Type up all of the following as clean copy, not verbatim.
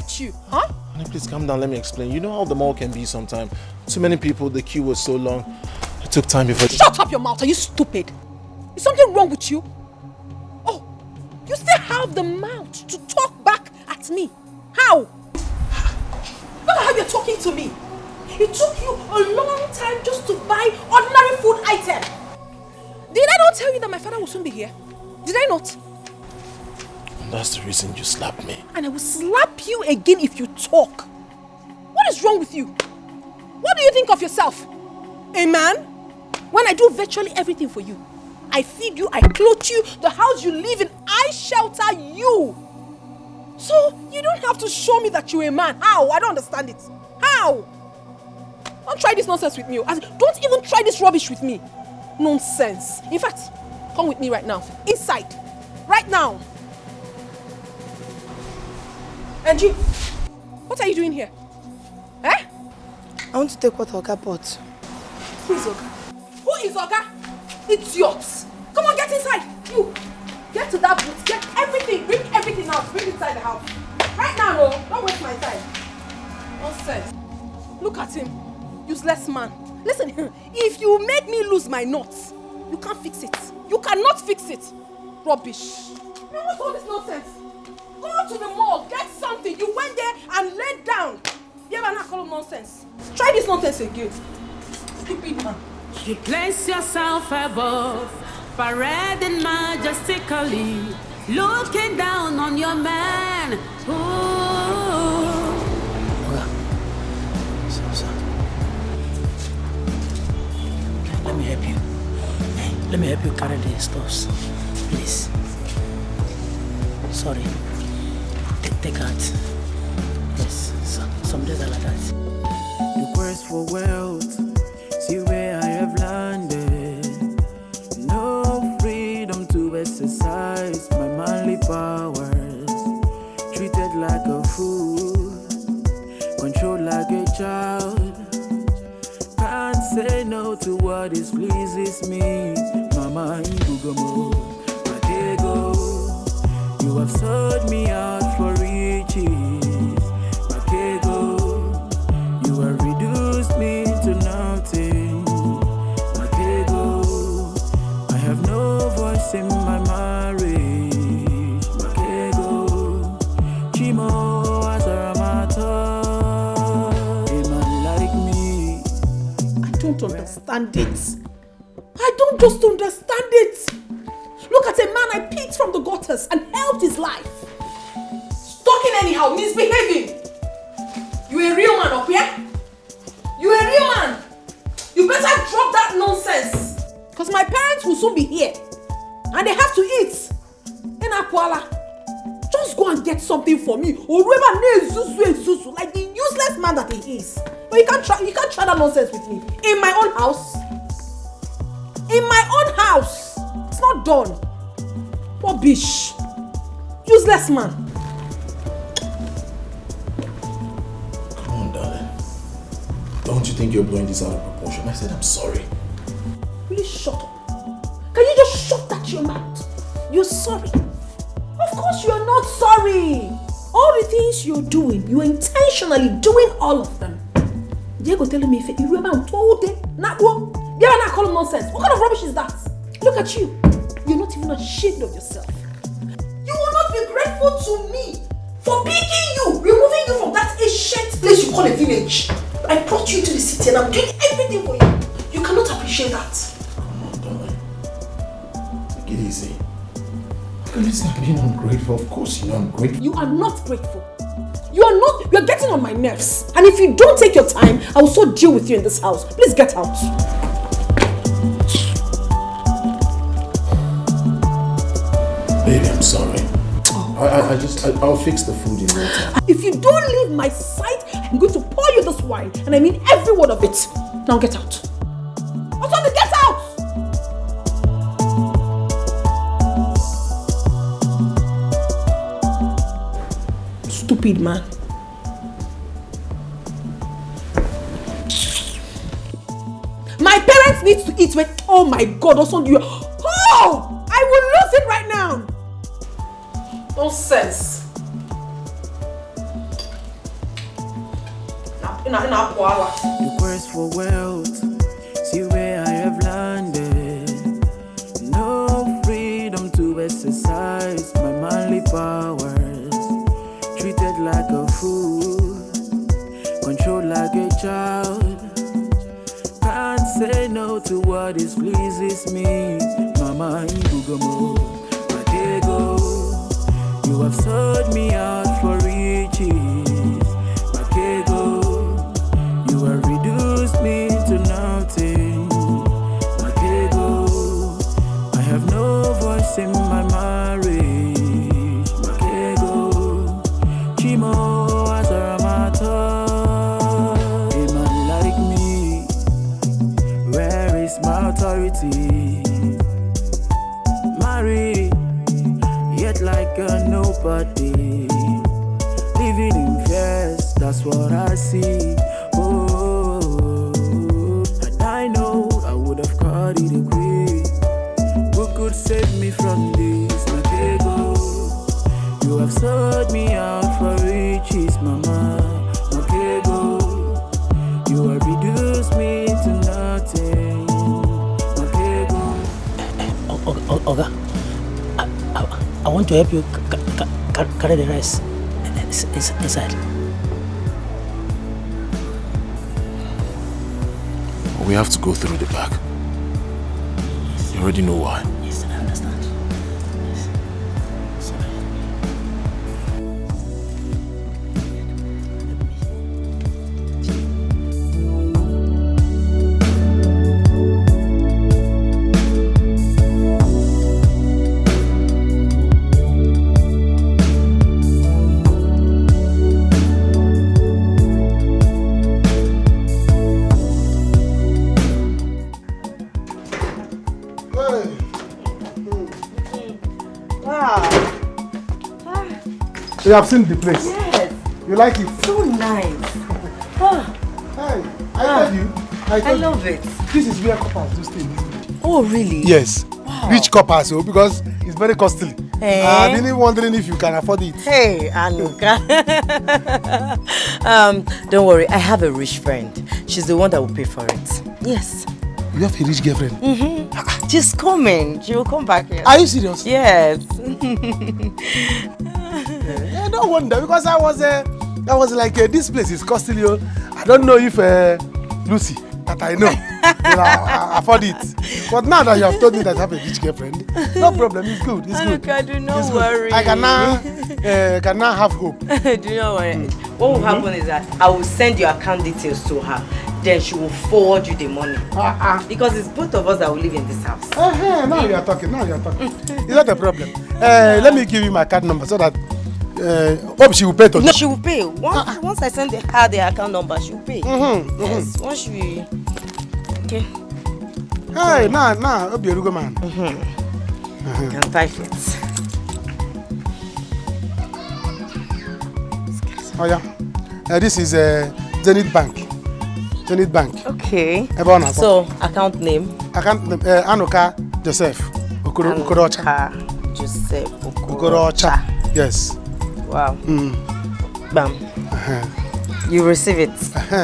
with you? Huh? Honey, please calm down, let me explain. You know how the mall can be sometimes. Too many people, the queue was so long. It took time before... Shut up your mouth, are you stupid? Is something wrong with you? Oh, you still have the mouth to talk back at me. How? Look at how you're talking to me. It took you a long time just to buy ordinary food item. Did I not tell you that my father will soon be here? Did I not? And that's the reason you slapped me. And I will slap you again if you talk. What is wrong with you? What do you think of yourself? A man? When I do virtually everything for you. I feed you, I clothe you, the house you live in, I shelter you. So you don't have to show me that you're a man. How? I don't understand it. How? Don't try this nonsense with me. Don't even try this rubbish with me. Nonsense. In fact, come with me right now. Inside. Right now. Angie, what are you doing here? Eh? I want to take what Oga bought. Who is Oga? Who is Oga? Idiots. Come on, get inside. You. Get to that booth. Get everything. Bring everything out. Bring it inside the house. Right now, no. Don't waste my time. Nonsense. Look at him. Useless man. Listen, if you make me lose my nuts, you can't fix it. You cannot fix it. Rubbish. Man, what's all this nonsense? Go to the mall, get something. You went there and laid down. You ever not call him nonsense? Try this nonsense again. Stupid man. You place yourself above, parading majestically, looking down on your man. Ooh. Let me help you. Hey, let me help you carry the stuffs, please. Sorry. Take out. Yes, some days are like that. The quest for wealth, see where I have landed. No freedom to exercise my manly powers. Treated like a fool, controlled like a child. Can't say no to what is pleases me. Mama, you have sold me out for riches. Makego, you have reduced me to nothing. Makego, I have no voice in my marriage. Makego, Chimo Asaramata. A man like me. I don't understand it. I don't just understand it. Look at a man I picked from the gutters and helped his life. Talking anyhow, misbehaving. You a real man up here? You a real man? You better drop that nonsense. Because my parents will soon be here. And they have to eat. In Akwala. Just go and get something for me. Or Zuzu, like the useless man that he is. But you can't try that nonsense with me. In my own house. In my own house. It's not done. Rubbish. Useless man. Come on, darling. Don't you think you're blowing this out of proportion? I said I'm sorry. Will you shut up? Can you just shut that your mouth? You're sorry. Of course you are not sorry. All the things you're doing, you're intentionally doing all of them. Diego telling me if you remember told it, not one. You ever not call him nonsense? What kind of rubbish is that? Look at you. You're not even ashamed of yourself. You will not be grateful to me for picking you, removing you from that ancient place you call a village. I brought you to the city and I'm doing everything for you. You cannot appreciate that. Come on, darling. Take it easy. It's not being ungrateful. Of course you know I'm grateful. You are not grateful. You are getting on my nerves. And if you don't take your time, I will so deal with you in this house. Please get out. Baby, I'm sorry. I'll fix the food in no time. If you don't leave my sight, I'm going to pour you this wine. And I mean every word of it. Now get out. I told you, get out! Stupid man. My parents need to eat when... Oh my God, also you... Oh! I will lose it right now! Nonsense. The quest for wealth, see where I have landed. No freedom to exercise my manly powers. Treated like a fool, controlled like a child. Can't say no to what is pleases me. Mama Ibugomo, Matego, you have sold me out for riches. Matego, you have reduced me to nothing. Matego, I have no voice in my marriage. Matego, Chimo. Authority, married, yet like a nobody, living in fears, that's what I see. Oh, and I know I would have caught it a quick. Who could save me from this, Matego? You have sold me out for riches, Mama. Matego, you have reduced me to nothing. Oga, I want to help you carry the rice inside. We have to go through the back. You already know why. Yes, I understand. Yes. Sorry. You have seen the place? Yes. You like it? So nice. Hey, I love you. I love it. This is where coppers do stay. Oh, really? Yes. Wow. Rich coppers, because it's very costly. Hey. I'm really wondering if you can afford it. Hey, Anuka. Don't worry, I have a rich friend. She's the one that will pay for it. Yes. You have a rich girlfriend? Mm-hmm. She's coming. She will come back here. Are you serious? Yes. I don't wonder, because I was like, this place is costly. I don't know if Lucy, that I know, will afford it. But now that you have told me that I have a rich girlfriend, no problem. It's good. It's good. Anuka, do not It's worry. Good. I can now have hope. Do not worry. What will happen is that I will send your account details to her. Then she will forward you the money. Because it's both of us that will live in this house. Now you are talking. It's not a problem. Let me give you my card number so that hope she will pay to. No, she will pay. Once I send her the account number, she will pay. Yes, once we... Okay. Hey, now, hope you're a good man. You can type it. Oh yeah. This is Zenith Bank. Zenith Bank. Okay. Everyone so, account name? Account name, Anuka Joseph Okorocha. Anuka Joseph Okorocha. Yes. Wow. Bam. You receive it.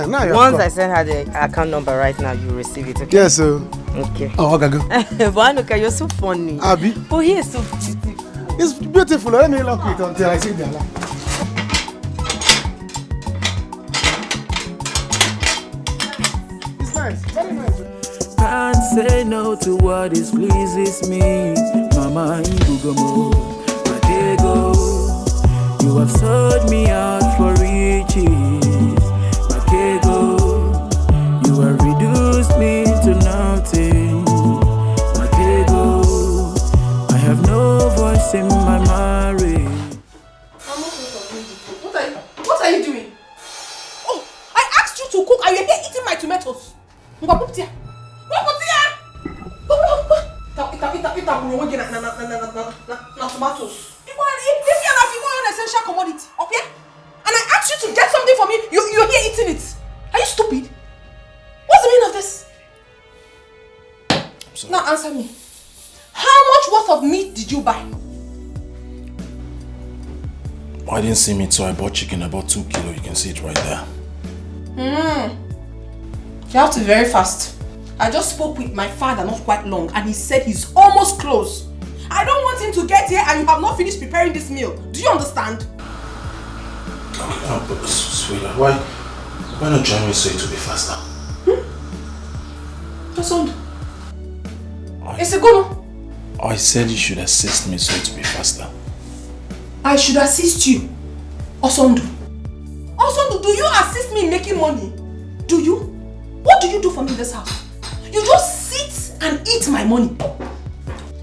Now once I send her the account number right now, you receive it, okay? Yes, sir. Okay. Oh, okay, go. But Anuka, you're so funny. Abi? Oh, he is so beautiful. It's beautiful. Let me lock it until I see the alarm. It's nice. Very nice. Can't say no to what is pleases me. Mama Ibugomo, Matego, you have sold me out for riches. Matego, you have reduced me to nothing. Matego, I have no voice in my marriage. What are you doing? Oh, I asked you to cook and you're here eating my tomatoes. Tomatoes. If you're an essential commodity, okay? And I asked you to get something for me, you're here eating it. Are you stupid? What's the meaning of this? Now answer me. How much worth of meat did you buy? I didn't see meat, so I bought chicken. I bought 2 kilos. You can see it right there. You have to be very fast. I just spoke with my father not quite long and he said he's almost close. I don't want him to get here and you have not finished preparing this meal. Do you understand? Oh, but sweetheart, why not join me so it will be faster? Husband. It's a good one. I said you should assist me so it will be faster. I should assist you. Osondu. Osondu, do you assist me in making money? Do you? What do you do for me in this house? You just sit and eat my money.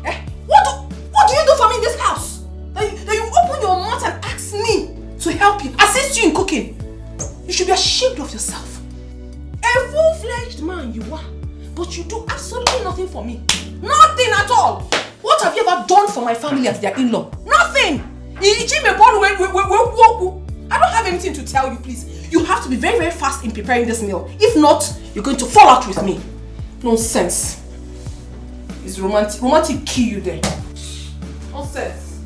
Eh? What do you do for me in this house? That you open your mouth and ask me to help you, assist you in cooking. You should be ashamed of yourself. A full-fledged man you are, but you do absolutely nothing for me. Nothing at all. What have you ever done for my family as their in-law? Nothing. I don't have anything to tell you, please. You have to be very, very fast in preparing this meal. If not, you're going to fall out with me. Nonsense. It's romantic kill you there. Nonsense.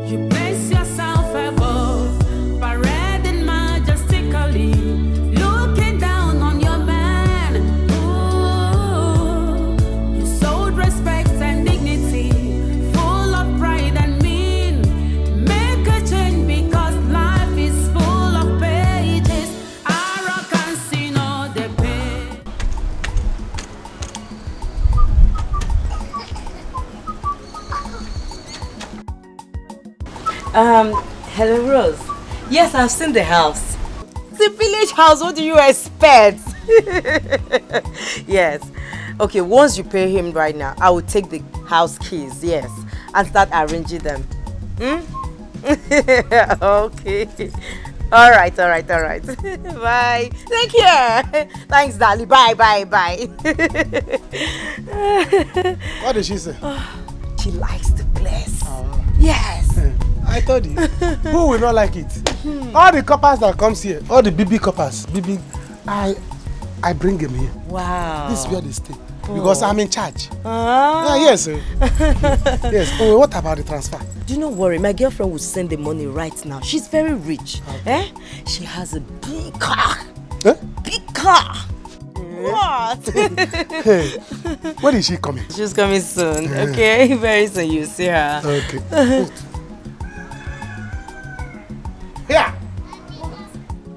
You place yourself above, parading majestically, looking down on your man. Ooh, you showed respect and dignity, full of pride and mean. Make a change because life is full of pages. Arrogance in all the pain. Hello, Rose. Yes, I've seen the house. It's a village house. What do you expect? Yes. Okay, once you pay him right now, I will take the house keys, yes, and start arranging them. Okay. All right. Bye. Take care. Thanks, darling. Bye. What did she say? She likes the place. Yes. I told you. Who will not like it? All the coppers that comes here, all the BB coppers, I bring them here. Wow. This is where they stay. Because I'm in charge. Yes. Yes. Oh, what about the transfer? Do not worry, my girlfriend will send the money right now. She's very rich. Okay. She has a big car. Big car. What? Hey, when is she coming? She's coming soon. Okay, very soon you see her. Okay. Yeah.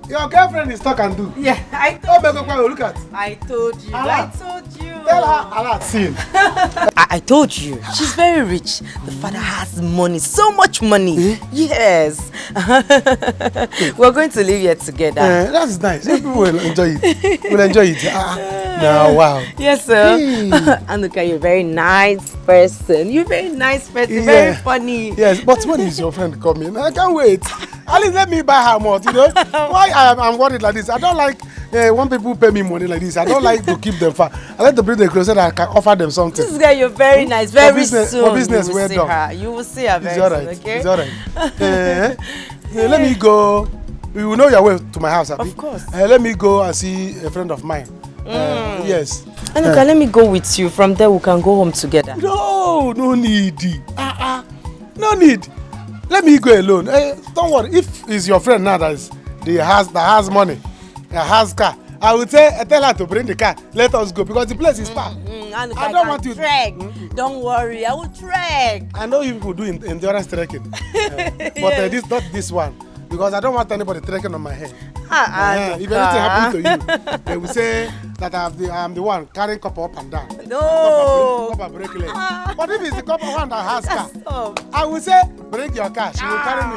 Your girlfriend is talk and do. Yeah, I told you. Look at. I told you. Allah. I told you. Tell her Allah seen. I told you. She's very rich. The father has money, so much money. Yes. We're going to live here together. That's nice. People will enjoy it. Will enjoy it. No, wow. Yes, sir. Anuka, you're a very nice person. You're a very nice person. Very funny. Yes, but when is your friend coming? I can't wait. At least let me buy her more, you know. Why I'm worried like this? I don't like when people pay me money like this. I don't like to keep them far. I like to bring them closer that I can offer them something. This guy, you're very nice. Very soon. For business, you will see her. You will see her very soon, okay? It's all right. Let me go. You will know your way to my house, Of course. Let me go and see a friend of mine. Yes. Anuka, let me go with you. From there, we can go home together. No need. No need. Let me go alone. Don't worry. If it's your friend now that has money, that has car, I will tell her to bring the car. Let us go because the place is far. Anuka, I don't want you. Trek. Don't worry, I will trek. I know you people do endurance trekking, but not this one because I don't want anybody trekking on my head. If anything happens to you, they will say that I am the one carrying copper up and down. No. Copper break leg. But if it's the copper one that has car, Stop. I will say break your car. She will carry me.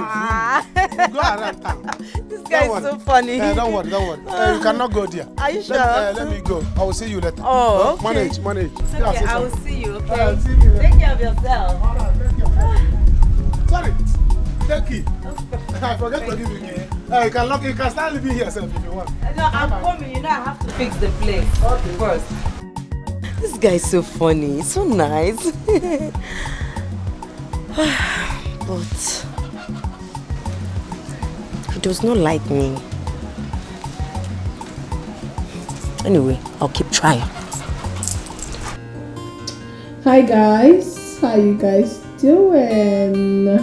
Go around town. This guy is so funny. Don't worry. You cannot go there. Are you sure? Let me go. I will see you later. Oh, okay. Manage. Okay, I will see you. Okay. I'll see you later. Take care of yourself. All right, take care. Sorry. Take key. I forget to give you key. You can start living here yourself if you want. No, I'm coming. You know I have to fix the place first. This guy is so funny. So nice. But he does not like me. Anyway, I'll keep trying. Hi guys, how you guys doing?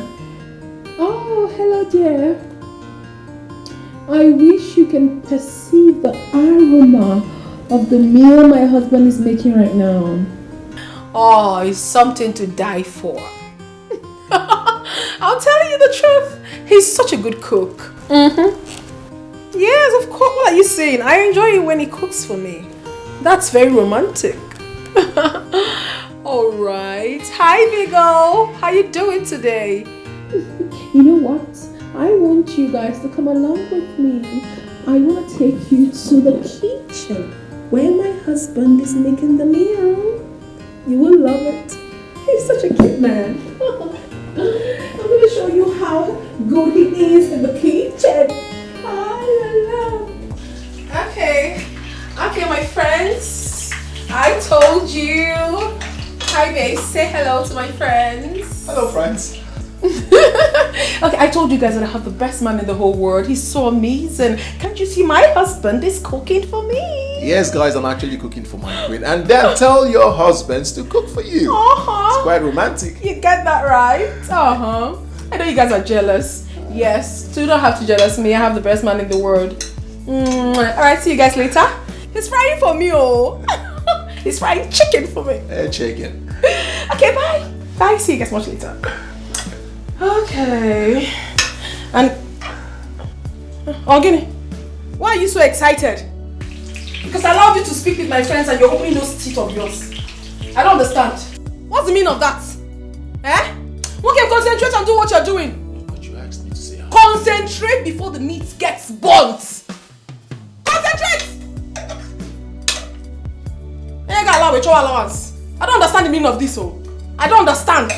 Oh, hello dear. I wish you can perceive the aroma of the meal my husband is making right now. Oh, it's something to die for. I'll tell you the truth. He's such a good cook. Mm-hmm. Yes, of course. What are you saying? I enjoy it when he cooks for me. That's very romantic. All right. Hi, Vigo. How you doing today? You know what? I want you guys to come along with me. I want to take you to the kitchen where my husband is making the meal. You will love it. He's such a cute man. I'm going to show you how good he is in the kitchen. Okay. Okay, my friends. I told you. Hi, babe. Say hello to my friends. Hello, friends. Okay, I told you guys that I have the best man in the whole world. He's so amazing. Can't you see my husband is cooking for me? Yes, guys, I'm actually cooking for my queen. And then tell your husbands to cook for you. It's quite romantic. You get that right? I know you guys are jealous. Yes, so you don't have to jealous me. I have the best man in the world. Alright, see you guys later. He's frying for me, oh. He's frying chicken for me. Chicken. Okay, bye. Bye, see you guys much later. Okay. And Ogini, why are you so excited? Because I allowed you to speak with my friends and you're opening those teeth of yours. I don't understand. What's the meaning of that? Eh? Who can concentrate and do what you're doing? But you asked me to say how. Concentrate before the meat gets burnt. Concentrate! I ain't gonna allow with your allowance. I don't understand the meaning of this, oh. I don't understand.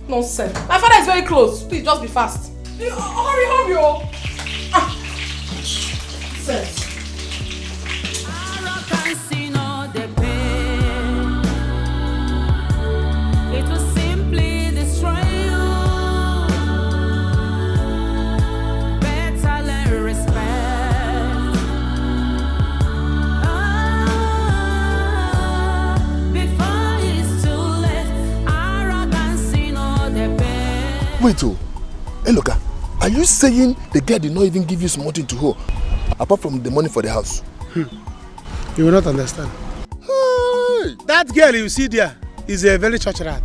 Nonsense. My father is very close. Please just be fast. Hurry, oh. Sense. It will simply destroy you. Better learn respect. Before it's too late, arrogance in all the pain. Wait, hey, look, are you saying the girl did not even give you something to hold, apart from the money for the house? You will not understand. Hey. That girl you see there is a very church rat.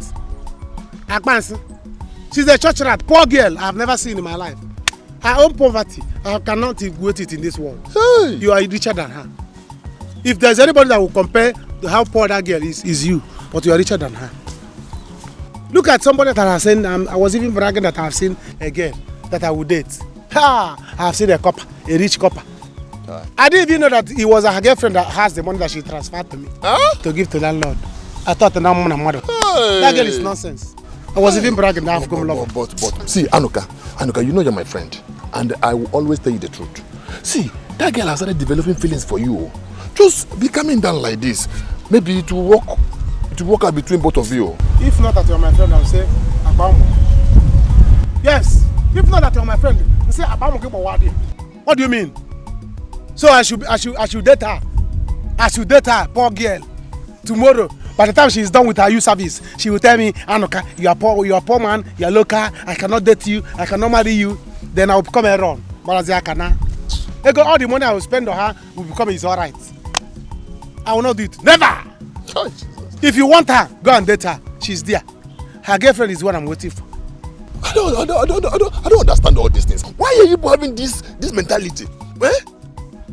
Akpansi. She's a church rat. Poor girl I've never seen in my life. Her own poverty, I cannot equate it in this world. Hey. You are richer than her. If there's anybody that will compare to how poor that girl is you, but you are richer than her. Look at somebody that I have seen. I was even bragging that I have seen a girl that I would date. I have seen a copper, a rich copper. I didn't even know that it was her girlfriend that has the money that she transferred to me to give to landlord. I thought that that girl is nonsense. I was even bragging that I've come love. But see, Anuka, you know you're my friend, and I will always tell you the truth. See, that girl has started developing feelings for you. Just be coming down like this. Maybe it will work out between both of you. If not that you're my friend, I'll say Abamu. Yes. If not that you're my friend, I'll say Abamu. What do you mean? So I should date her. I should date her, poor girl. Tomorrow, by the time she is done with her youth service, she will tell me, Anuka, you are poor man, you are local, I cannot date you, I cannot marry you. Then I will become a run. But as I can, all the money I will spend on her will become his alright. I will not do it. Never! Oh, if you want her, go and date her. She's there. Her girlfriend is what I'm waiting for. I don't understand all these things. Why are you having this mentality? Eh?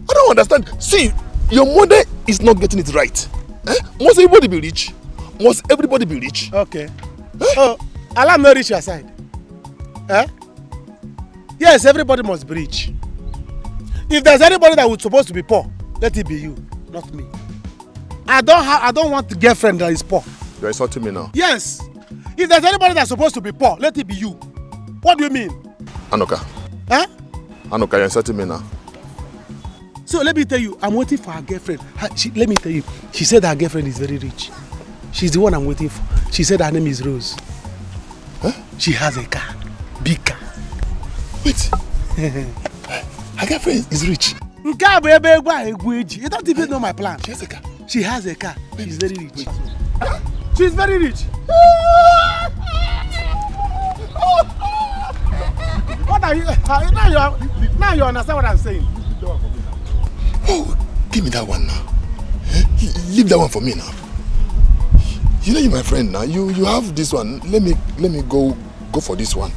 I don't understand. See, your mother is not getting it right. Eh? Must everybody be rich? Must everybody be rich? Okay. Eh? Oh, Allah not rich your side. Eh? Yes, everybody must be rich. If there's anybody that was supposed to be poor, let it be you, not me. I don't want a girlfriend that is poor. You're insulting me now. Yes. If there's anybody that's supposed to be poor, let it be you. What do you mean? Anuka. Eh? Anuka, you're insulting me now. So let me tell you, I'm waiting for her girlfriend. Let me tell you, she said her girlfriend is very rich. She's the one I'm waiting for. She said her name is Rose. Huh? She has a car. Big car. Wait. Her girlfriend is rich. You don't even know my plan. She has a car. She has a car. She's very rich. She's very rich. What What are you? Now you understand what I'm saying. Oh, give me that one now. Leave that one for me now. You know you're my friend now. You have this one. Let me go for this one.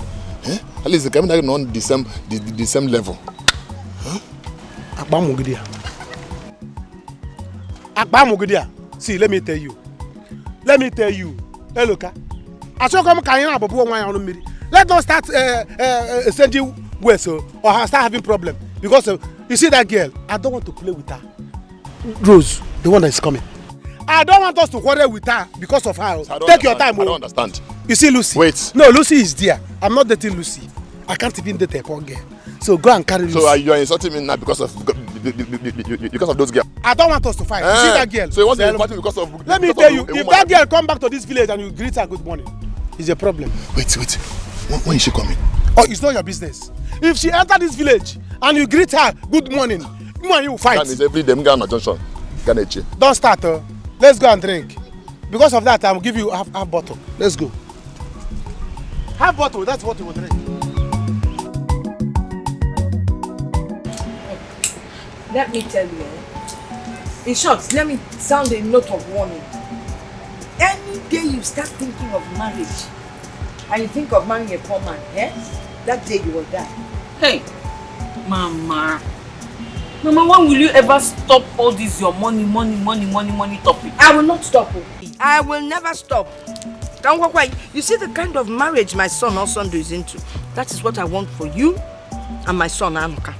Eh? At least the camera is on the same level. Huh? See, let me tell you. Hey, look. Let us start sending words or start having problem because you see that girl. I don't want to play with her. Rose, the one that is coming. I don't want us to quarrel with her because of her. Take your time. I don't understand. You see Lucy? Wait. No, Lucy is there. I'm not dating Lucy. I can't even date a poor girl. So go and carry Lucy. So you are insulting me now because of those girls? I don't want us to fight. You see that girl? So you want to fight because of? Let me tell you, if that girl come back to this village and you greet her good morning, it's a problem. Wait. When is she coming? Oh, it's not your business. If she enter this village and you greet her good morning, you and you will fight. That means every day I'm going to junction. Don't start. Let's go and drink. Because of that, I will give you half bottle. Let's go. Half bottle, that's what you will drink. Let me tell you, in short, let me sound a note of warning. Any day you start thinking of marriage and you think of marrying a poor man, that day you will die. Hey, Mama, when will you ever stop all this your money topic? I will not stop. I will never stop. You see the kind of marriage my son Osando is into. That is what I want for you and my son Anuka.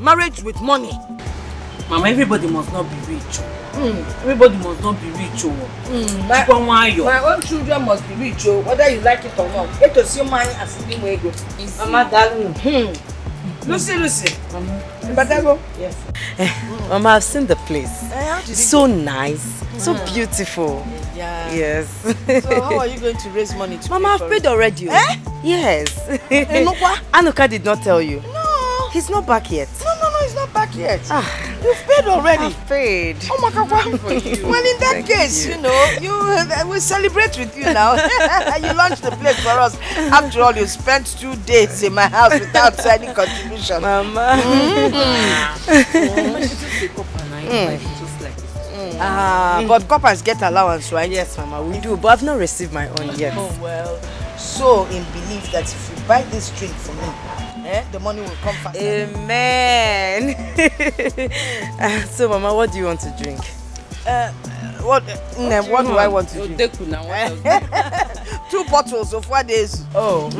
Marriage with money. Mama, everybody must not be rich. Everybody must not be rich. My own children must be rich, whether you like it or not. Get to see money as a big way go. Mama, darling. Lucy. Mama. Yes. Mama, I've seen the place. So nice, so beautiful. Yeah. Yes. So how are you going to raise money to Mama, I've paid already. Yes. Anuka did not tell you. No. He's not back yet. No, he's not back yet. You've paid already. I've paid. Oh my God. Well, in that case, you we'll celebrate with you now. You launched the place for us. After all, you spent 2 days in my house without any contribution. Mama. But coppers get allowance, right? Yes, Mama, we do. But I've not received my own yet. Oh, well. So, in belief that if you buy this drink for me, the money will come fast. Amen. So, Mama, what do you want to drink? What do I want to drink? 2 bottles of 4 days. Oh.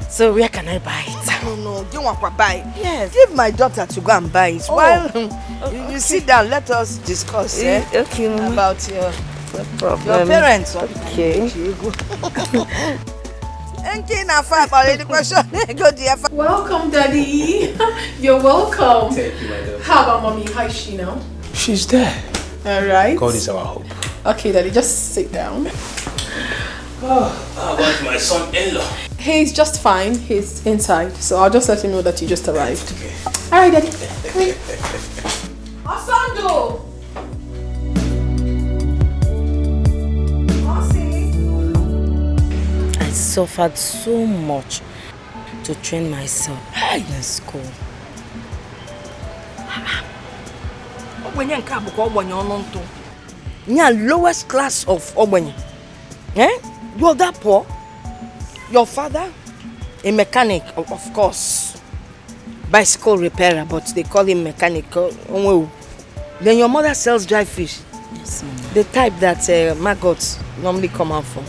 So, where can I buy it? No, don't want to buy it. Yes. Give my daughter to go and buy it. While you sit down, let us discuss okay, about your parents. Okay. Welcome, Daddy. You're welcome. Thank you, my daughter. How about Mommy? How is she now? She's there. All right. God is our hope. Okay, Daddy, just sit down. How about my son-in-law? He's just fine. He's inside, so I'll just let him know that you just arrived. Okay. All right, Daddy. Come here. Osando! I suffered so much to train myself in school. You're lowest class of Obwenye. You're that poor. Your father, a mechanic, of course. Bicycle repairer, but they call him mechanic. Then your mother sells dry fish. Yes, Mama. The type that maggots normally come out from.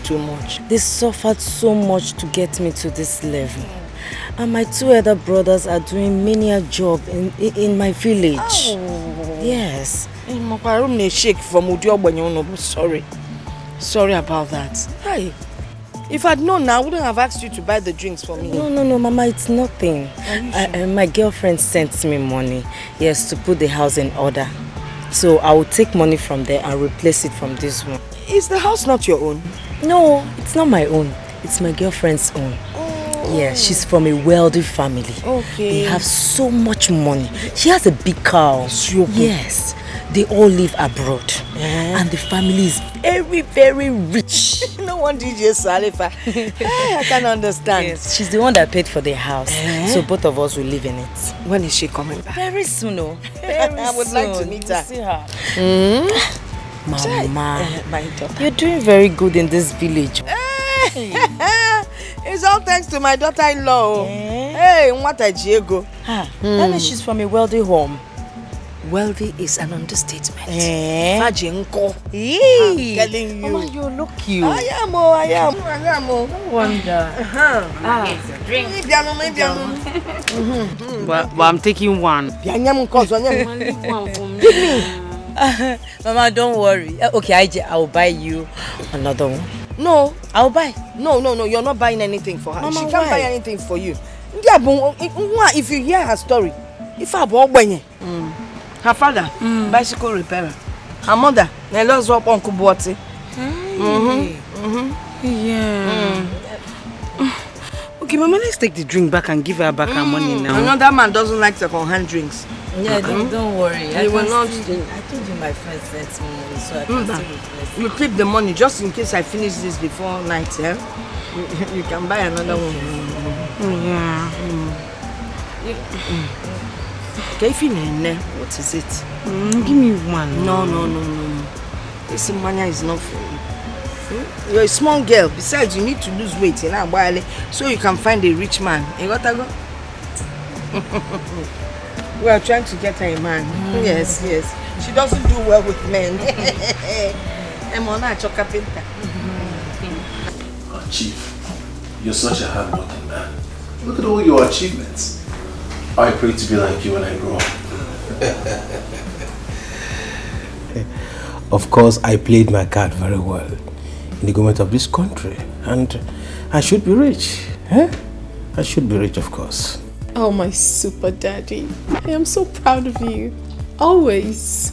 Too much. They suffered so much to get me to this level. And my 2 other brothers are doing menial job in my village. Oh. Yes. Sorry about that. Hi. If I'd known, I wouldn't have asked you to buy the drinks for me. No, Mama, it's nothing. My girlfriend sent me money, yes, to put the house in order. So I will take money from there and replace it from this one. Is the house not your own? No, it's not my own. It's my girlfriend's own. Oh. Yeah, she's from a wealthy family. Okay. They have so much money. She has a big car. Yes. They all live abroad. And the family is very, very rich. No one DJ Salifa. I can understand. Yes, she's the one that paid for the house. So both of us will live in it. When is she coming back? Very soon, oh. Very I would like to meet her. See her. Mama, my daughter. You're doing very good in this village. It's all thanks to my daughter-in-law. Hey, what a Diego. That means she's from a wealthy home. Wealthy is an understatement. Fajinko. I'm telling you. Mama, you look cute. I am. No wonder. Maybe But I'm taking one. Give me. Mama, don't worry. Okay, I will buy you another one. No, I'll buy. No, you're not buying anything for her. Mama, she can't why? buy anything for you. If you hear her story, if I bought her father, bicycle repairer. Her mother, Nello's up Uncle Boati. Yeah. Okay, Mama, let's take the drink back and give her back her money now. Another man doesn't like second-hand drinks. Yeah, don't worry. I will not. I told you my friend sent me money, so I can still replace it. You keep the money just in case I finish this before night, eh? You can buy another one. Yeah. Okay, what is it? Give me one. No. This money is not for you. You're a small girl. Besides, you need to lose weight in Abwale so you can find a rich man. You got to go? We are trying to get her a man. Yes. She doesn't do well with men. I'm on a carpenter. Oh, Chief, you're such a hard-working man. Look at all your achievements. I pray to be like you when I grow up. Of course, I played my card very well in the government of this country, and I should be rich. I should be rich, of course. Oh, my super daddy. I am so proud of you. Always.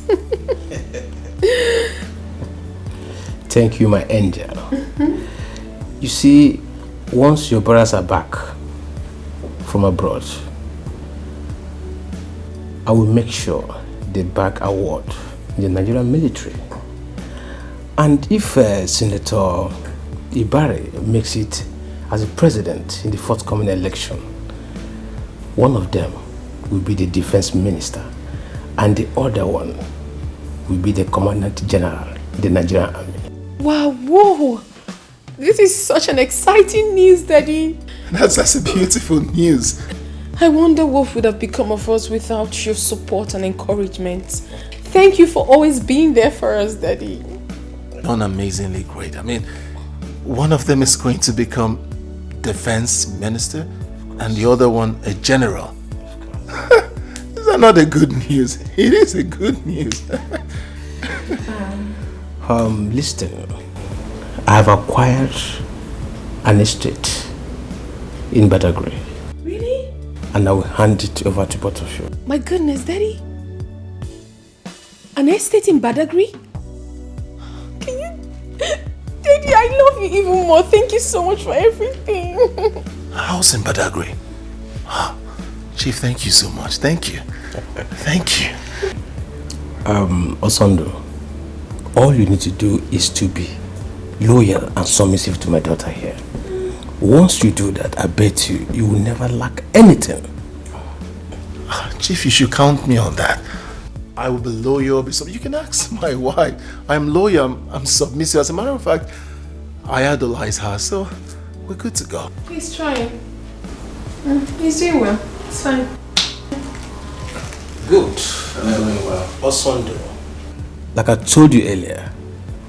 Thank you, my angel. You see, once your brothers are back from abroad, I will make sure they back award in the Nigerian military. And if Senator Ibari makes it as a president in the forthcoming election, one of them will be the defense minister and the other one will be the commandant general in the Nigerian army. Wow, whoa. This is such an exciting news, Daddy. That's a beautiful news. I wonder what would have become of us without your support and encouragement. Thank you for always being there for us, Daddy. Done amazingly great. I mean, one of them is going to become defense minister and the other one a general. Is that not a good news? It is a good news. Listen, I have acquired an estate in Badagry. Really? And I will hand it over to both of you. My goodness, Daddy. An estate in Badagry? Can you... Daddy, I love you even more. Thank you so much for everything. A house in Badagry. Chief, thank you so much. Thank you. Thank you. Osondo, all you need to do is to be loyal and submissive to my daughter here. Once you do that, I bet you will never lack anything. Chief, you should count me on that. I will be loyal. You can ask my wife. I'm loyal. I'm submissive. As a matter of fact, I idolize her, so we're good to go. He's trying. He's doing well. It's fine. Good. I'm doing well. Osondo, like I told you earlier,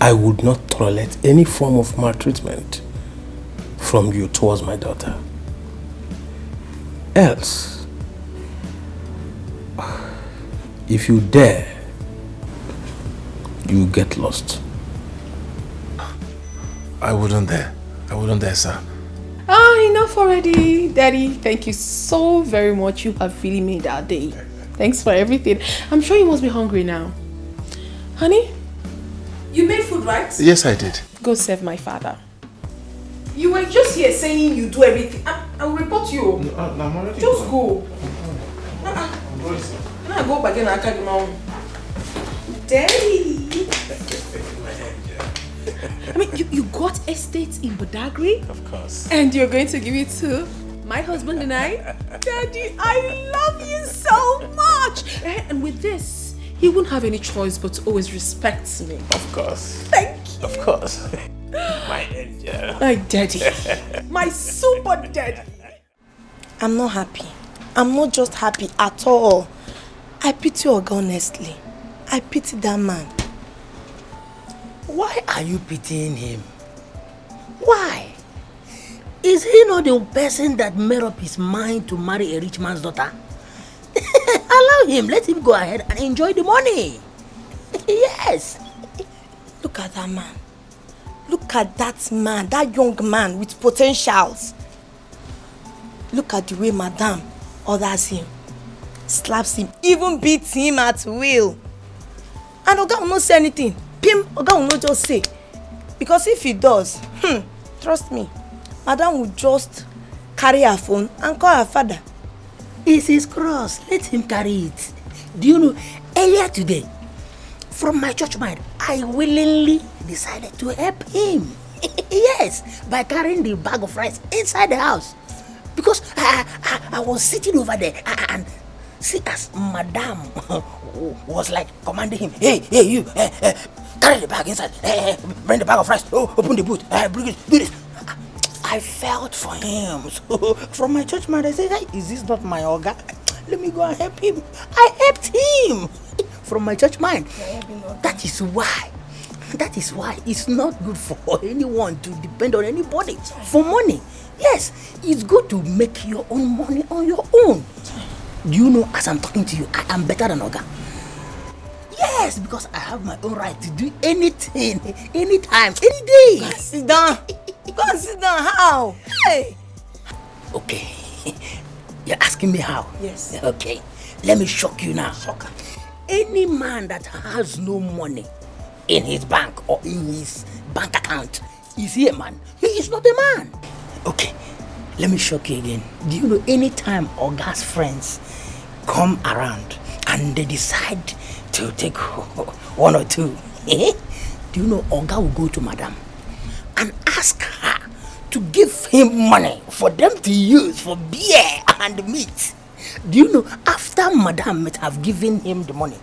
I would not tolerate any form of maltreatment from you towards my daughter. Else, if you dare, you get lost. I wouldn't dare. Sir. Enough already, Daddy. Thank you so very much. You have really made our day. Thanks for everything. I'm sure you must be hungry now. Honey, you made food, right? Yes, I did. Go serve my father. You were just here saying you do everything. I'll report you. No, I'm already just going. go. I'm going, sir. Can I go back again and carry my own? Daddy. I mean, you got estates in Badagry? Of course. And you're going to give it to my husband and I? Daddy, I love you so much. And with this, he won't have any choice but to always respect me. Of course. Thank you. Of course. My angel. My daddy. My super daddy. I'm not happy. I'm not just happy at all. I pity Oga, honestly. I pity that man. Why are you pitying him? Why? Is he not the person that made up his mind to marry a rich man's daughter? Allow him, let him go ahead and enjoy the money. Yes. Look at that man. Look at that man, that young man with potentials. Look at the way Madame orders him, slaps him, even beats him at will. And Oga will not say anything. Pim, Oga will not just say. Because if he does, trust me, Madame will just carry her phone and call her father. It's his cross. Let him carry it. Do you know, earlier today, from my church mind, I willingly decided to help him. Yes, by carrying the bag of rice inside the house. Because I was sitting over there and see as Madame was like commanding him, hey, you, carry the bag inside, bring the bag of rice, open the boot, bring it, do this. I felt for him. So from my church mind, I said, hey, is this not my Oga? Let me go and help him. I helped him from my church mind. That is why it's not good for anyone to depend on anybody for money. Yes, it's good to make your own money on your own. Do you know, as I'm talking to you, I am better than Oga? Yes, because I have my own right to do anything, anytime, any day. Go sit down. Go sit down. How? Hey. Okay. You're asking me how? Yes. Okay. Let me shock you now. Shocker. Any man that has no money in his bank or in his bank account, is he a man? He is not a man. Okay. Let me shock you again. Do you know, anytime Oga's friends come around and they decide to take one or two, do you know Oga will go to Madame and ask her to give him money for them to use for beer and meat. Do you know, after Madame might have given him the money,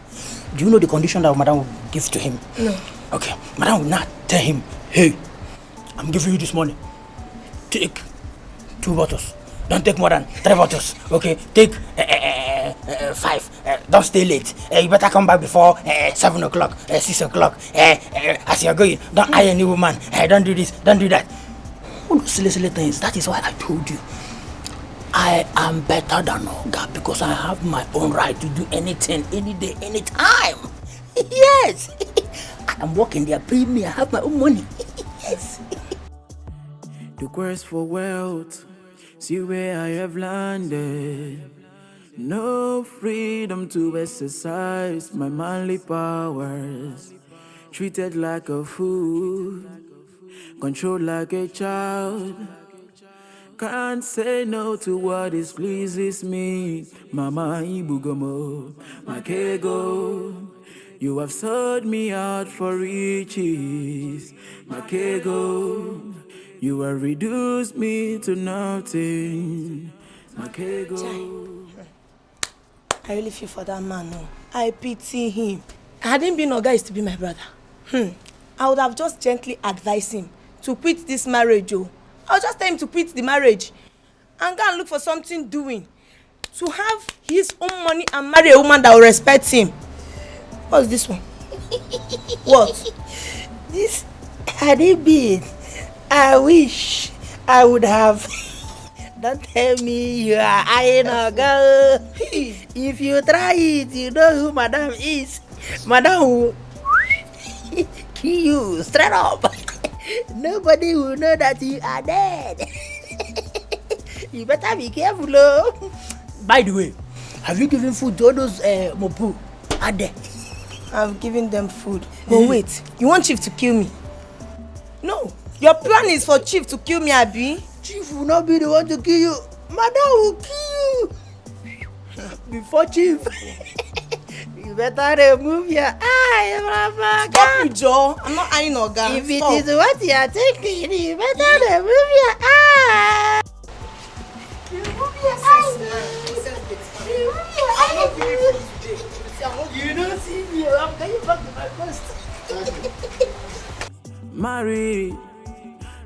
do you know the condition that Madame will give to him? No. Okay, Madame will not tell him, hey, I'm giving you this money. Take 2 bottles. Don't take more than 3 bottles. Okay, take 5. Don't stay late. You better come back before 7 o'clock, 6 o'clock. As you're going, don't eye any woman. Don't do this, don't do that. All those silly things. That is why I told you, I am better than Oga because I have my own right to do anything, any day, any time. Yes. I am working there, paying me. I have my own money. Yes. The quest for wealth, see where I have landed. No freedom to exercise my manly powers. Treated like a fool, controlled like a child. Can't say no to what displeases me. Mama Ibugomo, Makego. You have sold me out for riches. Makego. You have reduced me to nothing. Makego. I really feel for that man. No. I pity him. Hadn't been Oga used to be my brother. I would have just gently advised him to quit this marriage. I'll just tell him to quit the marriage and go and look for something doing. To have his own money and marry a woman that will respect him. What's this one? What? This had it been, I wish I would have. Don't tell me you are eyeing a girl. If you try it, you know who Madame is. Madame will kill you straight up. Nobody will know that you are dead. You better be careful, oh. By the way, have you given food to all those mopu? Are there? I've given them food. But wait, you want Chief to kill me? No, your plan is for Chief to kill me, Abi. Chief will not be the one to kill you. Madam will kill you. Before Chief. You You better remove your eye, Mama. Stop you, Joe. I'm not eyeing Oga. If it is what you are thinking, you better remove your eye. Remove your eye. Remove your eye. You don't see me. I'm going back to my post. Married,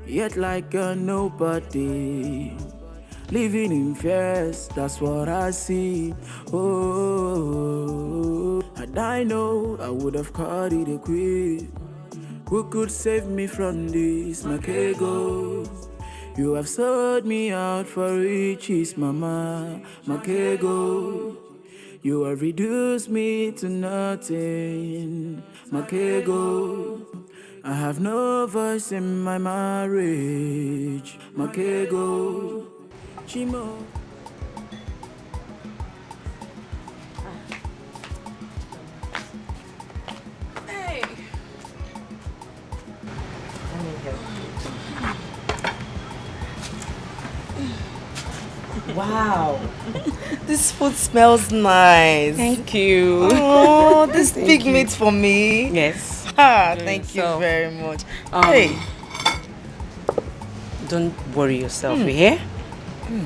yet like a nobody. Living in fears, that's what I see. Oh, and I know I would have caught it a quick. Who could save me from this, Makego? You have sold me out for riches, Mama, Makego. You have reduced me to nothing, Makego. I have no voice in my marriage, Makego. Chimo. Hey. Wow. This food smells nice. Thank you. Oh, this big meat for me. Yes. Thank you very much. Hey. Don't worry yourself, you hear?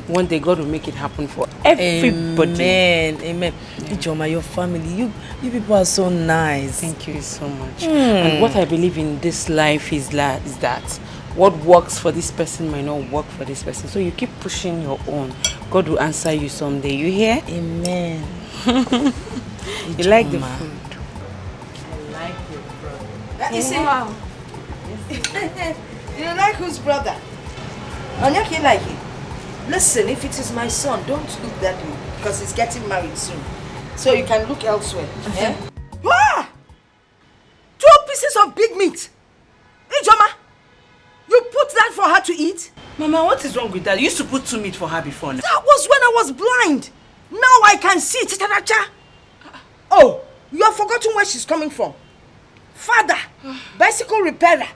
One day God will make it happen for everybody. Amen. Ijoma, your family, you people are so nice. Thank you so much. And what I believe in this life is that what works for this person might not work for this person. So you keep pushing your own. God will answer you someday. You hear? Amen. You like the food? I like your brother. That is wow. You like whose brother? Onyaki like it. Listen, if it is my son, don't look that way because he's getting married soon. So you can look elsewhere. Yeah? Ah! 2 pieces of big meat. Ijoma, you put that for her to eat? Mama, what is wrong with that? You used to put 2 meat for her before now. That was when I was blind. Now I can see. Oh, you have forgotten where she's coming from. Father, bicycle repairer.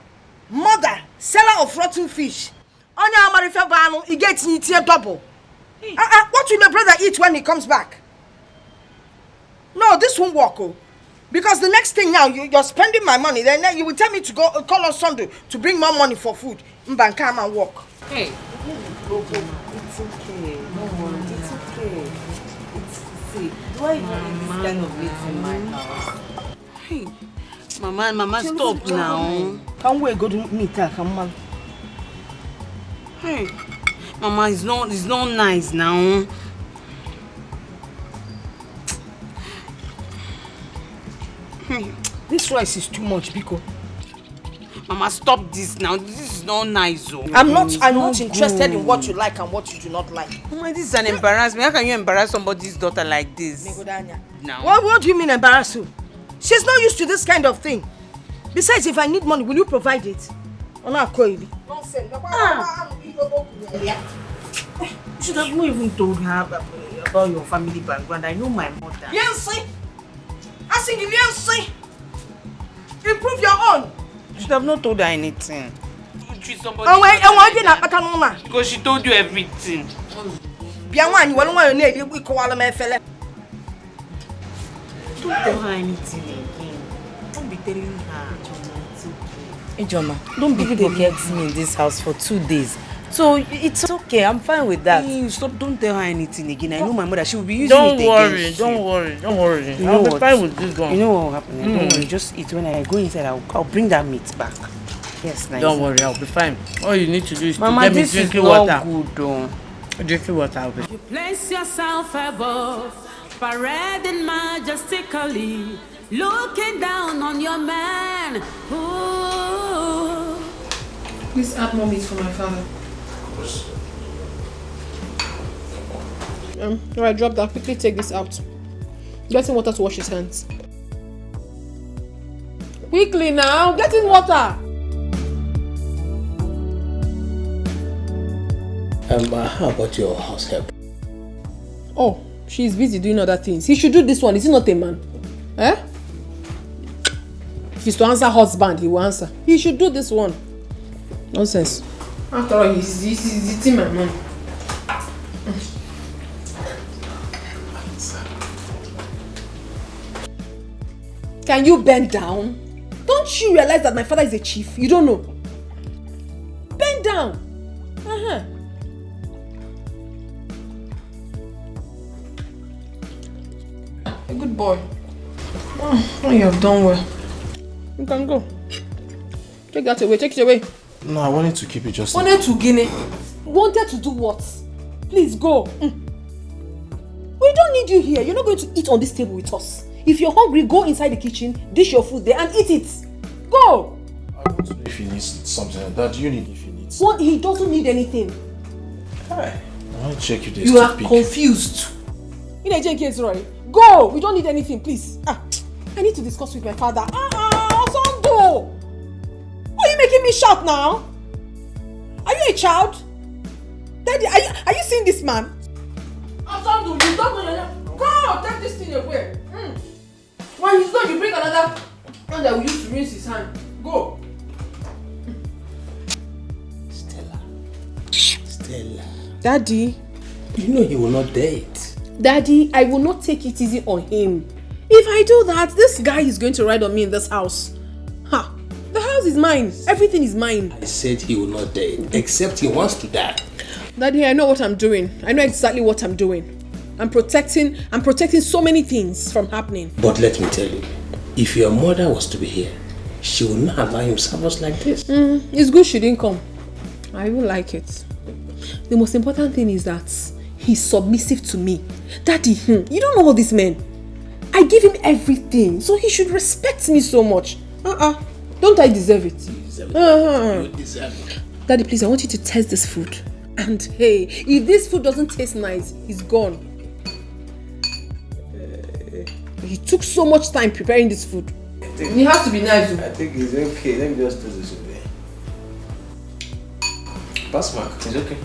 Mother, seller of rotten fish. Onya Amarife Bano, he gets here double. What will my brother eat when he comes back? No, this won't work. Oh. Because the next thing now, you're spending my money. Then you will tell me to go call on Sunday to bring more money for food. Mban, come and walk. Hey. It's okay. No worry. It's okay. See, do I even eat this kind of meat in my house? Hey. Mama, stop now. Can we go to meet her? Come on. Hey. Mama, it's not nice now. This rice is too much, Biko. Mama, stop this now. This is not nice, oh. I'm not interested in what you like and what you do not like. Mama, this is an embarrassment. How can you embarrass somebody's daughter like this? Now. What do you mean embarrass you? She's not used to this kind of thing. Besides, if I need money, will you provide it? Nonsense. You should have not even told her about your family background. I know my mother. Yes, I think you yes. Improve your own. You should have not told her anything. You treat somebody. Because she told you everything. Don't tell her anything again. Don't be telling her. Ijoma, don't be people get me in this house for 2 days. So it's okay, I'm fine with that. Hey, stop, don't tell her anything again. I know my mother, she will be using it again. Don't worry. You know I'll be fine with this one. You know what will happen? Don't worry, just eat. When I go inside, I'll bring that meat back. Yes, nice. Don't worry, I'll be fine. All you need to do is Mama, to get me this drinking is water. Not good, though. Drinking water, I'll be. You place yourself above, parading majestically, looking down on your man. Ooh. Please add more meat for my father. Alright, drop that. Quickly take this out. Get him water to wash his hands. Quickly now, get him water. How about your house help? Oh, she's busy doing other things. He should do this one. Is he not a man? Eh? If he's to answer husband, he will answer. He should do this one. Nonsense. After all, he's eating my money. Can you bend down? Don't you realize that my father is a chief? You don't know. Bend down. A good boy. Oh, you have done well. You can go. Take that away. Take it away. No, I wanted to keep it just... Wanted to Guinea. Wanted to do what? Please go. We don't need you here. You're not going to eat on this table with us. If you're hungry, go inside the kitchen, dish your food there and eat it. Go. I want to know if he needs something. Dad, do you need if he needs? What? He doesn't need anything. Hi. I want to check if there's You are confused. In a case, Roy. Go. We don't need anything, please. I need to discuss with my father. Sondo. Why are you making me shout now? Are you a child? Daddy, are you seeing this man? Sondo, you don't know. Go, take this thing away. When he's done, you bring another one that we use to rinse his hand. Go. Stella. Daddy. You know he will not date. Daddy, I will not take it easy on him. If I do that, this guy is going to ride on me in this house. The house is mine. Everything is mine. I said he will not date, except he wants to die. Daddy, I know what I'm doing. I know exactly what I'm doing. I'm protecting so many things from happening. But let me tell you, if your mother was to be here, she would not allow him serve like this. It's good she didn't come. I even like it. The most important thing is that he's submissive to me. Daddy, you don't know all these men. I give him everything, so he should respect me so much. Don't I deserve it? You deserve it. You deserve it. Daddy, please, I want you to taste this food. And hey, if this food doesn't taste nice, he's gone. He took so much time preparing this food. It has to be nice. I think it's okay. Let me just do this away. Pass mark. It's okay.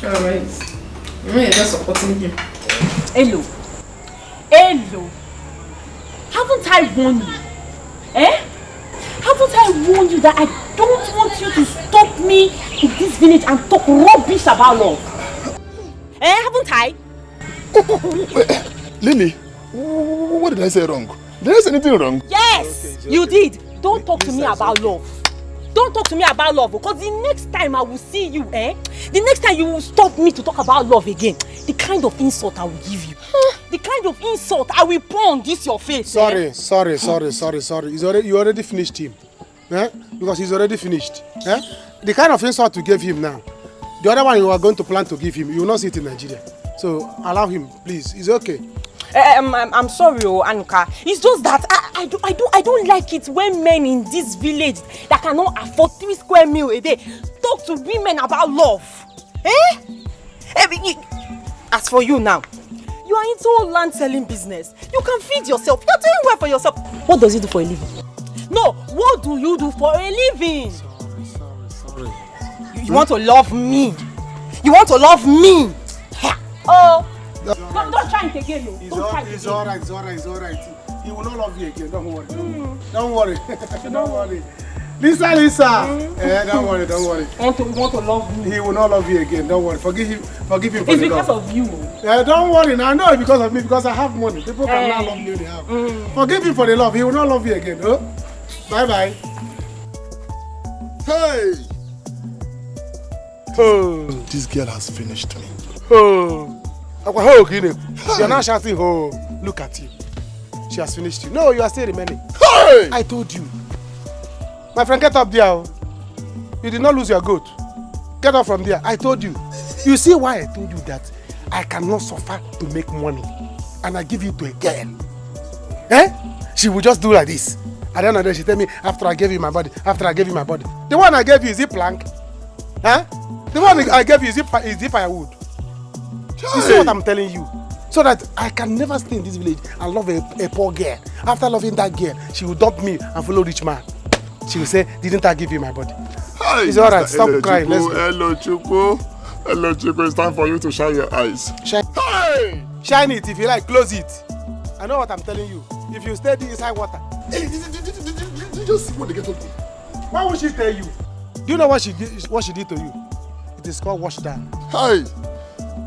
Alright. You're just supporting him. Hello. Haven't I warned you? Haven't I warned you that I don't want you to stop me in this village and talk rubbish about love? Haven't I? Lily, what did I say wrong? Did I say anything wrong? Yes, okay, you did. Don't talk to me about love. Don't talk to me about love, because the next time I will see you, the next time you will stop me to talk about love again, the kind of insult I will give you, the kind of insult I will pour on this your face. Sorry. You already finished him. Because he's already finished. The kind of insult you gave him now, the other one you are going to plan to give him, you will not see it in Nigeria. So allow him, please. It's okay. I'm sorry, Anuka. It's just that I don't like it when men in this village that cannot afford 3 square meals a day talk to women about love. As for you now, you are into land selling business. You can feed yourself. You're doing well for yourself. What does he do for a living? No, what do you do for a living? Sorry. You want to love me? You want to love me? Oh. Don't try it again, no. It's alright. He will not love you again. Don't worry. Don't worry. Don't worry. Lisa. Don't worry. You want to love me? He will not love you again. Don't worry. Forgive him for it's the love. It's because of you. Don't worry. Now I know it's because of me, because I have money. People can now love me when they have. Forgive him for the love. He will not love you again. Bye. Hey! Oh. This girl has finished me. You're not shouting, look at you. She has finished you. No, you are still remaining. Hey! I told you. My friend, get up there. You did not lose your goat. Get up from there. I told you. You see why I told you that I cannot suffer to make money and I give it to a girl? She will just do like this. At the end of the day, she tell me, after I gave you my body. The one I gave you, is it plank? The one I gave you, is it firewood? You see what I'm telling you? So that I can never stay in this village and love a poor girl. After loving that girl, she will dump me and follow rich man. She will say, didn't I give you my body? Hi, it's alright, stop crying. Let's go. Hello, Chuku. It's time for you to shine your eyes. Shine it if you like, close it. I know what I'm telling you. If you stay inside water. Did you just see what they get told me? Why would she tell you? Do you know what she did to you? It is called wash down. Hi.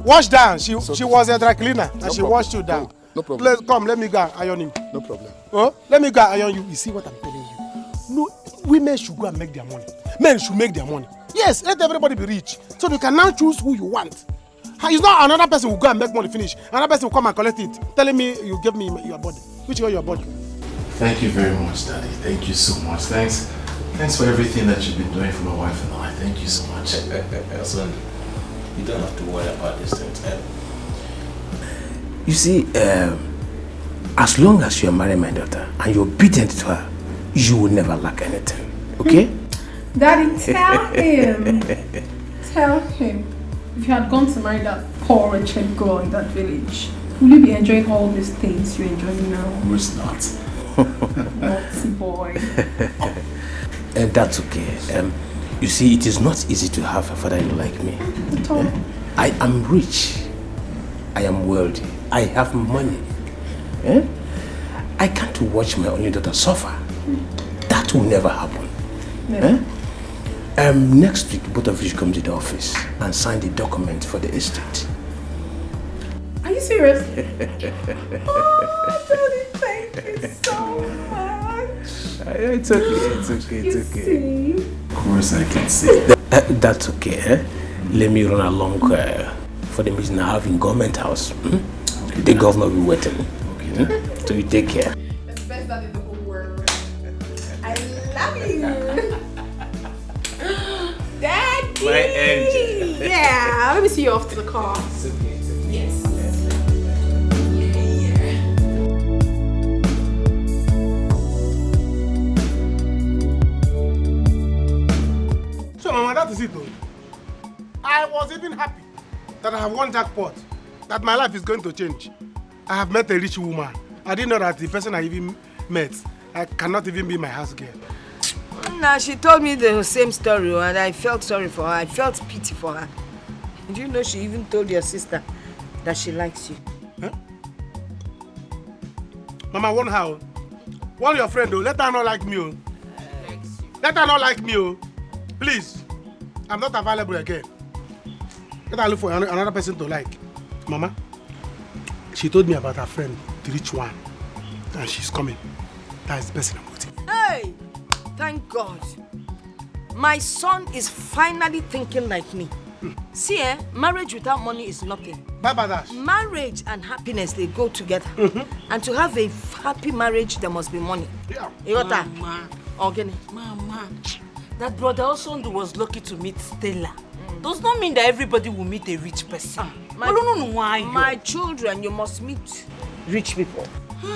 Wash down. She was a dry cleaner and she washed you down. No problem. Come, let me go iron him. No problem. Oh, let me go iron you. You see what I'm telling you? No, women should go and make their money. Men should make their money. Yes, let everybody be rich. So you can now choose who you want. It's not another person will go and make money finish. Another person will come and collect it, telling me you give me your body. Which one your body? Thank you very much, Daddy. Thank you so much. Thanks for everything that you've been doing for my wife and I. Thank you so much. Son, you don't have to worry about these things. You see, as long as you are marrying my daughter and you're obedient to her, you will never lack anything. Okay? Daddy, tell him. Tell him. If you had gone to marry that poor wretched girl in that village, will you be enjoying all these things you're enjoying now? Of course not. Naughty boy. And that's okay. You see, it is not easy to have a father-in-law like me. I am rich. I am wealthy. I have money. I can't watch my only daughter suffer. That will never happen. Never. Next week, both of you should come to the office and sign the document for the estate. Are you serious? Oh, Daddy, thank you so much. It's okay. You see? Of course I can see. That's okay. Let me run along for the meeting I have in government house. The governor will be waiting. Okay. So you take care. That's the best dad in the whole world. I love you. Daddy! My angel. Yeah, let me see you off to the car. It's okay. Yes. So, Mama, that is it though. I was even happy that I have won jackpot, that my life is going to change. I have met a rich woman. I didn't know that the person I even met, I cannot even be my house girl. Nah, she told me the same story and I felt sorry for her. I felt pity for her. Do you know she even told your sister that she likes you? Huh? Mama, warn her. Warn your friend though. Let her not like me. Oh. Let her not like me. Oh. Please. I'm not available again. Let her look for another person to like. Mama, she told me about her friend, the rich one. And she's coming. That is the person I'm waiting. Hey! Thank God. My son is finally thinking like me. See, marriage without money is nothing. Bye, Badash. Marriage and happiness, they go together. And to have a happy marriage, there must be money. Yeah. You got that? Mama. Organic. Mama. That brother also was lucky to meet Stella. Does not mean that everybody will meet a rich person. My children, you must meet rich people.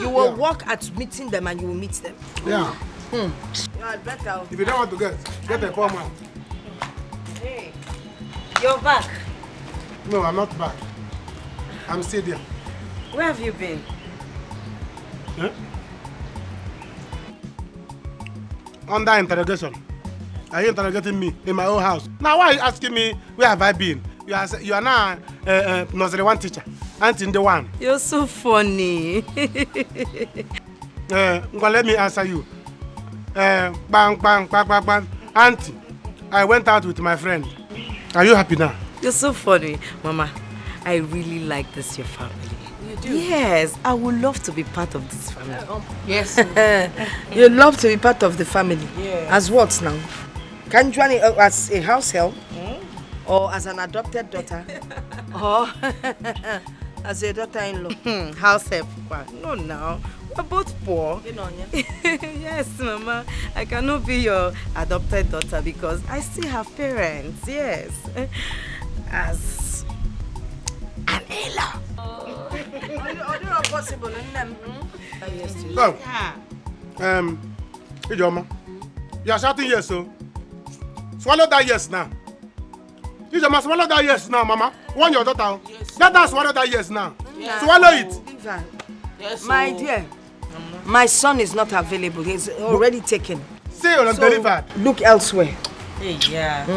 You will work at meeting them and you will meet them. Yeah. You are better. If you don't want to get a poor man. Hey, you're back. No, I'm not back. I'm still there. Where have you been? Huh? Under interrogation. Are you interrogating me in my own house? Now why are you asking me where have I been? You are now nursery one teacher. Auntie in the one. You're so funny. Well, let me answer you. Bang, bang, bang, bang, bang. Auntie, I went out with my friend. Are you happy now? You're so funny. Mama, I really like this, your family. You do? Yes, I would love to be part of this family. Yes. You'd love to be part of the family. Yeah. As what now? Can you join as a house help? Or as an adopted daughter? Or as a daughter-in-law? House help? No, now. We're both poor. You know, yes, Mama. I cannot be your adopted daughter because I still have parents. Yes. As an in-law. Not possible. Go. Ijoma, you are shouting yes, so swallow that yes now. Ijoma, swallow that yes now, Mama. Want your daughter? Yes. Let her swallow that yes now. Yes. Swallow it. Yes, my dear. My son is not available. He's already taken. Say you're delivered. Look elsewhere. Hey, yeah.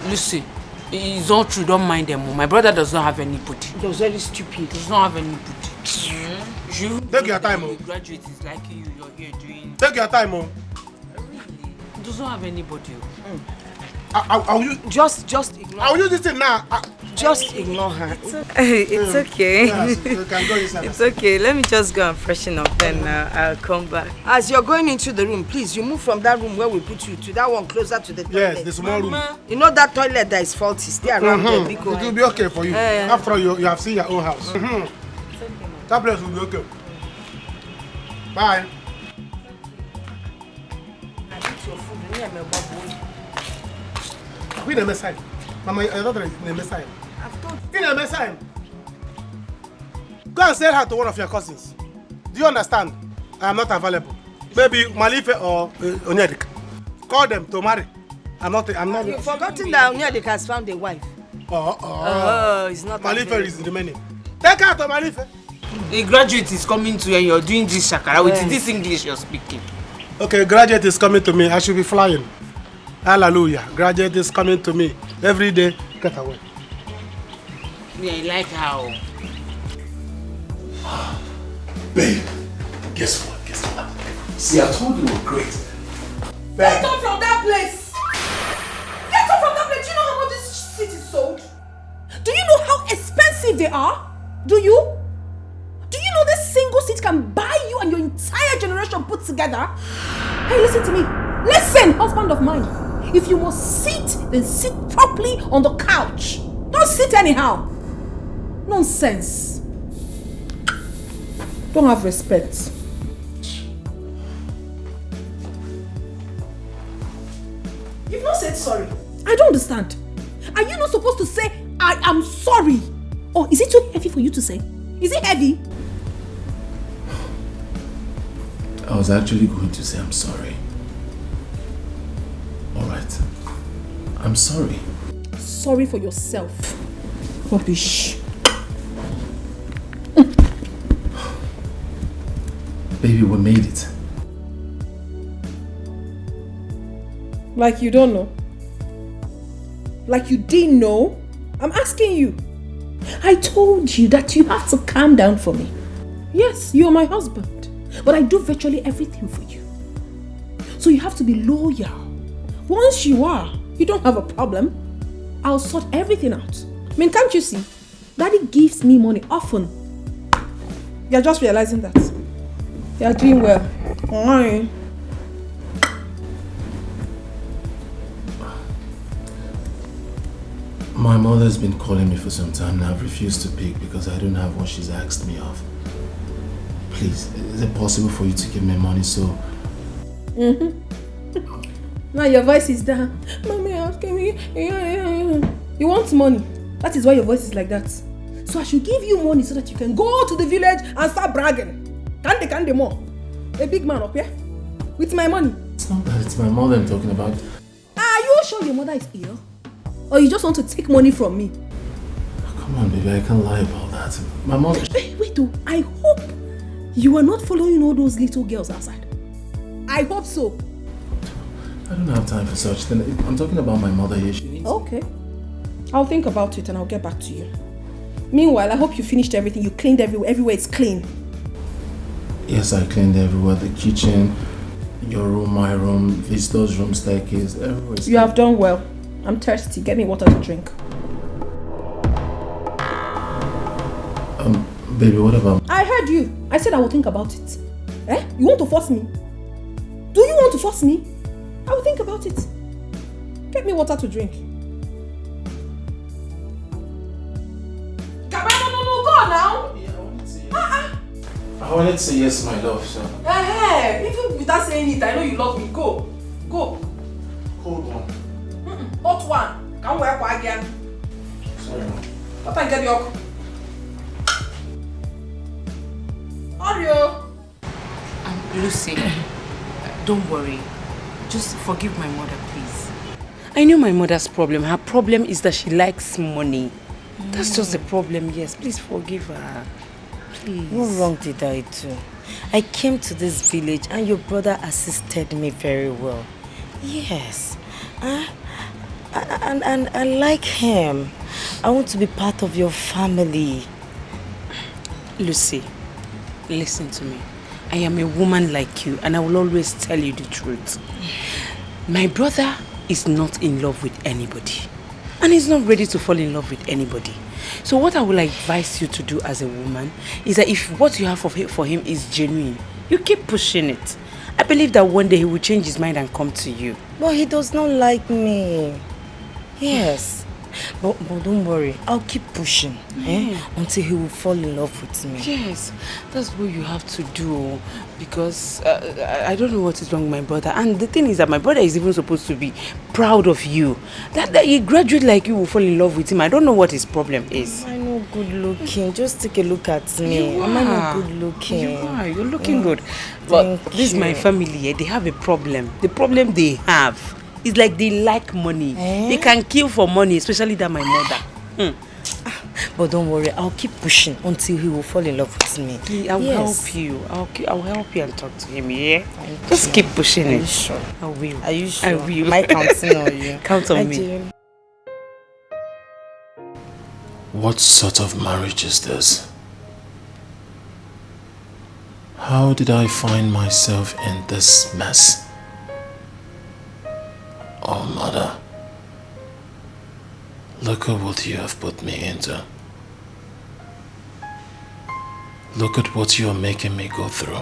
Lucy, it's all true. Don't mind them. My brother does not have anybody. He was very stupid. Does not have anybody. You take your time, oh. Graduate is like you're here doing. Take your time, oh. Really? Does not have anybody. I'll use just ignore. I'll use this thing now. Just ignore her. It's okay. Yes, you can go inside. It's okay. Let me just go and freshen up, then I'll come back. As you're going into the room, please, you move from that room where we put you to that one closer to the toilet. Yes, the small room. You know that toilet that is faulty. Stay around there. It will be okay for you. After all, you have seen your own house. That place will be okay. Bye. We never sign. Mama, your daughter is never sign. We never sign. Go and sell her to one of your cousins. Do you understand? I am not available. Maybe Malife or Onyedik. Call them to marry. I'm not. You've forgotten that Onyedik has found a wife. Oh, it's not. Malife is remaining. Take her to Malife. A graduate is coming to you and you're doing this shakara with this English you're speaking. Okay, graduate is coming to me. I should be flying. Hallelujah. Graduate is coming to me. Every day, get away. Yeah, I like how. Babe, guess what? See, I told you we're great. Get off from that place! Get off from that place! Do you know how much this seat is sold? Do you know how expensive they are? Do you? Do you know this single seat can buy you and your entire generation put together? Hey, listen to me. Listen, husband of mine. If you must sit, then sit properly on the couch. Don't sit anyhow. Nonsense. Don't have respect. You've not said sorry. I don't understand. Are you not supposed to say, I am sorry? Or is it too heavy for you to say? Is it heavy? I was actually going to say I'm sorry. Alright. I'm sorry. Sorry for yourself. Rubbish. Baby, we made it. Like you don't know? Like you didn't know? I'm asking you. I told you that you have to calm down for me. Yes, you're my husband, but I do virtually everything for you. So you have to be loyal. Once you are, you don't have a problem. I'll sort everything out. I mean, can't you see? Daddy gives me money often. You're just realizing that. You're doing well. Why? My mother's been calling me for some time now. I've refused to pick because I don't have what she's asked me of. Please, is it possible for you to give me money so... Now your voice is down. Mommy, asking me. You want money. That is why your voice is like that. So I should give you money so that you can go to the village and start bragging. Kande more. A big man up here. With my money. It's not that, it's my mother I'm talking about. Are you sure your mother is ill? Or you just want to take money from me? Oh, come on, baby, I can't lie about that. My mother... Wait, I hope you are not following all those little girls outside. I hope so. I don't have time for such thing. I'm talking about my mother here. She needs... Okay. I'll think about it and I'll get back to you. Meanwhile, I hope you finished everything. You cleaned everywhere. Everywhere is clean. Yes, I cleaned everywhere. The kitchen, your room, my room, visitor's room, staircase, everywhere. You have done well. I'm thirsty. Get me water to drink. Baby, what about... I heard you. I said I will think about it. Eh? You want to force me? Do you want to force me? I will think about it. Get me water to drink. No, go now. Yeah, I wanted to say yes. I wanted to say yes, my love, so... Even without saying it, I know you love me. Go. Cold one. Hot one. Can't wear kwa again. Sorry, Mom. What I get you? Oreo. Lucy, don't worry. Just forgive my mother, please. I know my mother's problem. Her problem is that she likes money. That's just the problem, yes. Please forgive her. Please. What wrong did I do? I came to this village and your brother assisted me very well. Yes. And I like him. I want to be part of your family. Lucy, listen to me. I am a woman like you and I will always tell you the truth. My brother is not in love with anybody. and he's not ready to fall in love with anybody. So what I will advise you to do as a woman is that if what you have for him is genuine, you keep pushing it. I believe that one day he will change his mind and come to you. But he does not like me. Yes. But don't worry, I'll keep pushing until he will fall in love with me. Yes, that's what you have to do, because I don't know what is wrong with my brother. And the thing is that my brother is even supposed to be proud of you. That a graduate like you will fall in love with him. I don't know what his problem is. Am I not good looking? Just take a look at me. Am I not good looking? You are. You're looking good. But this is my family. They have a problem. The problem they have is like they like money. They can kill for money, especially that my mother. But don't worry, I'll keep pushing until he will fall in love with me. I will help you. I'll help you and talk to him, yeah? Just keep pushing it. Are you sure? I will. Are you sure? I will. Am I counting on you? Count on me. What sort of marriage is this? How did I find myself in this mess? Oh, Mother, look at what you have put me into. Look at what you are making me go through.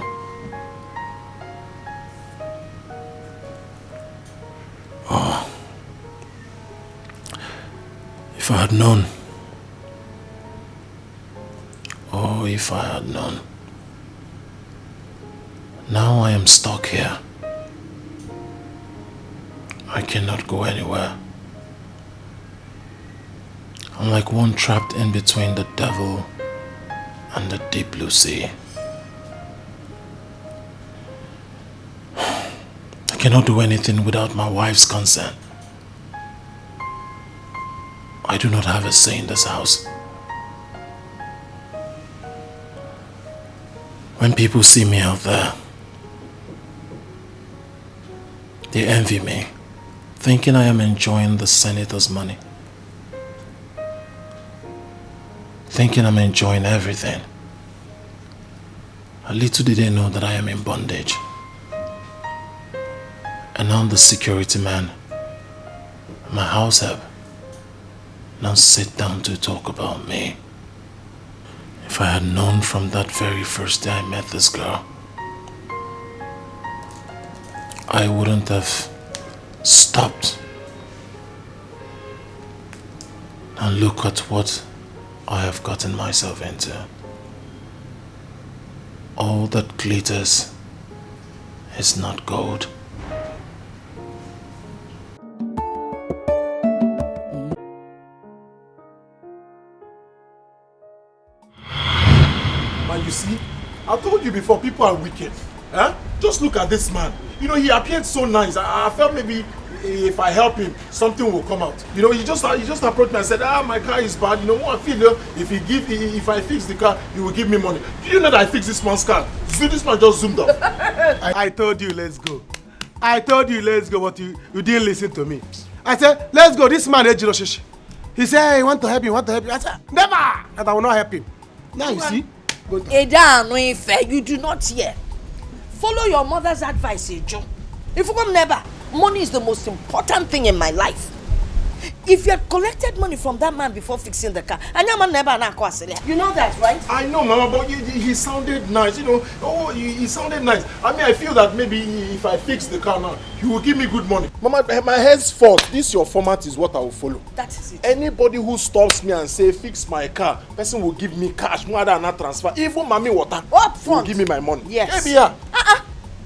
Oh, if I had known. Oh, if I had known. Now I am stuck here. I cannot go anywhere. I'm like one trapped in between the devil and the deep blue sea. I cannot do anything without my wife's consent. I do not have a say in this house. When people see me out there, they envy me, thinking I am enjoying the senator's money. Thinking I'm enjoying everything. A little did they know that I am in bondage. And now the security man, my house help, now sit down to talk about me. If I had known from that very first day I met this girl, I wouldn't have stopped. And look at what I have gotten myself into. All that glitters is not gold. Man, you see, I told you before, people are wicked. Huh? Just look at this man. You know, he appeared so nice. I felt maybe if I help him, something will come out. You know, he just approached me and said, my car is bad. You know what I feel? If I fix the car, he will give me money. Do you know that I fixed this man's car? See, this man just zoomed up. I told you, let's go. I told you, let's go, but you didn't listen to me. I said, let's go. This man, Ejiroshishi. He said, hey, want to help you, want to help you. I said, never! And I will not help him. Now you see. You do not hear. Follow your mother's advice, Ejo. If you come never, money is the most important thing in my life. If you had collected money from that man before fixing the car, and your man never you know that, right? I know, Mama, but he sounded nice, you know. Oh, he sounded nice. I mean, I feel that maybe if I fix the car now, he will give me good money. Mama, my head's fault. This your format is what I will follow. That is it. Anybody who stops me and say fix my car, person will give me cash, more than not transfer. Even Mami Water will give me my money. Yes. Maybe, yeah.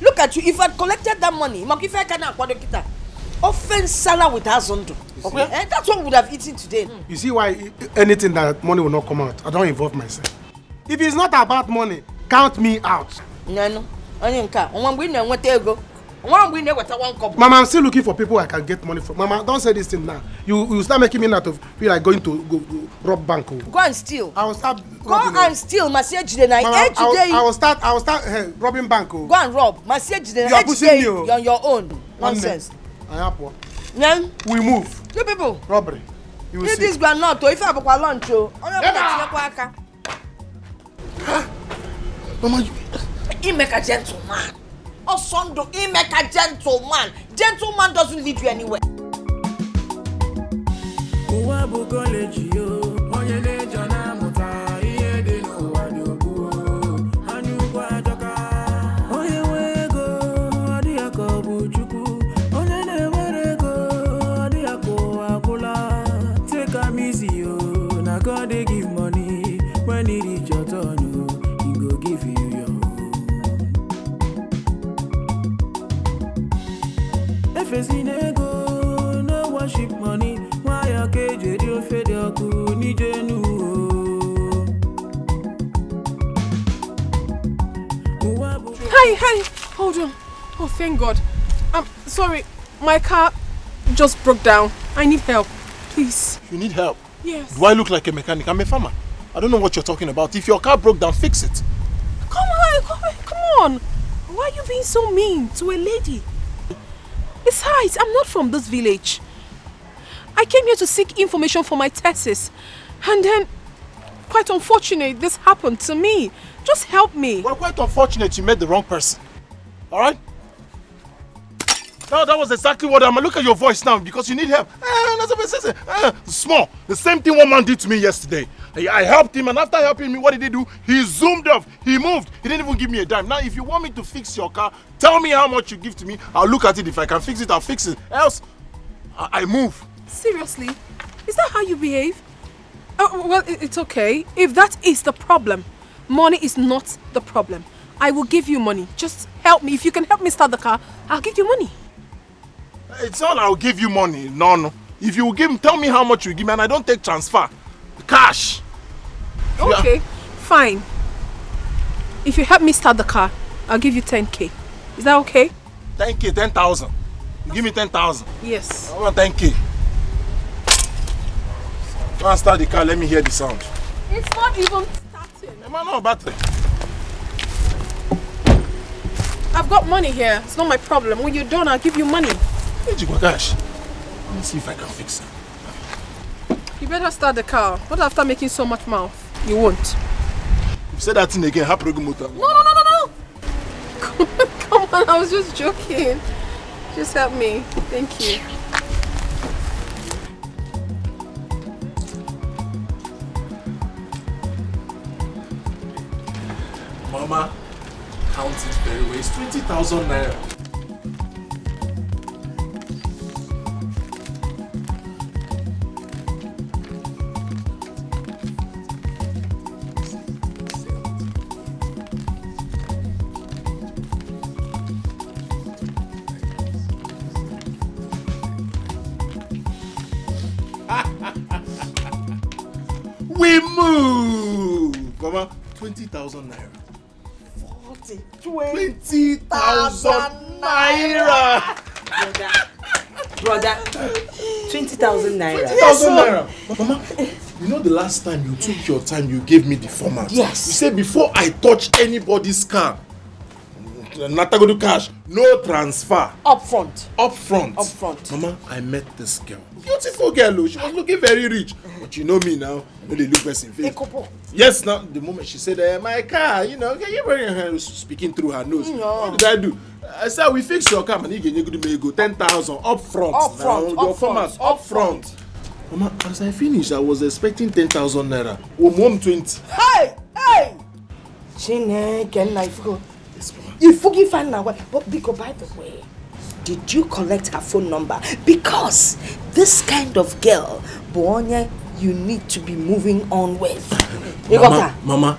Look at you. If I had collected that money, offense Salah with Hazondo. Okay? And that's what we would have eaten today. You see why anything that money will not come out, I don't involve myself. If it's not about money, count me out. No. Mama, I'm still looking for people I can get money from. Mama, don't say this thing now. You start making me not to feel like going to go rob bank. Go and steal. I will start. Go and steal. I will start robbing bank. Go and rob. You are pushing me. You're on your own. Nonsense. Then we move. You people. Robbery. You will see. This granite. If I have a lunch, Mama, he make a gentleman. Osondo, he make a gentleman. Gentleman doesn't lead you anywhere. Uwabu college yo, onye neja na muta, iye de no wadobu. Anyu kwa joka, onye wego, adi akobu chuku. Onye ne werego, adi ako akula. Take am easy yo, na God dey give money. When it reach your turn, he go give you your own. If it's in ego, no worship money. Why your cage, you fed your cool, need you new. Hi, hold on. Oh, thank God. I'm sorry, my car just broke down. I need help, please. You need help? Yes. Do I look like a mechanic? I'm a farmer. I don't know what you're talking about. If your car broke down, fix it. Come on. Why are you being so mean to a lady? Besides, I'm not from this village. I came here to seek information for my thesis. And then, quite unfortunate, this happened to me. Just help me. Well, quite unfortunate you met the wrong person. Alright? No, that was exactly what I'm. Look at your voice now because you need help. Small. The same thing one man did to me yesterday. I helped him, and after helping me, what did he do? He zoomed off. He moved. He didn't even give me a dime. Now, if you want me to fix your car, tell me how much you give to me. I'll look at it. If I can fix it, I'll fix it. Else, I move. Seriously? Is that how you behave? Well, it's okay. If that is the problem, money is not the problem. I will give you money. Just help me. If you can help me start the car, I'll give you money. It's not I'll give you money. No. If you give, tell me how much you give me, and I don't take transfer. Cash. Okay, fine. If you help me start the car, I'll give you 10k. Is that okay? 10k, 10,000. Give me 10,000. Yes. I want 10k. Go and start the car. Let me hear the sound. It's not even starting. Am I not battery? I've got money here. It's not my problem. When you're done, I'll give you money. Hey, Gosh. Let me see if I can fix it. You better start the car. Not after making so much mouth. You won't. You said that thing again. Motor. No. Come on, I was just joking. Just help me. Thank you. Mama, count it very well. It's 20,000 naira. We move! Mama, 20,000 naira. 20,000 naira! Brother, 20,000 naira. 20,000 naira. Mama, you know the last time you took your time, you gave me the format. Yes. You said before I touch anybody's car, Natagodu cash, no transfer. Up front. Mama, I met this girl. Beautiful girl, she was looking very rich. But you know me now, I know they look best in face. Yes, now, the moment she said, my car, you know, you bring her speaking through her nose. What did I do? I said, we fix your car, and you go 10,000 up front. Up front. Mama, as I finished, I was expecting 10,000 naira. Mom 20. Hey! You forgive her now, but Biko, by the way, did you collect her phone number? Because this kind of girl, Bonya, you need to be moving on with. You got her? Mama,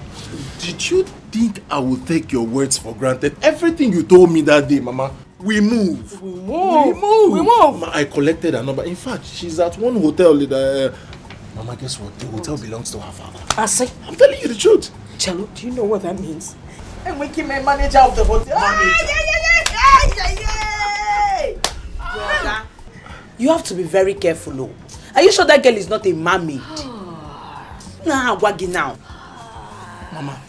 did you think I would take your words for granted? Everything you told me that day, Mama, we move. Mama, I collected her number. In fact, she's at one hotel. Mama, guess what? The hotel belongs to her father. I say, I'm telling you the truth. Chelo, do you know what that means? And we keep a manager of the hotel. You have to be very careful, though. Are you sure that girl is not a mermaid? Nah, waggy now. Mama,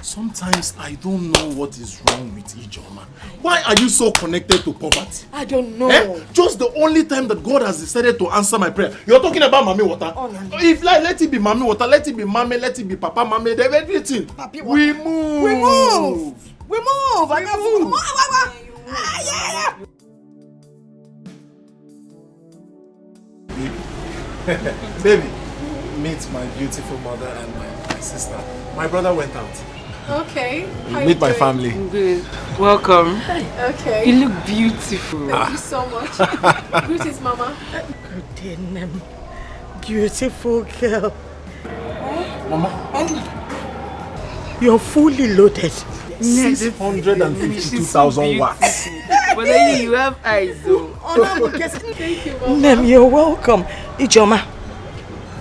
sometimes I don't know what is wrong with Ijoma. Why are you so connected to poverty? I don't know. Just the only time that God has decided to answer my prayer. You're talking about Mami Water. Oh, no. If like, let it be Mami Water, let it be Mami, let it be Papa Mami, everything. We move. Baby, meet my beautiful mother and my sister. My brother went out. Okay. Meet my family. Good. Welcome. Okay. You look beautiful. Thank you so much. Greetings, Mama. Good beautiful girl. Mama. You're fully loaded. 652,000 watts. But then you have eyes though. Thank you, Mama. Nem, you're welcome. Ijoma,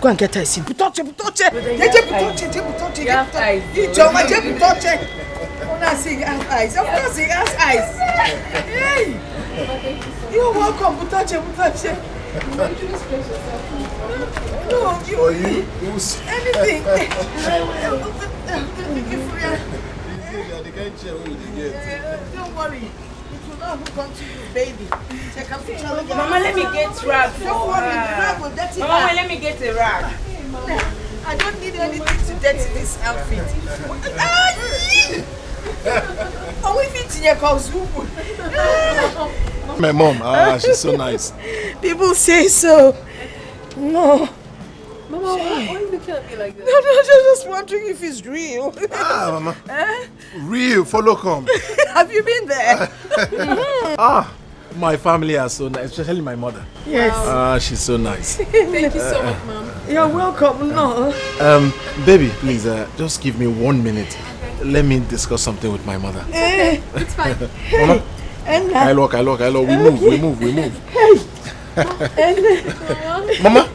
go and get her a seat. Butoche. You have eyes. Ijoma, butoche. Una say you have eyes. Of course he has eyes. Hey. You're welcome, butoche. No, you. Anything. Don't worry. It will not hook onto you, baby. Mama, let me get rag. Don't worry, the rag will dirty. Mama, let me get a rag. I don't need anything to dirty this outfit. Oh, we fit in your cause. My mom, she's so nice. People say so. No. Mama, why are you looking at me like that? No, just wondering if it's real. Mama. Real, follow come. Have you been there? My family are so nice, especially my mother. Yes. She's so nice. Thank you so much, Mom. You're welcome. No. Baby, please, just give me 1 minute. Let me discuss something with my mother. Okay, it's fine. Mama. I look. We move. Hey. Mama.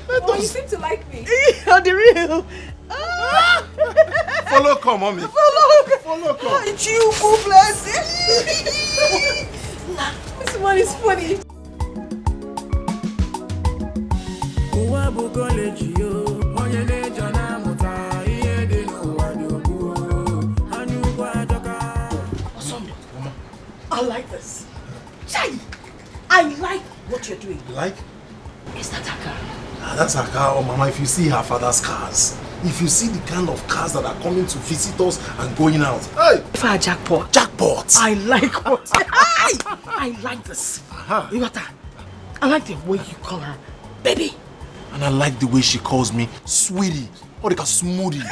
Oh, you seem to like me. You're the real. Follow come, mommy. Follow come. You bless. This one is funny. I like this. Chai! I like what you're doing. You like? Is that a car? That's her car. Oh, Mama, if you see her father's cars, if you see the kind of cars that are coming to visit us and going out. Hey! If I jackpot. Jackpot! I like what? I like this. You got that? I like the way you call her baby. And I like the way she calls me sweetie. Or they call smoothie.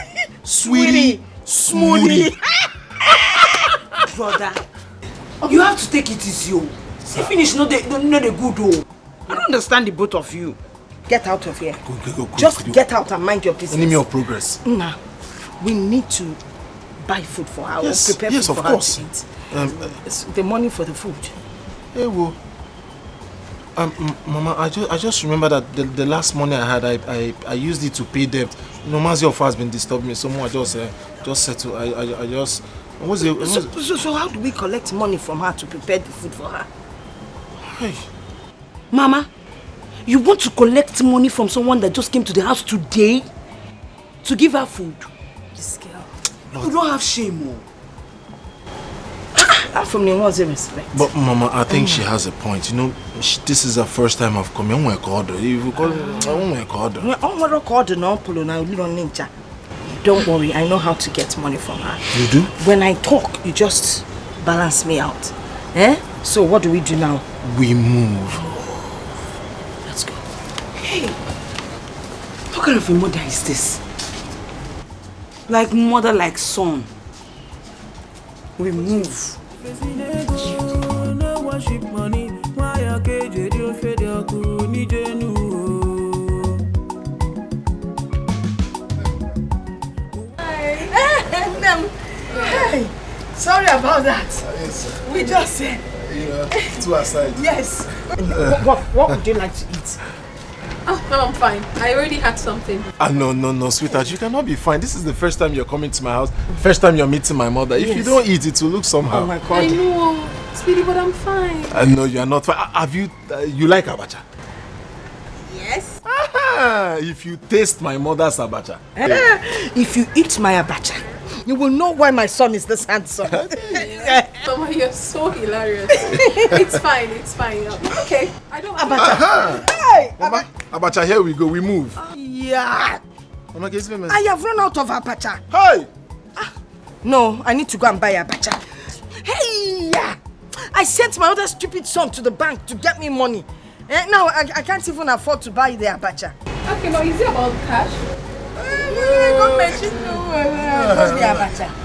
Sweetie. Smoothie. Brother, you have to take it easy. See, finish, no the good. I don't understand the both of you. Get out of here. Go. Just get out and mind your business. Enemy of progress. Nah, we need to buy food for her. Yes, or prepare food of for course. her to eat. The money for the food. Hey, well. Mama, I just remember that the last money I had, I used it to pay debt. You know, Mazi of has been disturbing me so much. I just settle. I just. So how do we collect money from her to prepare the food for her? Hey. Mama, you want to collect money from someone that just came to the house today to give her food? This girl. You don't have shame, from the one's respect. But Mama, I think she has a point. You know, this is the first time I've come. I Don't worry, I know how to get money from her. You do? When I talk, you just balance me out. So what do we do now? We move. Let's go. Hey, what kind of a mother is this? Like mother, like son. We move. Hey, sorry about that. Yes. We just said. Two aside. Yes. What would you like to eat? Oh, no, I'm fine. I already had something. No, sweetheart. You cannot be fine. This is the first time you're coming to my house. First time you're meeting my mother. If you don't eat, it will look somehow. Oh my God. I know, sweetie, but I'm fine. No, you are not fine. Have you? You like abacha? Yes. If you taste my mother's abacha. If you eat my abacha, you will know why my son is this handsome. Mama, you're so hilarious. It's fine. Okay, I don't want abacha. Hey, Mama, abacha, here we go. We move. Yeah. Mama, I have run out of abacha. Hey. No, I need to go and buy abacha. Hey, I sent my other stupid son to the bank to get me money. Now I can't even afford to buy the abacha. Okay, but is it about cash?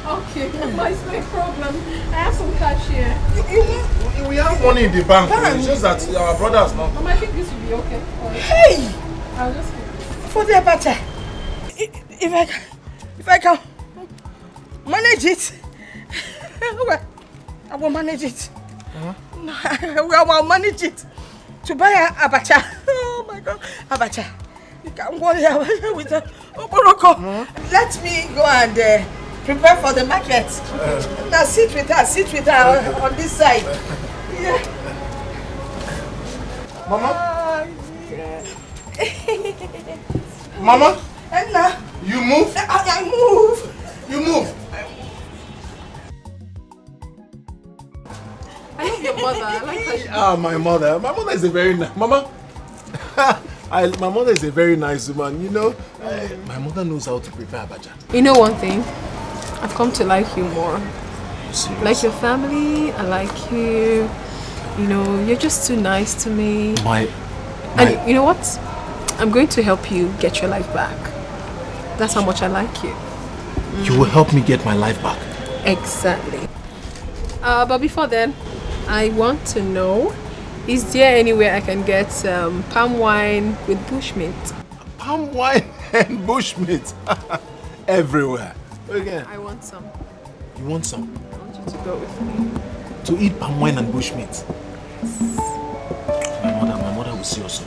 Okay, it's no problem. I have some cash here. We have money in the bank. It's just that our brothers not. I think this will be okay. Hey! I'll just keep it. For the abacha. If I can manage it, I will manage it. I will manage it to buy a abacha. Oh my God, abacha. You can't go here with a oporoko. Let me go and prepare for the market. Now sit with her on this side. Yeah. Mama? Mama? Enna. You move? I move. You move. I love your mother. I like her. Ah, my mother. My mother is a very nice... Mama? My mother is a very nice woman, you know. My mother knows how to prepare abacha. You know one thing? I've come to like you more. Serious? Like your family, I like you. You know, you're just too nice to me. And you know what? I'm going to help you get your life back. That's how much I like you. You will help me get my life back? Exactly. But before then, I want to know, is there anywhere I can get palm wine with bushmeat? Palm wine and bushmeat? Everywhere. Again. I want some. You want some? I want you to go with me. To eat palm wine and bushmeat? My mother will see us.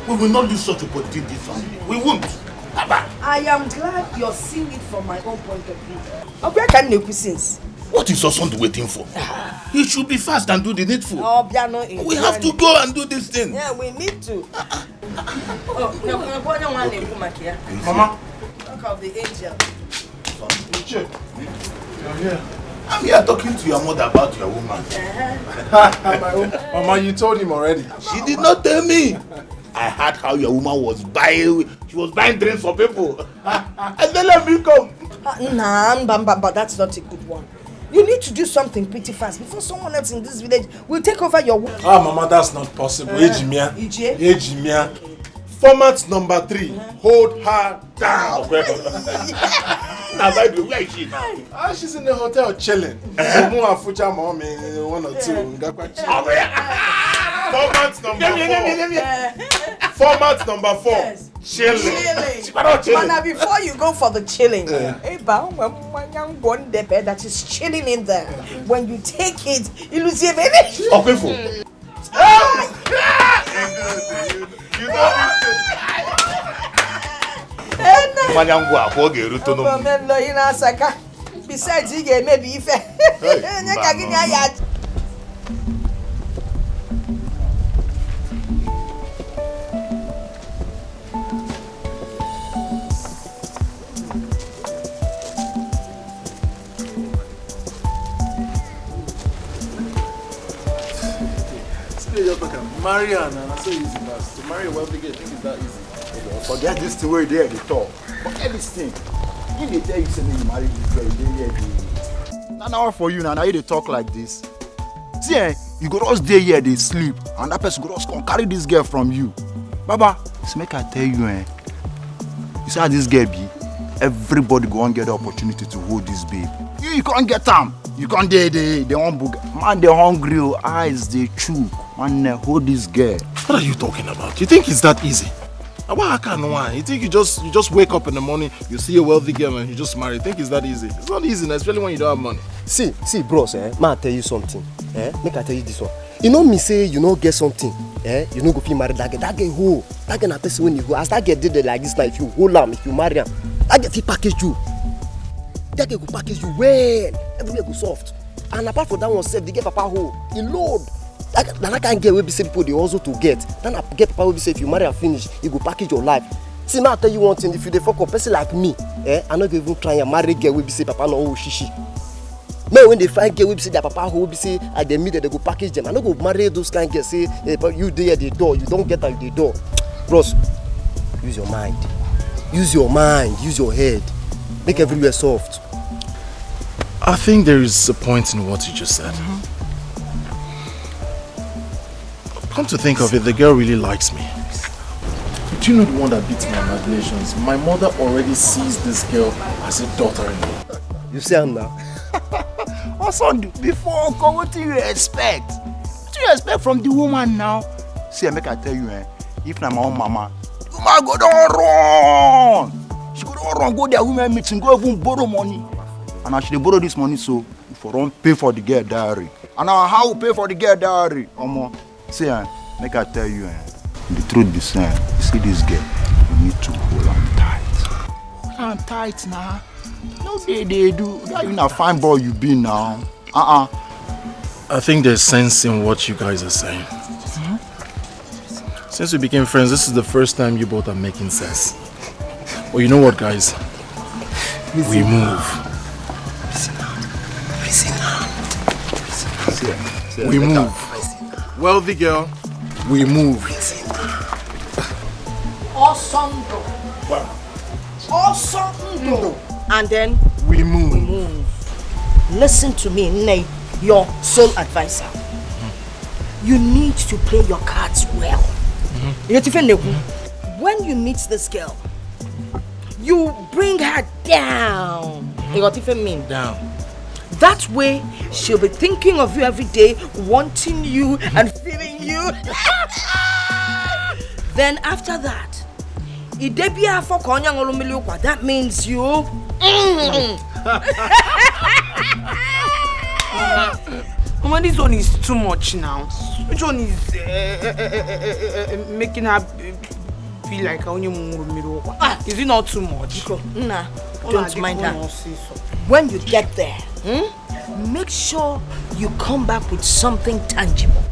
We will not lose such opportunity in this family. We won't. Abba. I am glad you're seeing it from my own point of view. Where can you be since? What is your son waiting for? He should be fast and do the needful. Oh, we have to go and do this thing. Yeah, we need to. Mama. Talk of the angel. You're here. I'm here talking to your mother about your woman. Mama, you told him already. She did not tell me. I heard how your woman was buying. She was buying drinks for people. And then let me come. But that's not a good one. You need to do something pretty fast before someone else in this village will take over your work. Ah, Mama, that's not possible. Ejimia. Ejimia. Format number 3. Hold her down. Now, by the way, where is she now? Ah, she's in the hotel chilling. One or two. Format number 4. Format number 4. Yes. Chilling. Now, before you go for the chilling, that is chilling in there. When you take it, you lose your baby. Okay, You besides, you get maybe if marry her, and that's so easy, but to marry a wealthy girl, I think it's that easy. Forget this thing where they talk. Forget this thing. If they tell you something, you marry this girl, you don't hear. Now for you now they talk like this. See, you go just stay here, they sleep, and that person go just come carry this girl from you. Baba, so make I tell you, you see how this girl be? Everybody go and get the opportunity to hold this babe. You can't get them. You can't they won't book. Man, they hungry, eyes they chew. Man, hold this girl. What are you talking about? You think it's that easy? You think you just wake up in the morning, you see a wealthy girl and you just marry? You think it's that easy? It's not easy, especially when you don't have money. See, bros, may I tell you something? Make I tell you this one. You know me say you know get something, you know go feel married that girl. That girl who? That girl na person when you go. As that girl did it like this, now if you hold am, if you marry am, that girl fit package you. That girl go package you well. Everywhere go soft. And apart from that one, self, they get papa hoe. He load. That can't get where be say people they also to get. Then I get papa will be say if you marry and finish, you go package your life. See, now I tell you one thing, if you dey fuck up person like me, I'm not even trying to marry girl will be say papa no oh shishi. Man, when they find girl will be say their papa who will be say at the middle they go package them. I don't go marry those kind of girls say but you there at the door, you don't get at the door. Bros, use your mind. Use your mind, use your head. Make everywhere soft. I think there is a point in what you just said. Come to think of it, the girl really likes me. Do you know the one that beats my imaginations? My mother already sees this girl as a daughter-in-law. You see her now? Also, before uncle, what do you expect? What do you expect from the woman now? See, make I tell you, if na my own mama, the woman go don't run. She go don't run, go there women meeting, go even borrow money. And I should borrow this money so for don't pay for the girl diary. And now how pay for the girl diary? See, make I tell you, the truth be saying, you see this girl, you need to hold on tight. Hold on tight now. No, they do. That you not fine boy you be now. I think there's sense in what you guys are saying. Since we became friends, this is the first time you both are making sense. Well, you know what, guys? We move. We move. Wealthy girl, we move. Awesome. And then we move. Listen to me, Nate, your sole advisor. You need to play your cards well. When you meet this girl, you bring her down. Down. That way, she'll be thinking of you every day, wanting you and feeling you. Then after that, that means you. Mama, this one is too much now. Which one is making her feel like is it not too much? Nah, don't mind her. When you get there, make sure you come back with something tangible.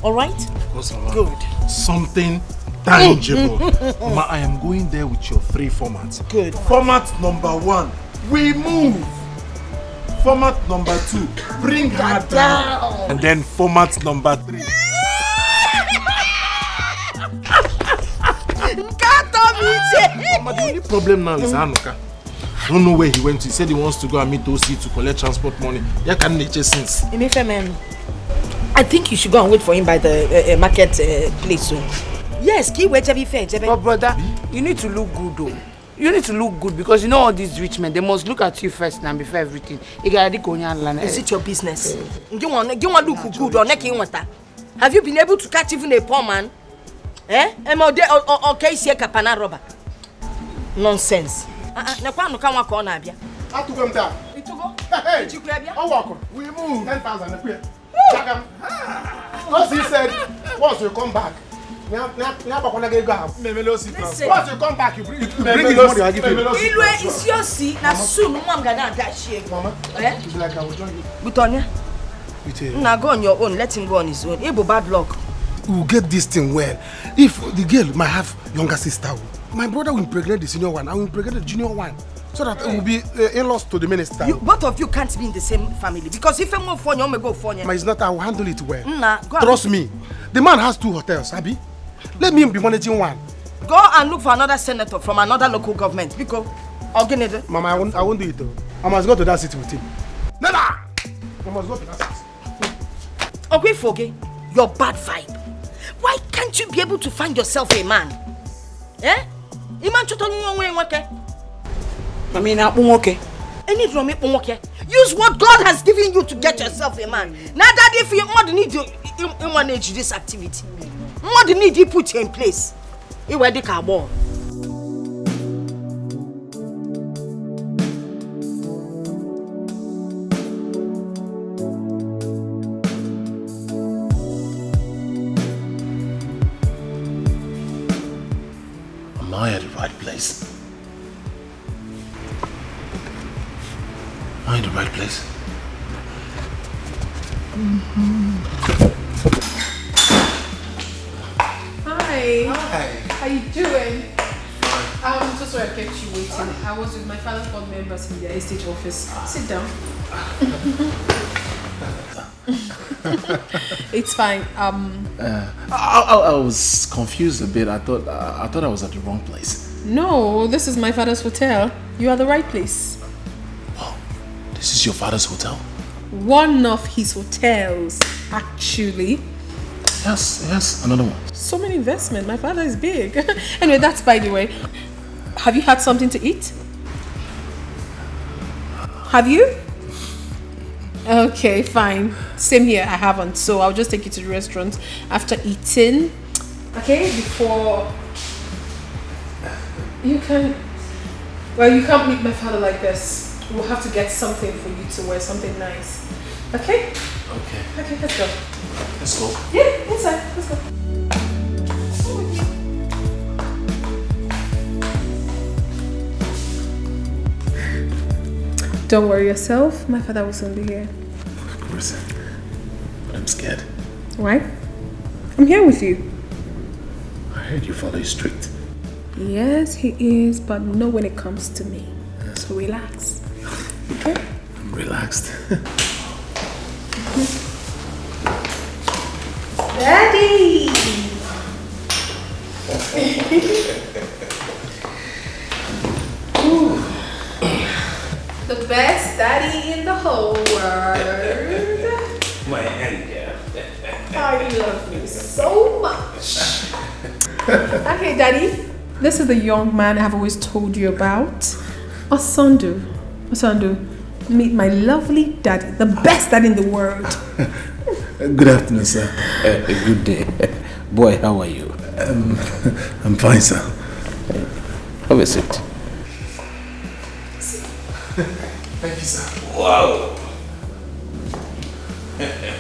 All right? Of course, Mama. Good. Something tangible. Mama, I am going there with your 3 formats. Good. Format number 1, we move. Format number 2, bring her down. And then format number 3. Mama, the only problem now is Hanukkah. I don't know where he went to. He said he wants to go and meet OC to collect transport money. There can nature since. I think you should go and wait for him by the market place. Yes, keep wait every fair. But brother, you need to look good though. You need to look good because you know all these rich men, they must look at you first now before everything. Is it your business? You want to look good or not? Have you been able to catch even a poor man? Or case here kapana robber? Nonsense. We move 10,000. Once he said, once you come back, once you come back, you bring his money. I give you. It's your seat. Now soon, Mom gonna dash shake. Mama, it's like I will join you. Butonia, now go on your own. Let him go on his own. Able bad luck. We'll get this thing well. If the girl might have younger sister, my brother will impregnate the senior one. I will impregnate the junior one. So that it will be in-laws to the minister. Both of you can't be in the same family because if I'm going for you, I'm going to go for you. But it's not, I will handle it well. Nah, trust me. The man has 2 hotels, Abi. Let me be managing one. Go and look for another senator from another local government. Because Mama, I won't do it though. I must go to that city with him. Nana! I must go to that city. Okay, forget your bad vibe. Why can't you be able to find yourself a man? Eh? Iman I mean, okay. Use what God has given you to get yourself a man. Now that if you want to need you manage this activity, what do you need you put you in place? You wear the carbon. Am I at the right place? Am I in the right place? Hi. How you doing? I'm so sorry I kept you waiting. I was with my father's board members in their estate office. Sit down. It's fine. I was confused a bit. I thought I was at the wrong place. No, this is my father's hotel. You are the right place. Wow, this is your father's hotel? One of his hotels, actually. Yes, another one. So many investment. My father is big. Anyway, that's by the way. Have you had something to eat? Have you? Okay, fine. Same here, I haven't. So I'll just take you to the restaurant after eating. Okay, before... You can't meet my father like this. We'll have to get something for you to wear, something nice. Okay? Okay, let's go. Let's go. Yeah, inside. Let's go. Don't worry yourself. My father will soon be here. Of course. But I'm scared. Why? I'm here with you. I heard your father is strict. Yes, he is, but not when it comes to me. So relax. Okay? I'm relaxed. Daddy! The best daddy in the whole world. My angel. I love you so much. Okay, Daddy. This is the young man I've always told you about. Osandu. Osandu, meet my lovely daddy, the best daddy in the world. Good afternoon, sir. Good day. Boy, how are you? I'm fine, sir. Have a seat. Thank you, sir. Wow.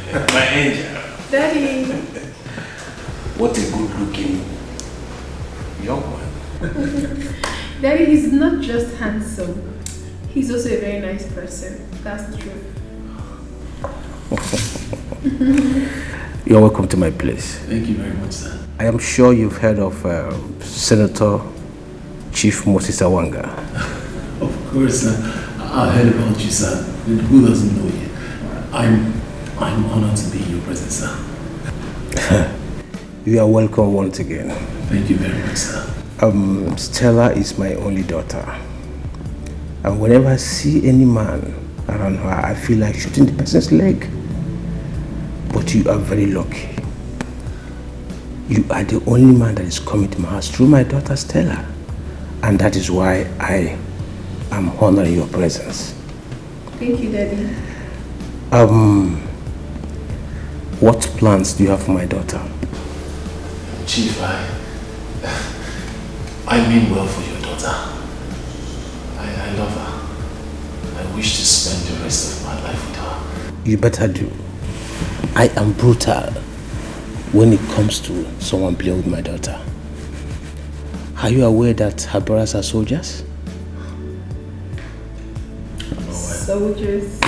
My angel. Daddy. What a good looking young one. Daddy, he's not just handsome. He's also a very nice person. That's the truth. You're welcome to my place. Thank you very much, sir. I am sure you've heard of Senator Chief Moses Awanga. Of course, sir. I heard about you, sir. Who doesn't know you? I'm honored to be in your presence, sir. You are welcome once again. Thank you very much, sir. Stella is my only daughter. And whenever I see any man around her, I feel like shooting the person's leg. But you are very lucky. You are the only man that is coming to my house through my daughter Stella. And that is why I am honoring your presence. Thank you, Daddy. What plans do you have for my daughter? Chief, I mean well for your daughter. I love her. I wish to spend the rest of my life with her. You better do. I am brutal when it comes to someone playing with my daughter. Are you aware that her brothers are soldiers? Soldiers?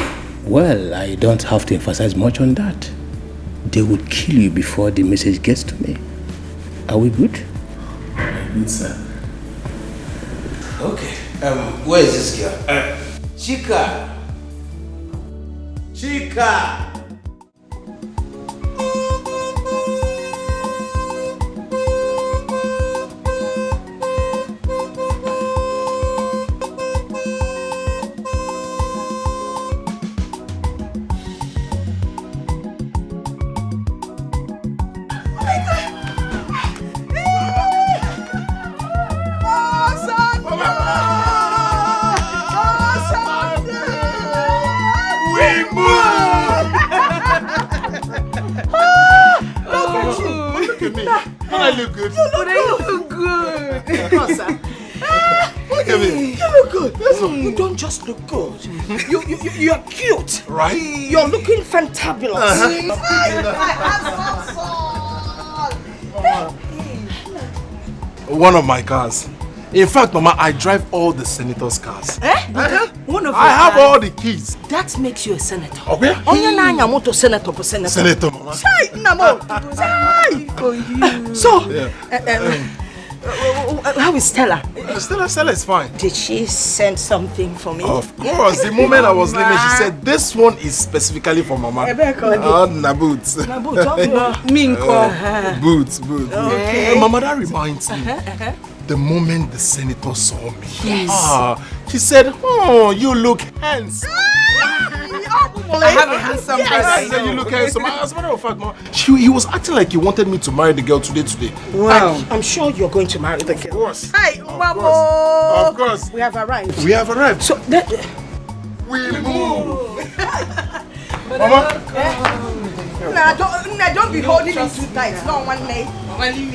Well, I don't have to emphasize much on that. They would kill you before the message gets to me. Are we good? Very good, sir. Okay. Where is this girl? Chica. Chica. I look good. You look good. Come on, sir. Look at me. You look good. You don't just look good. You're cute. Right? You're looking fantabulous. One of my cars. In fact, Mama, I drive all the senators' cars. One of I have all the keys. That makes you a senator. Okay. Onye na anya moto senator for senator. Senator, Mama. Sai, namo. Sai for you. So, how is Stella? Stella is fine. Did she send something for me? Of course. The moment I was leaving, she said, "This one is specifically for Mama." Na boots. Boots. Okay. Mama, that reminds me. The moment the senator saw me, yes. She said, "Oh, you look handsome." I have a handsome person. You look handsome. As a matter of fact, Mama, he was acting like he wanted me to marry the girl today. Wow. I'm sure you're going to marry the girl. Of course. Hi, Mama. Of course. We have arrived. So that we move. Mama. Don't be holding me too tight. No one leg.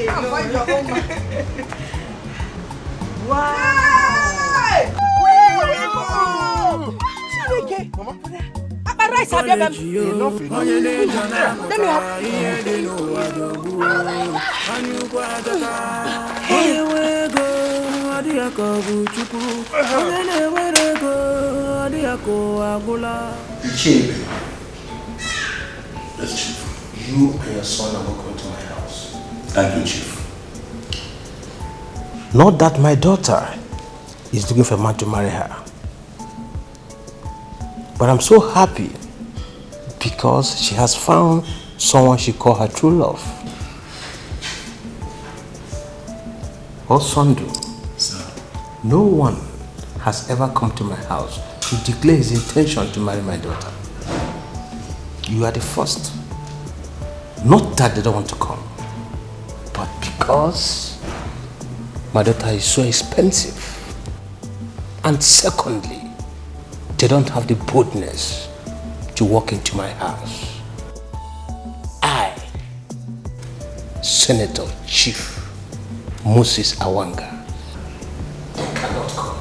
Come find your own man. Wow. We move. Okay. Mama. Rice have you enough. Let me have. Chief. Yes, Chief. You and your son are welcome to my house. Thank you, Chief. Not that my daughter is looking for a man to marry her. But I'm so happy because she has found someone she calls her true love. Osundu, sir, no one has ever come to my house to declare his intention to marry my daughter. You are the first. Not that they don't want to come, but because my daughter is so expensive. And secondly, they don't have the boldness to walk into my house. I, Senator Chief Moses Awanga, they cannot come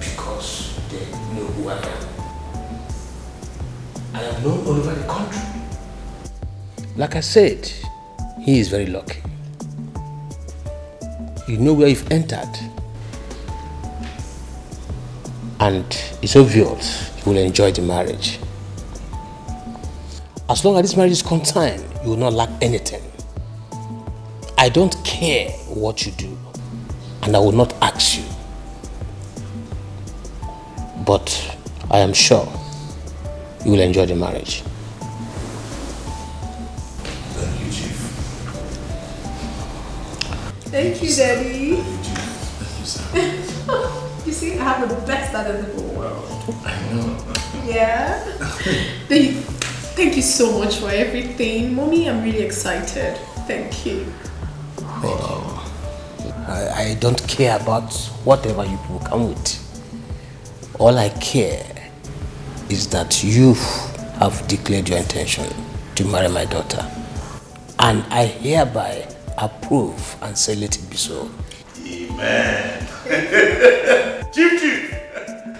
because they know who I am. I am known all over the country. Like I said, he is very lucky. You know where you've entered. And it's obvious you will enjoy the marriage. As long as this marriage is concerned, you will not lack anything. I don't care what you do, and I will not ask you. But I am sure you will enjoy the marriage. Thank you, Chief. Thank you, Daddy. Thank you, sir. You see, I have the best dad in the whole world. I know. Yeah. Thank you so much for everything. Mommy, I'm really excited. Thank you. Wow. I don't care about whatever you people come with. All I care is that you have declared your intention to marry my daughter. And I hereby approve and say let it be so. Amen. Chief.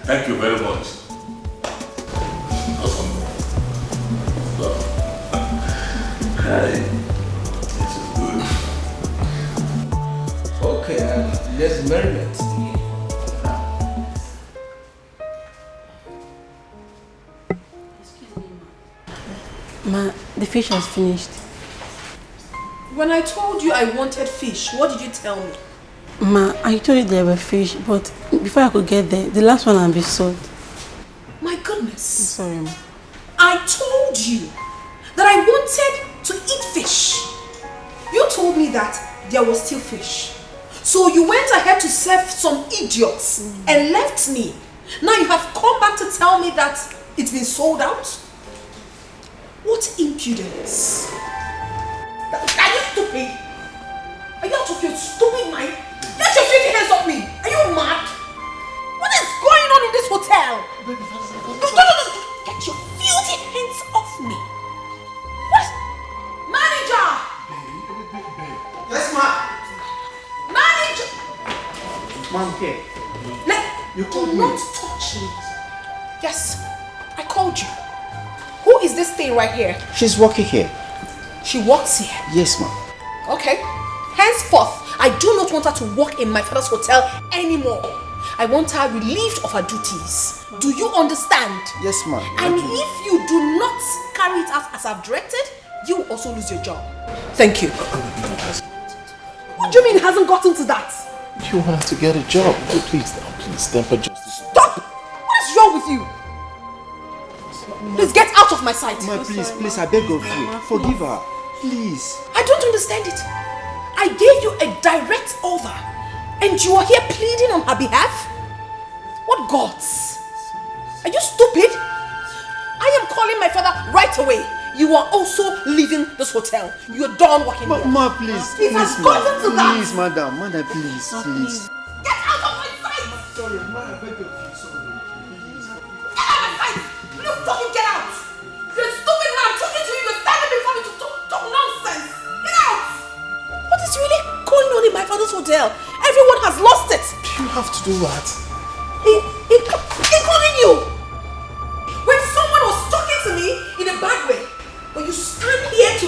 Thank you very much. This is good. Okay, let's merriment. Ma, the fish has finished. When I told you I wanted fish, what did you tell me? Ma, I told you there were fish, but before I could get there, the last one had been sold. My goodness. I'm sorry, Ma. I told you that I wanted to eat fish. You told me that there was still fish. So you went ahead to serve some idiots and left me. Now you have come back to tell me that it's been sold out? What impudence. Are you stupid? Are you out of your stupid mind? Get your filthy hands off me! Are you mad? What is going on in this hotel? Get your filthy hands off me! What? Manager! Yes, ma. Manager! Mom, okay. You do not touch me. Yes, I called you. Who is this thing right here? She's working here. She works here. Yes, ma'am. Okay. Henceforth, I do not want her to work in my father's hotel anymore. I want her relieved of her duties. Do you understand? Yes, ma'am. And if you do not carry it out as I've directed, you will also lose your job. Thank you. What do you mean it hasn't gotten to that? You want her to get a job. Please, temper justice. Stop! What is wrong with you? Please get out of my sight. Ma, please, I beg of you. Forgive her. Please. I don't understand it. I gave you a direct order and you are here pleading on her behalf? What gods? Are you stupid? I am calling my father right away. You are also leaving this hotel. You are done working here. Ma, please. It has gotten to that. Please, madam, please. Get out of my sight! Sorry, ma, I beg of you. Sorry. Get out of my sight! You fucking get out! You're stupid when I'm talking to you. You're standing before me to talk nonsense. Get out! What is really going on in my father's hotel? Everyone has lost it. You have to do what? Including you. When someone was talking to me in a bad way, but you stand here to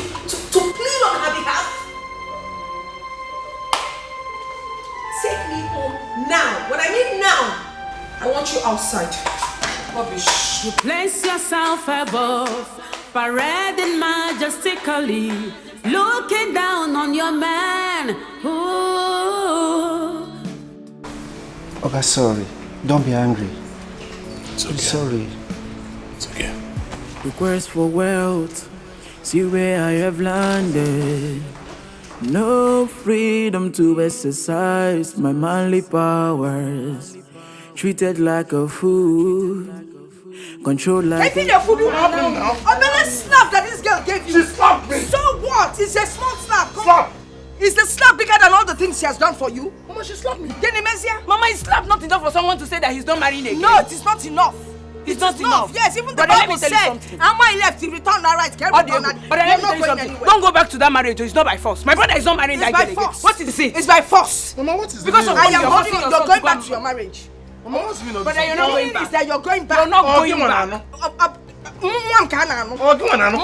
plead on her behalf. Take me home now. When I mean now, I want you outside. Rubbish. You place yourself above, parading majestically, looking down on your man. Ooh. Okay, sorry. Don't be angry. It's okay. I'm sorry. It's okay. Request for wealth, see where I have landed. No freedom to exercise my manly powers. Treated like a fool, controlled like Taking the food you have now. A little slap that this girl gave you. She slapped me. So what? It's a small slap. Come Slap. on. Is the slap bigger than all the things she has done for you? Mama, she slapped me. Kenny Messia? Mama, is slap not enough for someone to say that he's not marrying again? No, it is not enough. It's not enough. Yes, even the Brother, let Bible me tell you said, something. and when he left, he returned that right. But let me tell you something. Don't go back to that marriage. It's not by force. My brother is not marrying It's that by girl again. force. What is it? It's by force. Mama, what is Because the of I meaning? am You're holding forcing you're yourself going to back go to your marriage. Mama, what's the meaning of Brother, this? you're not going Is back. that you're going back. You're not Oh, going give me back. an What Oh, give me an ano.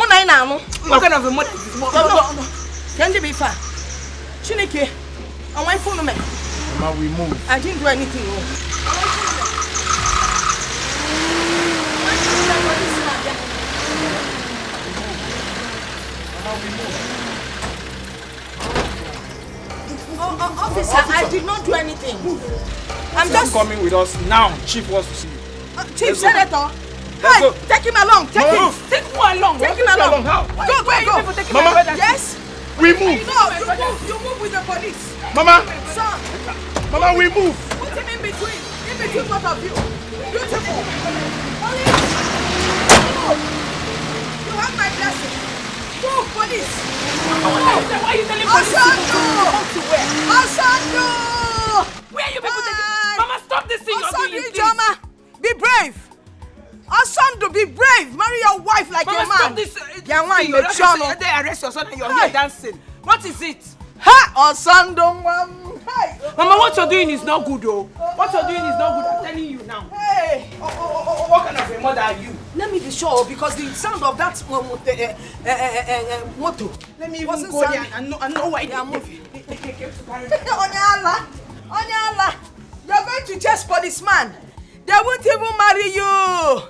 What kind of a mother is this? No. Can you be far? Chineke, on my phone, man. Mama, we move. I didn't do anything wrong. Officer, I did not do anything. I'm just coming with us now. Chief wants to see you. Chief Let's go. Senator. Let's Hey, go. take him along. Take him. Move. Take who along? Take him along. How? Go. Mama. Yes. We move. No, you move with the police. Mama. Sir, Mama, we move. put him in between both of you. Beautiful. Police. Move. You have my blessing. Move, police. Why are you telling me? Asando. Where are you people taking? Mama, stop this thing you're doing, please. Jama, be brave. Asando, be brave. Marry your wife like Mama, a man. stop this. They arrest your son and you're here dancing. What is it? Ha! Asando, hey. Mama, what you're doing is not good, though. What you're doing is not good. I'm telling you now. Hey. What kind of a mother are you? Let me be sure because the sound of that motor. Let me even go there and know why they are moving. Onyala, you're going to chase policeman. They won't even marry you.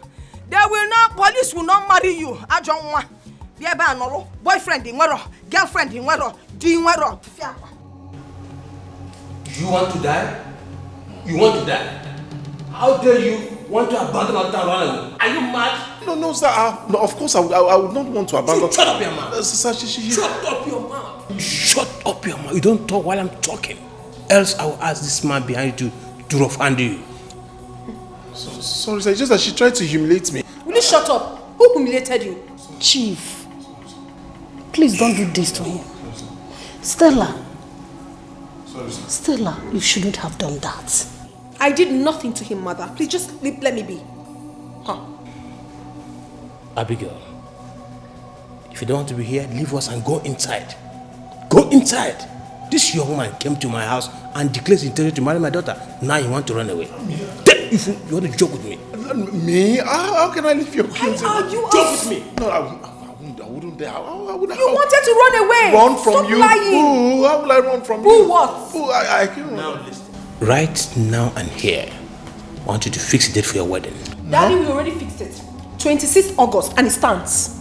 Police will not marry you. I don't want. Boyfriend in wero, girlfriend in wero, doing wero. Do you want to die? You want to die? How dare you want to abandon our town run away? Are you mad? No, sir. No, of course, I would not want to abandon. Shut up your mouth. Sir, Shut up your mouth. Shut up your mouth. You don't talk while I'm talking. Else I will ask this man behind you to rough handle you. Sorry, sir. It's just that she tried to humiliate me. Will you shut up? Who humiliated you? Chief, please don't do this to him. Stella. Sorry, sir. Stella, you shouldn't have done that. I did nothing to him, mother. Please just let me be. Abigail, if you don't want to be here, leave us and go inside. Go inside. This young man came to my house and declared his intention to marry my daughter. Now you want to run away. If you want to joke with me. Me? How can I leave your kids? Are you joke with me? No, I wouldn't dare. You wanted to run away. Run from Stop you? lying. Who? How will I run from you? Who what? Who? I can't. Now listen. Right now and here, I want you to fix a date for your wedding. Daddy, we already fixed it. 26th August, and it stands.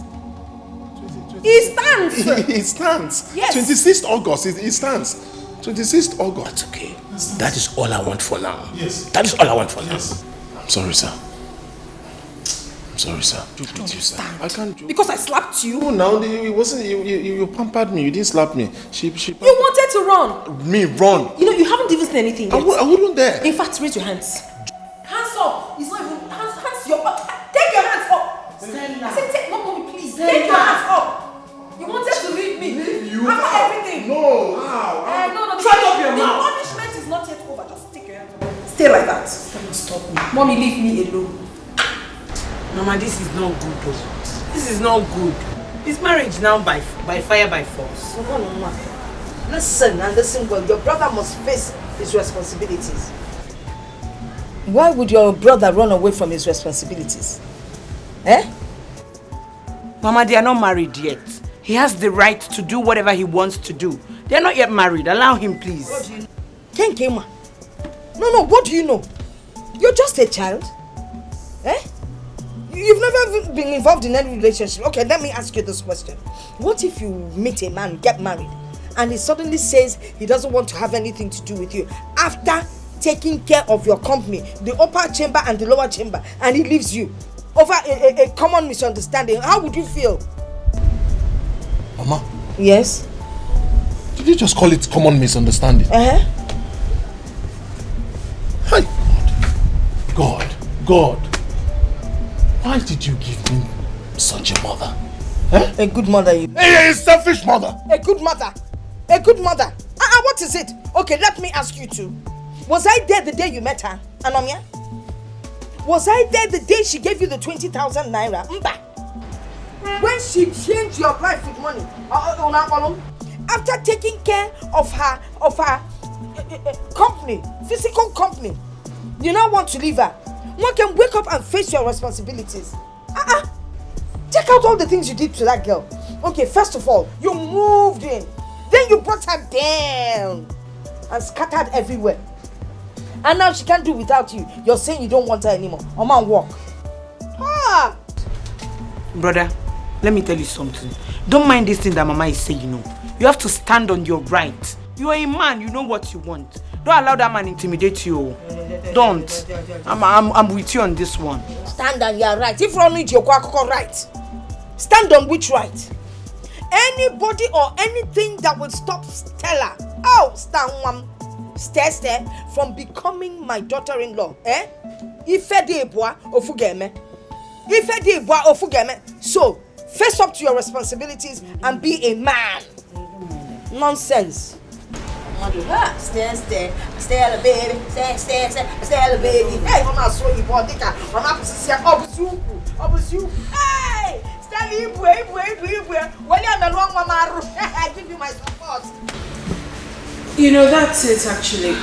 It stands. It stands. Yes. 26th August. It stands. 26th August. That's okay. That is all I want for now. Yes. That is all I want for now. I'm sorry, sir. I'm sorry, sir. I can't do. Because I slapped you. No, now it wasn't. You pampered me. You didn't slap me. She. You wanted to run. Me run. You know you haven't even seen anything yet. I wouldn't dare. In fact, raise your hands. Hands up. It's not even hands. Take your hands up. Stella. I said take. No, mommy, please. Stella. Take your hands up. You wanted to leave me. Leave you? After everything. No. How? No. Shut up your mouth. The punishment is not yet over. Just take your hands up. Stay like that. Stop me. Mommy, leave me alone. Mama, this is not good though. This is not good. This marriage now by fire by force. Listen and listen well. Your brother must face his responsibilities. Why would your brother run away from his responsibilities? Mama, they are not married yet. He has the right to do whatever he wants to do. They are not yet married. Allow him, please. Kenkema. No, what do you know? You're just a child. You've never been involved in any relationship. Okay, let me ask you this question. What if you meet a man, get married, and he suddenly says he doesn't want to have anything to do with you after taking care of your company, the upper chamber and the lower chamber, and he leaves you over a common misunderstanding? How would you feel? Mama? Yes? Did you just call it common misunderstanding? Hi, God. Why did you give me such a mother? A good mother, you. A selfish mother. A good mother. A good mother. What is it? Okay, let me ask you two. Was I there the day you met her, Anomia? Was I there the day she gave you the 20,000 naira? Mba. When she changed your life with money? After taking care of her company, physical company, you now want to leave her? One can wake up and face your responsibilities. Check out all the things you did to that girl. Okay, first of all, you moved in. Then you brought her down and scattered everywhere. And now she can't do without you. You're saying you don't want her anymore. Man, walk. Brother, let me tell you something. Don't mind this thing that Mama is saying, You have to stand on your right. You are a man, you know what you want. Don't allow that man intimidate you. Don't. I'm with you on this one. Stand on your right. If you don't need your right, stand on which right? Anybody or anything that will stop Stella, stay from becoming my daughter-in-law. So, face up to your responsibilities and be a man. Nonsense. Stay, baby. Stay, baby. Hey, I'm not so you bought it. I'm not to Hey, stay, when you're the wrong mama, I give you my support. You know, that's it actually.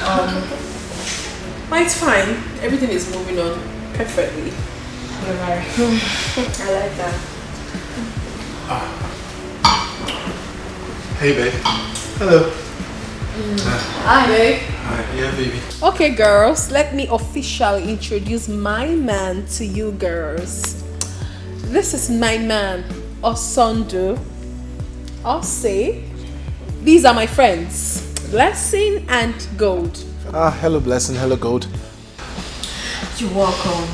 But it's fine. Everything is moving on perfectly. I like that. Hey, babe. Hello. Hi, babe. Hi, yeah, baby. Okay, girls, let me officially introduce my man to you girls. This is my man, Osondu. I'll say, these are my friends. Blessing and Gold. Hello Blessing, hello Gold. You're welcome.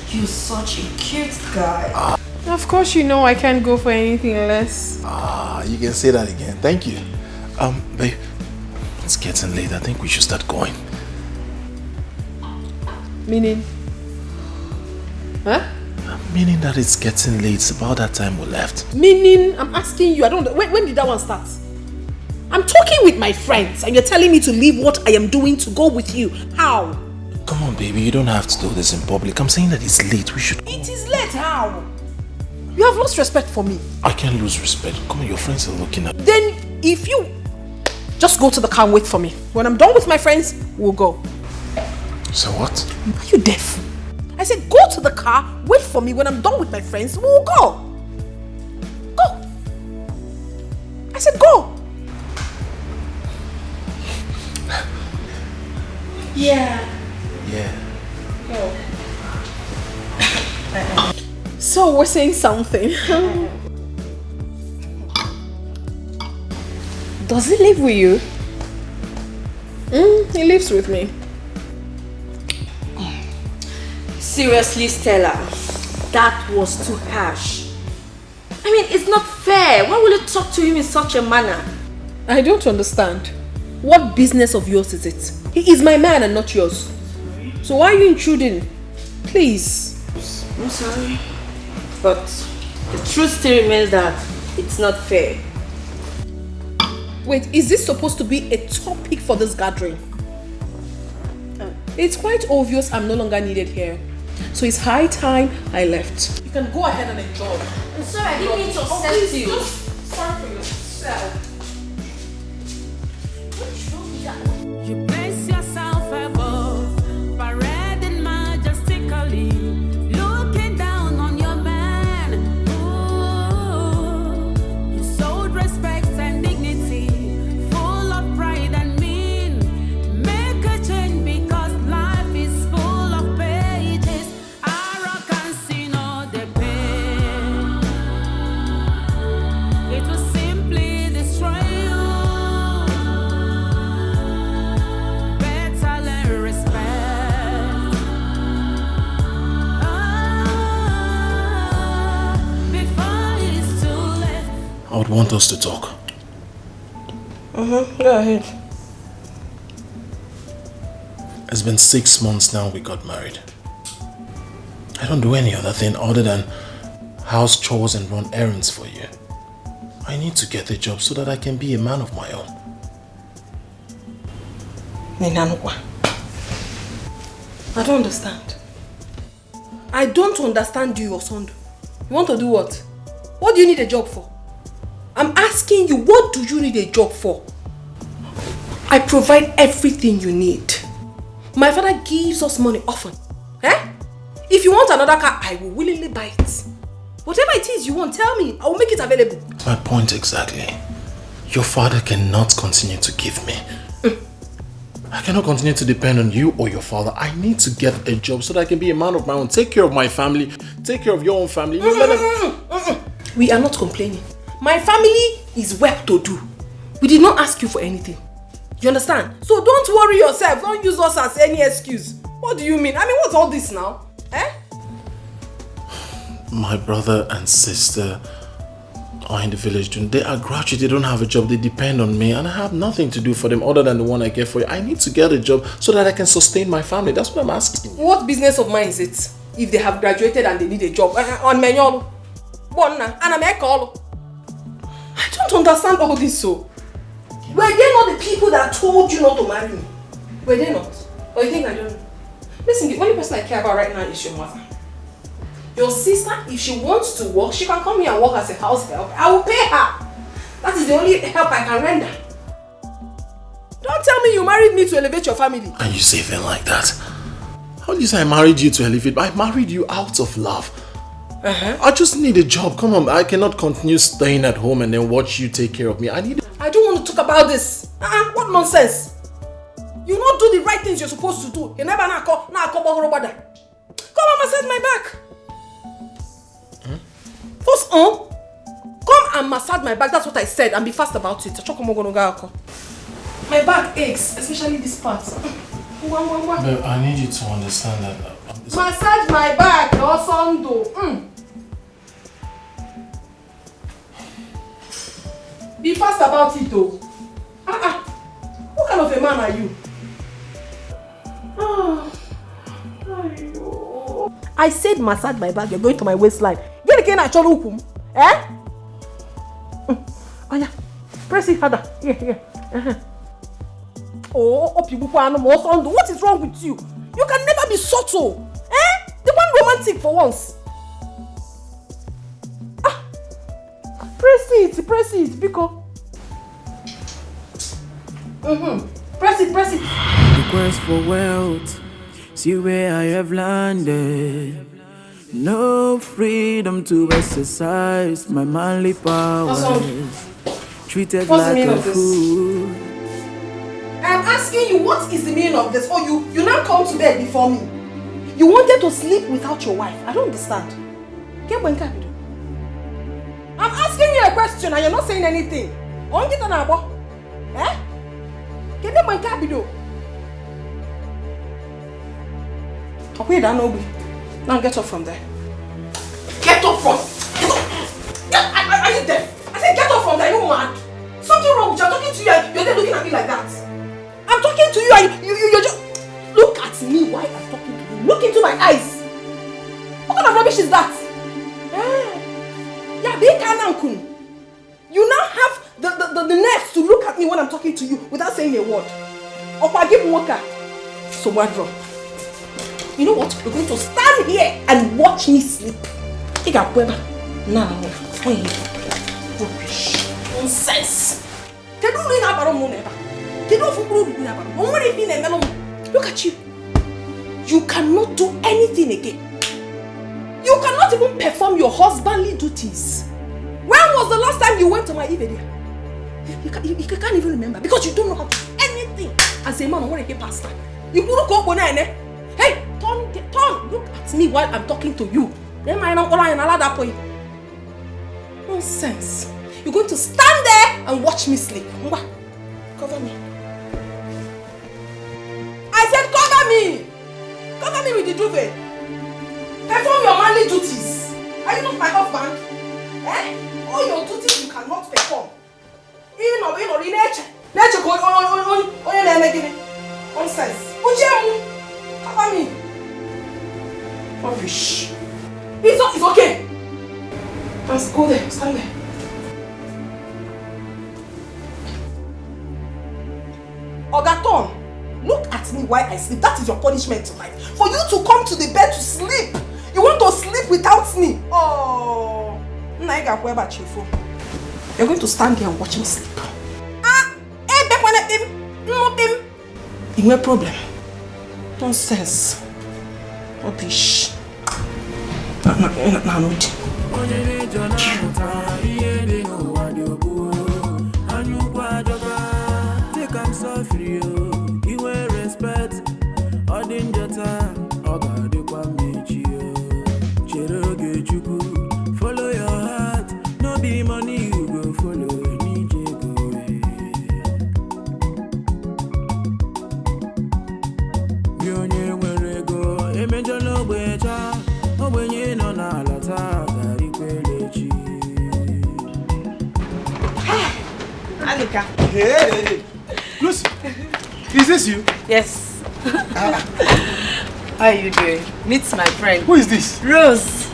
You're such a cute guy. Of course you know I can't go for anything less. You can say that again. Thank you. Babe, it's getting late. I think we should start going. Meaning? Huh? Meaning that it's getting late. It's about that time we left. Meaning, I'm asking you, I don't know. When did that one start? I'm talking with my friends and you're telling me to leave what I am doing to go with you. How? Come on, baby. You don't have to do this in public. I'm saying that it's late. We should... It is late. How? You have lost respect for me. I can't lose respect. Come on, your friends are looking at... Then, if you... Just go to the car and wait for me. When I'm done with my friends, we'll go. So what? Are you deaf? I said go to the car, wait for me. When I'm done with my friends, we'll go. Go. I said go. Yeah. Yeah. Go. So we're saying something. Does he live with you? He lives with me. Seriously, Stella, that was too harsh. I mean, it's not fair. Why will you talk to him in such a manner? I don't understand. What business of yours is it? He is my man and not yours. So why are you intruding? Please. I'm sorry. But the truth still remains that it's not fair. Wait, is this supposed to be a topic for this gathering? It's quite obvious I'm no longer needed here. So it's high time I left. You can go ahead and enjoy. I'm sorry, I didn't mean to upset you. Just sorry for yourself. You place yourself above, parading majestically, looking down on your man. Ooh, you sold respect and dignity, full of pride and mean. Make a change because life is full of pages. Arrogance in all the pain. It will simply destroy you. I would want us to talk. Go ahead. It's been 6 months now we got married. I don't do any other thing other than house chores and run errands for you. I need to get a job so that I can be a man of my own. I don't understand. I don't understand you, Osondu. You want to do what? What do you need a job for? I'm asking you, what do you need a job for? I provide everything you need. My father gives us money often. If you want another car, I will willingly buy it. Whatever it is you want, tell me. I will make it available. My point exactly. Your father cannot continue to give me. I cannot continue to depend on you or your father. I need to get a job so that I can be a man of my own. Take care of my family. Take care of your own family. We are not complaining. My family is well to do. We did not ask you for anything. You understand? So don't worry yourself. Don't use us as any excuse. What do you mean? I mean, what's all this now? My brother and sister are in the village. They are graduates. They don't have a job. They depend on me. And I have nothing to do for them other than the one I get for you. I need to get a job so that I can sustain my family. That's what I'm asking. What business of mine is it? If they have graduated and they need a job. On manual. I don't understand all this so. Were they not the people that told you not to marry me? Were they not? Or you think I don't know? Listen, the only person I care about right now is your mother. Your sister, if she wants to work, she can come here and work as a house help. I will pay her. That is the only help I can render. Don't tell me you married me to elevate your family. And you say things like that? How do you say I married you to elevate? I married you out of love. I just need a job. Come on, I cannot continue staying at home and then watch you take care of me. I don't want to talk about this. What nonsense. You not do the right things you're supposed to do. You never come and massage my back. First come and massage my back. That's what I said, and be fast about it. My back aches, especially this part. Babe, I need you to understand that. Massage my back, or something. Be fast about it, though. What kind of a man are you? I said massage my back, you're going to my waistline. Get again at your eh? Oh yeah, press it harder. Here. What is wrong with you? You can never be subtle. Eh? The one romantic for once. Press it, Biko. Press it. The quest for wealth, see where I have landed. No freedom to exercise my manly powers. Treated like a fool. I'm asking you, what is the meaning of this? Oh, you now come to bed before me. You wanted to sleep without your wife. I don't understand. I'm asking you a question and you're not saying anything. Eh? Okay, now get up from there. Get up from. Are you deaf? I said get up from there. You mad? Something wrong with you. I'm talking to you and you're there looking at me like that. I'm talking to you and you just look at me while I'm talking to you. Look into my eyes. What kind of rubbish is that? Yeah, big Anankun. You now have the nerve to look at me when I'm talking to you without saying a word. Opa give Moka. So what wrong? You know what? You're going to stand here and watch me sleep. Rubbish. Nonsense. Look at you. You cannot do anything again. You cannot even perform your husbandly duties. When was the last time you went to my Ivedia? You can't even remember because you don't know how to do anything. As a man, I want to get pastor. You couldn't go on. Hey, turn. Look at me while I'm talking to you. Then I don't allow that point. Nonsense. You're going to stand there and watch me sleep. Cover me. I said cover me. Cover me with the duvet. Perform your manly duties. Are you not my husband? Eh? All your duties you cannot perform. Nonsense. Cover me. Rubbish. It's okay. Let's go there. Stand there. Ogaton, look at me while I sleep. That is your punishment tonight. For you to come to the bed to sleep. You want to sleep without me. Oh. You're going to stand here and watch me sleep. No problem. Nonsense. Rubbish. Follow your heart, no be money you go follow. Anika. Hey, Lucy, is this you? Yes. How are you doing? Meet my friend. Who is this? Rose.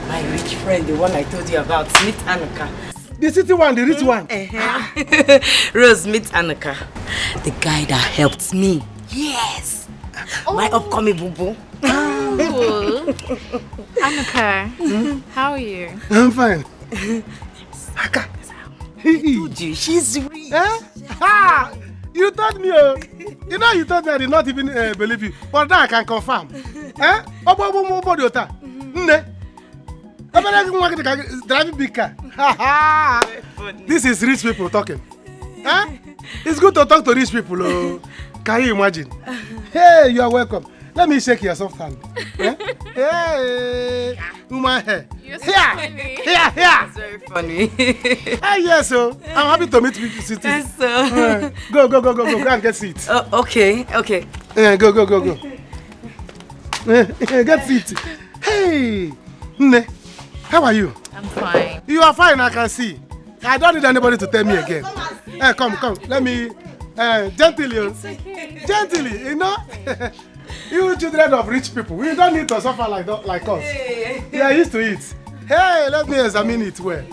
My rich friend, the one I told you about. Meet Anika. The city one, the rich one. Rose, meet Anika. The guy that helped me. Yes. My upcoming boo-boo. Oh. Anika, how are you? I'm fine. I told you, she's rich. You told me, you know, you told me I did not even believe you. But now I can confirm. Driving big car. This is rich people talking. It's good to talk to rich people. Can you imagine? Hey, you are welcome. Let me shake your soft hand. Hey. Woman hair. You're so Here. funny. Here. It's very funny. Yes, so I'm happy to meet you sitting. Yes, sir. Go and get seat. Okay. Go. Get seat. Hey, Nne, how are you? I'm fine. You are fine, I can see. I don't need anybody to tell me again. Come. Let me, gently, gently, you know. You children of rich people, we don't need to suffer like us. We are used to it. Hey, let me examine it well.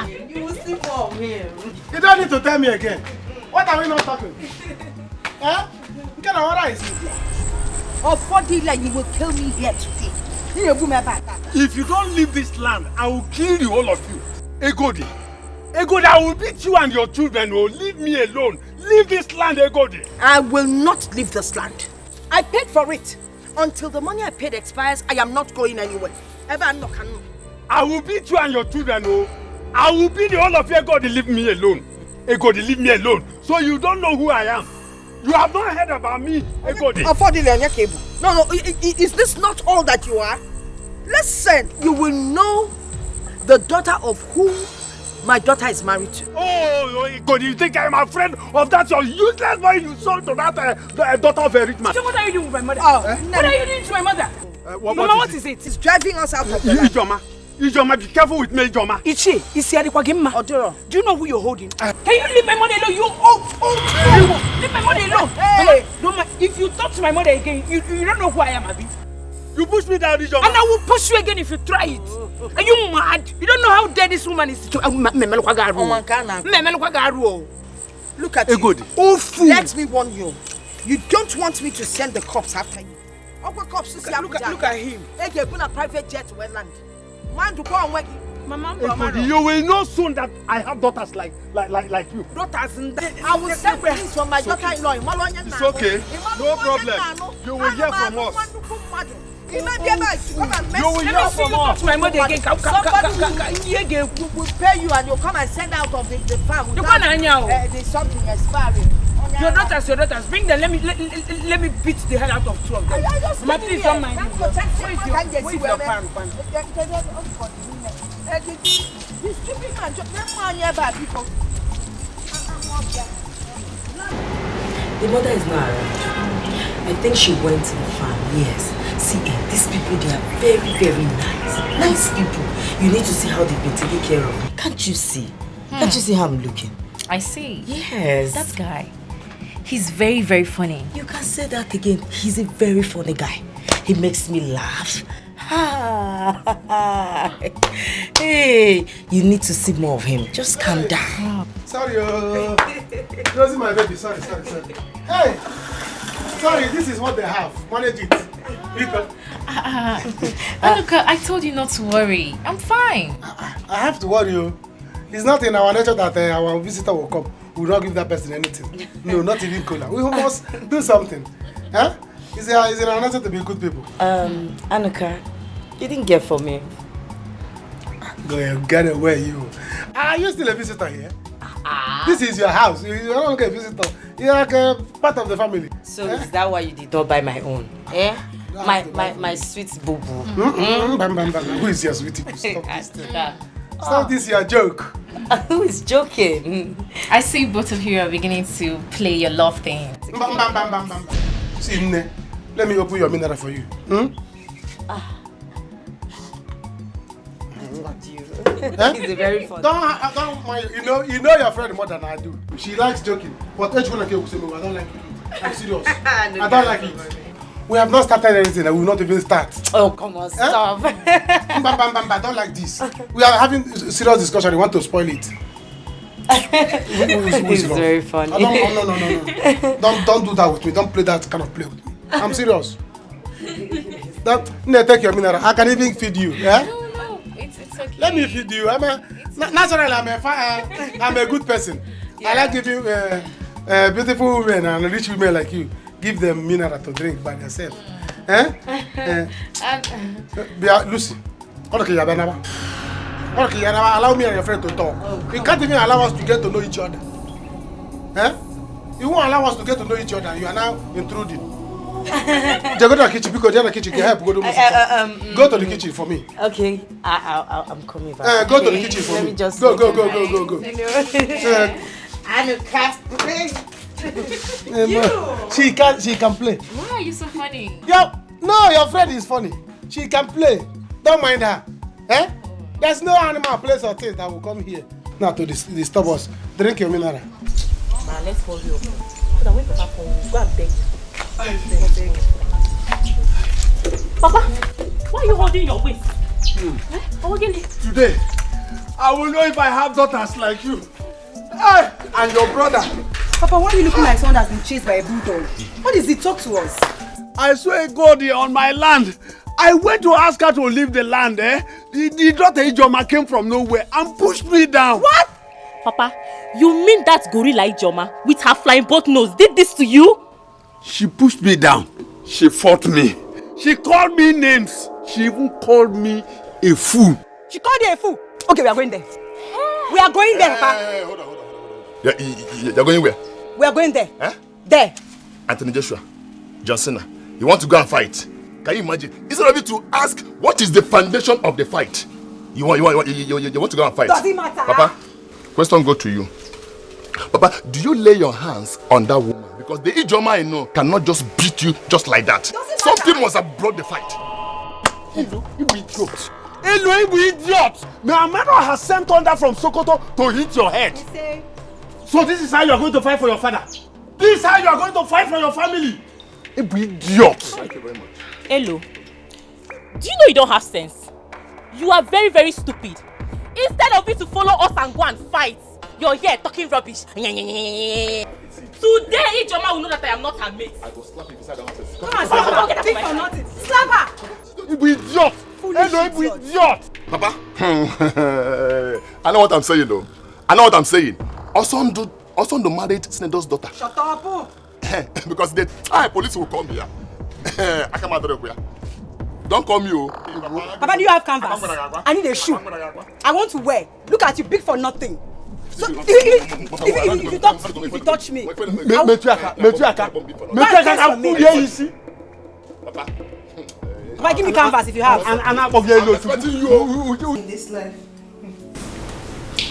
You will see more of him. You don't need to tell me again. What are we not talking? What kind of order is it? Or 40 like you will kill me here today. If you don't leave this land, I will kill you, all of you. Egodi, I will beat you and your children. Oh, leave me alone. Leave this land, Egodi. I will not leave this land. I paid for it. Until the money I paid expires, I am not going anywhere. I will beat you and your children. Oh, I will beat all of you. Egodi, leave me alone. Egodi, leave me alone. So you don't know who I am. You have not heard about me, Egodi. No, is this not all that you are? Listen, you will know the daughter of whom my daughter is married to. Oh, Egodi, you think I am a friend of that your useless boy you sold to that daughter of a rich man? So what are you doing with my mother? What are you doing to my mother? Mama, what is it? It's driving us out of the land. Ijoma, be careful with me, Ijoma. Odoro, do you know who you're holding? Can you leave my money alone? Leave my money alone. Hey! Mama, if you talk to my mother again, you don't know who I am, Abi. You push me down, Ijoma. And I will push you again if you try it. Are you mad? You don't know how dead this woman is. Look at you. Egodi. Oh, fool. Let me warn you. You don't want me to send the cops after you. Look at him. Hey, put a private jet to land. Man to go and work. Egodi, you will know soon that I have daughters like you. Daughters in that. I will send police from my daughter-in-law. It's okay. No problem. You will hear from us. You will hear from us. My mother again. Somebody will pay you and you'll come and send out of the farm. There's something expiring. Your daughters, bring them. Let me beat the hell out of two of them. Mama, please don't mind me. Where is your pan? This stupid man, just man nearby people. The mother is not around. I think she went to the farm, yes. See, these people, they are very, very nice. Nice people. You need to see how they've been taking care of me. Can't you see? Can't you see how I'm looking? I see. Yes. That guy. He's very, very funny. You can say that again. He's a very funny guy. He makes me laugh. Hey, you need to see more of him. Just calm down. Sorry, Rosie, my baby. Sorry. Hey, sorry, this is what they have. Manage it. Anuka, I told you not to worry. I'm fine. I have to worry you. It's not in our nature that our visitor will come. We will not give that person anything. No, not even cola. We must do something. Huh? Is in our nature to be good people. Anuka, you didn't get for me. Go ahead, get away, you. Are you still a visitor here? This is your house. You're not like a visitor. You're like a part of the family. So is that why you did not buy my own? Eh? My sweet boo-boo. Who is your sweetie? Stop this thing. Stop this your joke. Who is joking? I see both of you are beginning to play your love thing. See, Nne, let me open your mineral for you. He's a very fun. Don't mind. You know your friend more than I do. She likes joking. But I don't like it. I'm serious. I don't like it. We have not started anything and we will not even start. Oh, come on, stop. I don't like this. We are having serious discussion. You want to spoil it. It's very funny. No. Don't do that with me. Don't play that kind of play with me. I'm serious. Take your mineral. I can even feed you. Yeah? No, it's okay. Let me feed you. Naturally, I'm a good person. Yeah. I like giving beautiful women and rich women like you. Give them mineral to drink by themselves. Lucy, allow me and your friend to talk. You can't even allow us to get to know each other. You won't allow us to get to know each other. You are now intruding. Go to the kitchen because the kitchen can help. Go to the kitchen for me. Okay, I'm coming back. Go to the kitchen for me. Let me just go. I'm a craft. She can play. Why are you so funny? Your friend is funny. She can play. Don't mind her. There's no animal, place or thing that will come here now to disturb us. Drink your mineral. Man, let's hold you up. So that when Papa comes, go and beg. Papa, why are you holding your waist? Today, I will know if I have daughters like you. And your brother. Papa, why are you looking like someone that's been chased by a bulldog? What is it? Talk to us. I swear God, on my land. I went to ask her to leave the land, The daughter Ijoma came from nowhere and pushed me down. What? Papa, you mean that gorilla Ijoma with her flying boat nose did this to you? She pushed me down. She fought me. She called me names. She even called me a fool. She called you a fool? Okay, we are going there. We are going there, Papa. Hold on. You're going where? We are going there. There. Anthony Joshua, John Cena, you want to go and fight? Can you imagine? Instead of you to ask what is the foundation of the fight, you want to go and fight. Does it matter? Papa, question go to you. Papa, do you lay your hands on that woman? Because the Ijoma I know cannot just beat you just like that. Something must have brought the fight. You idiot. Hello, you idiot. My mother has sent thunder from Sokoto to hit your head. So this is how you are going to fight for your father? This is how you are going to fight for your family? You idiot. Thank you very much. Hello. Do you know you don't have sense? You are very, very stupid. Instead of you to follow us and go and fight, you're here talking rubbish. Today, Ijoma will know that I am not her mate. I will slap you beside the office. Come on, slap her. Get for nothing. Slap her. You idiot. Hello, you idiot. Papa, I know what I'm saying though. Osondo married Senator's daughter. Shut up. Because the time police will come here. I come out of here. Don't come you. Papa, do you have canvas? I need a shoe. I want to wear. Look at you, big for nothing. So, if you touch me, Papa, give me canvas if you have. In this life.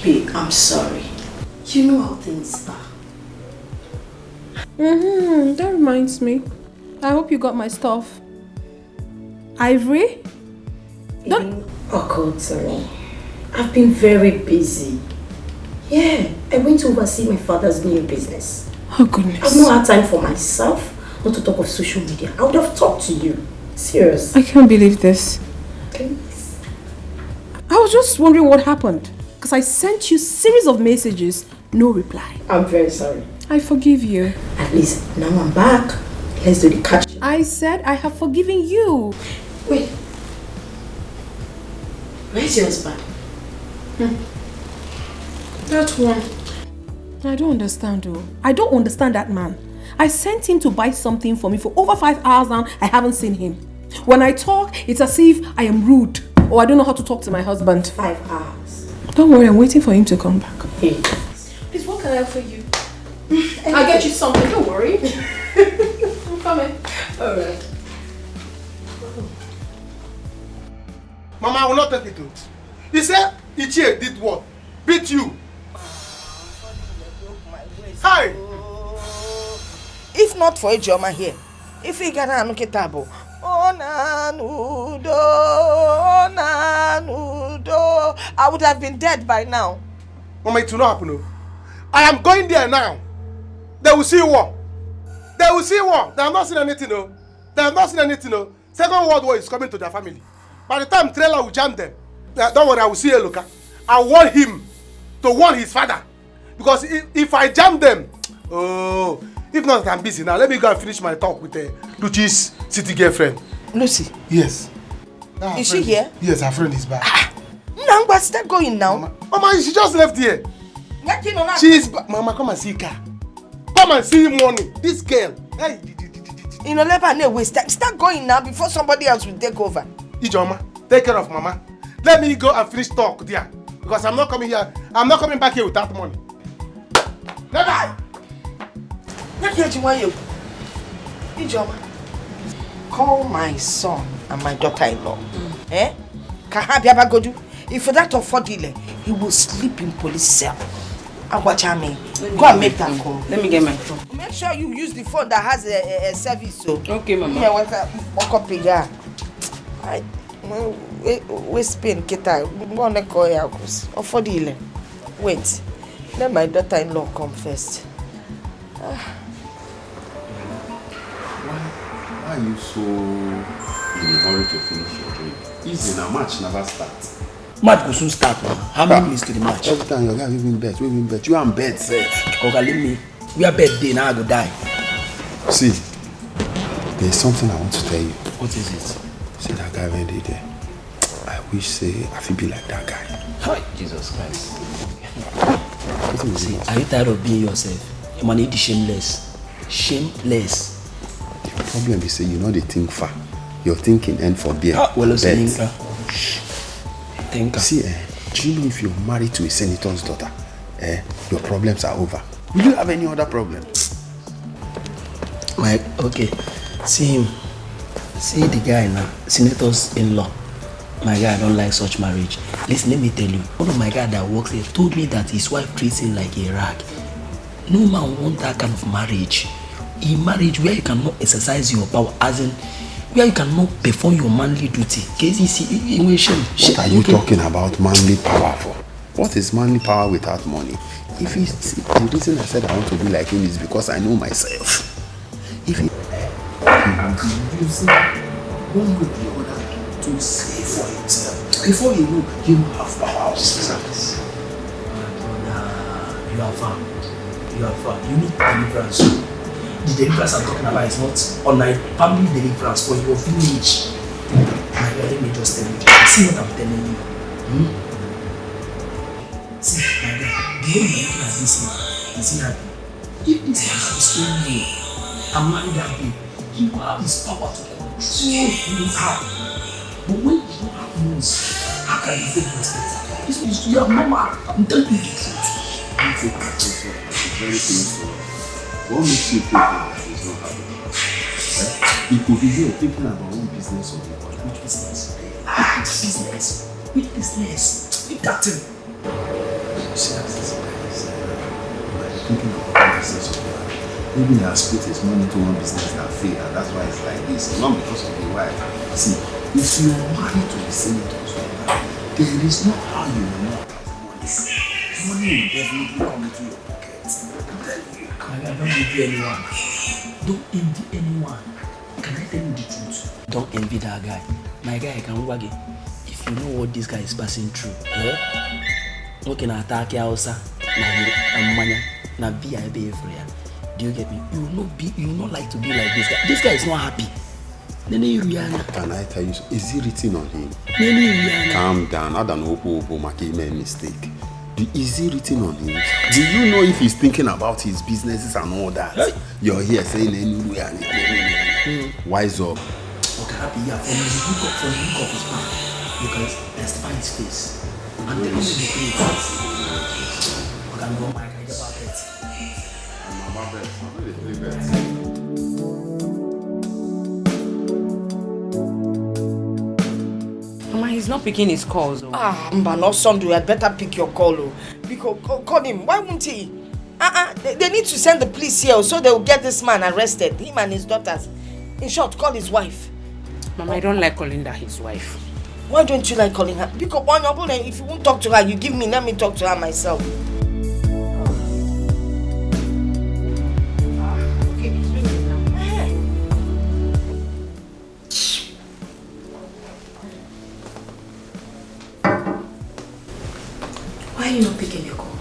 Babe, I'm sorry. You know how things are. That reminds me. I hope you got my stuff. Ivory? It occurred to me. I've been very busy. Yeah, I went to oversee my father's new business. Oh goodness. I've not had time for myself, not to talk of social media. I would have talked to you. Serious. I can't believe this. Please. I was just wondering what happened. Because I sent you a series of messages, no reply. I'm very sorry. I forgive you. At least now I'm back. Let's do the catch. I said I have forgiven you. Wait. Where's your husband? That one. I don't understand though. I don't understand that man. I sent him to buy something for me for over 5 hours now. I haven't seen him. When I talk, it's as if I am rude or I don't know how to talk to my husband. 5 hours. Don't worry, I'm waiting for him to come back. Hey. Please, what can I offer you? I'll get you something, don't worry. I'm coming. Alright. Mama, I will not take it to it. He said Ichie did what? Beat you. Hi! If not for Ijoma here, if he got a table, I would have been dead by now. Mama, it will not happen. No. I am going there now. They will see war. They will see war. They have not seen anything. No. They have not seen anything. No. Second World War is coming to their family. By the time trailer will jam them, don't worry, I will see Eloka. I want him to warn his father. Because if I jam them, oh, if not, I'm busy now. Let me go and finish my talk with Lucy's city girlfriend. Lucy? Yes. Is she here? Yes, her friend is back. No, but start going now. Mama, she just left here. She is back. Mama, come and see her. Come and see morning. This girl. Hey. You know, let her waste time. Start going now before somebody else will take over. Ijoma, take care of Mama. Let me go and finish talk there. Because I'm not coming here. I'm not coming back here without money. Never. Let me you. Ijoma. call my son and my daughter-in-law. Eh? Kahabiabagodu. If for that affordile, he will sleep in police cell. Agwachame, go and make that call. Let me get my phone. Make sure you use the phone that has a service. So. Okay, Mama. Yeah, walk up here. We spin kita. Wanna call ya affordile. Wait. Let my daughter-in-law come first. Why are you so in a hurry to finish your drink? Easy now, match never starts. Match will soon start now. How many minutes to the match? Every time your guy we win bet. You are in bed, sir. Okay, leave me. We are bed day now. I go die. See, there's something I want to tell you. What is it? See that guy when they there. I wish say I feel be like that guy. Hi, Jesus Christ. See, are you tired of being yourself? You man need shameless. Shameless. The problem is say you know they think far. Your thinking end for beer. Well, thinker. See, do you know if you're married to a senator's daughter, your problems are over? Will you have any other problem? Mike, okay. See him. See the guy now, senator's in-law. My guy, I don't like such marriage. Listen, let me tell you. One of my guys that works here told me that his wife treats him like a rag. No man wants that kind of marriage. A marriage where you cannot exercise your power, as in where you cannot perform your manly duty. What are you talking about manly power for? What is manly power without money? If it's the reason I said I want to be like him is because I know myself. If he will be using one way or the other to save for himself. Before you know, he will have power of service. You are far. You are far. You need deliverance. The deliverance I'm talking about is not online family deliverance for your village. My God, let me just tell you. See what I'm telling you. See, my God, the way you're looking at this man, is he happy? If this man is staying here and marry that babe, he will have his power to control his heart. But when you don't have news, how can you take respect? This is your mama. I'm telling you the truth. It's very painful. What makes you think that he's not happy? He could be here thinking about own business or what? Which business? Which business? Which business? Which that thing? See, as this guy is thinking about one business or what? Maybe he has put his money into one business that failed, and that's why it's like this. Not because of the wife. See, if you are married to the senators, there is no how you will not have money. Money will definitely come into your pocket. I'm telling you. I don't envy anyone. Don't envy anyone. Can I tell you the truth? Don't envy that guy. My guy can wag it. If you know what this guy is passing through, okay, na attack ya osa, na manya, na VIP everywhere. Do you get me? You will not like to be like this guy. This guy is not happy. Can I tell you? Is he written on him? Calm down. I don't know make a mistake. Is he written on him? Do you know if he's thinking about his businesses and all that? Hey. You're here saying wise up. Okay, happy, yeah. From the look of his mouth, you can testify his face. And tell him the truth. I can go back and get about it. I'm about it. I'm really bad. He's not picking his calls. Mba, no son, you had better pick your call. Because call him. Why won't he? They need to send the police here so they will get this man arrested. Him and his daughters. In short, call his wife. Mama, I don't like calling that his wife. Why don't you like calling her? Because if you won't talk to her, you give me. Let me talk to her myself. Why are you not picking your call?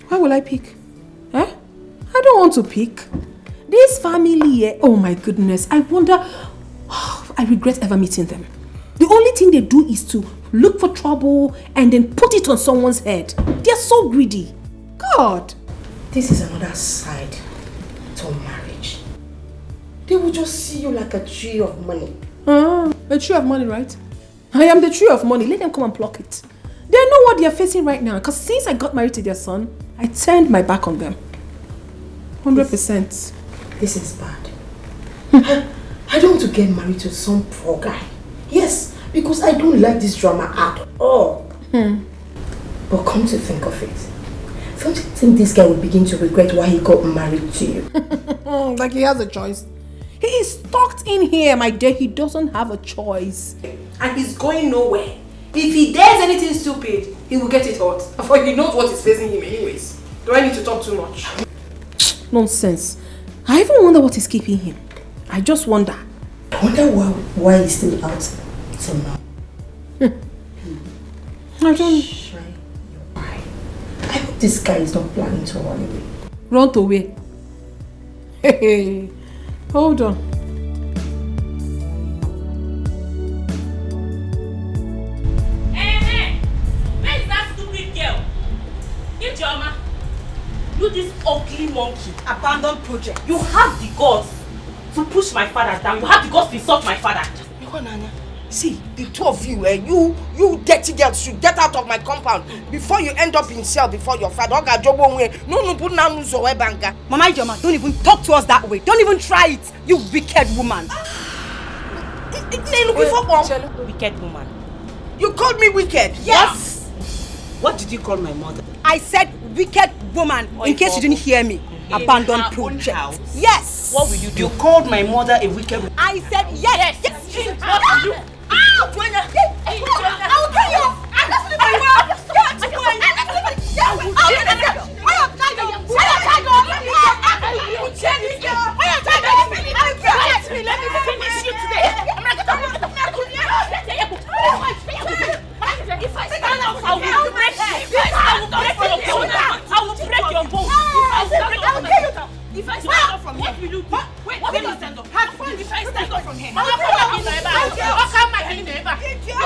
Why will I pick? I don't want to pick. This family, oh my goodness, I wonder, I regret ever meeting them. The only thing they do is to look for trouble and then put it on someone's head. They're so greedy. God. This is another side to marriage. They will just see you like a tree of money. A tree of money, right? I am the tree of money. Let them come and pluck it. They know what they are facing right now. Because since I got married to their son, I turned my back on them. 100%. This is bad. I don't want to get married to some poor guy. Yes, because I don't like this drama at all. But come to think of it, don't you think this guy will begin to regret why he got married to you? Like he has a choice. He is stuck in here, my dear. He doesn't have a choice. And he's going nowhere. If he dares anything stupid, he will get it hot. For he knows what is facing him anyways. Do I need to talk too much? Nonsense. I even wonder what is keeping him. I just wonder. I wonder why he's still out till now. I don't... I hope this guy is not planning to run away. Run away? Hey, hold on. Hey, where is that stupid girl? Ijoma, you this ugly monkey. Abandoned project. You have the guts to push my father down. You have the guts to insult my father. See, the two of you, you dirty girls should get out of my compound before you end up in cell before your father. Mama Ijoma, don't even talk to us that way. Don't even try it, you wicked woman. Wicked woman. You called me wicked? Yes. What did you call my mother? I said wicked woman, in case you didn't hear me. Abandoned project. Yes. What will you do? You called my mother a wicked woman. I said yes. Yes. What will you do? I will kill you. Let me finish you today. If I stand up, I will break your bone. I will break your bone. If I stand up from here, what will you do? Wait, what will you stand up? If I stand up from here, I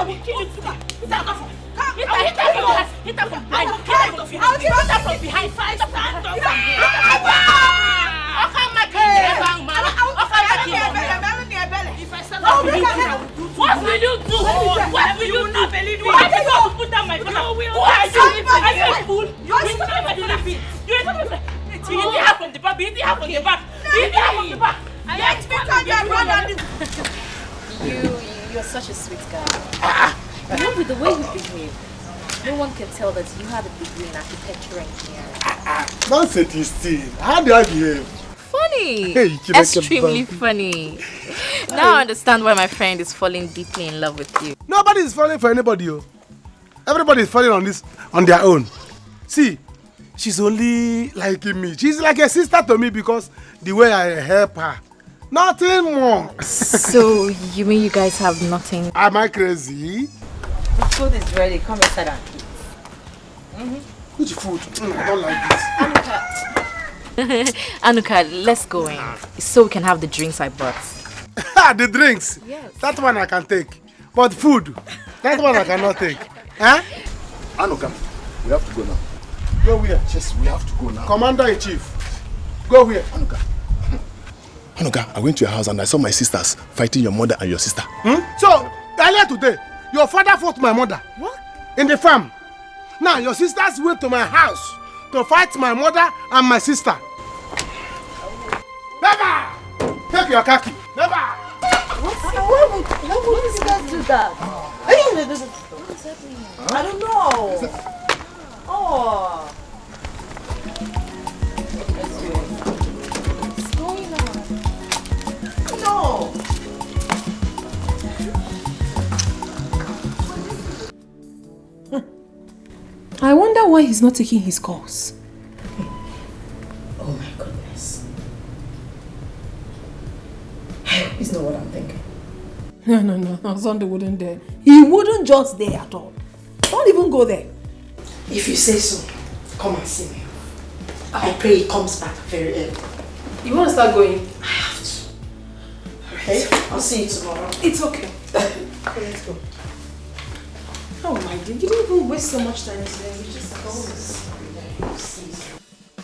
will kill you today. Stand up from here. Hit her from behind. Hit her from behind. If I stand up from here, what will you do? What will you not believe me? Why did you put down my father? Who are you? Are you a fool? You never believe it. You hit the half from the back. You hit the half from the back. You hit the half from the back. Let me come and run on this. You're such a sweet guy. You know, with the way you behave, no one can tell that you have a degree in architecture and engineering. Don't say this thing. How do I behave? Funny. Hey, extremely funny. Now I understand why my friend is falling deeply in love with you. Nobody is falling for anybody. Everybody is falling on their own. See, she's only liking me. She's like a sister to me because the way I help her. Nothing more. So you mean you guys have nothing? Am I crazy? The food is ready. Come inside and eat. Which food? I don't like this. Anuka, let's go in so we can have the drinks I brought. The drinks? Yes. That one I can take. But food, that one I cannot take. Huh? Anuka, we have to go now. Go where? Yes, we have to go now. Commander-in-Chief. Go where? Anuka, I went to your house and I saw my sisters fighting your mother and your sister. So, earlier today, your father fought my mother. What? In the farm. Now, your sisters went to my house to fight my mother and my sister. Never! Take your khaki. Never! Why would these guys do that? What is happening? I don't know. Oh. What's going on? No. I wonder why he's not taking his calls. Oh my goodness. It's not what I'm thinking. No, Sunday wouldn't dare. He wouldn't just dare at all. Don't even go there. If you say so, come and see me. I pray he comes back very early. You want to start going? I have to. Okay? I'll see you tomorrow. It's okay. Okay, let's go. Oh my dear, you didn't even waste so much time today. We just go.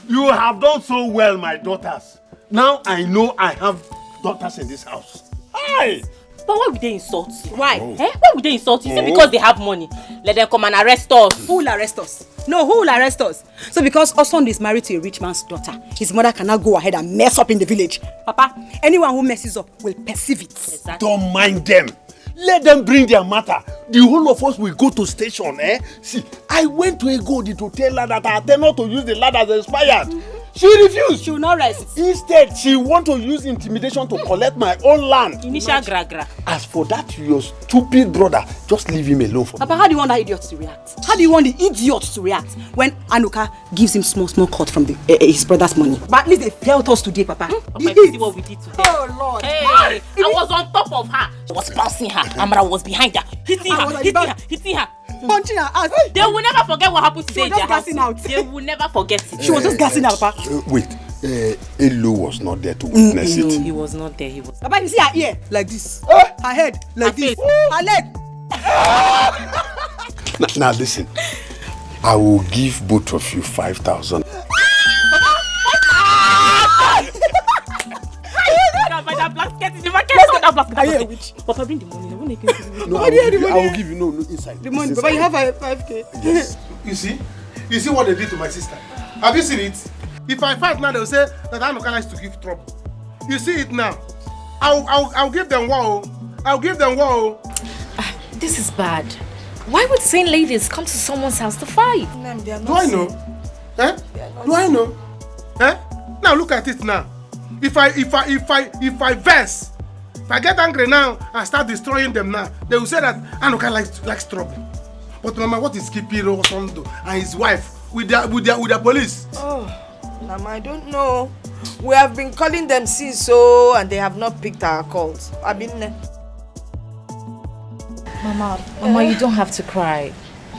You have done so well, my daughters. Now I know I have daughters in this house. Hi! But why would they insult you? Why? Why would they insult you? Is it because they have money? Let them come and arrest us. Who will arrest us? No, who will arrest us? So because Osund is married to a rich man's daughter, his mother cannot go ahead and mess up in the village. Papa, anyone who messes up will perceive it. Exactly. Don't mind them. Let them bring their matter. The whole of us will go to station, eh? See, I went to Egodi to tell her that I intend not to use the land as expired. She refused. She will not rest. Instead, she want to use intimidation to collect my own land. Initial gra. As for that, your stupid brother, just leave him alone for me. Papa, how do you want that idiot to react? How do you want the idiot to react when Anuka gives him small cut from his brother's money? But at least they felt us today, Papa. Papa, you see what we did today? Oh, Lord. Hey, I was on top of her. I was bouncing her. Amara was behind her. Hitting her. Punching her out. They will never forget what happened today in their house. Out. They will never forget it. She was just gassing out, Papa. Wait, Elu was not there to witness it. No, he was not there. He was. Papa, you see her ear like this. Her head like this. Her leg. Now listen, I will give both of you 5,000. Papa, bring the money. No, I will give you no inside. The money, Papa, you have 5K. Yes. You see what they did to my sister? Have you seen it? If I fight now, they'll say that Anuka likes to give trouble. You see it now. I'll give them wow. I'll give them wow. This is bad. Why would sane ladies come to someone's house to fight? Do I know? Do I know? Now look at it now. If I verse, if I get angry now and start destroying them now, they will say that Anuka likes trouble. But Mama, what is keeping Osondo and his wife with their police? Oh, Mama, I don't know. We have been calling them since so, and they have not picked our calls. I've been there. Mama, you don't have to cry.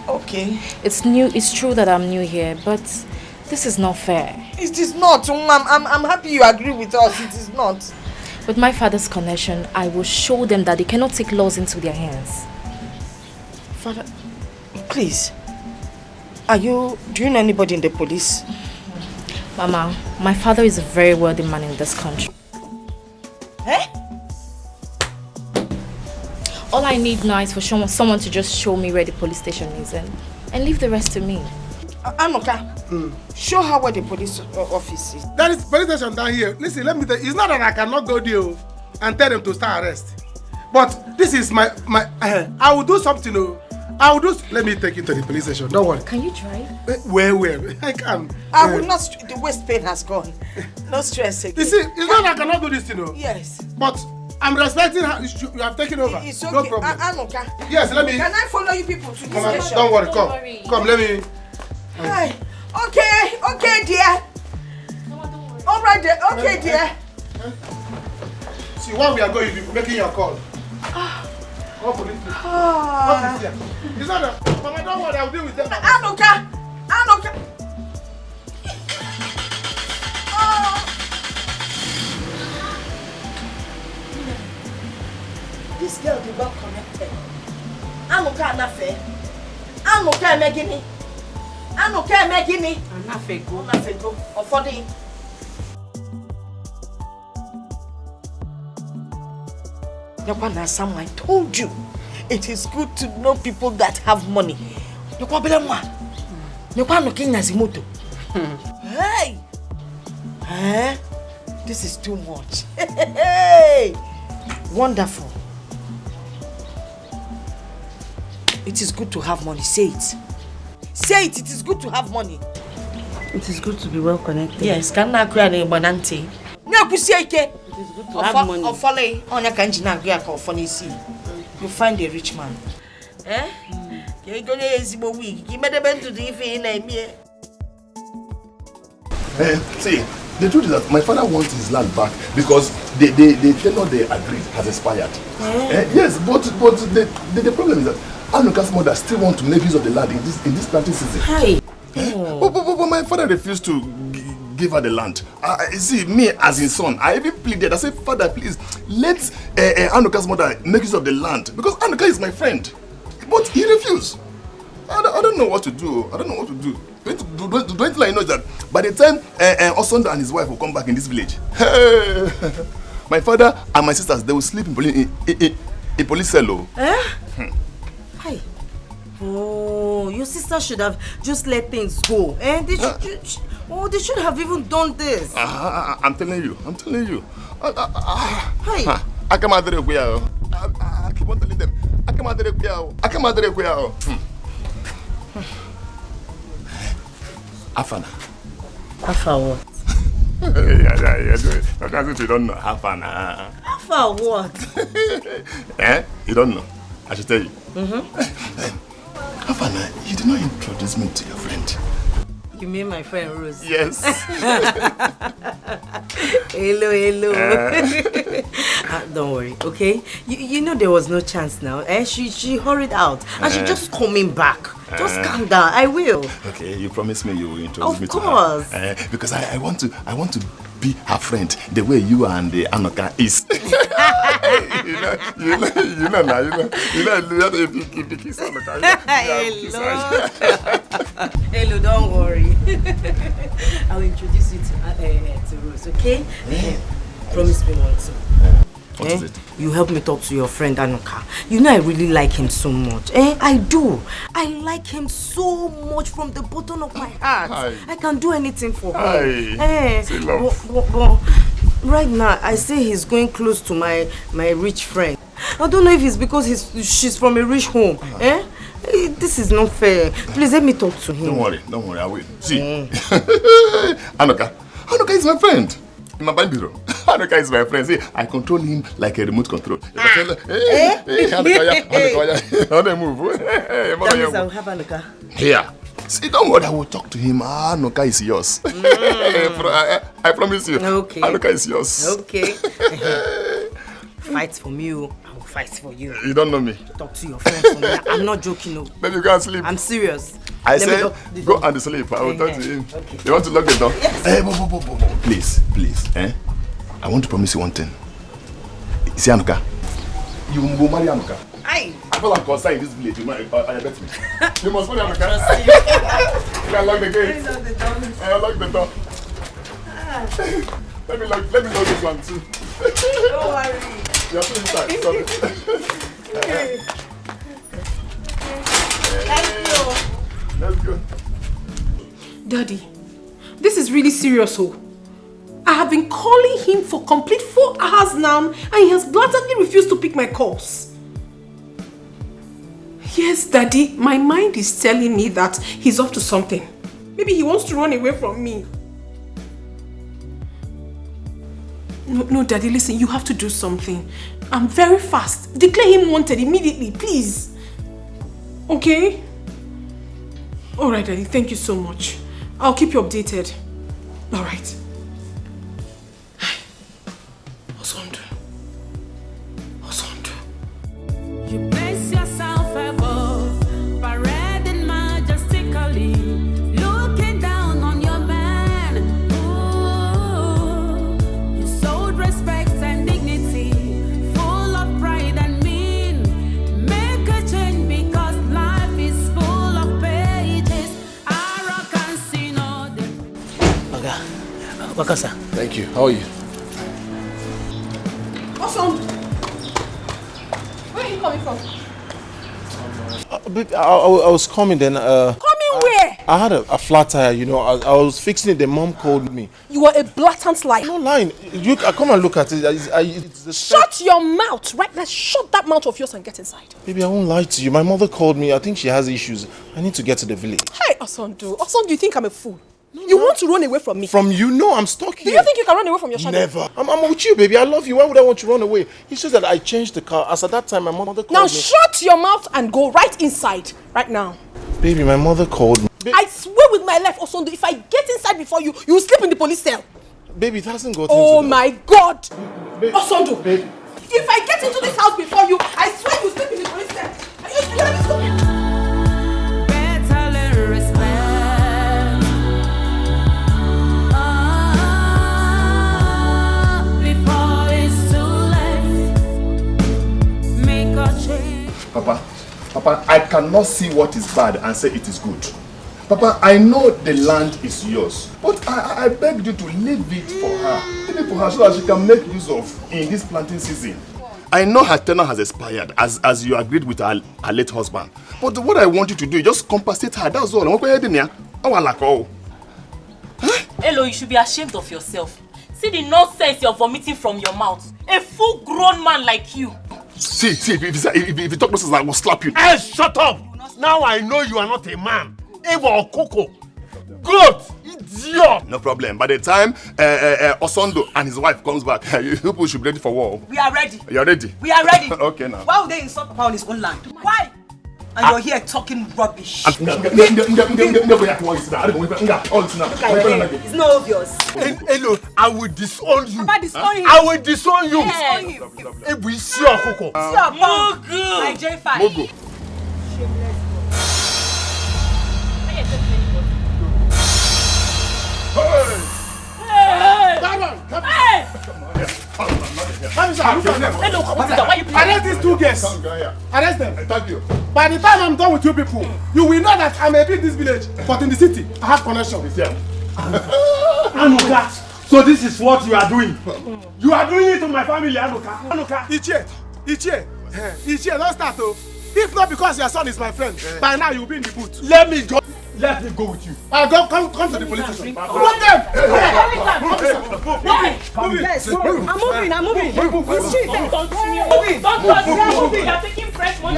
Okay. It's true that I'm new here, but this is not fair. It is not. I'm happy you agree with us. It is not. With my father's connection, I will show them that they cannot take laws into their hands. Father, please. Do you know anybody in the police? Mama, my father is a very wealthy man in this country. All I need now is for someone to just show me where the police station is and leave the rest to me. Anuka, show her where the police office is. There is police station down here. Listen, let me tell you, it's not that I cannot go there and tell them to start arrest. But this is my I will do something. Let me take you to the police station. Don't worry. Can you drive? Where? I can. I will not. The waist pain has gone. No stress again. You see, it's not that I cannot do this, Yes. But I'm respecting her. You have taken over. It's okay. No problem. Anuka. Yes, let me. Can I follow you people to this station? Don't worry. Come. Let me. Hi. Okay, dear. All right, dear. Okay, dear. See, while we are going, you're making your call. What is here? It's not that. Mama, don't worry. I'll deal with them. Anuka. This girl did not connected. Anuka Anafe. Anuka Megini. Anafego. Ofodi. Yakwana Sam, I told you. It is good to know people that have money. Yakwa looking Nazimoto. Hey! This is too much. Hey! Wonderful. It is good to have money. Say it. Say it. It is good to have money. It is good to be well connected. Yes. Can I create a banante? No, it is good to have money. Or follow on your kanjina agriak or funny see. You find a rich man. You're going to use a week. You made a bend to the evening. See, the truth is that my father wants his land back because the tenure they agreed has expired. Yes, but the problem is that Anuka's mother still wants to make use of the land in this planting season. Hi. But my father refused to give her the land. See, me as his son, I even pleaded. I said, Father, please, let Anuka's mother make use of the land because Anuka is my friend. But he refused. I don't know what to do. Don't I know that by the time Osunda and his wife will come back in this village, my father and my sisters, they will sleep in A police cell. Eh? Hi. Oh, your sister should have just let things go. Eh? They should have even done this. I'm telling you. Hey. I come out there. I keep on telling them. I come out there. Afana. Afa what? Yeah. That's what you don't know. Afana. Afa what? You don't know. I should tell you. Afana, you did not introduce me to your friend. You mean my friend Rose? Yes. Hello. Don't worry, okay? You know there was no chance now. She hurried out and she's just coming back. Just calm down. I will. Okay, you promise me you will introduce me to her. Of course. Because I want to be her friend the way you and the Anoka is. you know, if you kiss Anoka. Hello, don't worry. I'll introduce you to Rose, okay? Promise me one thing. What is it? You help me talk to your friend Anoka. You know I really like him so much. I do. I like him so much from the bottom of my heart. Hi. I can do anything for him. Say love. But right now, I say he's going close to my rich friend. I don't know if it's because she's from a rich home. This is not fair. Please let me talk to him. Don't worry, I will. See, Anoka is my friend. In my bank bureau. Anoka is my friend. See, I control him like a remote control. If I tell her, hey, Anoka, move. That means I'll have Anoka. Yeah. See, don't worry, I will talk to him. Anoka is yours. I promise you. Okay. Anoka is yours. Okay. Fight for me, I will fight for you. You don't know me. Talk to your friend for me. I'm not joking, no. Then you go and sleep. I'm serious. I said, go and sleep. I will talk to him. Okay. You want to lock the door? Yes. Please. I want to promise you one thing. See, Anoka, you will marry Anoka. Aye. I feel like concerned in this village. I bet me. You must marry Anoka. You can lock the gate. Lock the door. Let me lock this one too. Don't worry. You're still inside. Sorry. Okay. Thank you. Let's go. Daddy, this is really serious, oh. I have been calling him for complete 4 hours now and he has blatantly refused to pick my calls. Yes, Daddy, my mind is telling me that he's up to something. Maybe he wants to run away from me. No, Daddy, listen, you have to do something. I'm very fast. Declare him wanted immediately, please. Okay? Alright, Daddy, thank you so much. I'll keep you updated. Alright. You place yourself above, parading majestically, looking down on your man. Ooh, you sold respect and dignity, full of pride and mean. Make a change because life is full of pages. Arrogance in order. Wakasa. Thank you. How are you? Awesome. Where are you coming from? Babe, I was coming then. Coming where? I had a flat tire, you know. I was fixing it. The mom called me. You are a blatant liar. No lying. You come and look at it. It's the Shut your mouth right now. Shut that mouth of yours and get inside. Baby, I won't lie to you. My mother called me. I think she has issues. I need to get to the village. Hey, Osondu. Osondu, you think I'm a fool? You want to run away from me? From you? No, I'm stuck here. Do you think you can run away from your shadow? Never. I'm with you, baby. I love you. Why would I want you to run away? It's just that I changed the car. As at that time, my mother called me. Now shut your mouth and go right inside. Right now. Baby, my mother called me. I swear with my life, Osondu, if I get inside before you, you will sleep in the police cell. Baby, it hasn't got Oh into my God. Osondu. Baby. If I get into this house before you, I swear you will sleep in the police cell. Are you stupid? Better learn respect. Before it's too late. Make a change. Papa, I cannot see what is bad and say it is good. Papa, I know the land is yours, but I beg you to leave it for her. Leave it for her so that she can make use of in this planting season. I know her tenure has expired as you agreed with her late husband. But what I want you to do is just compensate her. That's all. Hello, you should be ashamed of yourself. See the nonsense you're vomiting from your mouth. A full-grown man like you. See, if you talk nonsense, I will slap you. Hey, shut up! Now I know you are not a man. Eva or Coco. Good! Idiot! No problem. By the time Osondo and his wife comes back, you people should be ready for war. We are ready. You're ready? We are ready. Okay, now. Why would they insult Papa on his own land? Why? And you're here talking rubbish. It's It's not obvious. Hello, I will disown you. Papa, disown him. I will disown you. Disown him. Hey, we see your Coco. See your punk. Like J5. Mogo. Arrest these two guests. Arrest them. Thank you. By the time I'm done with you people, you will know that I may be in this village, but in the city, I have connection. Anuka, so this is what you are doing. You are doing it to my family, Anuka. Anuka. Ichie, don't start though. If not because your son is my friend, by now you'll be in the booth. Let me go with you. I'll go, come to the police station. Move them! Yes, I'm moving. Don't touch me. You're taking fresh money.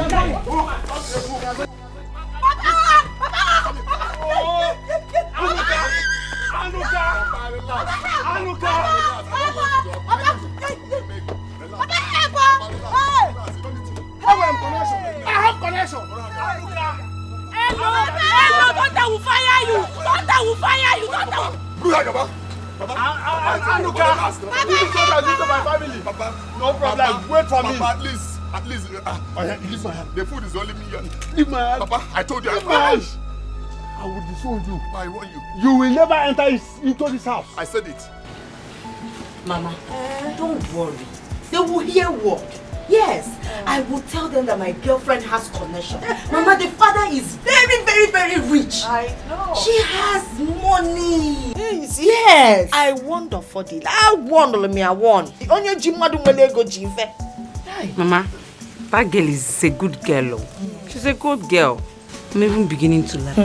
I have connection. Hello, Doctor will fire you. Doctor will fire you. Anuka, my family. No problem. Wait for me. Papa, at least. Leave my hand. The food is only me. Leave my hand. Papa, I told you. Leave my hand. I will disown you. I want you. You will never enter into this house. I said it. Mama, don't worry. They will hear what? Yes, I will tell them that my girlfriend has connection. Mama, the father is very, very, very rich. I know. She has money. Yes. I wonder for the. I won. The only Jimadu Melego Jive. Mama, that girl is a good girl. She's a good girl. I'm even beginning to like.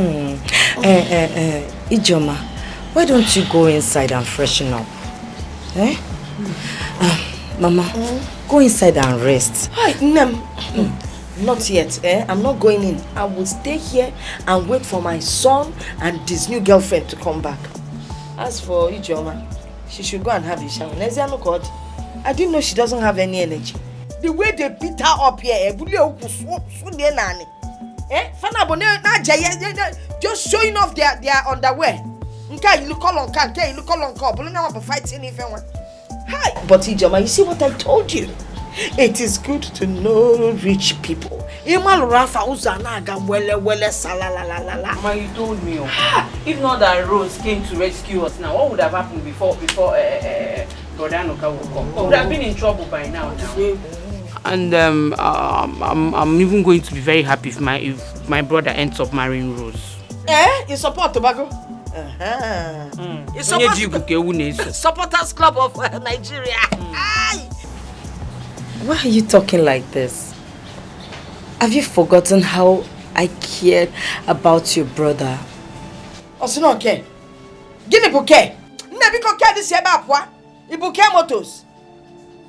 Ijoma, why don't you go inside and freshen up? Eh? Mama, go inside and rest. Hi, not yet. I'm not going in. I will stay here and wait for my son and his new girlfriend to come back. As for Ijoma, she should go and have a shower. I didn't know she doesn't have any energy. The way they beat her up here, just showing off their underwear. Hi. But Ijoma, you see what I told you? It is good to know rich people. Mama, you told me. If not that Rose came to rescue us now, what would have happened before Brother Anuka would come? We would have been in trouble by now. And I'm even going to be very happy if my brother ends up marrying Rose. You support Tobago? You support Supporters Club of Nigeria. Why are you talking like this? Have you forgotten how I cared about your brother? Osino okay. Give me bouquet. Nebi care this year back what? You bouquet motos.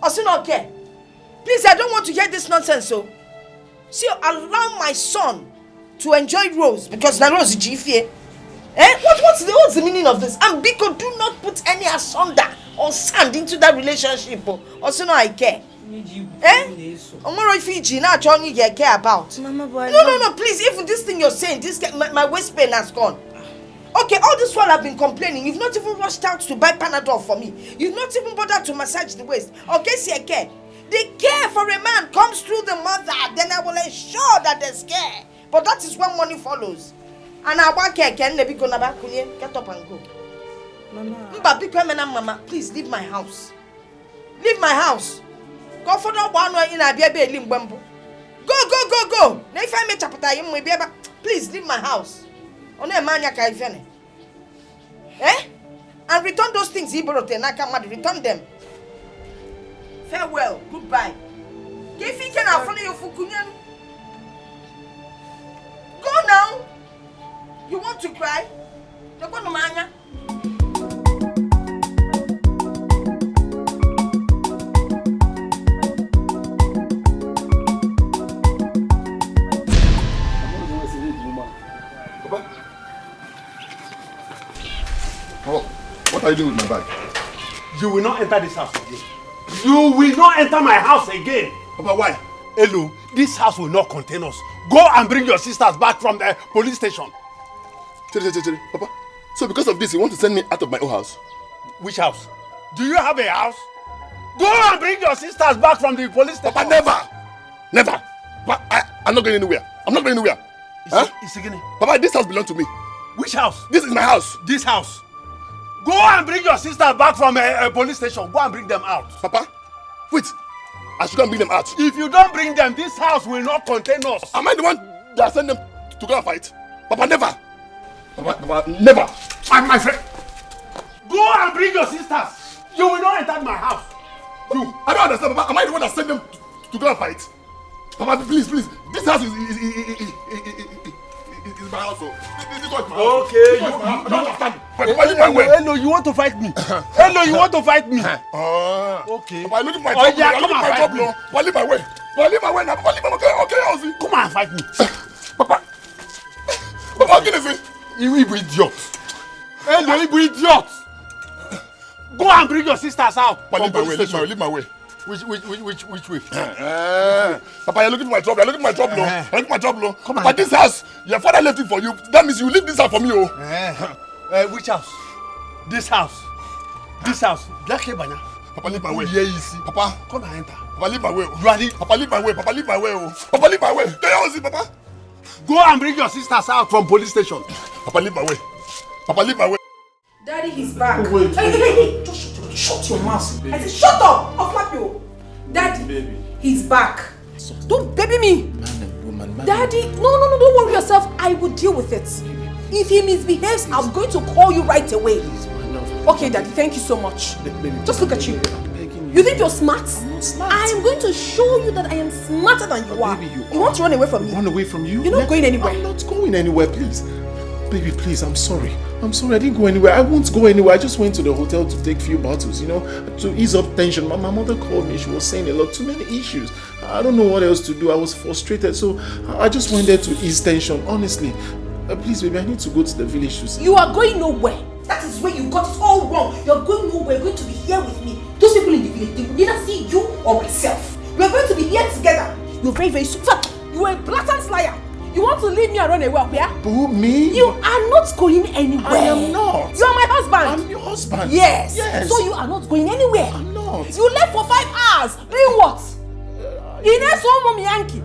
Osino okay. Please, I don't want to hear this nonsense. So allow my son to enjoy Rose because now Rose is GFA. What's the meaning of this? And Biko, do not put any asunder or sand into that relationship. Also, no, I care. Fiji, now Johnny care about. Mama, boy, no, please. Even this thing you're saying, my waist pain has gone. Okay, all this while I've been complaining, you've not even rushed out to buy Panadol for me. You've not even bothered to massage the waist. Okay, see, I care. The care for a man comes through the mother, then I will ensure that there's care. But that is when money follows. And I want care, get up and go. Mama, please leave my house. Leave my house. Go for the one in a baby limbembo. Go. If I make a please leave my house. And return those things he brought and I come return them. Farewell, goodbye. Go now. You want to cry? You're going to mania. What are you doing with my bag? You will not enter this house again. You will not enter my house again. Papa, why? Hello, this house will not contain us. Go and bring your sisters back from the police station. Papa, so because of this, you want to send me out of my own house? Which house? Do you have a house? Go and bring your sisters back from the police station. Papa, never! Never! Papa, I'm not going anywhere. I'm not going anywhere. Papa, this house belongs to me. Which house? This is my house. This house. Go and bring your sisters back from a police station. Go and bring them out. Papa, wait. I should go and bring them out. If you don't bring them, this house will not contain us. Am I the one that sent them to go and fight? Papa, never. Papa, never. My friend. Go and bring your sisters. You will not enter my house. You, I don't understand, Papa. Am I the one that sent them to go and fight? Papa, please. This house is my house. This is my house. Okay, I don't understand. Papa, leave my way. Hello, you want to fight me? Hello, you want to fight me? Okay. Papa, look at my trouble. Yeah, come and fight me. Papa, leave my way. Papa, leave my way now. Papa, leave my way. Okay, Ozzy. Come and fight me. Papa, what can I say? You idiot. Hello, you idiot. Go and bring your sisters out. Papa, leave my way. Which way? Papa, you're looking for my trouble. You're looking for my trouble. You're looking for my trouble. But this house, your father left it for you. That means you leave this house for me, which house? This house. This house. Black Ebanya. Papa, leave my way. Yeah, you see. Papa, come and enter. Papa, leave my way. Ready? Papa, leave my way. Papa, leave my way. Papa, leave my way. There you see, Papa. Go and bring your sisters out from police station. Papa, leave my way. Papa, leave my way. Daddy, he's back. Oh, wait. Hey. Just shut your mouth. I said, shut up. I'll slap you. Daddy, baby. He's back. Don't baby me. Man and woman. Daddy, no, don't worry yourself. I will deal with it. If he misbehaves, I'm going to call you right away. Okay, Daddy, thank you so much. Just look at you. You think you're smart? I'm not smart. I am going to show you that I am smarter than you are. Baby, you want to run away from me? Run away from you? You're not going anywhere. I'm not going anywhere, please. Baby, please, I'm sorry. I didn't go anywhere. I won't go anywhere. I just went to the hotel to take a few bottles, to ease up tension. My mother called me. She was saying a lot, too many issues. I don't know what else to do. I was frustrated, so I just went there to ease tension, honestly. Please, baby, I need to go to the village to see. You are going nowhere. That is where you got it all wrong. You're going nowhere. You're going to be here with me. Those people in the village, they will neither see you or myself. We are going to be here together. You're very, very super. You are a blatant liar. You want to leave me and run away, yeah? Boo, me? You are not going anywhere. I am not. You are my husband. I'm your husband. Yes. Yes. So you are not going anywhere. I'm not. You left for 5 hours. Doing what? Yankee,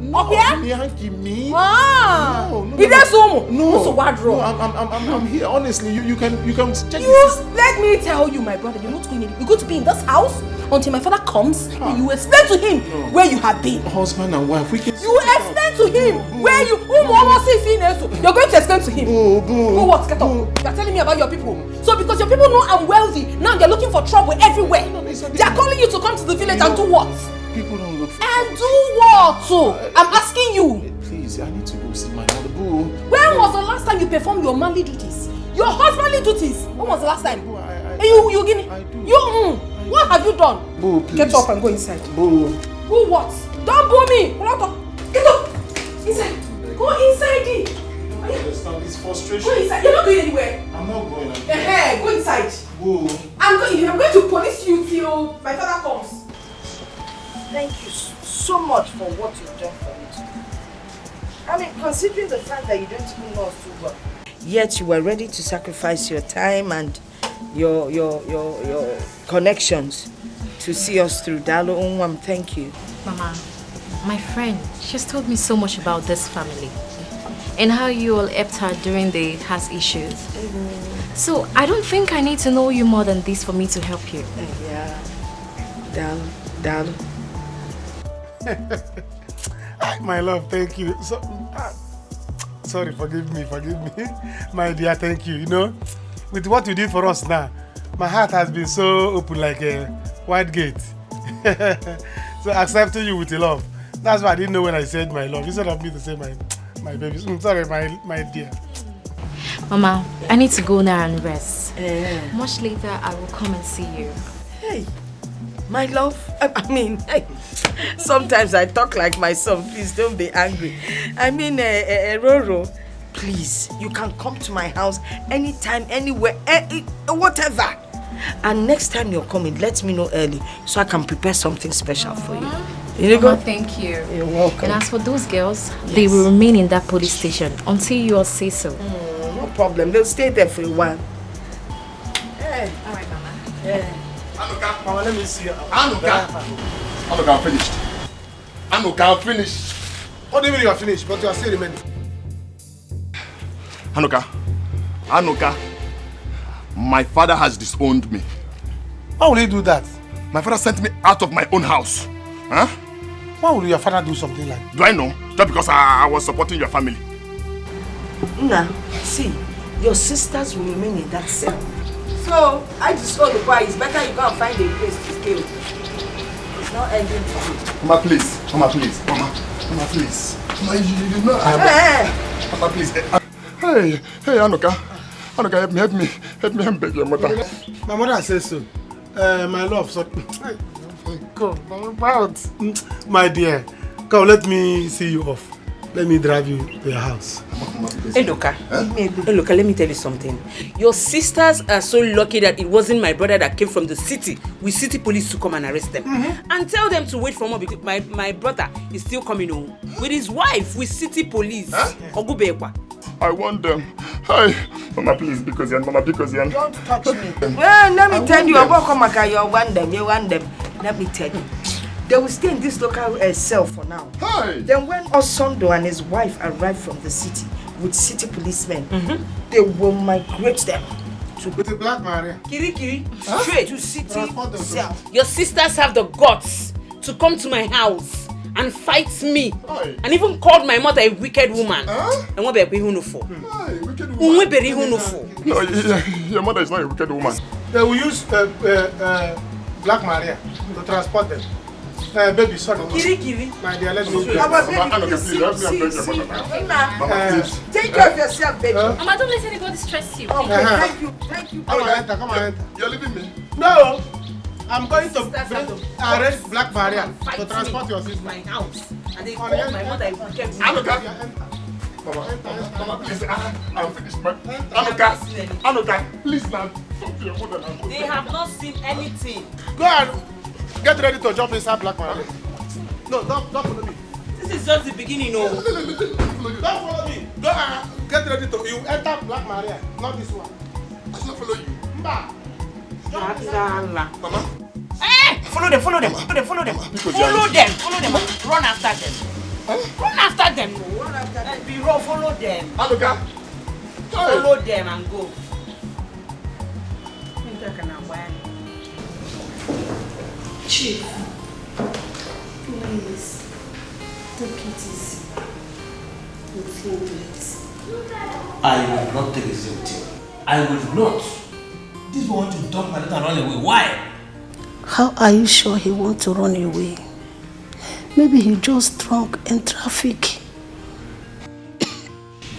me? Ah. No. No. So what wrong? I'm here. Honestly, you can check this. Let me tell you, my brother, you're not going anywhere. You're going to be in this house until my father comes and you explain to him where you have been. Husband and wife, we can. You explain to him where you. You're going to explain to him. Boo. What? Get up. You're telling me about your people. So because your people know I'm wealthy, now they're looking for trouble everywhere. They're calling you to come to the village and do what? People don't look for and do what? I'm asking you. Please, I need to go see my mother. Boo. When was the last time you performed your manly duties? Your husbandly duties? When was the last time? You give me. What have you done? Boo, please. Get up and go inside. Boo. Boo what? Don't boo me. Get up. Inside. Go inside. I understand this frustration. Go inside. You're not going anywhere. I'm not going anywhere. Go inside. Boo. I'm going to police you till my father comes. Thank you so much for what you've done for me today. I mean, considering the fact that you don't even know us too well, yet you were ready to sacrifice your time and your connections to see us through. Dalo Unwam, thank you. Mama, my friend, she's told me so much about this family and how you all helped her during the past issues. So I don't think I need to know you more than this for me to help you. Yeah. Dalo. My love, thank you. So, sorry, forgive me. My dear, thank you. With what you did for us now, my heart has been so open like a wide gate. So accepting you with love. That's why I didn't know when I said my love. Instead of me to say my baby. Sorry, my dear. Mama, I need to go now and rest. Much later, I will come and see you. Hey, my love. I mean, hey, sometimes I talk like my son. Please don't be angry. I mean, Roro, please, you can come to my house anytime, anywhere, whatever. And next time you're coming, let me know early so I can prepare something special for you. You Mama, thank you. You're welcome. And as for those girls, they will remain in that police station until you all say so. No problem. They'll stay there for a while. All right, Mama. Anuka, Mama, let me see you. Anuka, I'm finished. Anuka, I'm finished. What do you mean you are finished? But you are still remaining. Anuka, my father has disowned me. Why will he do that? My father sent me out of my own house. Huh? Why would your father do something like that? Do I know? Just because I was supporting your family. Nah, see, your sisters will remain in that cell. So, I just told the boy, it's better you go and find a place to stay. It's not ending for you. Mama, please. Mama, please. Mama, please. Mama, you know Mama, please. Hey, Anuka. Anuka, help me. Help me beg your mother. My mother says so. My love, so... Come, my dear, come, let me see you off. Let me drive you to your house. Hey, Loka. Hey, Loka, let me tell you something. Your sisters are so lucky that it wasn't my brother that came from the city with city police to come and arrest them. And tell them to wait for more because my brother is still coming home with his wife with city police. I want them. Hi, Mama, please, because Mama, because Don't touch me. Well, let me tell you, you want them. Let me tell you. They will stay in this local cell for now. Hi. Then when Osondo and his wife arrive from the city with city policemen, they will migrate them to with the Black Maria. Kiri, straight to city cell. Your sisters have the guts to come to my house and fight me. Hi. And even called my mother a wicked woman. And what be who for? Wicked woman. No, your mother is not a wicked woman. They will use Black Maria to transport them. Baby, sorry. Kiri. My dear, let me go. Mama, baby, see. Take care of yourself, baby. Mama, don't let anybody stress you. Okay, thank you. Come on, enter. You're leaving me? No. I'm going to arrest Black Maria to transport your sister. My house. And they called my mother a wicked woman. Mama, please, I'm finished. Anuka, please now. Talk to your mother now. They have not seen anything. Go and get ready to jump inside Black Maria. No, don't follow me. This is just the beginning, no. Don't follow me. Go and get ready to you enter Black Maria, not this one. I should not follow you. Mba. Mama. Hey! Follow them. Follow them. Run after them. Run after them. Follow them. Anuka. Follow them and go. Chief, please, take it easy. With him, please. I will not take it easy with him. I will not. This boy want to dump my daughter and run away. Why? How are you sure he wants to run away? Maybe he just drunk in traffic.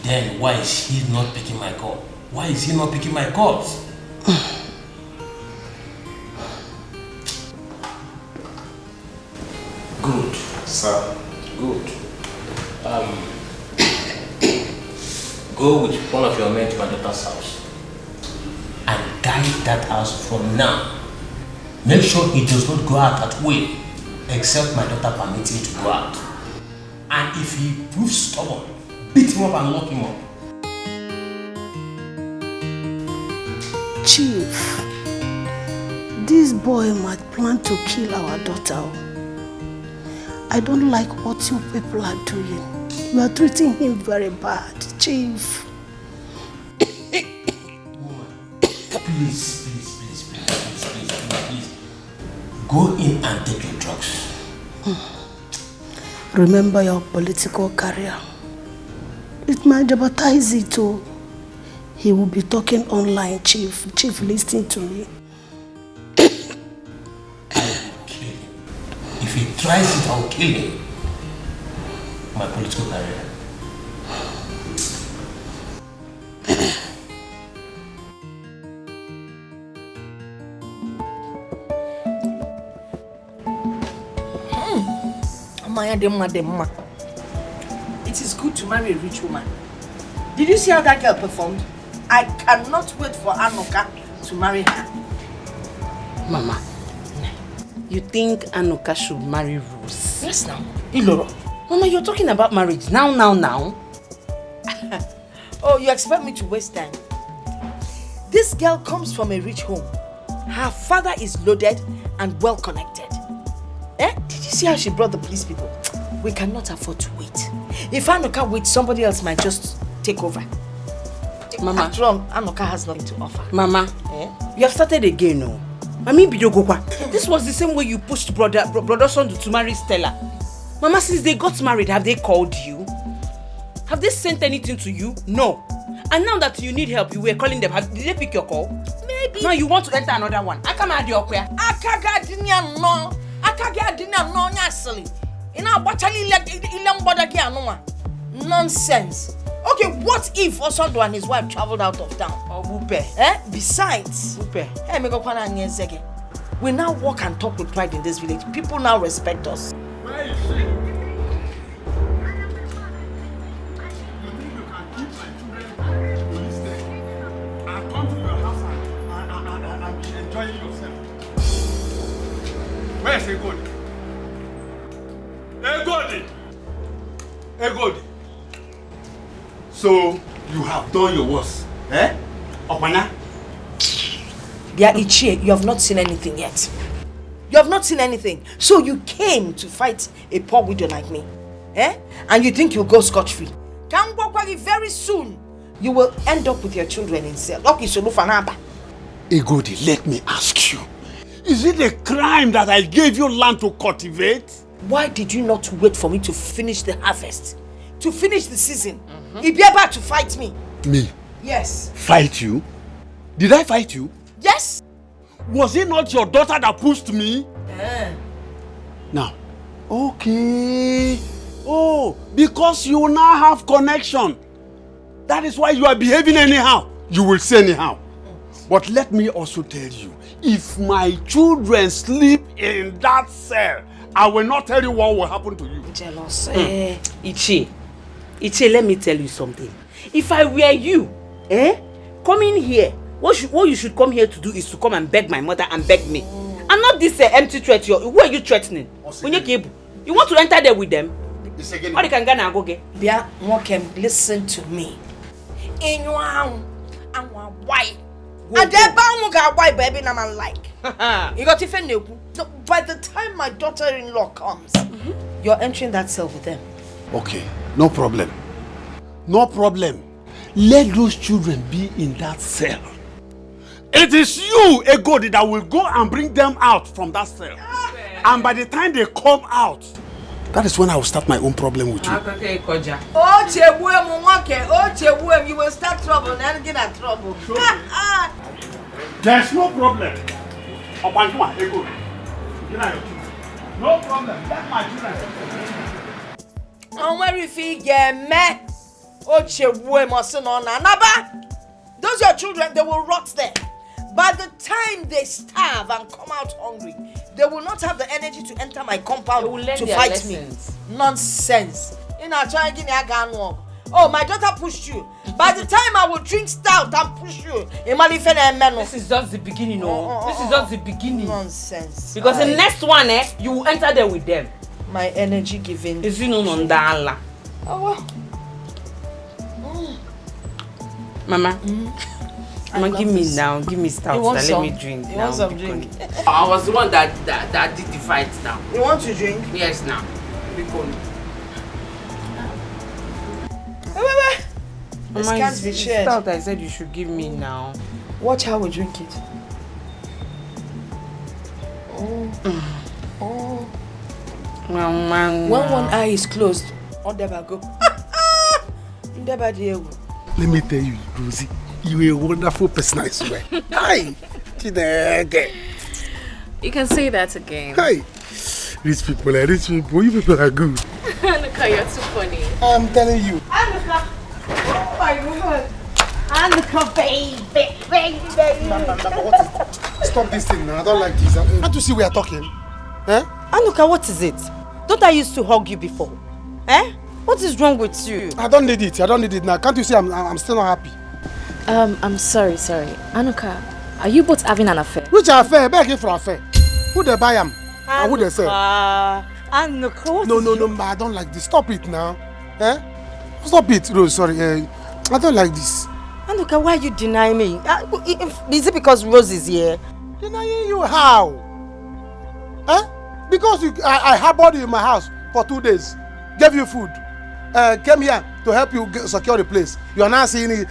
Then why is he not picking my call? Why is he not picking my calls? Good. Sir. Good. Go with one of your men to my daughter's house and guide that house from now. Make sure he does not go out that way except my daughter permits him to go out. And if he proves stubborn, beat him up and lock him up. Chief, this boy might plan to kill our daughter. I don't like what you people are doing. You are treating him very bad, Chief. Please. Go in and take your drugs. Remember your political career. It might jeopardize it too. He will be talking online, Chief. Chief, listen to me. I will kill him. If he tries it, I'll kill him. my political career. It is good to marry a rich woman. Did you see how that girl performed? I cannot wait for Anoka to marry her. Mama, you think Anoka should marry Rose? Yes, now. Iloro. Mama, you're talking about marriage now. Oh, you expect me to waste time? This girl comes from a rich home. Her father is loaded and well connected. Did you see how she brought the police people? We cannot afford to wait. If Anoka waits, somebody else might just take over. Mama. After all, Anoka has nothing to offer. Mama, you have started again, no? This was the same way you pushed brother son to marry Stella. Mama, since they got married, have they called you? Have they sent anything to you? No. And now that you need help, you were calling them. Did they pick your call? Maybe. Now you want to enter another one. I come out your queer. Nonsense. Okay, what if Osondo and his wife traveled out of town? Oh, Wupe. Besides, Wupe. We now walk and talk with pride in this village. People now respect us. Where is she? You think you can keep my children to this day and come to your house and be enjoying yourself? Where is Egodi? Egodi! So, you have done your worst, Opana? Dear Ichie, you have not seen anything yet. You have not seen anything. So you came to fight a poor widow like me. And you think you'll go scot-free. Very soon, you will end up with your children in cell. Egodi, let me ask you. Is it a crime that I gave you land to cultivate? Why did you not wait for me to finish the harvest? To finish the season? He'd be able to fight me. Me? Yes. Fight you? Did I fight you? Yes. Was it not your daughter that pushed me? Now, okay. Oh, because you now have connection. That is why you are behaving anyhow. You will say anyhow. But let me also tell you, if my children sleep in that cell, I will not tell you what will happen to you. Jealous. Ichie, let me tell you something. If I were you, coming here, what you should come here to do is to come and beg my mother and beg me. And not this empty threat. Who are you threatening? You want to enter there with them? Or you can go get? Listen to me. In your house, I'm white. And then why baby na man like. You got to fend. By the time my daughter-in-law comes, you're entering that cell with them. Okay, no problem. No problem. Let those children be in that cell. It is you, Egodi, that will go and bring them out from that cell. And by the time they come out, that is when I will start my own problem with you. You will start trouble and get in trouble. There's no problem. No problem. Let my children. And where if he get me? Those your children, they will rot there. By the time they starve and come out hungry, they will not have the energy to enter my compound to fight lessons. Me. Nonsense. Oh, my daughter pushed you. By the time I will drink stout and push you, this is just the beginning, This is just the beginning. Nonsense. Because the next one, you will enter there with them. My energy giving. Is you know on the Mama. Mama, give me now. Give me stout. Let me drink. You want some drink? I was the one that did the fight now. You want to drink? Yes, now. This can't be shared. Stout I said you should give me now. Watch how we drink it. When one eye is closed, on never go. Let me tell you, Rosie, you're a wonderful person, I swear. Hi! You can say that again. Hi! Rich people, you people are good. Look how you're too funny. I'm telling you. Anuka! Oh my God! Anuka, baby! What is this? Stop this thing now. I don't like this. Can't you see we are talking? Eh? Anuka, what is it? Don't I used to hug you before? Eh? What is wrong with you? I don't need it. I don't need it now. Can't you see I'm still not happy? I'm sorry. Anuka, are you both having an affair? Which affair? Begging for affair. Who they buy am? And who they sell? Anuka, what No, I don't like this. Stop it now. Eh? Stop it, Rose. Sorry. I don't like this. Anuka, why you deny me? Is it because Rose is here? Denying you how? Eh? Because I harbored you in my house for 2 days. Gave you food. Came here to help you secure the place. You are now seeing it,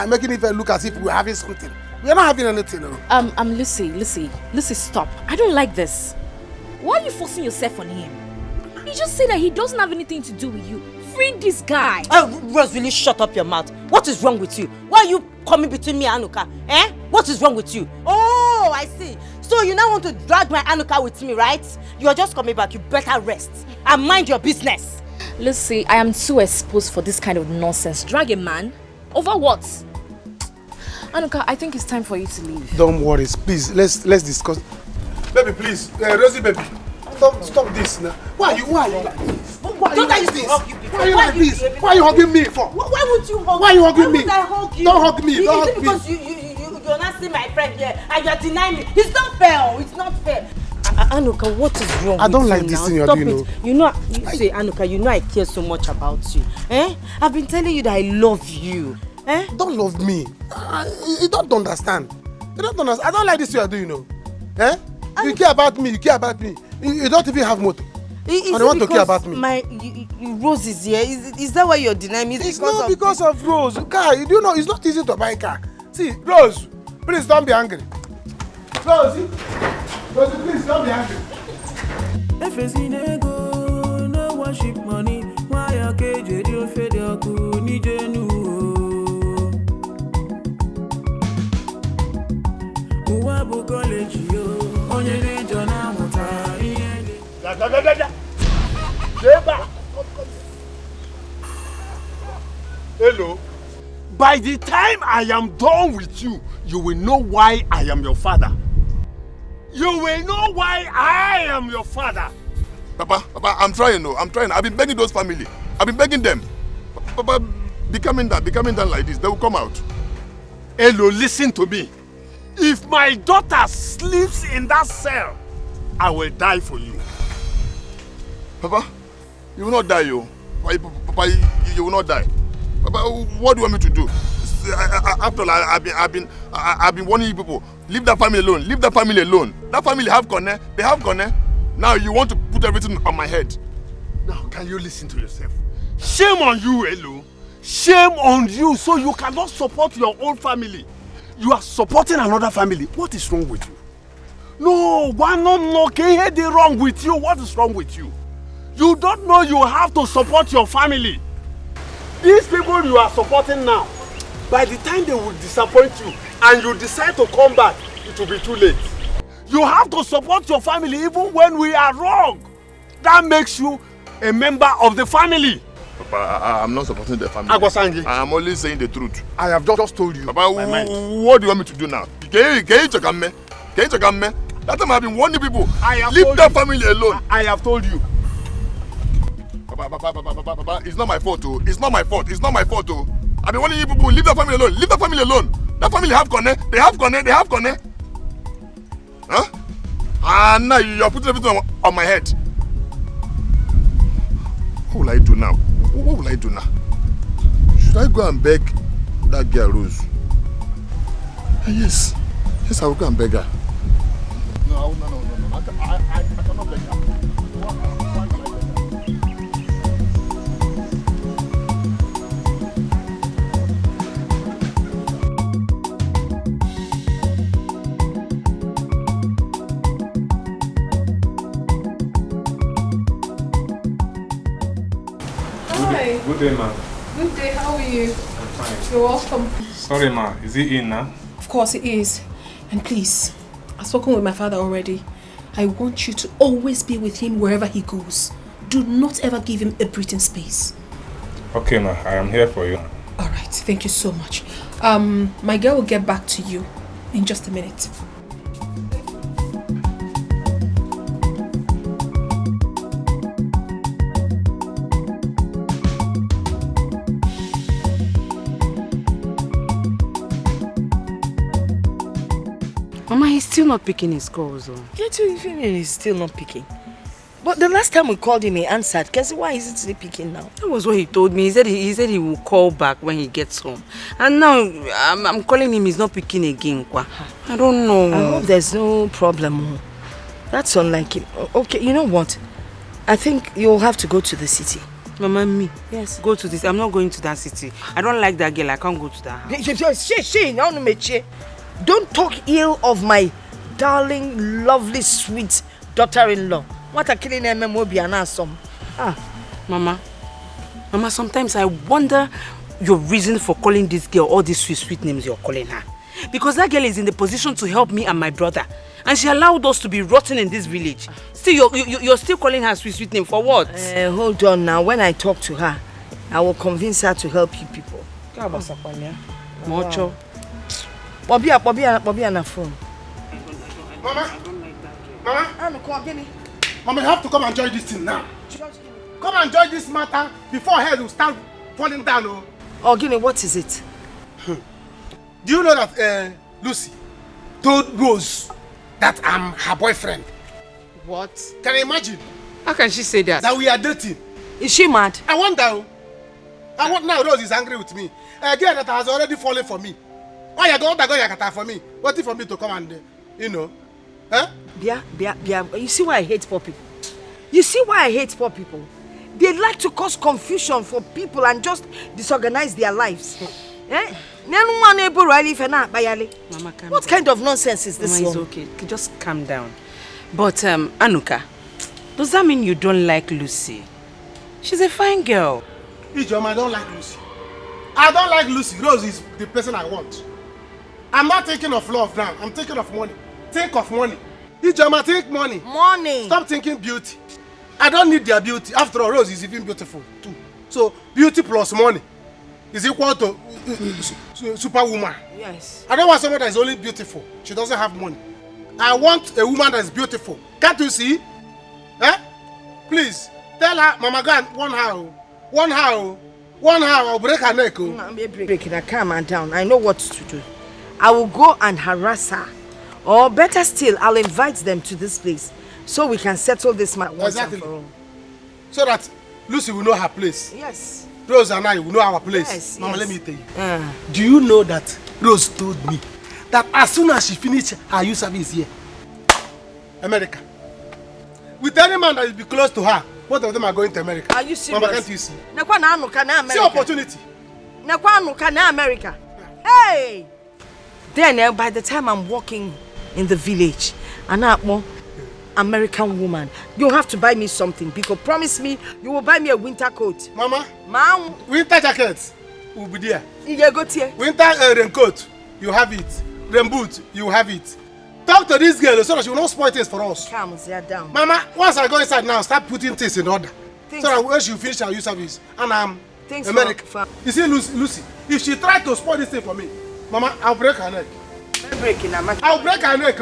making it look as if we're having something. We are not having anything. No. Lucy, stop. I don't like this. Why are you forcing yourself on him? He just said that he doesn't have anything to do with you. Free this guy. Rose, will you shut up your mouth? What is wrong with you? Why are you coming between me and Anuka? Eh? What is wrong with you? Oh, I see. So you now want to drag my Anuka with me, right? You are just coming back. You better rest and mind your business. Lucy, I am too exposed for this kind of nonsense. Drag a man? Over what? Anuka, I think it's time for you to leave. Don't worry, please. Let's discuss. Baby, please. Rosie, baby. Stop this now. Why are you like this? Why are you like this? Why are you like this? Why are you hugging me for? Why would you hug me? Why are you hugging me? Why would I hug you? Don't hug me. Don't hug me. Because you're not seeing my friend here and you're denying me. It's not fair. It's not fair. Anuka, what is wrong with you? I don't like this thing you're doing. Say, Anuka, you know I care so much about you. Eh? I've been telling you that I love you. Eh? Don't love me. You don't understand. You don't understand. I don't like this you're doing, Eh? You care about me. You don't even have motor. And you want to care about me. Rose is here. Is that why you're denying me? It's not because of Rose. Car, you do know it's not easy to buy a car. See, Rose, please don't be angry. Rose, please don't be angry. If it's in ego, no worship money. Why are KJ you fed your kuni genu? Uwabu college yo, onye de jona muta. Hello. By the time I am done with you, you will know why I am your father. You will know why I am your father. Papa, I'm trying. I've been begging those family. I've been begging them. Papa, be coming down like this. They will come out. Hello, listen to me. If my daughter sleeps in that cell, I will die for you. Papa, you will not die, yo. Papa, you will not die. Papa, what do you want me to do? After all, I've been warning you people. Leave that family alone. Leave that family alone. That family have Kone. They have Kone. Now you want to put everything on my head. Now, can you listen to yourself? Shame on you, Elo. Shame on you, so you cannot support your own family. You are supporting another family. What is wrong with you? No, why not? Can you wrong with you? What is wrong with you? You don't know you have to support your family. These people you are supporting now, by the time they will disappoint you and you decide to come back, it will be too late. You have to support your family even when we are wrong. That makes you a member of the family. Papa, I'm not supporting the family. I'm only saying the truth. I have just told you. Papa, what do you want me to do now? Can you check on me? That time I've been warning people. Leave that family alone. I have told you. Papa, it's not my fault, oh. It's not my fault, oh. I've been warning you people, leave that family alone. Leave that family alone. That family have Kone. They have Kone. Huh? And now you're putting everything on my head. What will I do now? Should I go and beg that girl Rose? Yes, I will go and beg her. No. I cannot beg her. Good day, ma. Good day, how are you? I'm fine. You're welcome. Sorry, ma. Is he in now? Of course it is. And please, I've spoken with my father already. I want you to always be with him wherever he goes. Do not ever give him a breathing space. Okay, ma, I am here for you. All right, thank you so much. My girl will get back to you in just a minute. Mama, he's still not picking his calls. Yeah, too, he's still not picking. But the last time we called him, he answered. Guess why is it still picking now? That was what he told me. He said he will call back when he gets home. And now I'm calling him, he's not picking again. I don't know. I hope there's no problem. That's unlike him. Okay, you know what? I think you'll have to go to the city. Mama, me? Yes. Go to this. I'm not going to that city. I don't like that girl. I can't go to that house. Don't talk ill of my darling, lovely, sweet daughter-in-law. What a killing Mama, sometimes I wonder your reason for calling this girl all these sweet names you're calling her. Because that girl is in the position to help me and my brother. And she allowed us to be rotten in this village. Still, you're still calling her sweet name for what? Hold on now. When I talk to her, I will convince her to help you people. Mocho. Bobby on the phone. Mama, you have to come and join this thing now. Come and join this matter before head will start falling down. Oh, Guinea, what is it? Do you know that Lucy told Rose that I'm her boyfriend? What? Can you imagine? How can she say that? That we are dating. Is she mad? I wonder. Now Rose is angry with me. A girl that has already fallen for me. Why you going to for me? Waiting for me to come and, Huh? Yeah. You see why I hate poor people? They like to cause confusion for people and just disorganize their lives. Mama, what kind of nonsense is this? Mama, it's okay. Just calm down. But, Anuka, does that mean you don't like Lucy? She's a fine girl. Ijoma, I don't like Lucy. I don't like Lucy. Rose is the person I want. I'm not thinking of love now. I'm thinking of money. Think of money. Ijoma, think money. Money. Stop thinking beauty. I don't need their beauty. After all, Rose is even beautiful too. So, beauty plus money is equal to superwoman. Yes. I don't want someone that is only beautiful. She doesn't have money. I want a woman that is beautiful. Can't you see? Please, tell her, Mama, go and one how, I'll break her neck. I'm breaking her. Calm her down. I know what to do. I will go and harass her. Or better still, I'll invite them to this place so we can settle this matter once and for all. So that Lucy will know her place. Yes. Rose and I will know our place. Yes, Mama, yes. let me tell you. Do you know that Rose told me that as soon as she finished her youth service here, America, with any man that will be close to her, both of them are going to America. Are you serious? Mama, can't you see? See opportunity. America. Hey! Then by the time I'm walking in the village, an American woman, you have to buy me something because promise me you will buy me a winter coat. Mama, winter jacket will be there. Winter raincoat, you have it. Rain boot, you have it. Talk to this girl so that she will not spoil things for us. Calm down. Mama, once I go inside now, start putting things in order. So that when she finish her youth service, and I'm America. You see, Lucy, if she tries to spoil this thing for me, Mama, I'll break her neck. I'll break her neck.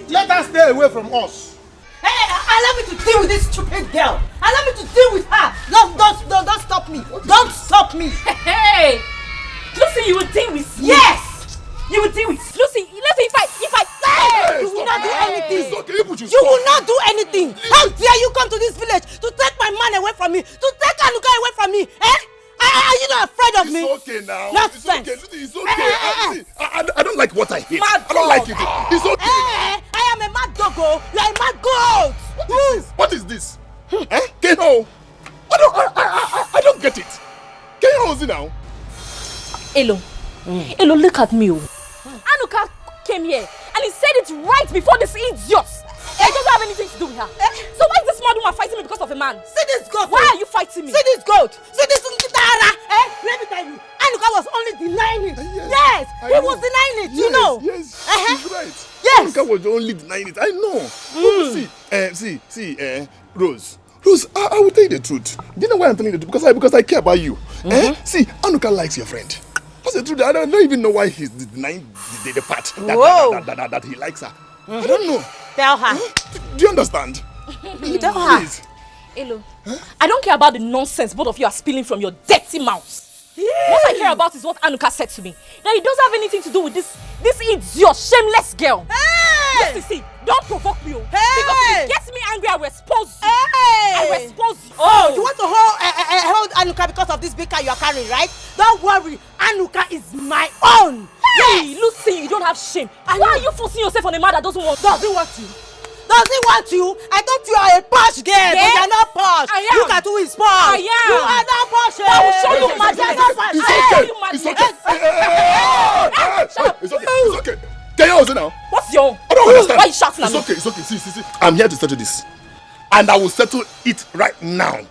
Let her stay away from us. Hey, allow me to deal with this stupid girl. Allow me to deal with her. Don't stop me. Don't stop me. Hey, Lucy, you will deal with me. Yes, you will deal with Lucy. If I hey, you will not do anything. You will not do anything. How dare you come to this village to take my man away from me, to take Anuka away from me? Are you not afraid of me? It's okay now. Nonsense. It's okay. I don't like what I hate. I don't like it. It's okay. I am a mad doggo. You are a mad goat. What is this? Keho? I don't get it. Keho is it now? Elo, look at me. Anuka came here and he said it right before this idiot. I don't have anything to do with her. So why is this mad woman fighting me because of a man? See this goat. Why are you fighting me? See this goat. See this Nkitara. Let me tell you. Anuka was only denying it. Yes, he was denying it. Yes, you know. Yes, he's right. Yes. Anuka was only denying it. I know. See, Rose. Rose, I will tell you the truth. Do you know why I'm telling you the truth? Because I care about you. See, Anuka likes your friend. That's the truth. I don't even know why he's denying the part that he likes her. I don't know. Tell her. Do you understand? Tell her. Please. Hello. I don't care about the nonsense both of you are spilling from your dirty mouths. What I care about is what Anuka said to me. That it doesn't have anything to do with this idiot, shameless girl. Hey! Listen, see, don't provoke me. Hey! Because if it gets me angry, I will expose you. Hey! I will expose you. Oh, you want to hold Anuka because of this big car you are carrying, right? Don't worry, Anuka is my own. Hey, Lucy, you don't have shame. Why are you forcing yourself on a man that doesn't want you? Doesn't want you? Does he want you? I thought you are a posh girl, but you are not posh. I am. Look at who is posh. I am. You are not posh. I will show you madness. It's okay. Can you also now? What's your? I don't understand. Why are you shouting at me? It's okay. See. I'm here to settle this. And I will settle it right now.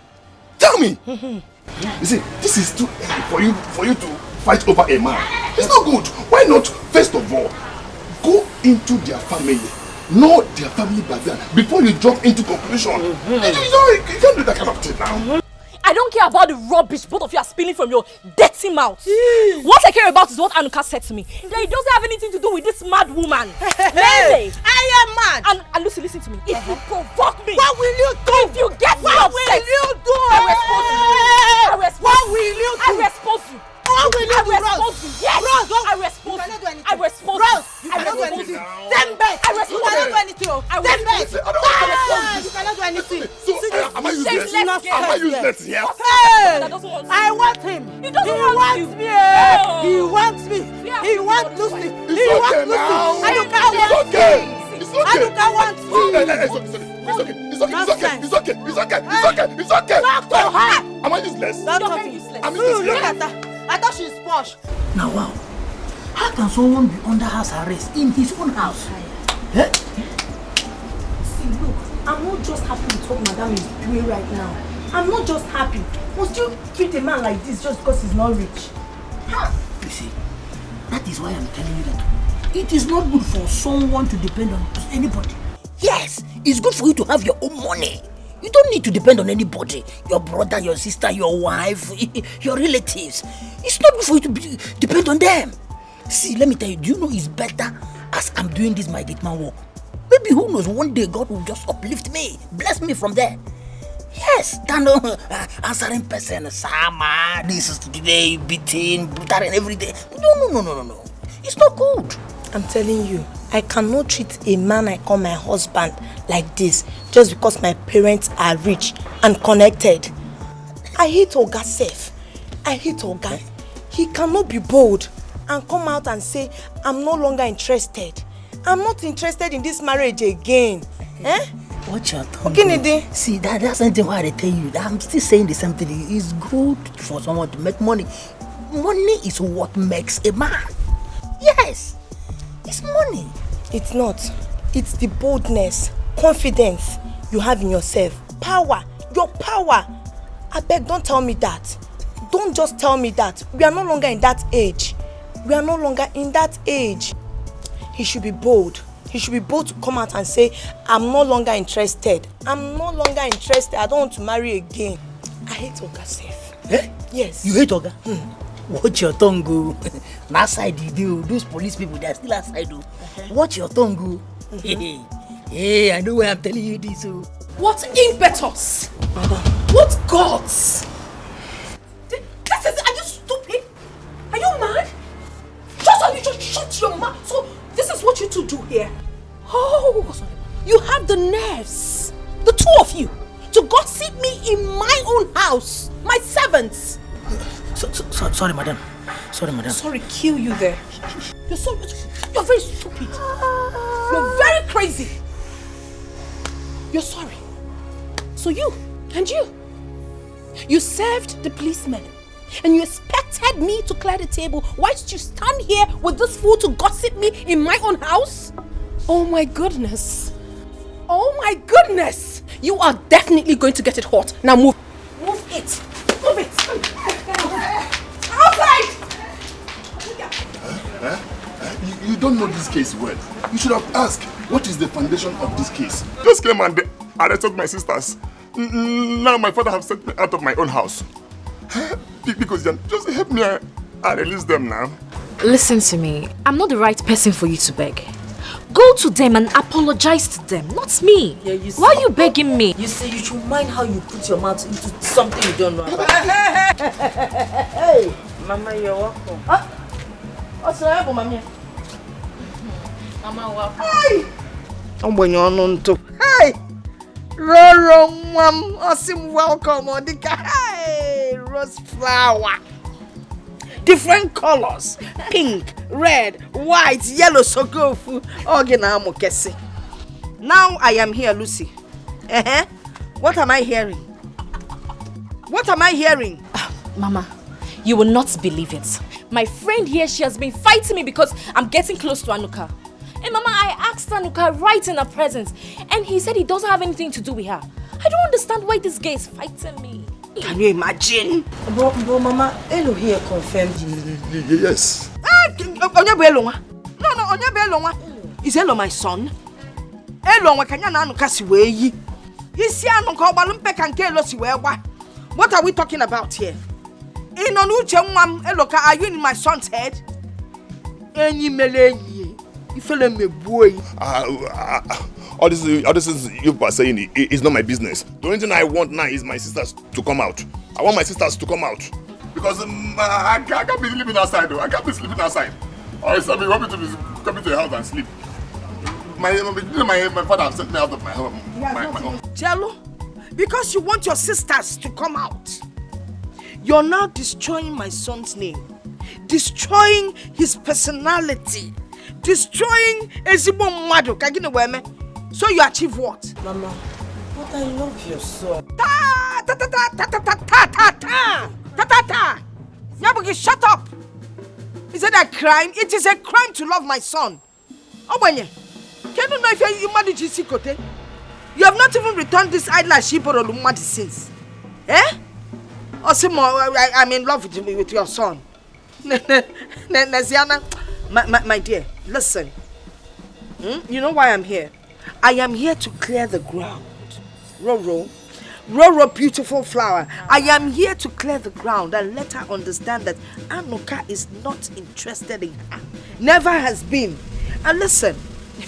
Tell me. You see, this is too early for you to fight over a man. It's not good. Why not, first of all, go into their family. Know their family background before you jump into conclusion. You can't do that kind of thing now. I don't care about the rubbish both of you are spilling from your dirty mouth. What I care about is what Anuka said to me. That it doesn't have anything to do with this mad woman. Hey, I am mad. And Lucy, listen to me. If you provoke me, what will you do? If you get me what upset, will you do? I will expose you. What will you do? I will expose you. What will you do, Rose? Yes. Rose, I will expose you. I will expose you. Rose, you cannot do anything. Zembe, you cannot do anything. Zembe, you cannot do anything. So, am I useless? Am I useless here? Hey, I want him. He doesn't want me. He wants me. He wants Lucy. He wants Lucy. Anuka wants me. Anuka wants me. It's okay. Talk to her. Am I useless? I'm useless. Look at her. I thought she's posh. Now, wow. How can someone be under house arrest in his own house? Eh? See, look, I'm not just happy with what Madam is doing right now. I'm not just happy. Must you treat a man like this just because he's not rich? You see, that is why I'm telling you that it is not good for someone to depend on anybody. Yes, it's good for you to have your own money. You don't need to depend on anybody. Your brother, your sister, your wife, your relatives. It's not good for you to depend on them. See, let me tell you, do you know it's better as I'm doing this my gate man work? Maybe who knows, one day God will just uplift me, bless me from there. Yes, than answering person, Sama, this is today, beating, brutal and every day. No. It's not good. I'm telling you, I cannot treat a man I call my husband like this just because my parents are rich and connected. I hate Oga Sef. I hate Oga. He cannot be bold and come out and say, I'm no longer interested. I'm not interested in this marriage again. Eh? Watch your tongue. Okay, see, that's something why I tell you. I'm still saying the same thing. It's good for someone to make money. Money is what makes a man. Yes. It's money. It's not. It's the boldness, confidence you have in yourself. Power. Your power. I beg, don't tell me that. Don't just tell me that. We are no longer in that age. We are no longer in that age. He should be bold. He should be bold to come out and say, I'm no longer interested. I'm no longer interested. I don't want to marry again. I hate Oga Sef. Eh? Yes. You hate Oga? Watch your tongue go. That side you do. Those police people, they are still outside do. Watch your tongue go. Hey, I know why I'm telling you this. What impetus? What gods? Are you stupid? Are you mad? Just shut your mouth. So this is what you two do here. Oh, you have the nerves, the two of you, to gossip me in my own house, my servants. Sorry, madam. Sorry, kill you there. You're very stupid. You're very crazy. You're sorry. So you served the policeman and you expected me to clear the table whilst you stand here with this fool to gossip me in my own house? Oh my goodness. Oh my goodness. You are definitely going to get it hot. Now move. Move it. Move it. Outside! You don't know this case well. You should have asked, what is the foundation of this case? Just came and they arrested my sisters. Now my father have sent me out of my own house. Because just help me, I release them now. Listen to me. I'm not the right person for you to beg. Go to them and apologize to them, not me. Yeah, you see, why are you begging me? You see, you should mind how you put your mouth into something you don't know about. Hey, Mama, you're welcome. What's the matter, Mama? Mama, welcome. Hey! I'm going on to. Hey! Roro, Mom, awesome welcome, Odika. Hey! Rose flower. Different colors, pink, red, white, yellow, so go for organamokesi. Now I am here, Lucy. What am I hearing? What am I hearing? Mama, you will not believe it. My friend here, she has been fighting me because I'm getting close to Anuka. And Mama, I asked Anuka right in her presence, and he said he doesn't have anything to do with her. I don't understand why this guy is fighting me. Can you imagine? But Mama, Elo here confirmed. Yes. Onyebelonwa. No, Onyebelonwa. Is Elo my son? Elo wakanya na Anuka si weyi. Isi Anuka obalumpe kanke Elo si wewa. What are we talking about here? Inonuche nwam Eloka, are you in my son's head? Enyi meleyi. Ifele mebuoyi. All this you are saying is not my business. The only thing I want now is my sisters to come out. I want my sisters to come out. Because I can't be sleeping outside though. I can't be sleeping outside. Or if somebody want me to be coming to the house and sleep. My father has sent me out of my home. Jello, because you want your sisters to come out, you're now destroying my son's name. Destroying his personality. Destroying Ezibo Mwado. Kagine weme. So you achieve what? Mama, but I love your son. Nyabugi, shut up! Is it a crime? It is a crime to love my son. Obanye, can you know if you manage Isikote? You have not even returned this eyelash or Lumadi since. Eh? Osimo, I'm in love with your son. Naziana, my dear, listen. You know why I'm here? I am here to clear the ground. Roro, beautiful flower. I am here to clear the ground and let her understand that Anuka is not interested in her. Never has been. And listen,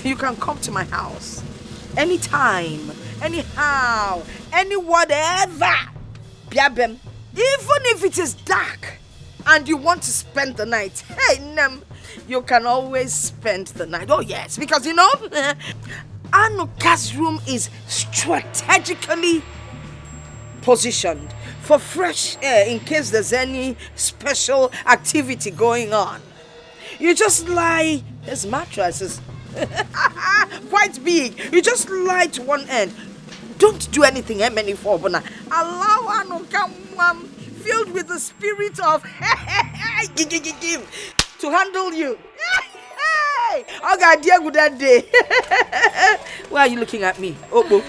you can come to my house anytime, anyhow, any whatever. Biabem, even if it is dark and you want to spend the night, hey, Nem, you can always spend the night. Oh yes, because you know, Anuka's room is strategically positioned for fresh air in case there's any special activity going on. You just lie, his mattress is quite big. You just lie to one end. Don't do anything, Bona. Allow Anuka filled with the spirit of to handle you. I got dear good that day. Why are you looking at me? Obo.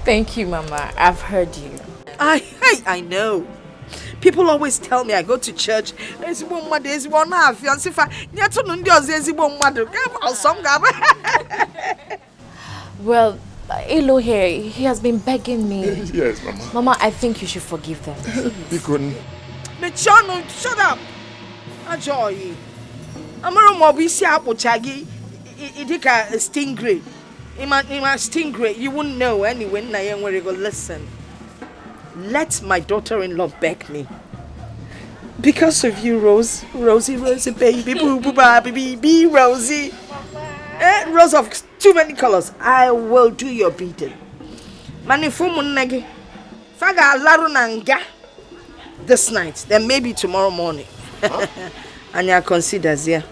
Thank you, Mama. I've heard you. I know. People always tell me I go to church. Well, Elo here, he has been begging me. Yes, Mama. Mama, I think you should forgive them. Michano, shut up. Enjoy. Amaro Mobisi Apple Chagi, Idika stingray. Ima stingray, you wouldn't know anyway. Nayan where you go. Listen. Let my daughter-in-law beg me. Because of you, Rosie, baby, boo, baby, Rosie. Rose of too many colors. I will do your beating. Manifumunagi. Faga larunanga. This night, then maybe tomorrow morning. Anya considers, yeah.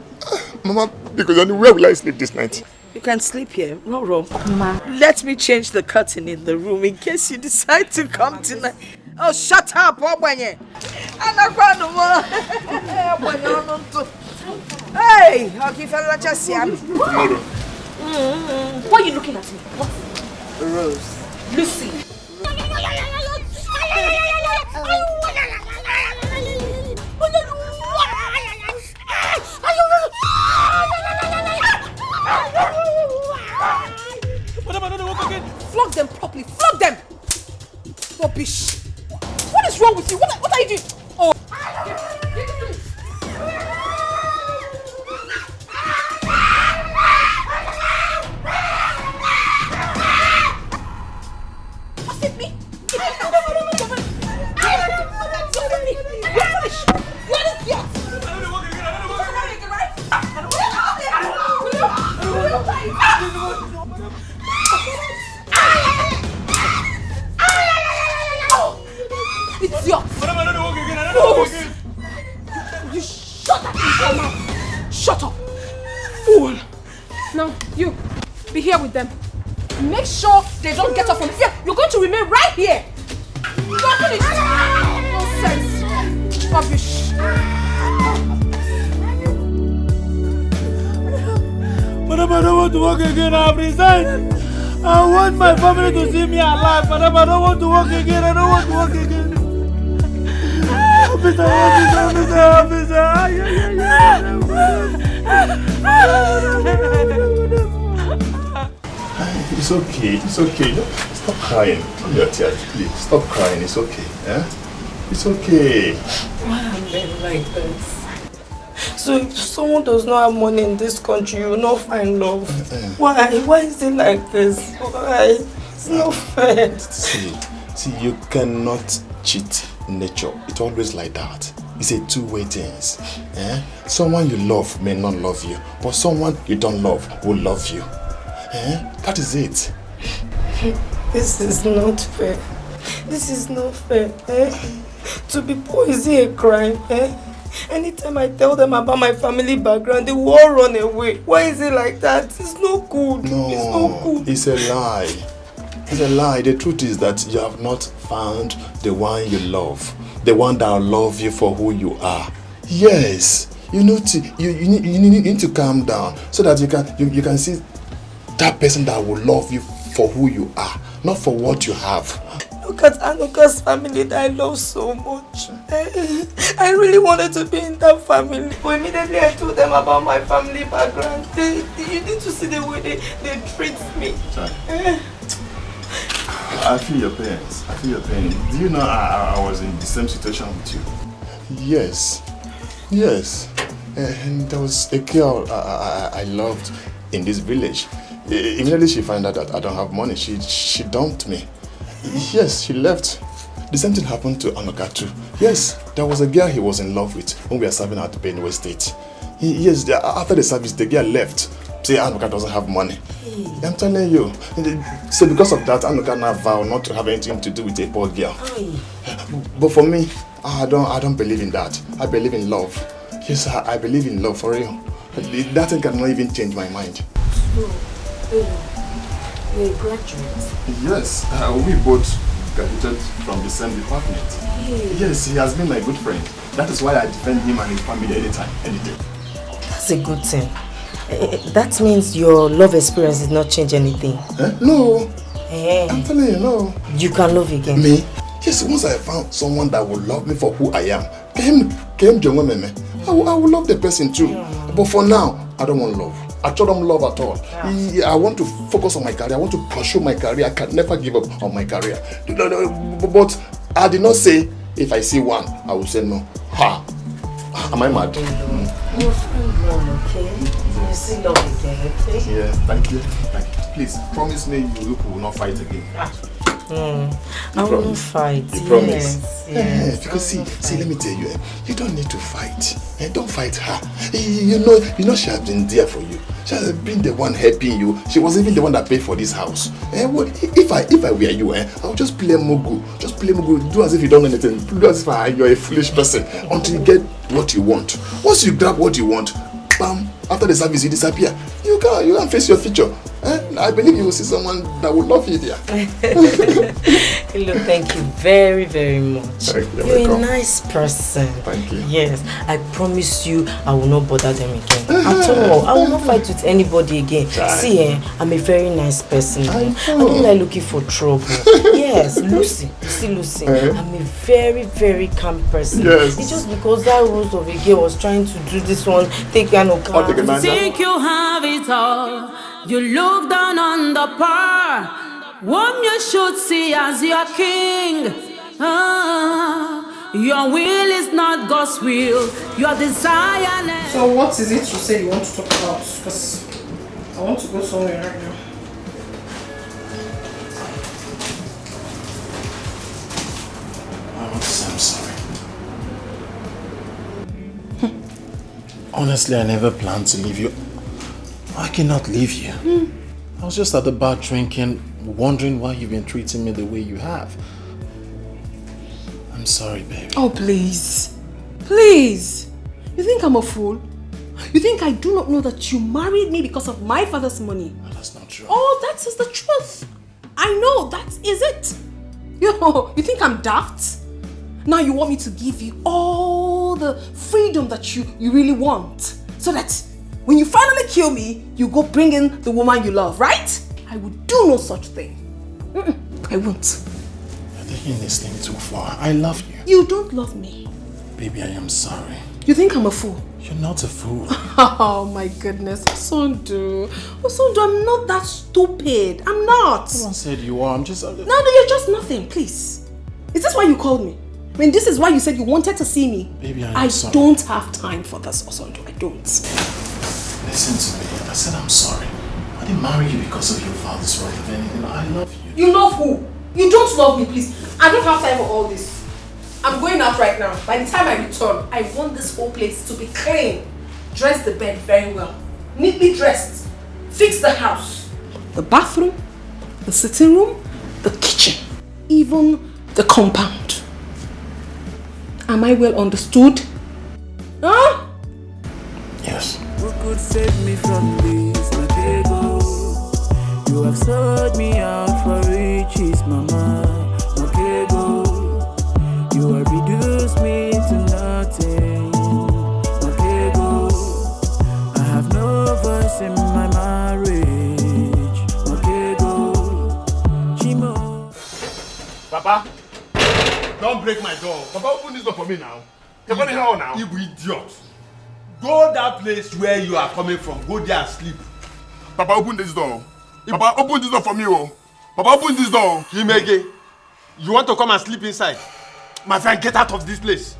Mama, because where will I sleep this night? You can sleep here. Roro. Mama. Let me change the curtain in the room in case you decide to come tonight. Oh, shut up, Obanye. Hey, I'll give you just Tomorrow. Why are you looking at me? What? Rose. Lucy. Flog them properly. Flog them. Rubbish. What is wrong with you? What are you doing? Oh. Was it me? Idiot! You shut up your mouth! Shut up! Fool! Now, you, be here with them. Make sure they don't get up from here. You're going to remain right here! Don't finish! Nonsense! Rubbish! Madam, I don't want to work again. I've resigned. I want my family to see me alive. Madam, I don't want to work again. I don't want to work again. Officer. It's okay. Stop crying. Come your tears, please. Stop crying. It's okay. Eh? It's okay. Why am I like this? So if someone does not have money in this country, you will not find love. Why? Why is it like this? Why? It's not fair. See, you cannot cheat nature. It's always like that. It's a two-way thing. Eh? Someone you love may not love you, but someone you don't love will love you. Eh? That is it. This is not fair. This is not fair. Eh? To be poor, is it a crime? Eh? Anytime I tell them about my family background, they will all run away. Why is it like that? It's not good. No, it's not good. It's a lie. It's a lie. The truth is that you have not found the one you love. The one that will love you for who you are. Yes. You need to calm down so that you can see that person that will love you for who you are, not for what you have. Look at Anuka's family that I love so much. I really wanted to be in that family. But immediately I told them about my family background. You need to see the way they treat me. I feel your pain. Do you know I was in the same situation with you? Yes. And there was a girl I loved in this village. Immediately she found out that I don't have money. She dumped me. Yes, she left. The same thing happened to Anuka too. Yes, there was a girl he was in love with when we were serving at Benue State. Yes, after the service, the girl left. Say Anuka doesn't have money. I'm telling you. So because of that, Anuka now vowed not to have anything to do with a poor girl. But for me, I don't believe in that. I believe in love. Yes, I believe in love for real. That thing cannot even change my mind. You're a graduate? Yes, we both graduated from the same department. Yes, he has been my good friend. That is why I defend him and his family anytime, any day. That's a good thing. That means your love experience did not change anything. No. I'm telling you, no. You can love again. Me? Yes, once I found someone that will love me for who I am, I will love the person too. But for now, I don't want love. I don't love at all. I want to focus on my career. I want to pursue my career. I can never give up on my career. But I did not say if I see one, I will say no. Am I mad? Your friend won, okay? You see love again, okay? Yeah, thank you. Please, promise me you will not fight again. I won't fight. You promise? Yes. Because see, let me tell you, you don't need to fight. Don't fight her. You know she has been there for you. She has been the one helping you. She was even the one that paid for this house. If I were you, I would just play Mugu. Just play Mugu. Do as if you don't know anything. Do as if you're a foolish person until you get what you want. Once you grab what you want, bam, after the service you disappear. You can't face your future. I believe you will see someone that will love you there. Look, thank you very, very much. You're a nice person. Thank you. Yes, I promise you I will not bother them again. At all. I will not fight with anybody again. See, I'm a very nice person. I don't like looking for trouble. Yes, Lucy. See, Lucy, I'm a very, very calm person. Yes. It's just because that rose of a girl was trying to do this one, take care of Think you have it all. You look down on the poor. whom you should see as your king. Your will is not God's will. Your desire. So what is it you say you want to talk about? Because I want to go somewhere right now. I'm sorry. Honestly, I never planned to leave you. I cannot leave you. I was just at the bar drinking, wondering why you've been treating me the way you have. I'm sorry, baby. Oh, please. Please. You think I'm a fool? You think I do not know that you married me because of my father's money? No, that's not true. Oh, that is the truth. I know, that is it. You think I'm daft? Now you want me to give you all the freedom that you really want. So that when you finally kill me, you go bring in the woman you love, right? I would do no such thing. I won't. You're taking this thing too far. I love you. You don't love me. Baby, I am sorry. You think I'm a fool? You're not a fool. Oh my goodness, Osondu. Osondu, I'm not that stupid. I'm not. No one said you are. I'm just... No, you're just nothing, please. Is this why you called me? I mean, this is why you said you wanted to see me. Baby, I sorry. don't have time for this, Osondu. I don't. Listen to me. I said I'm sorry. I didn't marry you because of your father's right of anything. I love you. You love who? You don't love me, please. I don't have time for all this. I'm going out right now. By the time I return, I want this whole place to be clean. Dress the bed very well. Neatly dressed. Fix the house. The bathroom, the sitting room, the kitchen, even the compound. Am I well understood? Huh? Yes. Who could save me from this, my ego? You have sold me out for riches, mama, my ego. You have reduced me to nothing, my ego. I have no voice in my marriage, my ego. Chimo. Papa, don't break my door. Papa, open this door for me now. You're going hell now. You idiot. Go that place where you are coming from. Go there and sleep. Papa, open this door. Papa, open this door for me, oh. Papa, open this door. Himege, you want to come and sleep inside? My friend, get out of this place.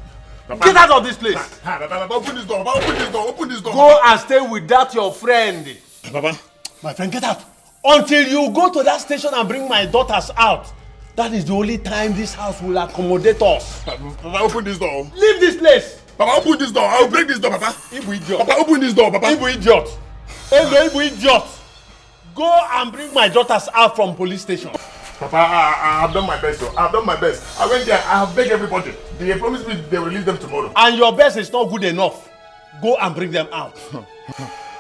Papa. Get out of this place. Papa, open this door. Papa, open this door. Open this door. Go and stay without your friend. Papa. My friend, get out. Until you go to that station and bring my daughters out. That is the only time this house will accommodate us. Papa, open this door. Leave this place. Papa, open this door. I will break this door, Papa. Ibu idiot. Papa, open this door, Papa. Ibu idiot. Hello, Ibu idiot. Go and bring my daughters out from police station. Papa, I have done my best, though. I have done my best. I went there. I have begged everybody. They promised me they will release them tomorrow. And your best is not good enough. Go and bring them out.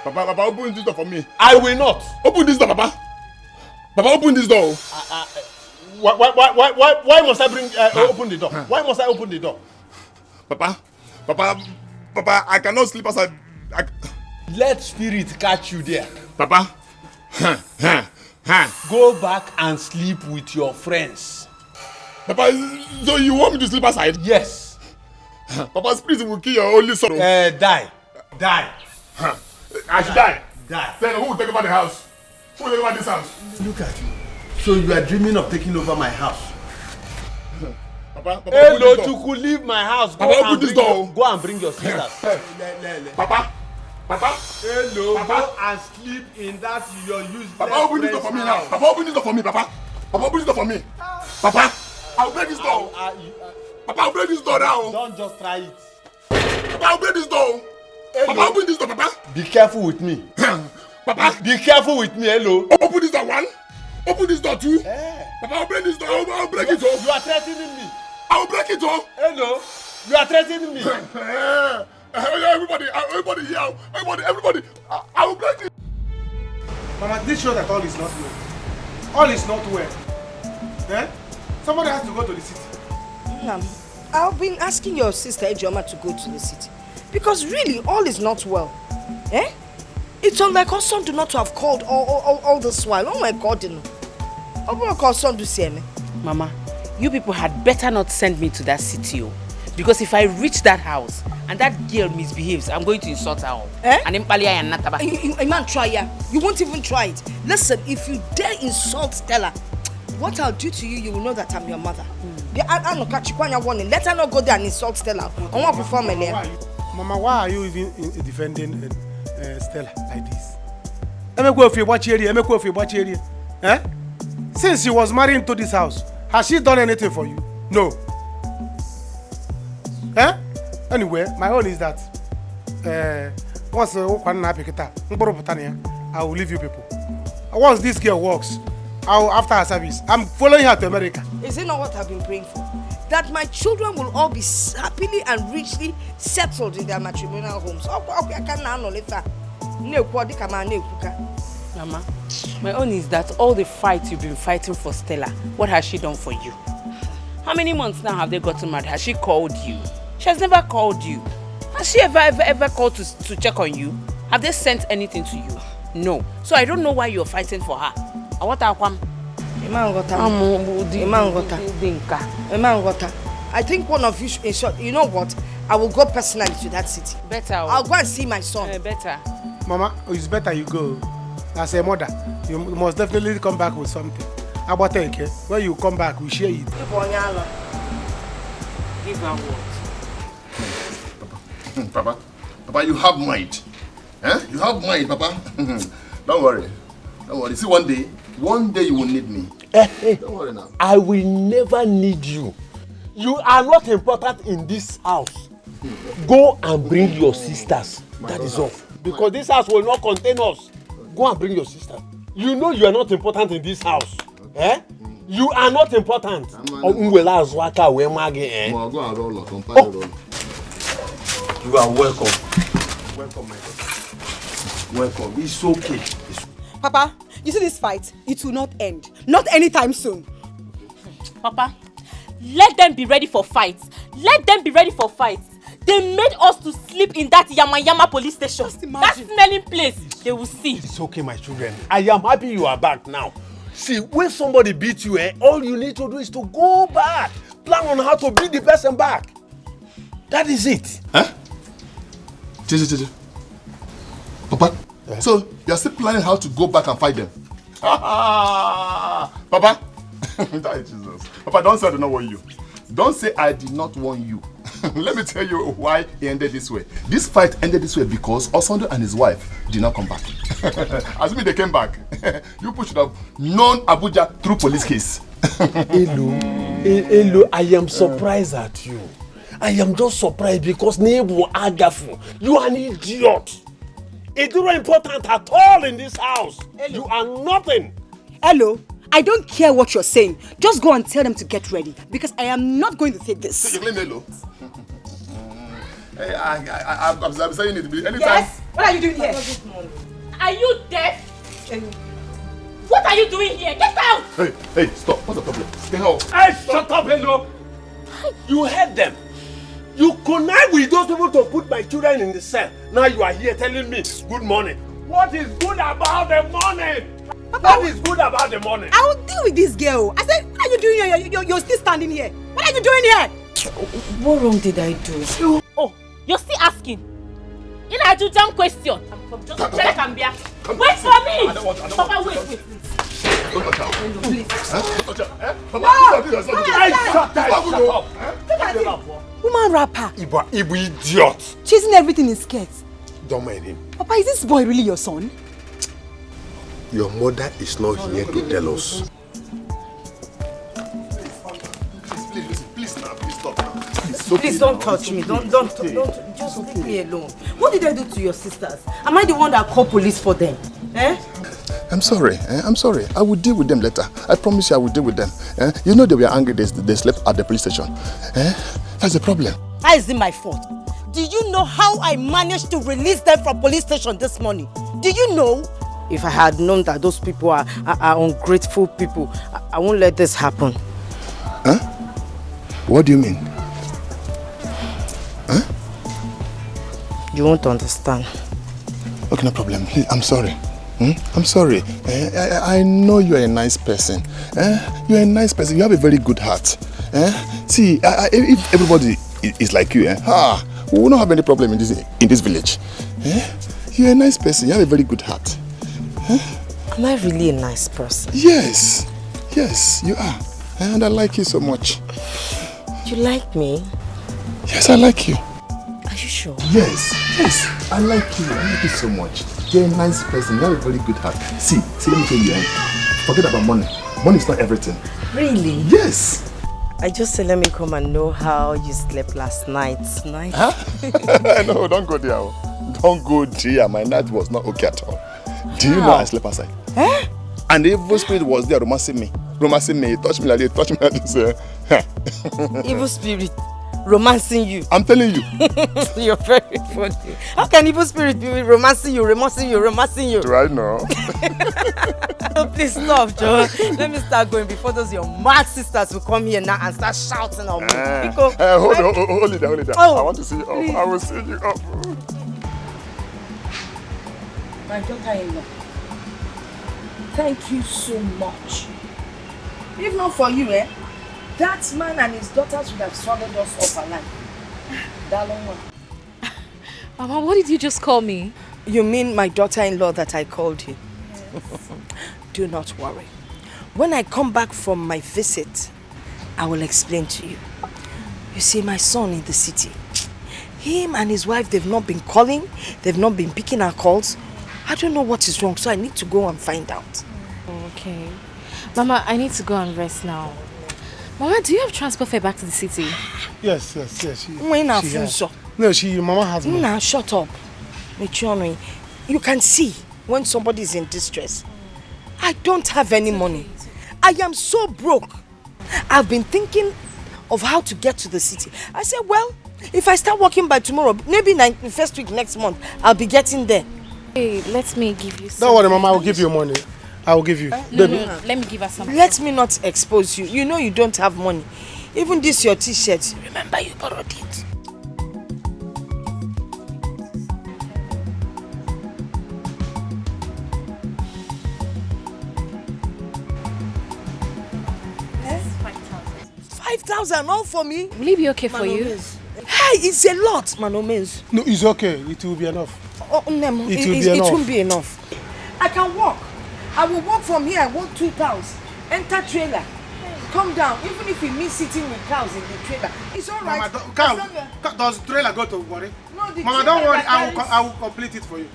Papa, open this door for me. I will not. Open this door, Papa. Papa, open this door. Why must I bring open the door? Why must I open the door? Papa, I cannot sleep outside. Let spirit catch you there. Papa. Go back and sleep with your friends. Papa, so you want me to sleep outside? Yes. Papa, spirit will kill your only son. Die. I should die. Die. Then who will take over the house? Who will take over this house? Look at you. So you are dreaming of taking over my house? Papa, hello, you could leave my house. Papa, open this door. Go and bring your sisters. Papa. Hello, Papa. go and sleep in that your useless Papa, open this door for me now. Papa, open this door for me, Papa. Papa, open this door for me. Papa, I'll break this door. Papa, I'll break this door now. Don't just try it. Papa, I'll break this door. Hello. Papa, open this door, Papa. Be careful with me. Papa. Be careful with me, hello. Open this door, one. Open this door, two. Papa, I'll break this door. I'll break it off. You are threatening me. I'll break it off. Hello. You are threatening me. Everybody here. Everybody. I will break it. Mama, this shows that all is not well. All is not well. Eh? Somebody has to go to the city. I've been asking your sister Ejoma to go to the city. Because really, all is not well. Eh? It's unlike our son do not to have called all this while. Oh my God, you know. Our son do see me. Mama, you people had better not send me to that city. Because if I reach that house and that girl misbehaves, I'm going to insult her. And then you man try ya. You won't even try it. Listen, if you dare insult Stella, what I'll do to you, you will know that I'm your mother. Warning. Let her not go there and insult Stella. I want to perform Mama, why are you even defending Stella like this? Eh? Since she was married into this house, has she done anything for you? No. Eh? Anyway, my own is that once I will leave you people. Once this girl works, after her service, I'm following her to America. Is it not what I've been praying for? That my children will all be happily and richly settled in their matrimonial homes. Mama, my own is that all the fights you've been fighting for Stella, what has she done for you? How many months now have they gotten married? Has she called you? She has never called you. Has she ever called to check on you? Have they sent anything to you? No. So I don't know why you're fighting for her. I think one of you, in short, you know what? I will go personally to that city. Better. I'll go and see my son. Better. Mama, it's better you go. As a mother, you must definitely come back with something. About it, when you come back, we share it. Give her what? Papa, you have mind. Eh? You have mind, Papa. Don't worry. See, one day you will need me. Don't worry now. I will never need you. You are not important in this house. Go and bring your sisters. That is all. Because this house will not contain us. Go and bring your sister. You know you are not important in this house. Eh? You are not important. You are welcome. Welcome, my daughter. Welcome. It's okay. Papa, you see this fight? It will not end. Not anytime soon. Papa, let them be ready for fights. Let them be ready for fights. They made us to sleep in that Yama police station. That smelling place. They will see. It's okay, my children. I am happy you are back now. See, when somebody beats you, all you need to do is to go back. Plan on how to beat the person back. That is it. Huh? Papa, so you are still planning how to go back and fight them? Papa, Jesus. Papa, don't say I did not warn you. Don't say I did not warn you. Let me tell you why it ended this way. This fight ended this way because Osondo and his wife did not come back. Assuming they came back, you should have known Abuja through police case. Hello, I am surprised at you. I am just surprised because Nebu Agafu, you are an idiot. It's not important at all in this house. Hello. You are nothing. Hello, I don't care what you're saying. Just go and tell them to get ready because I am not going to take this. So you claim Hello? I'm saying it anytime. Yes? What are you doing here? Are you deaf? What are you doing here? Get out! Hey, stop. What's the problem? Stay out. Hey, shut up, Hello. You heard them. You connive with those people to put my children in the cell. Now you are here telling me good morning. What is good about the morning? What is good about the morning? I will deal with this girl. I said, what are you doing here? You're still standing here. What are you doing here? What wrong did I do? Oh, you're still asking? In a jam question. Just check and be. Wait for me! Papa, wait. Don't touch her. Please. Don't touch her. Papa, Shut up. Woman rapper. Ibu idiot. Chasing everything in skirts. Don't mind him. Papa, is this boy really your son? Your mother is not here to tell us. Please stop now. Please don't touch me. Don't. Just leave me alone. What did I do to your sisters? Am I the one that called police for them? Eh? I'm sorry. I will deal with them later. I promise you I will deal with them. You know they were angry. They slept at the police station. That's the problem. How is it my fault? Do you know how I managed to release them from police station this morning? Do you know? If I had known that those people are ungrateful people, I won't let this happen. Huh? What do you mean? Huh? You won't understand. Okay, no problem. Please, I'm sorry. I'm sorry. I know you are a nice person. You are a nice person. You have a very good heart. See, if everybody is like you, we will not have any problem in this village. You are a nice person. You have a very good heart. Am I really a nice person? Yes. Yes, you are. And I like you so much. You like me? Yes, I like you. Are you sure? Yes, I like you. I like you so much. You're a nice person. You have a very good heart. See, let me tell you, forget about money. Money is not everything. Really? Yes. I just said let me come and know how you slept last night. Huh? No, don't go there. Don't go there. My night was not okay at all. Do you know I slept outside? Eh? And the evil spirit was there romancing me. He touched me like this, touched me like this. Evil spirit romancing you. I'm telling you. You're very funny. How can evil spirit be romancing you? Right now. Please stop, Joe. Let me start going before those your mad sisters will come here now and start shouting on me. Hold it down. Oh, I want to see you up. I will see you up. My daughter-in-law, thank you so much. If not for you, that man and his daughters would have swallowed us up alive. Darling one. Mama, what did you just call me? You mean my daughter-in-law that I called you? Yes. Do not worry. When I come back from my visit, I will explain to you. You see, my son in the city, him and his wife, they've not been calling, they've not been picking our calls. I don't know what is wrong, so I need to go and find out. Okay. Mama, I need to go and rest now. Mama, do you have transport fare back to the city? Yes. When I feel so. No, Mama has money. Nah, shut up. Michonne, you can see when somebody is in distress. I don't have any money. I am so broke. I've been thinking of how to get to the city. I said, well, if I start working by tomorrow, maybe the first week next month, I'll be getting there. Hey, let me give you some. Don't worry, Mama, I will give you money. I will give you. No, let me give her some. Let me not expose you. You know you don't have money. Even this your t-shirt. Remember you borrowed it. Yes, 5,000. 5,000 all for me? Will it be okay for you? Hey, it's a lot, Manomez. No, it's okay. It will be enough. Oh, no, it won't be enough. I can walk. I will walk from here. I walk 2 cows. Enter trailer. Come down. Even if we meet sitting with cows in the trailer, it's all right. Mama, does the trailer go to worry? No, the Mama, don't worry. I will complete it for you.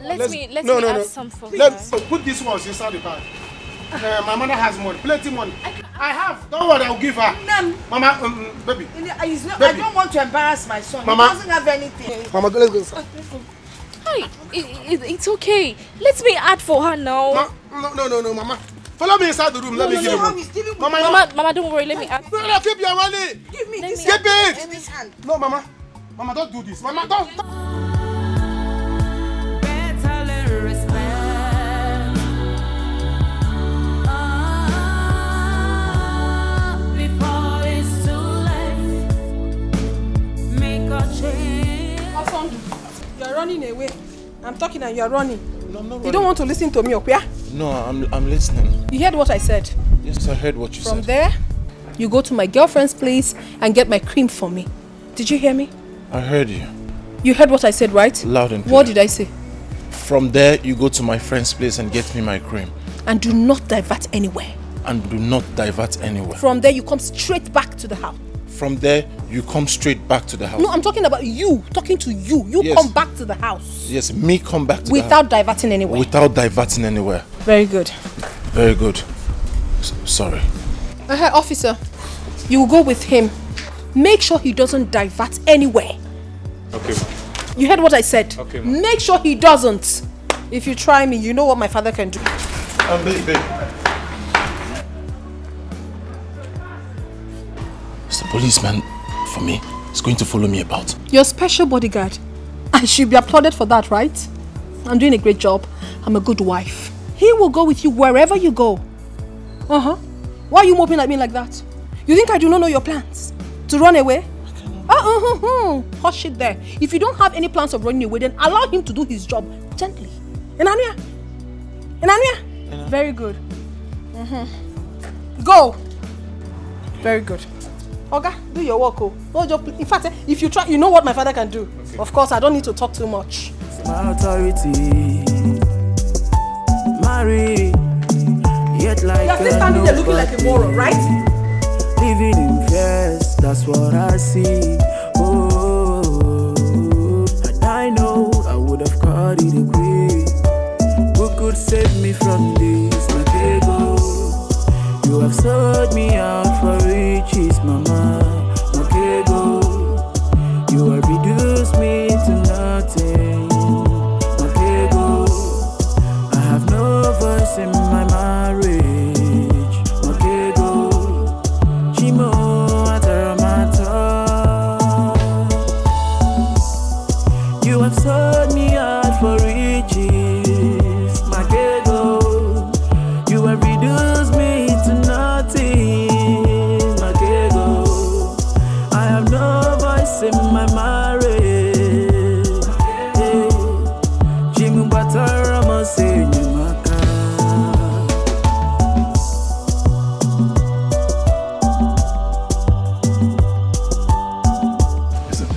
Let me add some for you. Let's put this ones inside the bag. My mother has money, plenty money. I have. Don't worry, I'll give her. None. Mama, baby. Baby. I don't want to embarrass my son. Mama. He doesn't have anything. Mama, let's go. Hi, it's okay. Let me add for her now. No, Mama. Follow me inside the room. Let me give you. Mama, don't worry. Let me add. No, keep your money. Give me this. Keep it. No, Mama. Mama, don't do this. Mama, don't. You're running away. I'm talking and you're running. No, I'm not running. You don't want to listen to me, okay? No, I'm listening. You heard what I said? Yes, I heard what you said. From there, you go to my girlfriend's place and get my cream for me. Did you hear me? I heard you. You heard what I said, right? Loud and clear. What did I say? From there, you go to my friend's place and get me my cream. And do not divert anywhere. And do not divert anywhere. From there, you come straight back to the house. From there, you come straight back to the house. No, I'm talking about you. Talking to you. You Yes. come back to the house. Yes, me come back to the house. Without diverting anywhere. Without diverting anywhere. Very good. Very good. Sorry. Officer, you will go with him. Make sure he doesn't divert anywhere. Okay. You heard what I said? Okay, ma'am. Make sure he doesn't. If you try me, you know what my father can do. Babe. It's the policeman for me. He's going to follow me about. You're a special bodyguard. I should be applauded for that, right? I'm doing a great job. I'm a good wife. He will go with you wherever you go. Why are you moping at me like that? You think I do not know your plans? To run away? Hush it there. If you don't have any plans of running away, then allow him to do his job gently. Enania? Very good. Go. Very good. Oga, do your work. In fact, if you try, you know what my father can do. Okay. Of course, I don't need to talk too much. My authority, marry, Yet like You're still standing there looking like a moron, right? Living in fears, that's what I see. Oh, and I know I would have caught it a quick. Who could save me from this, my ego? You have sold me out for riches, mama, my ego. You have reduced me to nothing, my ego. I have no voice in my marriage, my ego. Chimo ataramata. You have sold me out for riches, my ego. You have reduced me to nothing, my ego. I have no voice in my marriage. Jimu batarama say nyumaka. Listen,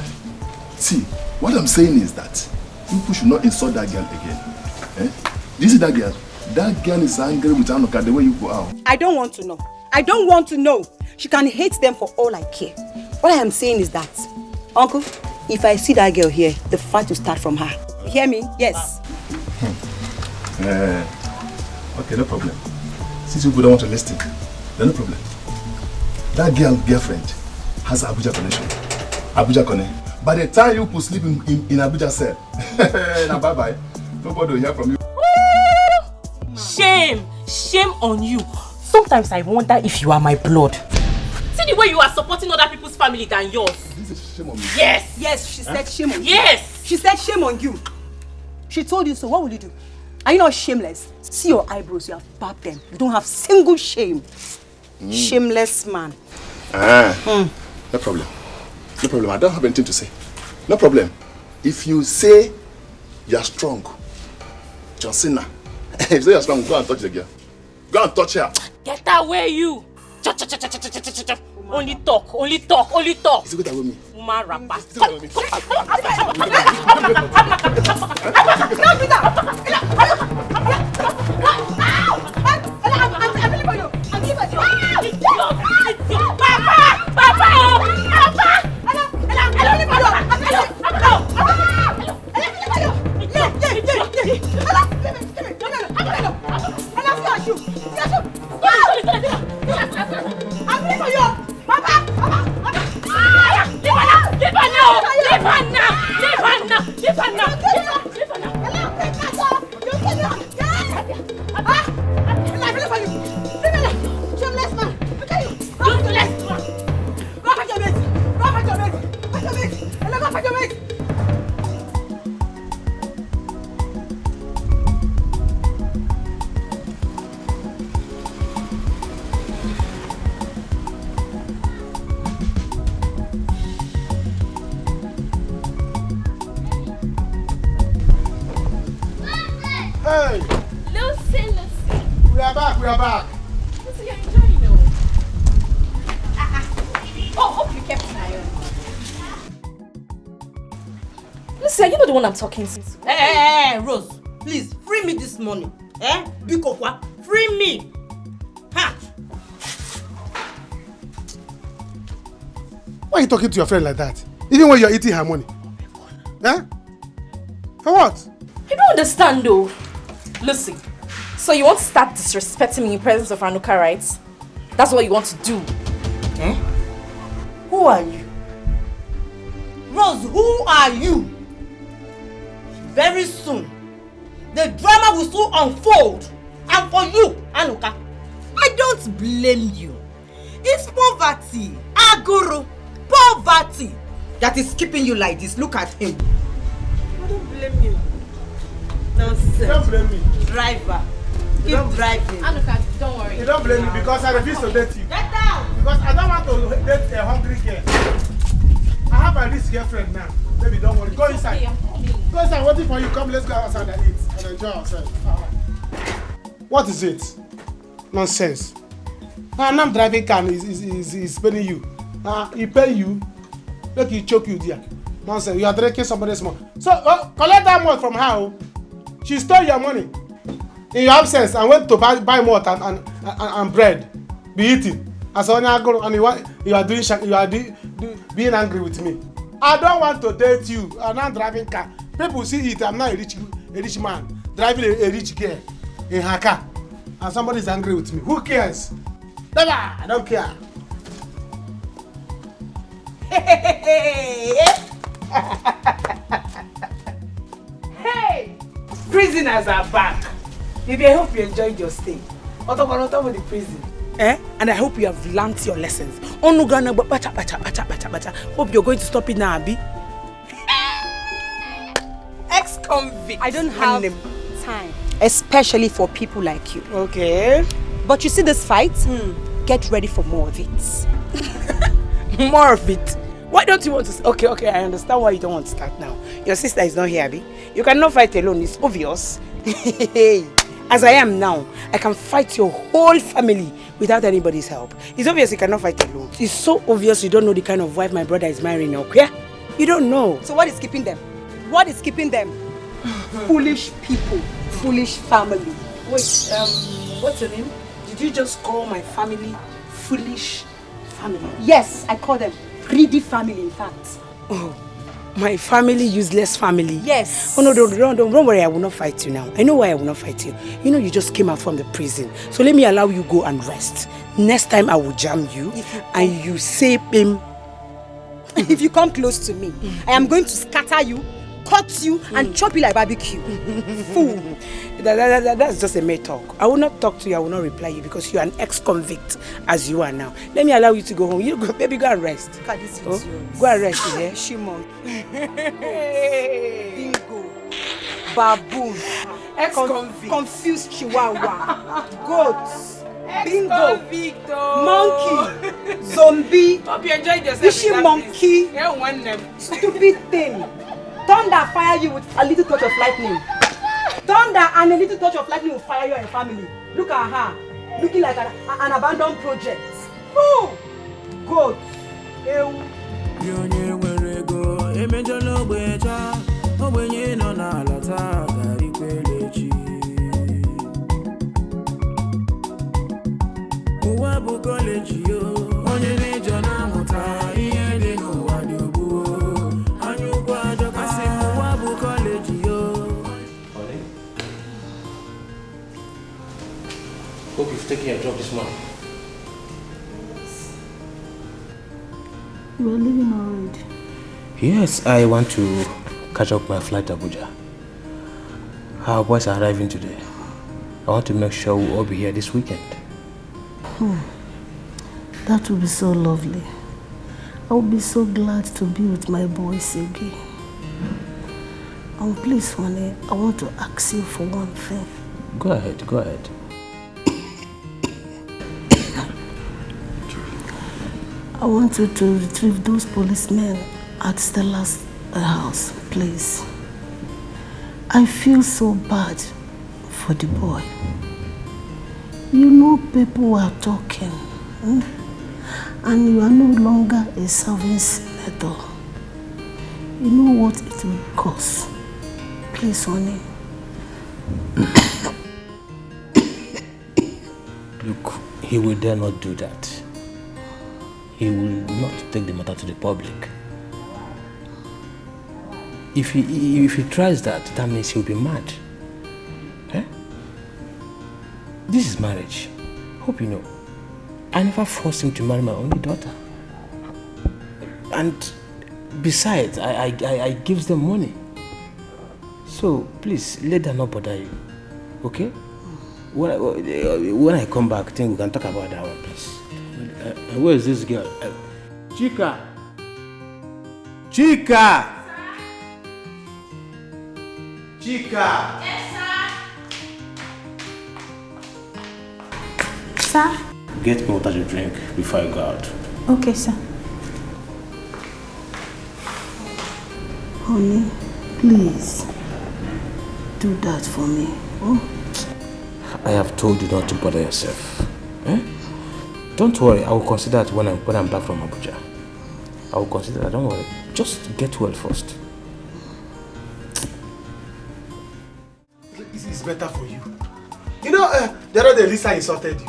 see, what I'm saying is that people should not insult that girl again. Eh? Do you see that girl? That girl is angry with Anoka the way you go out. I don't want to know. I don't want to know. She can hate them for all I care. What I am saying is that, Uncle, if I see that girl here, the fight will start from her. You hear me? Yes. Okay, no problem. Since people don't want to listen, then no problem. That girlfriend has Abuja connection. Abuja connect. By the time you could sleep in Abuja cell, now bye-bye. Nobody will hear from you. Shame! Shame on you. Sometimes I wonder if you are my blood. See the way you are supporting other people's family than yours. This is shame on me. Yes! Yes, she said shame on you. Yes! She said shame on you. She told you so. What will you do? Are you not shameless? See your eyebrows, you have barbed them. You don't have single shame. Shameless man. No problem. No problem. I don't have anything to say. No problem. If you say you're strong, John Cena, if you say you're strong, go and touch the girl. Go and touch her. Get away, you! Only talk, only talk, only talk. Is it good with me? Woman rapper. Hey! Lucy. We are back. Lucy, you're enjoying it. Oh, hope you kept an eye on. Lucy, are you not the one I'm talking to? Hey, Rose, please, free me this morning. Bikokwa, free me. Ha! Why are you talking to your friend like that? Even when you're eating her money? Eh? For what? I don't understand though. Lucy, so you want to start disrespecting me in presence of Anuka, right? That's what you want to do. Who are you? Rose, who are you? Very soon, the drama will soon unfold. And for you, Anuka, I don't blame you. It's poverty, aguru, poverty that is keeping you like this. Look at him. I don't blame you. Nonsense. You don't blame me. Driver, keep driving. Anuka, don't worry. You don't blame me because I refuse to date you. Get out! Because I don't want to date a hungry girl. I have a rich girlfriend now. Baby, don't worry. Go inside. Go inside. I'm waiting for you. Come, let's go outside and eat and enjoy ourselves. What is it? Nonsense. Now I'm driving car is paying you. He pay you. Look, he choke you there. Nonsense. You are drinking somebody's money. So collect that money from her. She stole your money in your absence and went to buy more and and bread be eating. As and you are being angry with me. I don't want to date you. I'm not driving car. People see it. I'm not a rich man driving a rich girl in her car, and somebody is angry with me. Who cares? Never. I don't care. Hey, prisoners are back. Baby, I hope you enjoyed your stay. On top of the prison. And I hope you have learnt your lessons. Hope you're going to stop it now, Abi. Ex-convict. I don't have time, especially for people like you. Okay. But you see this fight? Get ready for more of it. More of it? Why don't you want to? Okay, I understand why you don't want to start now. Your sister is not here, Abi. You cannot fight alone, it's obvious. As I am now, I can fight your whole family without anybody's help. It's obvious you cannot fight alone. It's so obvious you don't know the kind of wife my brother is marrying now, okay? You don't know. So what is keeping them? What is keeping them? Foolish people, foolish family. Wait, what's your name? Did you just call my family foolish family? Yes, I call them greedy family, in fact. Oh, my family, useless family. Yes. Oh no, don't worry, I will not fight you now. I know why I will not fight you. You know you just came out from the prison. So let me allow you go and rest. Next time I will jam you and you say him. If you come close to me, I am going to scatter you, cut you and chop you like barbecue. Fool. That's just a mere talk. I will not talk to you, I will not reply you because you are an ex-convict as you are now. Let me allow you to go home. You go, baby, go and rest. Look at this. Oh? Go and rest, yeah? Shimon. Bingo. Baboon. Ex-convict. Confused chihuahua. Goat. Bingo. Monkey. Zombie. Hope you enjoyed yourself. Fishy monkey. Yeah, one them. Stupid thing. Thunder fire you with a little touch of lightning. Thunder and a little touch of lightning will fire your family. Look at her. Looking like an abandoned project. Who? Goat. Hope you've taken your job this morning. You are leaving already? Yes, I want to catch up my flight to Abuja. Our boys are arriving today. I want to make sure we'll all be here this weekend. That would be so lovely. I would be so glad to be with my boys again. Please, honey, I want to ask you for one thing. Go ahead, go ahead. I want you to retrieve those policemen at Stella's house, please. I feel so bad for the boy. You know people are talking, and you are no longer a serving senator. You know what it will cost. Please, honey. Look, he will dare not do that. He will not take the matter to the public. If he tries that, that means he'll be mad. Eh? This is marriage. Hope you know. I never forced him to marry my only daughter. And besides, I gives them money. So please, let them not bother you. Okay? When I come back, I think we can talk about that one, please. Where is this girl? Chica! Chica! Chica! Yes, sir. Sir? Get me water to drink before I go out. Okay, sir. Honey, please do that for me. Oh? I have told you not to bother yourself. Eh? Don't worry, I will consider it when I'm back from Abuja. I will consider that, don't worry. Just get well first. This is better for you. You know, the other day Lisa insulted you.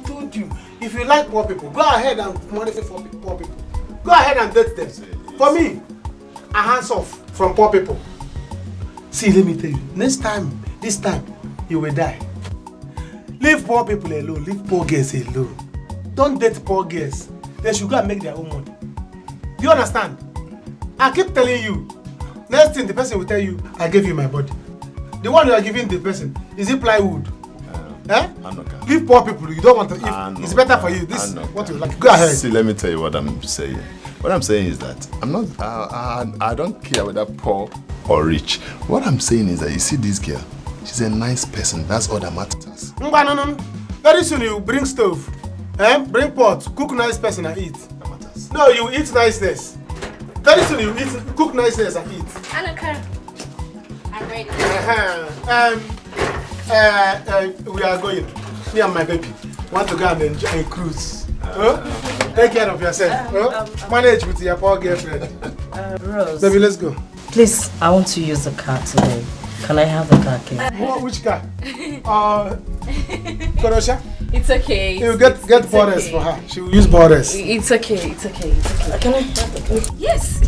told you, if you like poor people, go ahead and modify for poor people. Go ahead and date them. For me, a hands off from poor people. See, let me tell you, next time, this time, you will die. Leave poor people alone, leave poor girls alone. Don't date poor girls. They should go and make their own money. Do you understand? I keep telling you, next thing the person will tell you, I gave you my body. The one you are giving the person, is it plywood? Leave poor people, you don't want to, it's better for you. This is what you like. Go ahead. See, let me tell you what I'm saying. What I'm saying is that I don't care whether poor or rich. What I'm saying is that you see this girl, she's a nice person. That's all that matters. No. Very soon you bring stove, bring pot, cook nice person and eat. That matters. No, you eat niceness. Very soon you cook niceness and eat. Annika, I'm ready. We are going. Me and my baby want to go and enjoy a cruise. Take care of yourself. Manage with your poor girlfriend. Rose. Baby, let's go. Please, I want to use the car today. Can I have the car key? Which car? Korosha? It's okay. You get borders for her. She will use borders. It's okay. Can I have the car? Yes.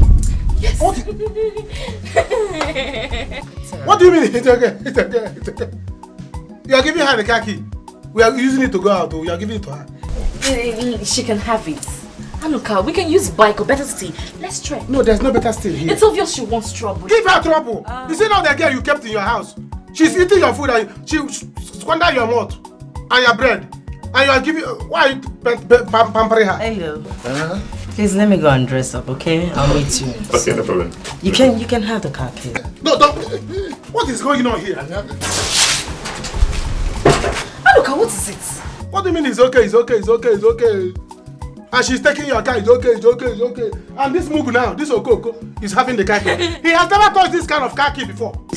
What do you mean? It's okay. You are giving her the car key. We are using it to go out. We are giving it to her. She can have it. Anuka, we can use bike or better still. Let's try. No, there's no better still here. It's obvious she wants trouble. Give her trouble. You see now the girl you kept in your house. She's eating your food and she squander your mouth and your bread. And you are giving. Why are you pampering her? Hello. Please let me go and dress up, okay? I'll meet you. Okay, no problem. You can have the car key. No, don't. What is going on here? Anuka, what is it? What do you mean it's okay? And she's taking your car, it's okay. And this Mugu now, this Okoko, is having the car key. He has never touched this kind of car key before. What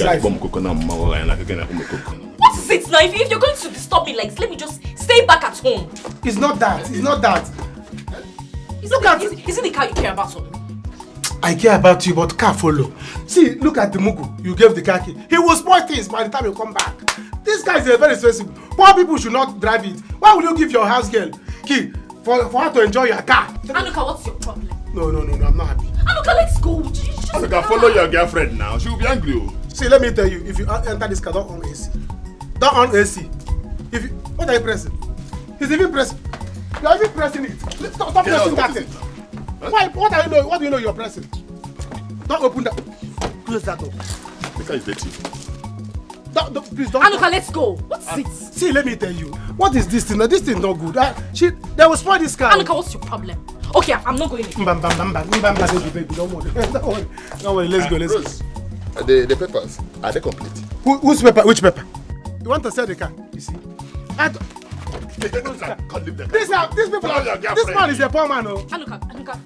is it now? If you're going to disturb me like this, let me just stay back at home. It's not that. Is it the car you care about? I care about you, but car follow. See, look at the Mugu. You gave the car key. He will spoil things by the time you come back. This guy is very expensive. Poor people should not drive it. Why will you give your house girl key for her to enjoy your car? Anuka, what's your problem? No, I'm not happy. Anuka, let's go. Anuka, follow your girlfriend now. She will be angry. See, let me tell you, if you enter this car, don't on AC. Don't on AC. What are you pressing? He's even pressing. You are even pressing it. Stop pressing that thing. Why? What do you know you're pressing? Don't open that. Close that door. The car is dirty. Please don't. Anuka, let's go. What's it? See, let me tell you. What is this thing? This thing not good. They will spoil this car. Anuka, what's your problem? Okay, I'm not going in. Baby, don't worry. Let's go. The papers, are they complete? Whose paper? Which paper? You want to sell the car? You see? This man is a poor man. Anuka,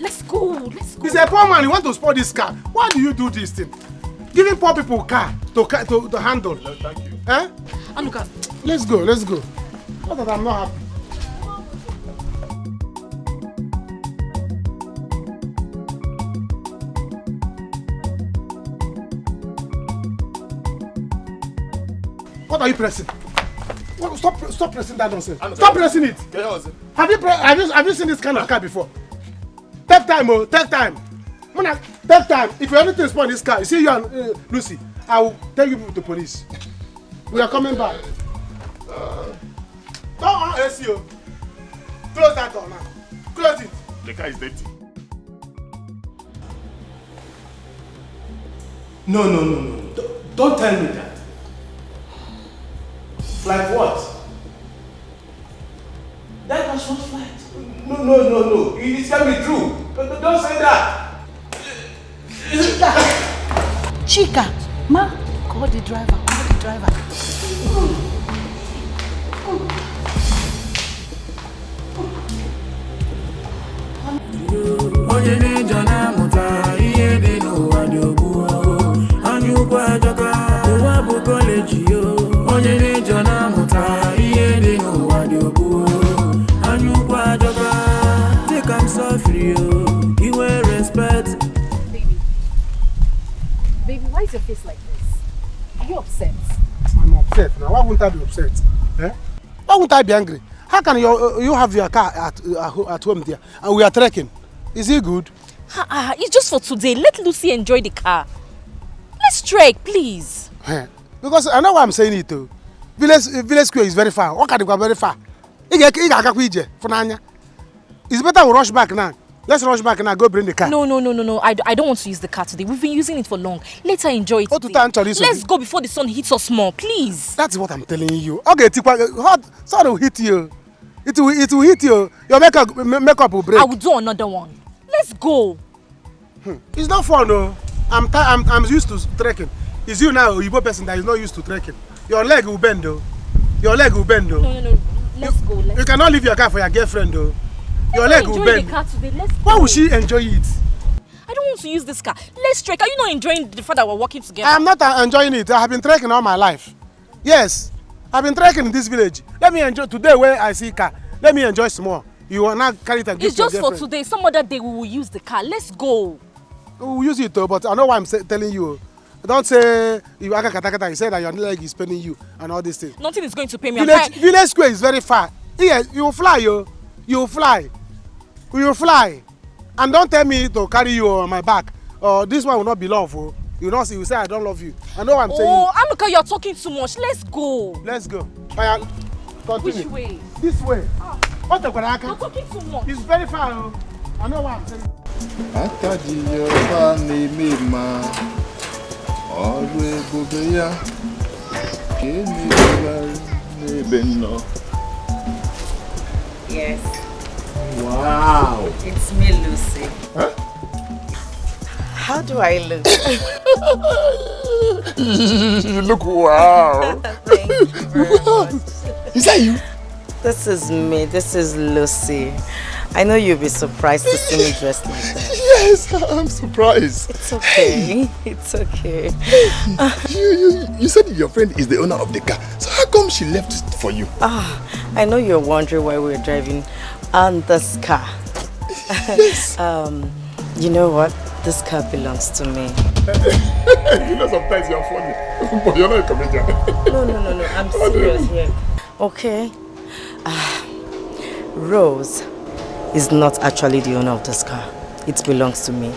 let's go. He's a poor man. You want to spoil this car? Why do you do this thing? Giving poor people car to handle. No, thank you. Anuka, let's go. Not that I'm not happy. What are you pressing? Stop pressing that nonsense. Stop pressing it. Have you seen this kind of car before? Take time. Take time. If you anything spoil this car, you see you and Lucy, I will take you to the police. We are coming back. Don't on AC. Close that door now. Close it. The car is dirty. No. Don't tell me that. Like what? That was not flight. No. It can be true. Don't say that. Chica, ma, call the driver. Baby, why is your face like this? Are you upset? I'm upset now. Why wouldn't I be upset? Why wouldn't I be angry? How How can you have your car at home there and we are trekking? Is it good? It's just for today. Let Lucy enjoy the car. Let's trek, please. Because I know why I'm saying it too. Village Square is very far. What can you go very far? It's better we rush back now. Let's rush back and go bring the car. No. I don't want to use the car today. We've been using it for long. Later enjoy it today. Let's go before the sun hits us more, please. That's what I'm telling you. Okay, hot sun will hit you. It will hit you. Your makeup will break. I will do another one. Let's go. It's not fun, no. I'm used to trekking. It's you now, Igbo person that is not used to trekking. Your leg will bend, though. No. Let's go. You cannot leave your car for your girlfriend, though. Your leg will bend. The car today. Let's go. Why would she enjoy it? I don't want to use this car. Let's trek. Are you not enjoying the fact that we're working together? I'm not enjoying it. I have been trekking all my life. Yes, I've been trekking in this village. Let me enjoy today where I see car. Let me enjoy some more. You will not carry it and give It's just for today. Some other day we will use the car. Let's go. We will use it though, but I know why I'm telling you. Don't say you you say that your leg is paining you and all these things. Nothing is going to pay me. Village Square is very far. Yes, you will fly, yo. You will fly. We will fly. And don't tell me to carry you on my back. This one will not be love. Oh. You know, you say I don't love you. I know what I'm saying. Oh, Amuka, you're talking too much. Let's go. Let's go. Which way? This way. What the You're talking too much. It's very far. Oh. I know what I'm saying. Yes. Wow. It's me, Lucy. Huh? How do I look? You look wow. Thank you very much. Is that you? This is me. This is Lucy. I know you'll be surprised to see me dressed like that. Yes, I'm surprised. It's okay. It's okay. You said your friend is the owner of the car. So how come she left it for you? I know you're wondering why we're driving on this car. Yes. You know what? This car belongs to me. You know sometimes you're funny, but you're not a comedian. No. I'm serious here. Okay. Rose is not actually the owner of this car. It belongs to me.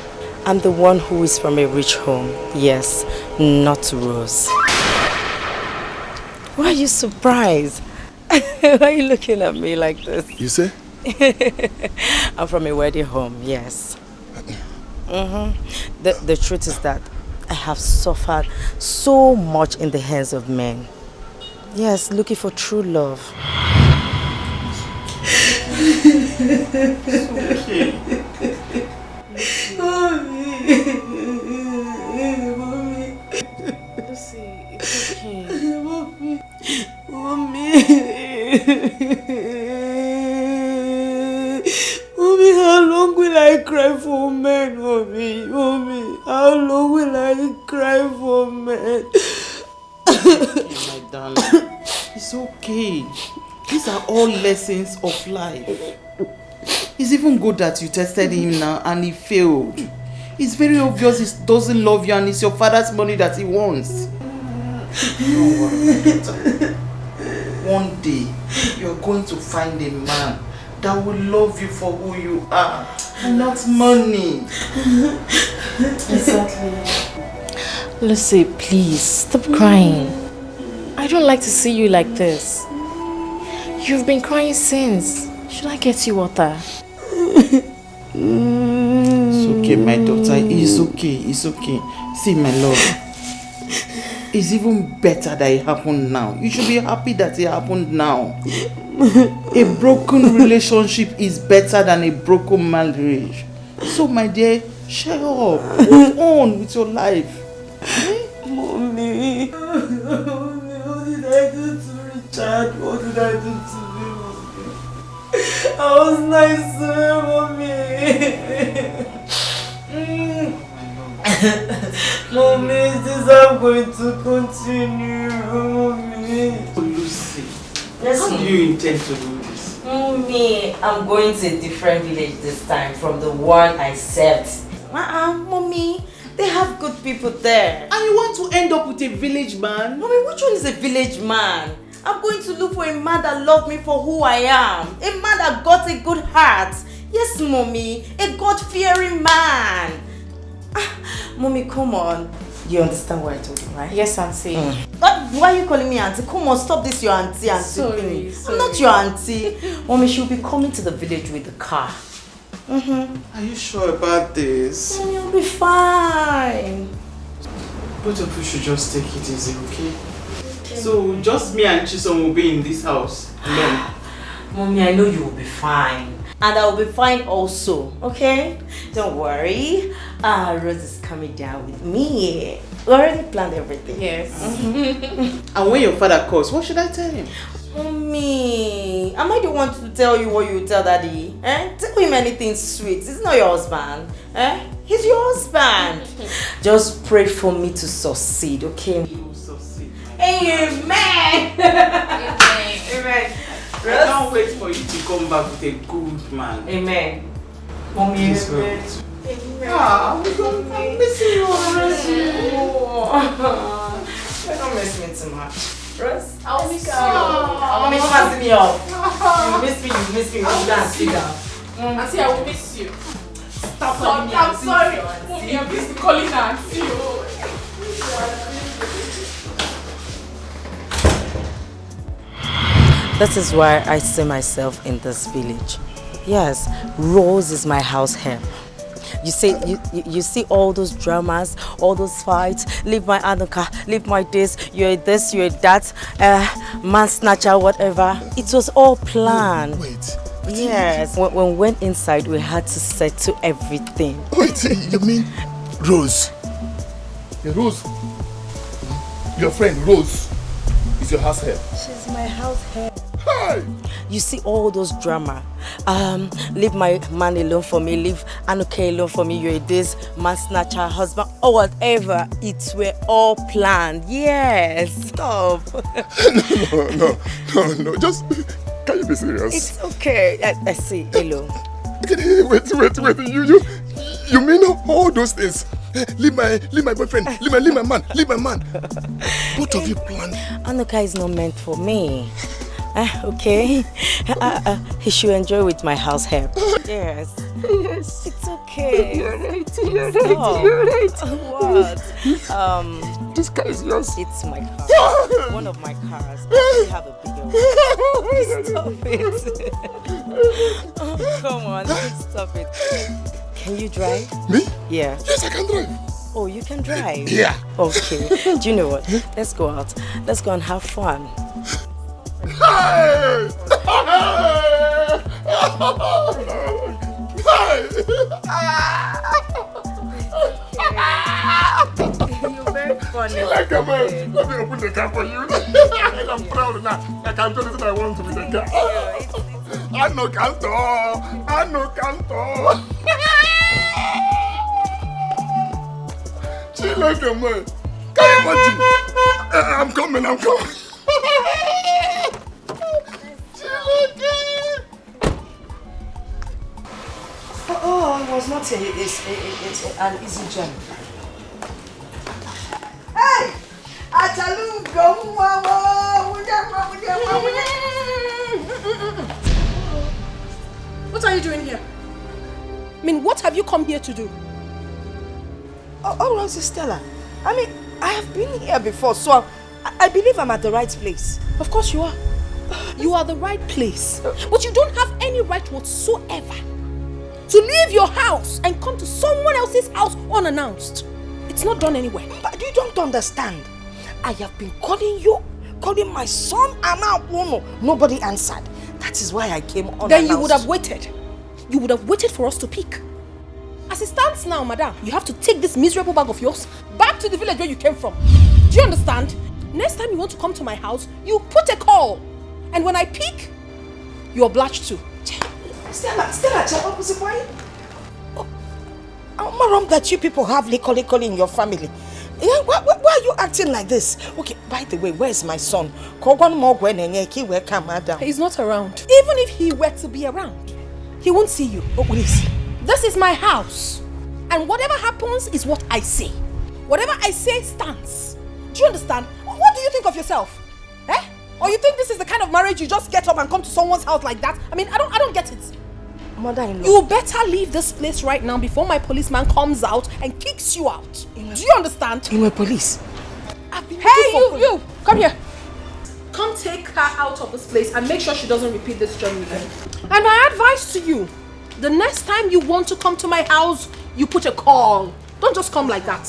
I'm the one who is from a rich home. Yes, not Rose. Why are you surprised? Why are you looking at me like this? You say? I'm from a wedding home, yes. The truth is that I have suffered so much in the hands of men. Yes, looking for true love. It's okay. Mommy. Lucy, it's okay. Mommy, how long will I cry for men, Mommy? How long will I cry for men? My darling, it's okay. These are all lessons of life. It's even good that you tested him now and he failed. It's very obvious he doesn't love you and it's your father's money that he wants. Don't worry. One day, you're going to find a man that will love you for who you are and not money. Exactly. Lucy, please, stop crying. I don't like to see you like this. You've been crying since. Should I get you water? It's okay, my daughter. It's okay. It's okay. See, my love. It's even better that it happened now. You should be happy that it happened now. A broken relationship is better than a broken marriage. So, my dear, shut up. Move on with your life. Mommy. What did I do to Richard? What did I do to him? I was nice to him, Mommy. Mommy, is this how I'm going to continue? Mommy. Lucy, Yes, how do you intend to do this? Mommy, I'm going to a different village this time from the one I served. Mommy, they have good people there. And you want to end up with a village man? Mommy, which one is a village man? I'm going to look for a man that loves me for who I am. A man that got a good heart. Yes, mommy. A God-fearing man. Mommy, come on. You understand what I told you, right? Yes, auntie. Why are you calling me auntie? Come on, stop this your auntie thing. I'm not your auntie. Mommy, she'll be coming to the village with the car. Are you sure about this? Mommy, I'll be fine. Both of you should just take it easy, okay? So, just me and Chisom will be in this house alone. Mommy, I know you will be fine. And I will be fine also, okay? Don't worry. Rose is coming down with me. We already planned everything. Yes. And when your father calls, what should I tell him? Mommy, am I the one to tell you what you tell daddy? Tell him anything sweet. He's not your husband. He's your husband. Just pray for me to succeed, okay? You will succeed. Amen. Amen. I can't wait for you to come back with a good man. Amen. Mommy, Amen. I'm missing you already. Don't miss me too much. Rose, I'll miss you. Mommy, pass me off. You miss me. You go and sit down. Auntie, I will miss you. Stop calling me I'm auntie. sorry. Mommy, I'm busy calling her auntie. This is why I see myself in this village. Yes, Rose is my house help. You see all those dramas, all those fights, leave my Anuka, leave my this, you're that, man snatcher, whatever. It was all planned. Wait. Yes, when we went inside, we had to settle everything. Wait, you mean Rose? Yeah, Rose. Your friend Rose is your house help. She's my house help. Hey! You see all those drama. Leave my man alone for me, leave Anuka alone for me, you're this, man snatcher, husband, or whatever. It were all planned. Yes, stop. No. Just, can you be serious? It's okay. I see. Hello. Wait. You mean all those things? Leave my boyfriend, leave my man. Both of you planned. Anuka is not meant for me. Okay. He should enjoy with my house help. Yes. It's okay. You're right. Stop. What? This car is yours. It's my car. One of my cars. I have a bigger one. Stop it. Oh, come on. Stop it. Can you drive? Me? Yeah. Yes, I can drive. Oh, you can drive? Yeah. Okay. Do you know what? Let's go out. Let's go and have fun. Hey! You're very funny. Like a man. Let me open the car for you. I'm proud now. I can do anything I want to with the car. I know canto. She like a man. Can you imagine? I'm coming. Oh, it was not it's an easy journey. Hey! What are you doing here? I mean, what have you come here to do? Oh, Rose Stella. I mean, I have been here before, so I believe I'm at the right place. Of course you are. You are the right place. But you don't have any right whatsoever to leave your house and come to someone else's house unannounced. It's not done anywhere. But you don't understand. I have been calling my son, and now nobody answered. That is why I came unannounced. Then you would have waited. You would have waited for us to pick. As it stands now, madam, you have to take this miserable bag of yours back to the village where you came from. Do you understand? Next time you want to come to my house, you put a call. And when I pick, you're obliged to. Stella, why? I'm wrong that you people have liquor in your family. Yeah, why are you acting like this? Okay, by the way, where's my son? He's not around. Even if he were to be around, he won't see you. Oh, please. This is my house. And whatever happens is what I say. Whatever I say stands. Do you understand? What do you think of yourself? Or you think this is the kind of marriage you just get up and come to someone's house like that? I mean, I don't get it. Mother-in-law. You better leave this place right now before my policeman comes out and kicks you out. Do you understand? In my police. Hey, you! Come here. Come take her out of this place and make sure she doesn't repeat this journey again. And my advice to you, the next time you want to come to my house, you put a call. Don't just come like that.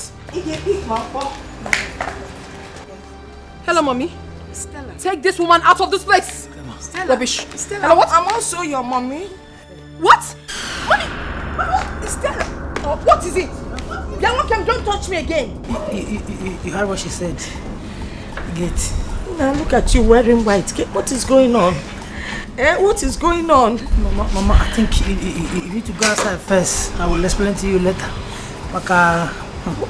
Hello, mommy. Stella. Take this woman out of this place. Stella. Rubbish. Stella, Hello, what? I'm also your mommy. What? Mommy! Stella. What is it? Don't touch me again. You heard what she said. Get. Now look at you wearing white. What is going on? What is going on? Mama, I think you need to go outside first. I will explain to you later. Maka.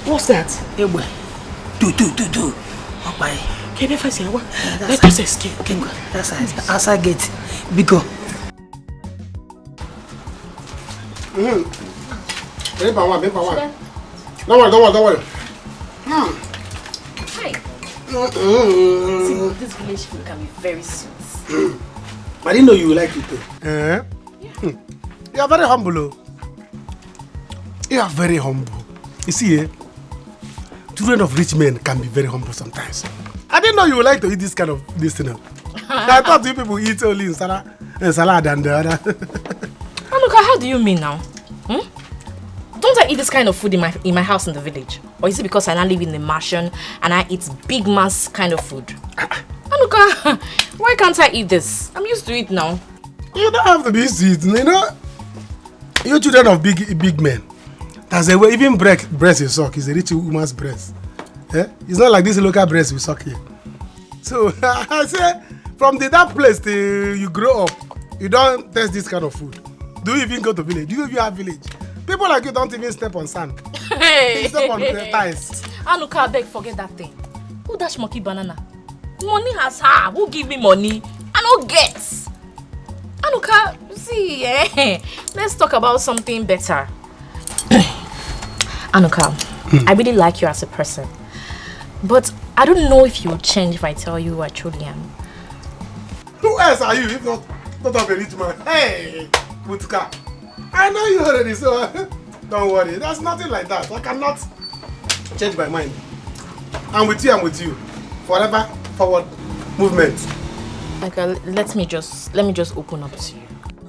What's that? Do. Okay. Can I say what? Let us escape. That's outside gate. Biko. Don't worry. Hi. See, this village food can be very sweet. I didn't know you would like it too. You are very humble. You are very humble. You see, children of rich men can be very humble sometimes. I didn't know you would like to eat this kind of this thing. I thought you people eat only salad and the other. Anuka, how do you mean now? Don't I eat this kind of food in my house in the village? Or is it because I now live in the mansion and I eat big mass kind of food? Anuka, why can't I eat this? I'm used to it now. You don't have to be used to it. You know, you children of big men. That's a way. Even breast you suck is a rich woman's breast. It's not like this local breast we suck here. So I say, from that place till you grow up, you don't taste this kind of food. Do you even go to village? Do you even have village? People like you don't even step on sand. They step on tiles. Anuka, beg, forget that thing. Who dash monkey banana? Money has her. Who give me money? I don't get. Anuka, see, let's talk about something better. Anuka, I really like you as a person. But I don't know if you'll change if I tell you who I truly am. Who else are you if not of a rich man? Hey, Mutka. I know you already, so don't worry. There's nothing like that. I cannot change my mind. I'm with you. Forever, forward, movement. Okay, let me just open up to you.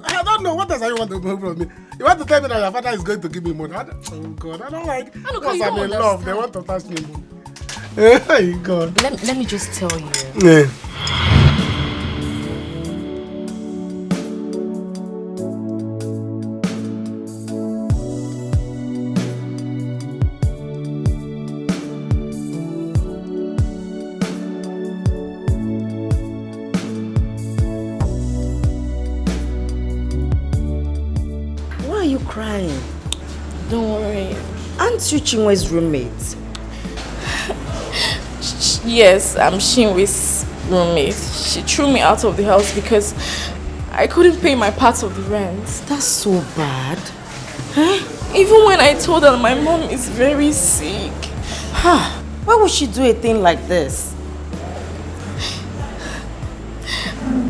I don't know. What else you want to know from me? You want to tell me that your father is going to give me money? Oh God, I don't like. Because I'm in love, they want to touch me. Hey God. Let me just tell you. Yeah. Why are you crying? Don't worry. Aren't you Chinwe's roommate? Yes, I'm Chinwe's roommate. She threw me out of the house because I couldn't pay my part of the rent. That's so bad. Even when I told her my mom is very sick. Why would she do a thing like this?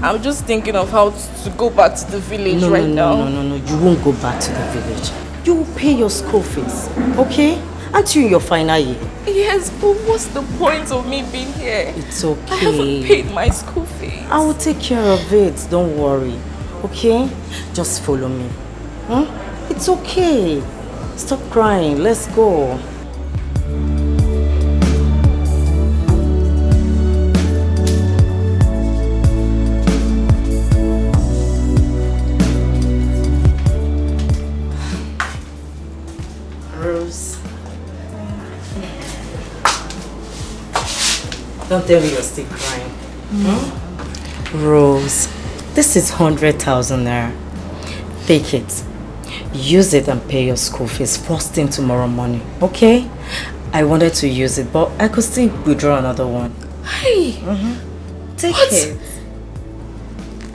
I'm just thinking of how to go back to the village now. No. You won't go back to the village. You will pay your school fees, okay? Aren't you in your final year? Yes, but what's the point of me being here? It's okay. I haven't paid my school fees. I will take care of it. Don't worry. Okay? Just follow me. It's okay. Stop crying. Let's go. Don't tell me you're still crying. Rose, this is 100,000 naira. Take it. Use it and pay your school fees first thing tomorrow morning, okay? I wanted to use it, but I could still withdraw another one. Hey! Take it.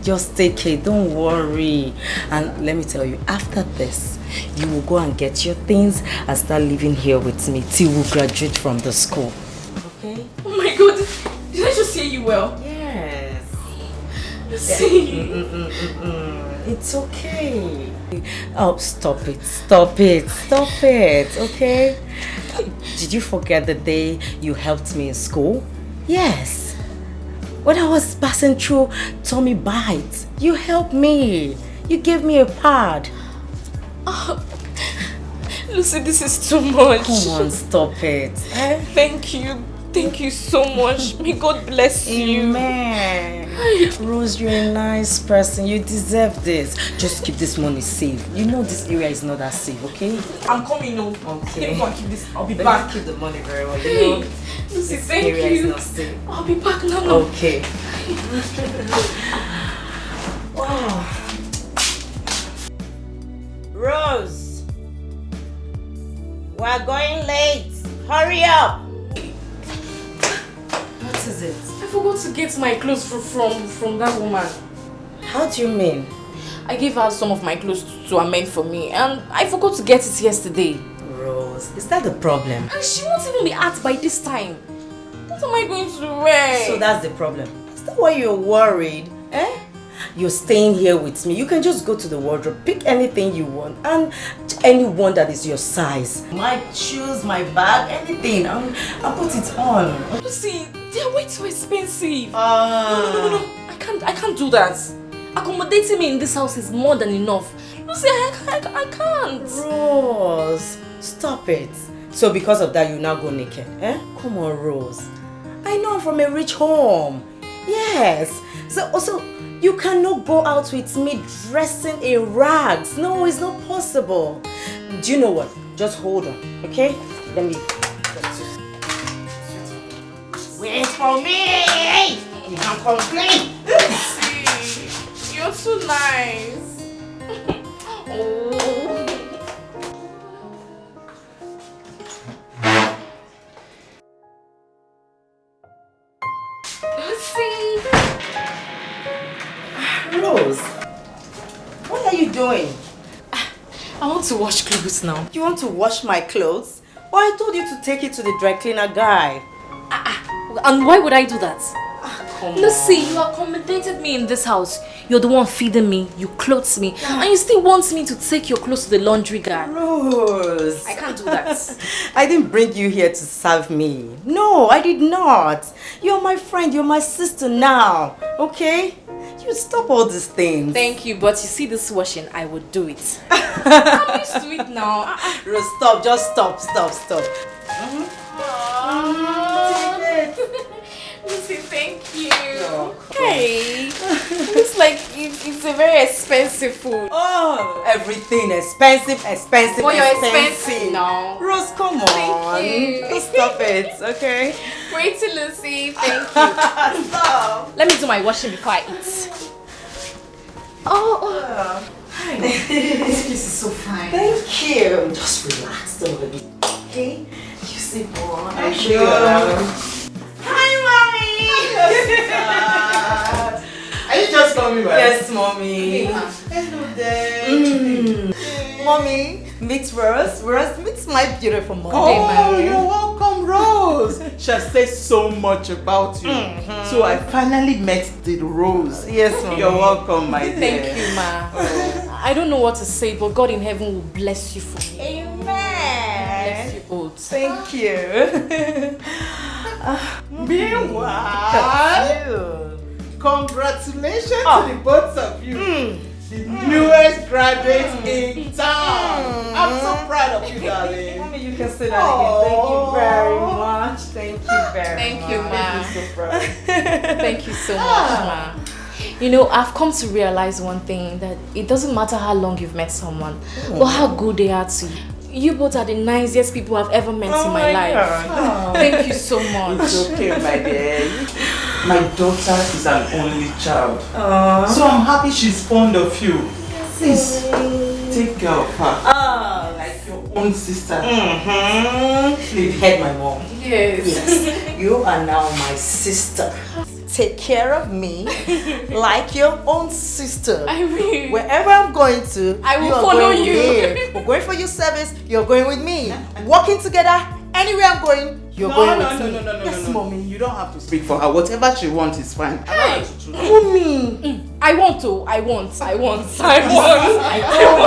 Just take it, don't worry. And let me tell you, after this, you will go and get your things and start living here with me till we graduate from the school. Okay? Oh my God! Did I just hear you well? Yes. See? It's okay. Oh, stop it, stop it, stop it, okay? Did you forget the day you helped me in school? Yes. When I was passing through tummy bites, you helped me. You gave me a pad. Oh, Lucy, this is too much. Come on, stop it. Thank you. Thank you so much. May God bless you. Amen. Rose, you're a nice person. You deserve this. Just keep this money safe. You know this area is not that safe, okay? I'm coming home. Okay. Let me go and keep this. I'll be Let me back. keep the money very well. Hey, You know, Lucy, this thank area you. is not safe. I'll be back now. Okay. Wow. Rose, we're going late. Hurry up. What is it? I forgot to get my clothes from that woman. How do you mean? I gave her some of my clothes to amend for me and I forgot to get it yesterday. Rose, is that the problem? And she won't even be out by this time. What am I going to wear? So that's the problem. Is that why you're worried? Eh? You're staying here with me. You can just go to the wardrobe, pick anything you want, and anyone that is your size. My shoes, my bag, anything. I'll put it on. You see, they're way too expensive. No. I can't do that. Accommodating me in this house is more than enough. You see, I can't. Rose, stop it. So because of that, you now go naked, eh? Come on, Rose. I know I'm from a rich home. Yes. So also, you cannot go out with me dressing in rags. No, it's not possible. Do you know what? Just hold on, okay? Let me... Wait for me! You can't complain! See, you're too nice. Oh. Lucy! Rose, what are you doing? I want to wash clothes now. You want to wash my clothes? Well, I told you to take it to the dry cleaner guy. And why would I do that? Come Lucy, on. you accommodated me in this house. You're the one feeding me, you clothe me, and you still want me to take your clothes to the laundry guy. Rose, I can't do that. I didn't bring you here to serve me. No, I did not. You're my friend, you're my sister now, okay? You stop all these things. Thank you, but you see this washing, I would do it. I'm used to it now. Rose, stop, just stop. Lucy, thank you. Hey, looks like it's a very expensive food. Oh, everything expensive. Well, you're expensive now. Rose, come on. Thank you. Just stop it, okay? Pretty Lucy, thank you. Stop. Let me do my washing before I eat. Oh. Hi. This is so fine. Thank you. Just relax a little bit, okay? You see, boy. I'll show you you. around. Hi, Mommy! Are you just coming back? Yes, Mommy. Hello there. Mommy, meet Rose. Rose, meet my beautiful mom. Oh, you're welcome, Rose. She has said so much about you. So I finally met the Rose. Yes, Mommy. You're welcome, my dear. Thank you, Ma. I don't know what to say, but God in heaven will bless you for me. Amen. Bless you both. Thank you. Meanwhile, congratulations to the both of you. The newest graduates in town. I'm so proud of you, darling. Mommy, you can say that again. Thank you very much. Thank you very Thank much. you, Ma. I'm so proud. Thank you so much, Ma. You know, I've come to realize one thing, that it doesn't matter how long you've met someone, or how good they are to you. You both are the nicest people I've ever met in my life. God. Thank you so much. It's okay, my dear. My daughter is an only child. Aww. So I'm happy she's fond of you. Please, take care of her. Like your own sister. You've heard my mom. Yes. You are now my sister. Take care of me like your own sister. I will. Wherever I'm going to, I will you are follow going you. with me. We're going for your service, you're going with me. Working together, anywhere I'm going, You're No, going no, with no, me. no, no, no, Yes, no, no. mommy. You don't have to speak for her. Whatever she wants is fine. Hey, Mommy. I want to. I want. I told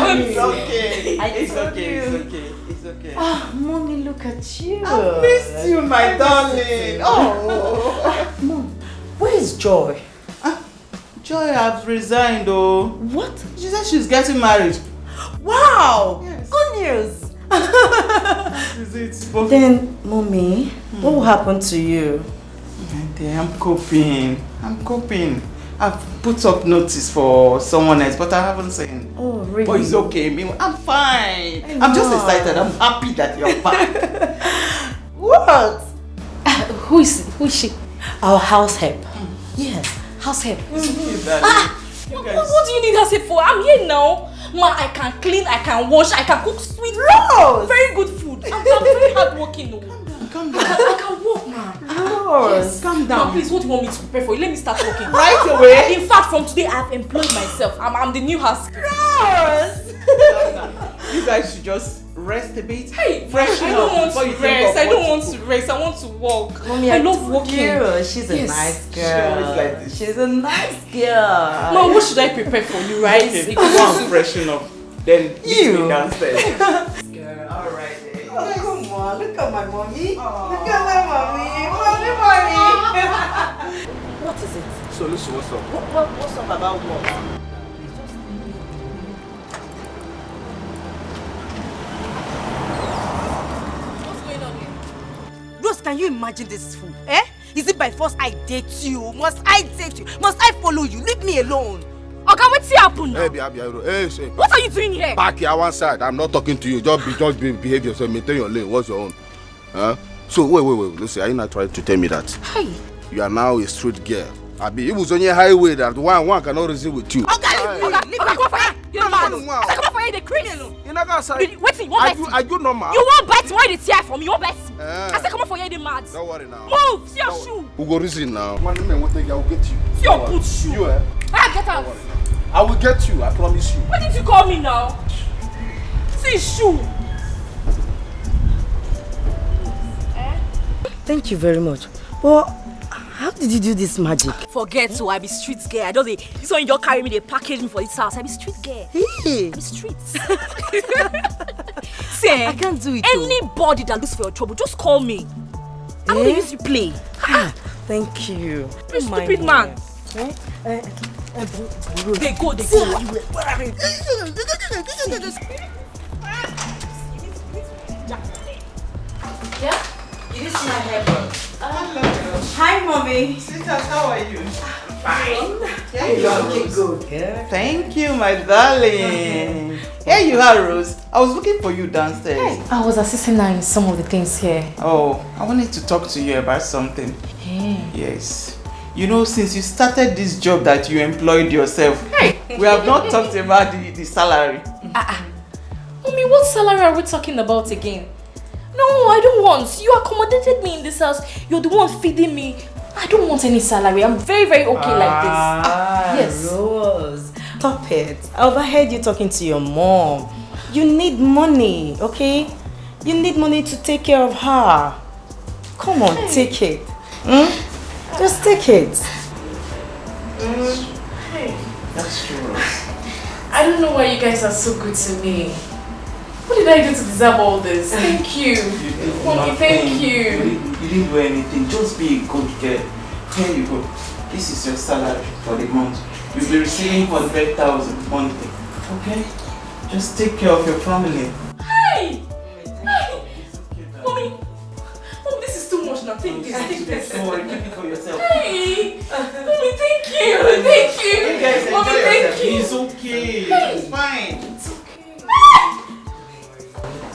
you. It's okay. It's okay. It's okay. Ah, mommy, look at you. I missed you, my darling. Oh. Mom, where is Joy? Joy has resigned, oh. What? She said she's getting married. Wow! Yes. Good news. Is it? Then, mommy, what will happen to you? I'm coping. I've put up notice for someone else, but I haven't seen. Oh, really? But it's okay. I'm fine. I'm just excited. I'm happy that you're back. What? Who is she? Our house help. Yes, house help. What What do you need house help for? I'm here now. Ma, I can clean, I can wash, I can cook sweet Rose! very good food. I'm very hardworking. Calm down. I can walk, ma. Rose, Yes. calm down. Ma, please, what do you want me to prepare for you? Let me start working. Right away. In fact, from today, I've employed myself. I'm the new house. Rose! You guys should just rest a bit. Hey, freshen I up don't want before to you think rest. of I what don't to want cook. to rest. I want to walk. Mommy, I love walking. She's a Yes. nice girl. She always like this. She's a nice girl. Ma, what should I prepare for you, right? Okay, go and freshen up. Then meet You. me downstairs. Girl, alright then. Oh, come on, look at my mommy. Look at my mommy. Mommy. What is it? So listen, what's up? What's up about what? Rose, can you imagine this fool? Eh? Is it by force I date you? Must I date you? Must I follow you? Leave me alone. Okay, what's happening now? Hey, What are you doing here? Back here one side. I'm not talking to you. Just behave yourself. Maintain your lane. What's your own? Huh? So wait. Listen, are you not trying to tell me that Hey. you are now a street girl? It was on your highway that one cannot reason with you. Okay, come on for here. You're mad. I said come on for here, the criminal. You're not gonna say. Wait, you want bite? Are you normal? You want bite? Why did tear from me? You want bite? I said come on for here, the mad. Don't worry now. Move, see your shoe. Who go reason now? One man will take you. I will get you. See your boot shoe. You Get out. I will get you. I promise you. What did you call me now? See shoe. Thank you very much. But how did you do this magic? Forget to I be street girl. I just this one you just carry me, they package me for this house. I be street girl. Hey. I be street. See, I can't do it. Anybody that looks for your trouble, just call me. I'm gonna use you play. Thank you. You stupid man. They go. Yeah? You didn't see my hairbrush. Hi, mommy. Sweetheart, how are you? Fine. Yeah, you are looking good, girl. Thank you, my darling. Here you are, Rose. I was looking for you downstairs. I was assisting her in some of the things here. Oh, I wanted to talk to you about something. Hey. Yes. You know, since you started this job that you employed yourself, we have not talked about the salary. Mommy, what salary are we talking about again? No, I don't want. You accommodated me in this house. You're the one feeding me. I don't want any salary. I'm very, very okay like this. Yes. Rose, stop it. I overheard you talking to your mom. You need money, okay? You need money to take care of her. Come on, take it. Just take it. That's true, Rose. I don't know why you guys are so good to me. What did I do to deserve all this? Thank you. Mommy, thank you. You didn't do anything. Just be a good girl. Here you go. This is your salary for the month. You'll be receiving 100,000 monthly. Okay? Just take care of your family. Hey! Mommy, this is too much now. Take this. Don't worry, keep it for yourself. Hey! Mommy, thank you. Thank you. You guys Mommy, enjoy thank yourself. you. It's okay. It's fine. It's okay.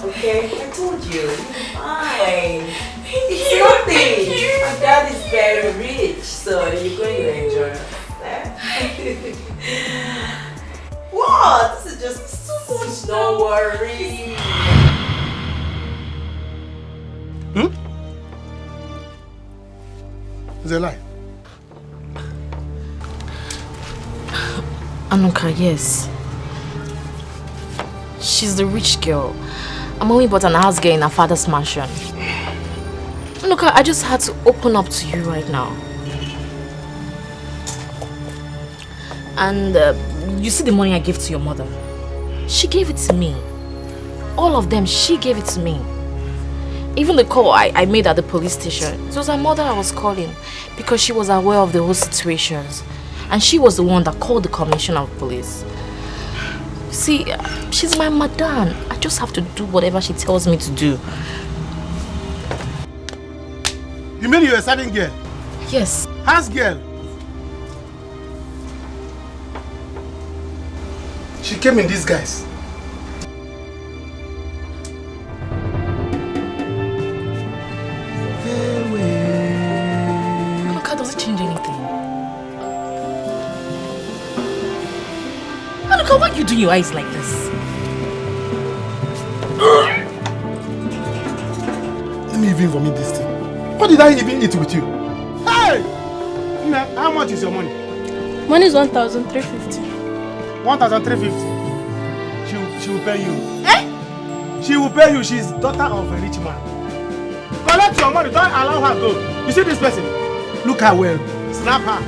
Okay, I told you. You're fine. Thank you. Nothing. Thank you. My dad is very rich, so you're going to enjoy it. What? This is just so much. Don't worry. It's a lie. Anuka, yes. She's the rich girl. I'm only but an house girl in her father's mansion. Look, I just had to open up to you right now. And you see the money I gave to your mother? She gave it to me. All of them, she gave it to me. Even the call I made at the police station, it was her mother I was calling because she was aware of the whole situations. And she was the one that called the commissioner of police. See, she's my madam. I just have to do whatever she tells me to do. You mean you're a certain girl? Yes. House girl? She came in disguise. Anuka, does it change anything? Anuka, why are you doing your eyes like this? Let me even vomit this thing. What did I even eat with you? Hey! Nna, how much is your money? Money is 1,350. 1,350. She will pay you. Eh? She will pay you. She's daughter of a rich man. Collect your money. Don't allow her go. You see this person? Look her well. Snap her.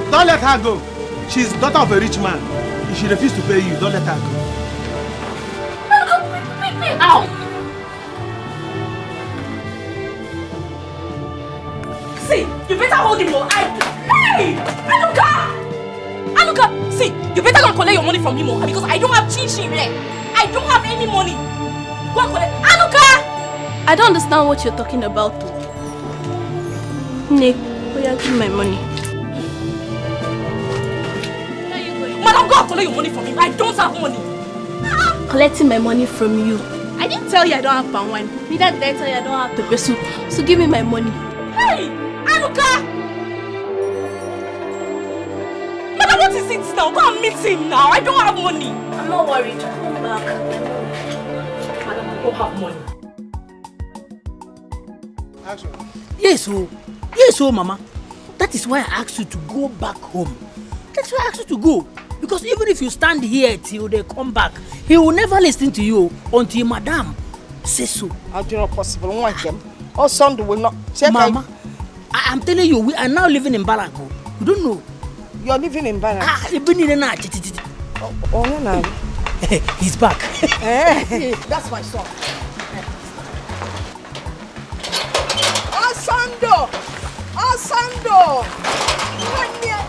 Don't let her go. She's daughter of a rich man. If she refuses to pay you, don't let her go. Ow! See, you better hold him more. Hey! Anuka! Anuka, see, you better go and collect your money from him because I don't have chin here. I don't have any money. Go and collect. Anuka! I don't understand what you're talking about. Nick, will you give me my money? Madam, go and collect your money from him. I don't have money. Collecting my money from you. I didn't tell you I don't have palm wine. Neither did I tell you I don't have pepper soup. So give me my money. Hey! Anuka! Madam, what is it now? Go and meet him now. I don't have money. I'm not worried. Come back. Madam, I don't have money. Yes, Mama. That is why I asked you to go back home. That's why I asked you to go. Because even if you stand here till they come back, he will never listen to you until Madam says so. How do you not possible? One them. Or Sunday will not. Mama, I'm telling you, we are now living in Barago. You don't know. You're living in Barago? No. He's back. That's my son. Asando! Asando! Come here.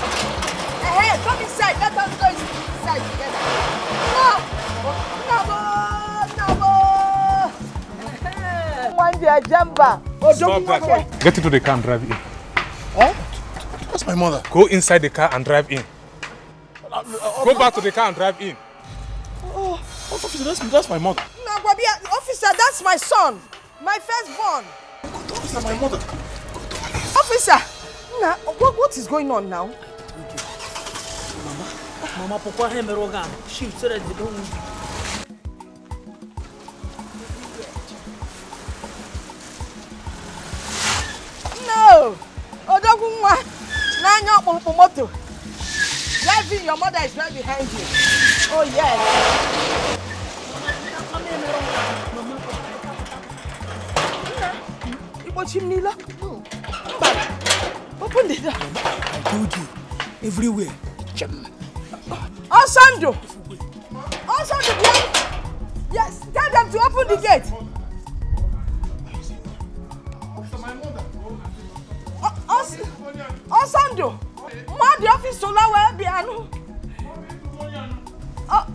Hey, come inside. Let us go inside together. Stop that. Get into the car and drive in. Huh? That's my mother. Go inside the car and drive in. Go back to the car and drive in. Oh, officer, that's my mother. No, officer, that's my son. My firstborn. Officer, my mother. Officer, now, what is going on now? Mama, Papa, she said that they don't move. No! Odogunwa! Nanyo Momoto! Driving, your mother is right behind you. Oh, yes. Chimney, open the door. I told you, everywhere. Osando! Osando, yes, tell them to open the gate. Osando! Ma the office so low where piano.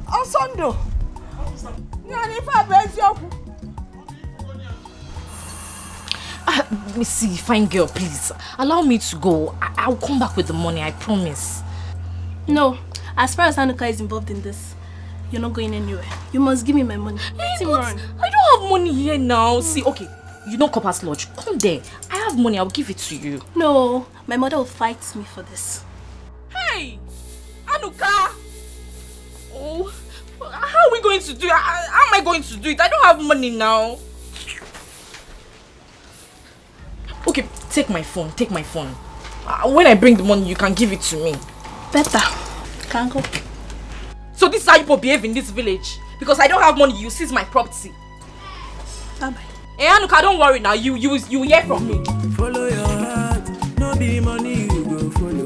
Osando! Let me see, fine girl, please. Allow me to go. I'll come back with the money, I promise. No, as far as Anuka is involved in this, you're not going anywhere. You must give me my money. Hey, but I don't have money here now. See, okay, you know Copper's Lodge. Come there. I have money, I'll give it to you. No, my mother will fight me for this. Hey! Anuka! Oh, how are we going to do it? How am I going to do it? I don't have money now. Okay, take my phone, take my phone. When I bring the money, you can give it to me. Better. Can't go. So this is how you behave in this village? Because I don't have money, you seize my property. Bye-bye. Hey, Anuka, don't worry now. You hear from me. Follow your heart, no be money you go follow.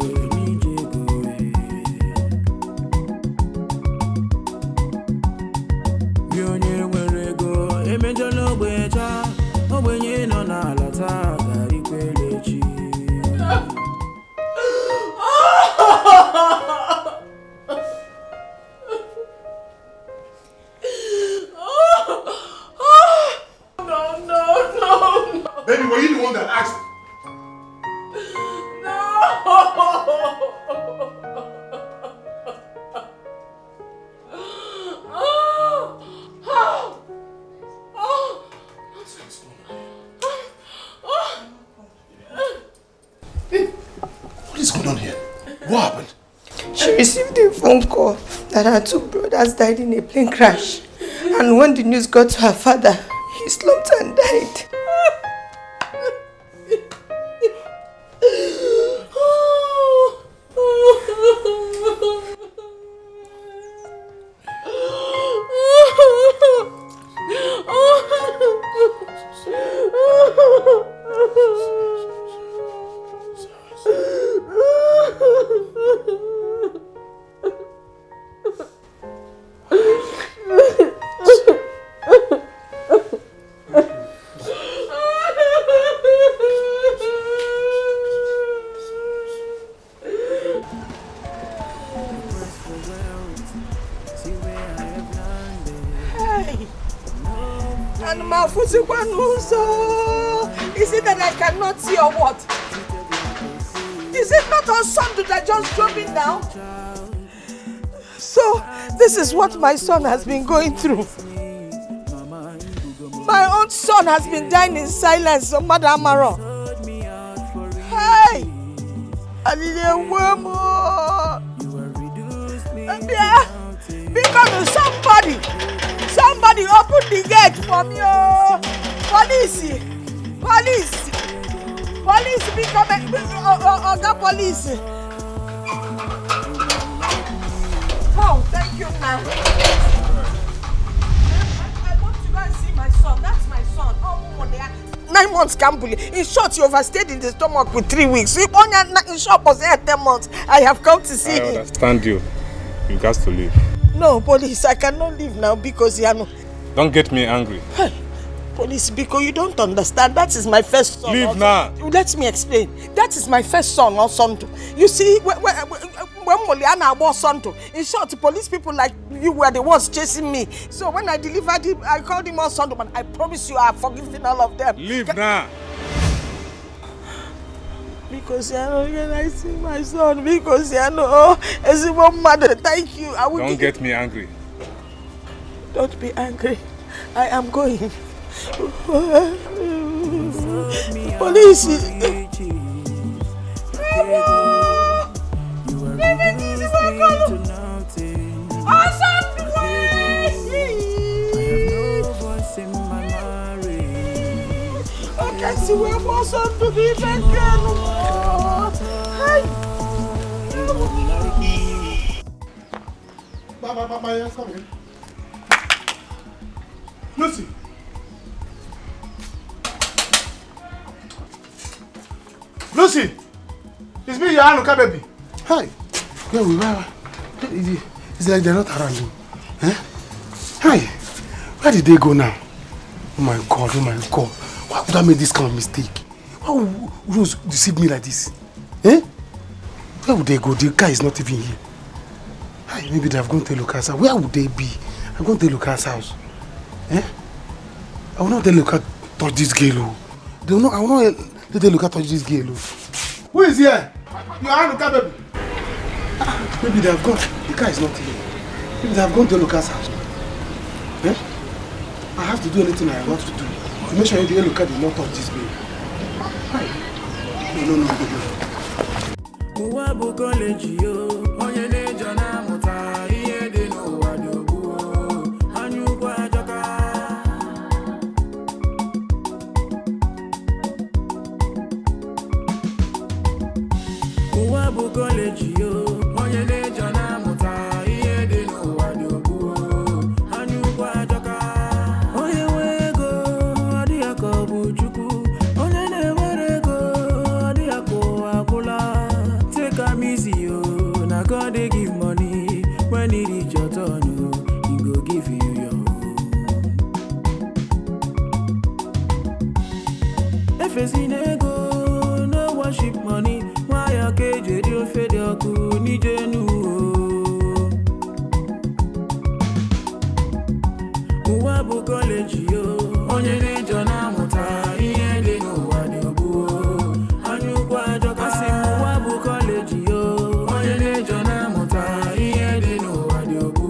Baby, were you the one that asked? What is going on here? What happened? She received a phone call that her 2 brothers died in a plane crash. And when the news got to her father, he slumped and died. Is it that I cannot see or what? Is it not on Sunday that just dropping down? So, this is what my son has been going through. My own son has been dying in silence, so Mother Amaro. Hey! I need a woman. Because somebody open the gate for me. Police! Become the police. Oh, thank you, man. I want to go and see my son. That's my son. 9 months, Kambuli. In short, you overstayed in the stomach with 3 weeks. In short, was 10 months. I have come to see him. I understand you. You got to leave. No, police, I cannot leave now because Don't get me angry. Hey, police, because you don't understand. That is my first son. Leave now. Let me explain. That is my first son, or son. You see, when Moliana was son, in short, police people like you were the ones chasing me. So when I delivered him, I called him all son, but I promise you I have forgiven all of them. Leave now. Because when I see my son, because as a one mother, thank you. I will Don't get me angry. Don't be angry. I am going. Police. Okay, see where my son to be back Yes, come in. Lucy. Lucy! It's me, your Anuka baby. Hi. Where we were? It's like they're not around you. Eh? Hi. Where did they go now? Oh my God, oh my God. Why would I make this kind of mistake? Why would Rose deceive me like this? Eh? Where would they go? The guy is not even here. Hi, maybe they have gone to Lucas' house. Where would they be? I'm going to Lucas' house. Eh? I will not let Lucas touch this girl. I will not let Lucas touch this girl. Who is here? You are Lucas, baby. Maybe they have gone. The car is not here. Maybe they have gone to Lucas' house. Eh? I have to do anything I want to do to make sure the Lucas did not touch this baby. Hi. No. Oh, facing ego, no worship money. Why a cage, you fed your cool, need you. Uwabu college, yo, on your age on Amota, here they go, what you go. And you quite a Uwabu college, yo, on your age on Amota, here they know what you go.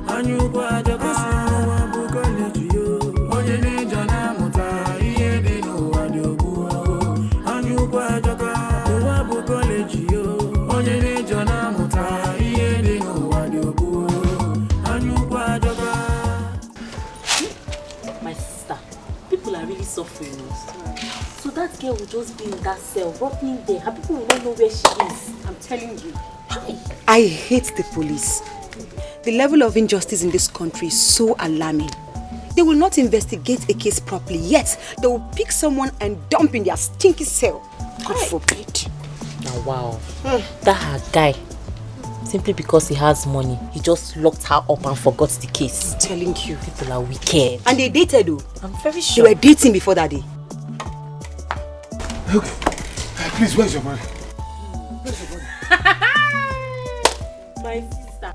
And you quite a Uwabu college, yo, on your age on Amota, here they know what you go. And you quite a Uwabu college, yo, on your age on Amota, here they know what you go. And you quite a My sister, people are really suffering. So that girl will just be in that cell, rotting there. Her people will not know where she is. I'm telling you. I hate the police. The level of injustice in this country is so alarming. They will not investigate a case properly, yet they will pick someone and dump in their stinky cell. God forbid. Now, wow. That her guy, simply because he has money, he just locked her up and forgot the case. I'm telling you. People are wicked. And they dated though. I'm very sure. They were dating before that day. Okay. Please, where's your money? My sister,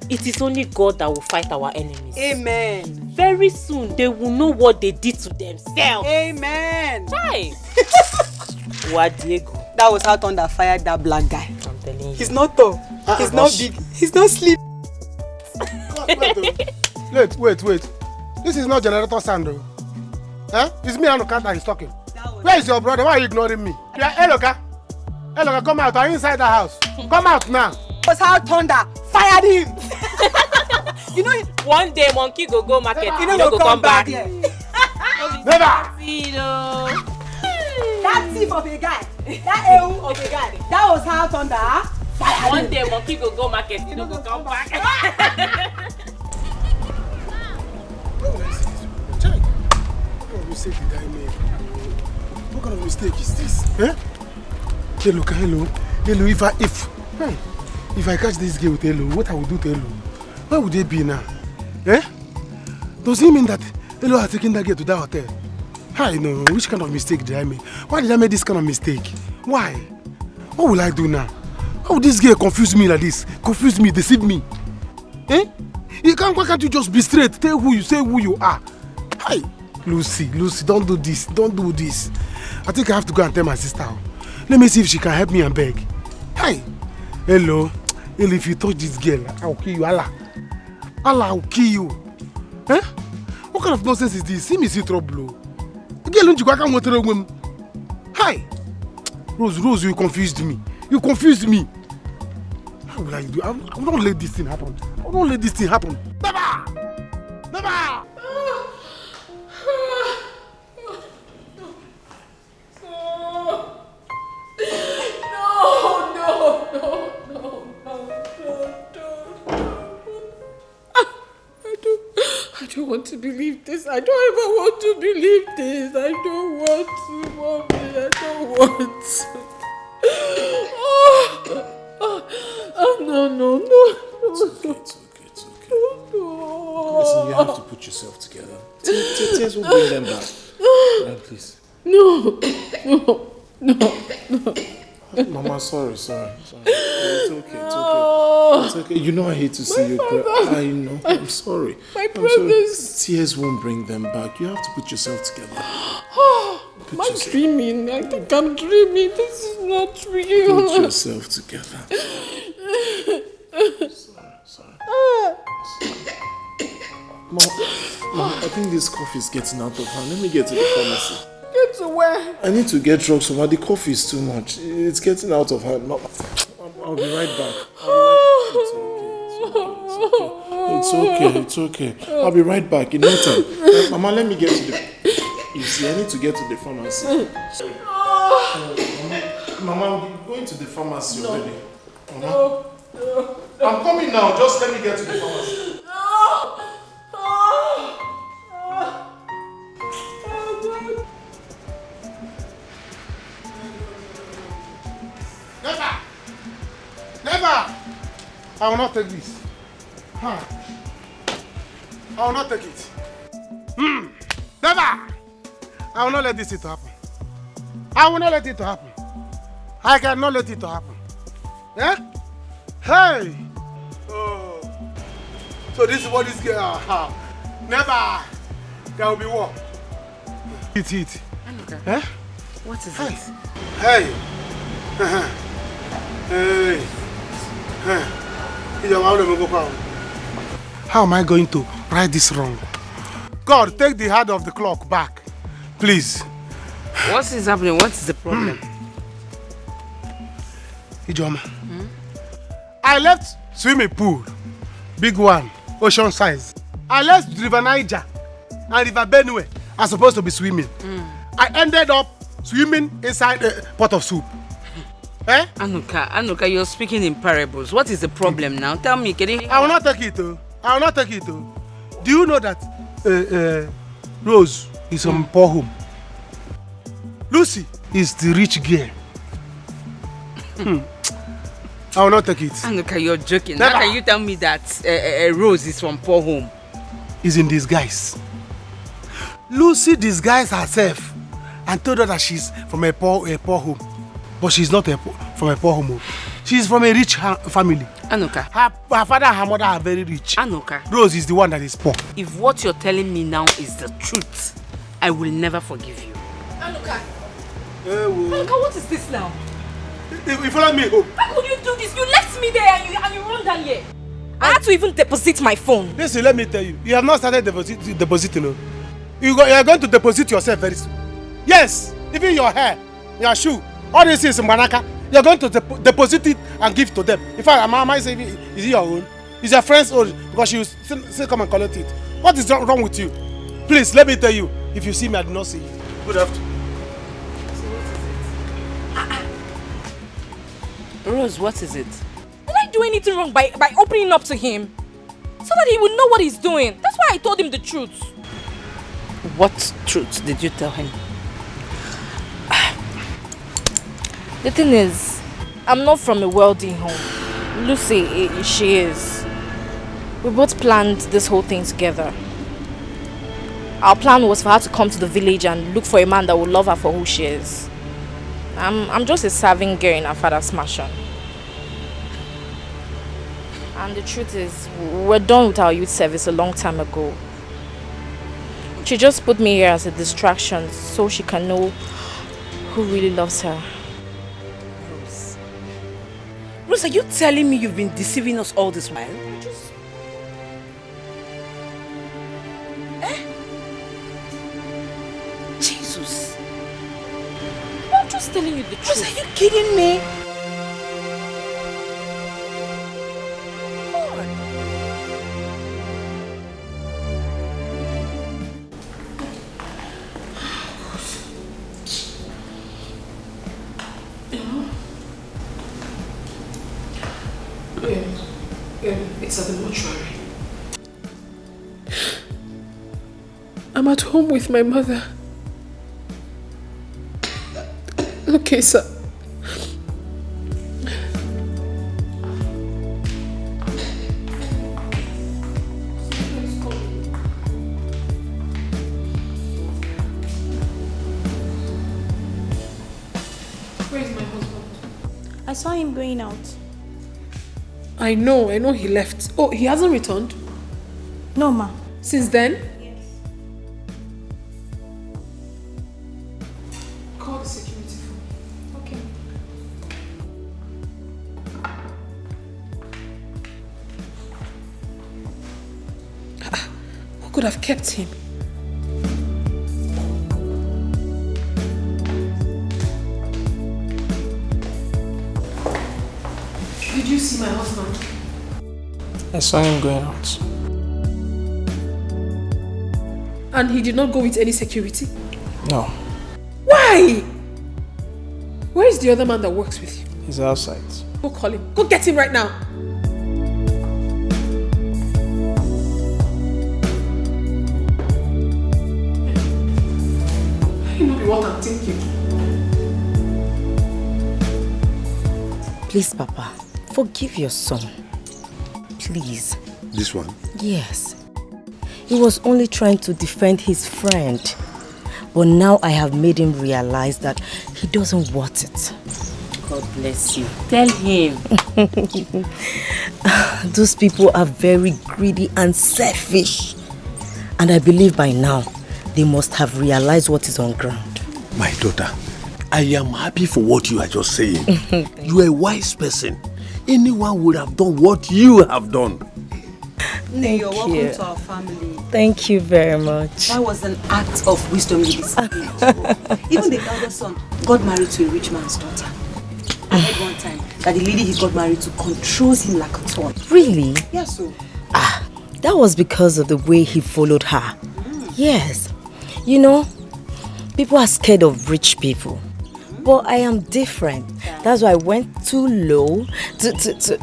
it is only God that will fight our enemies. Amen. Very soon, they will know what they did to themselves. Amen. Try. What Diego? That was how Thunder fired that black guy. I'm telling you. He's not tall. He's not big. He's not sleep. Wait. This is not generator sound though. Huh? It's me and Oka that is talking. Where is your brother? Why are you ignoring me? Yeah, Eloka. Eloka, come out. Are you inside the house? Come out now. That was how Thunder fired him. You know, one day monkey go market. You know, go come back. Never. That thief of a guy, that ew of a guy, that was how Thunder fired One him. day monkey go market. You know, go come back. What kind of mistake is this? Eh? Hello, if I catch this girl with Hello, what I will do to Hello? Where would they be now? Eh? Does it mean that Hello has taken that girl to that hotel? I know. Which kind of mistake did I make? Why did I make this kind of mistake? Why? What will I do now? How will this girl confuse me like this? Confuse me, deceive me? Eh? Why can't you just be straight? Say who you are. Hi. Lucy, don't do this. Don't do this. I think I have to go and tell my sister. Let me see if she can help me and beg. Hi. Hello. If you touch this girl, I will kill you. Allah, I will kill you. Eh? What kind of nonsense is this? See me see trouble. Girl, don't you go with a woman? Hi. Rose, you confused me. You confused me. How will I do? I will not let this thing happen. I will not let this thing happen. Never! I don't want to believe this. I don't ever want to believe this. I don't want to, Mommy. I don't want to. No. It's okay. No. Listen, you have to put yourself together. Tears will bring them back. Right, please. No. Mama, sorry. It's okay. You know I hate to see you cry. I know. I'm sorry. My brothers. Tears won't bring them back. You have to put yourself together. Am I dreaming? I think I'm dreaming. This is not real. Put yourself together. Sorry. Mom, I think this cough is getting out of hand. Let me get to the pharmacy. Get to where? I need to get drugs from her. The cough is too much. It's getting out of hand. I'll be right back. It's okay. I'll be right back in no time. Mama, let me get to the... You see, I need to get to the pharmacy. Mama, I'm going to the pharmacy already. Mama. I'm coming now. Just let me get to the pharmacy. Never! I will not take this. I will not take it. Never! I will not let this thing happen. I will not let it to happen. I cannot let it to happen. Eh? Hey! Oh. So this is what this girl never. There will be war. Eat. Anuka. Eh? What is hey. it? Hey! Hey! How am I going to right this wrong? God, take the hand of the clock back. Please. What is happening? What is the problem? Ijoma. I left swimming pool. Big one. Ocean size. I left River Niger and River Benue. I'm supposed to be swimming. I ended up swimming inside a pot of soup. Eh? Anuka, you're speaking in parables. What is the problem now? Tell me, can you... I will not take it, though. I will not take it, though. Do you know that Rose is from poor home? Lucy is the rich girl. I will not take it. Anuka, you're joking. Never. How can you tell me that Rose is from poor home? Is in disguise. Lucy disguised herself and told her that she's from a poor home. But she's not from a poor home. She's from a rich family. Anuka. Her father and her mother are very rich. Anuka. Rose is the one that is poor. If what you're telling me now is the truth, I will never forgive you. Anuka. Anuka, what is this now? You follow me home. How could you do this? You left me there and you run down here. I had to even deposit my phone. Listen, let me tell you. You have not started depositing. No? You are going to deposit yourself very soon. Yes, even your hair, your shoe, all this is Manaka. You are going to deposit it and give to them. In fact, I say, is it your own? It's your friend's own because she will still come and collect it. What is wrong with you? Please, let me tell you. If you see me, I do not see you. Good afternoon. Rose, what is it? Did I do anything wrong by opening up to him? So that he would know what he's doing. That's why I told him the truth. What truth did you tell him? The thing is, I'm not from a wealthy home. Lucy, she is. We both planned this whole thing together. Our plan was for her to come to the village and look for a man that would love her for who she is. I'm just a serving girl in her father's mansion. And the truth is, we're done with our youth service a long time ago. She just put me here as a distraction so she can know who really loves her. Rose, are you telling me you've been deceiving us all this while? Jesus. I'm just telling you the truth. Rose, are you kidding me? It's at the mortuary. I'm at home with my mother. Okay, sir. Where is my husband? I saw him going out. I know he left. Oh, he hasn't returned? No, ma. Since then? Yes. Call the security phone. Okay. Who could have kept him? Did you see my husband? I saw him going out. And he did not go with any security? No, Why? Where is the other man that works with you? he's outside. Go call him. Go get him right now. You know what I'm thinking. Please, Papa, forgive your son. Please. This one? Yes. He was only trying to defend his friend. But now I have made him realize that He doesn't want it. God bless you. Tell him. Those people are very greedy and selfish. And I believe by now, they must have realized what is on ground. My daughter, I am happy for what you are just saying. You are a wise person. Anyone would have done what you have done. Thank you're welcome to our family. Thank you very much. That was an act of wisdom you displayed. Even the elder son got married to a rich man's daughter. I heard one time that the lady he got married to controls him like a toy. Really? Yes, so. That was because of the way he followed her. Yes. You know, people are scared of rich people. But I am different. That's why I went too low to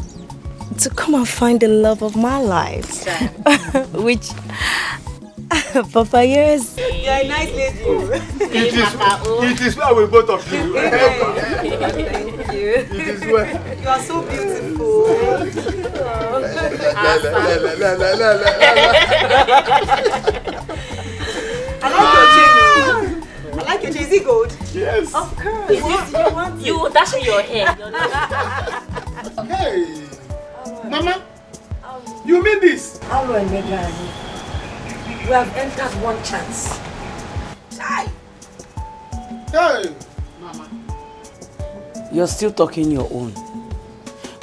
come and find the love of my life. Which Papa, yes. You're a nice lady. It is well with both of you. Thank you. It is well. You are so beautiful. I like your chain. Is it gold? Yes. Of course. You dash me your hair. Hey, Mama, you mean this? Hello, Megan. We have entered one chance. Hey, Mama. You're still talking your own.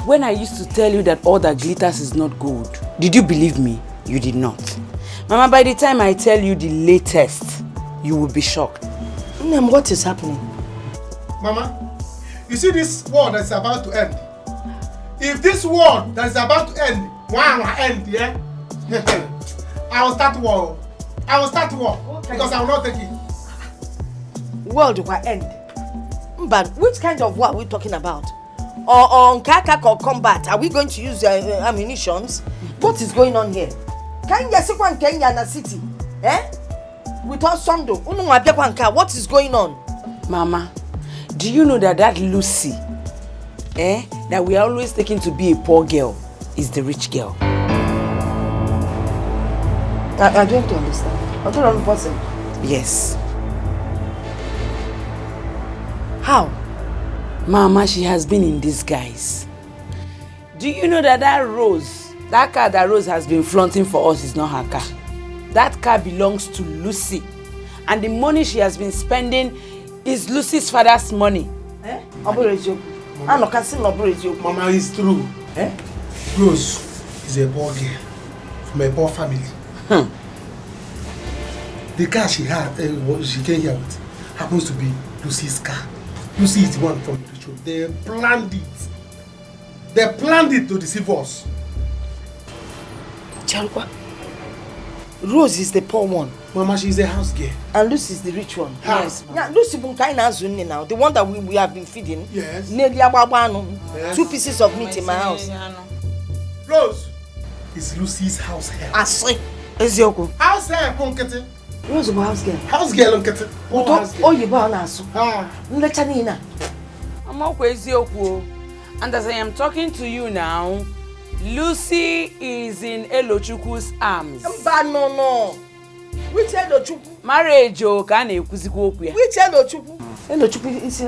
When I used to tell you that all that glitters is not gold, did you believe me? You did not. Mama, by the time I tell you the latest, you will be shocked. Ma'am, what is happening? Mama, you see this war that's about to end? If this war that is about to end, yeah? I will start war. I will start war because I will not take it. World will end. But which kind of war are we talking about? Or on kakak or combat? Are we going to use ammunitions? What is going on here? Kenya na city, eh? With us Sondo, what is going on? Mama, do you know that Lucy, that we are always taking to be a poor girl, is the rich girl? I don't understand. I don't understand. Yes. How? Mama, she has been in disguise. Do you know that Rose, that car that Rose has been flaunting for us is not her car? That car belongs to Lucy. And the money she has been spending is Lucy's father's money. Mama, it's true. Rose is a poor girl from a poor family. The car she had, she came here with, happens to be Lucy's car. Lucy is the one from the show. They planned it. They planned it to deceive us. Chalwa, Rose is the poor one. Mama, she's a house girl. And Lucy is the rich one. Yes. Yeah, Lucy Bunkaina now, the one that we have been feeding. Yes. Yes. 2 pieces of meat in my house. Rose is Lucy's house help. Asri. Ezioko. House help, Unkete. Rose is house girl. House girl, Unkete. Oh, you born asu. Nlechanina. I'm okay, Ezioko. And as I am talking to you now, Lucy is in Elochukwu's arms. No. Which Elochukwu? Marriage, Which Elochukwu? Elochukwu is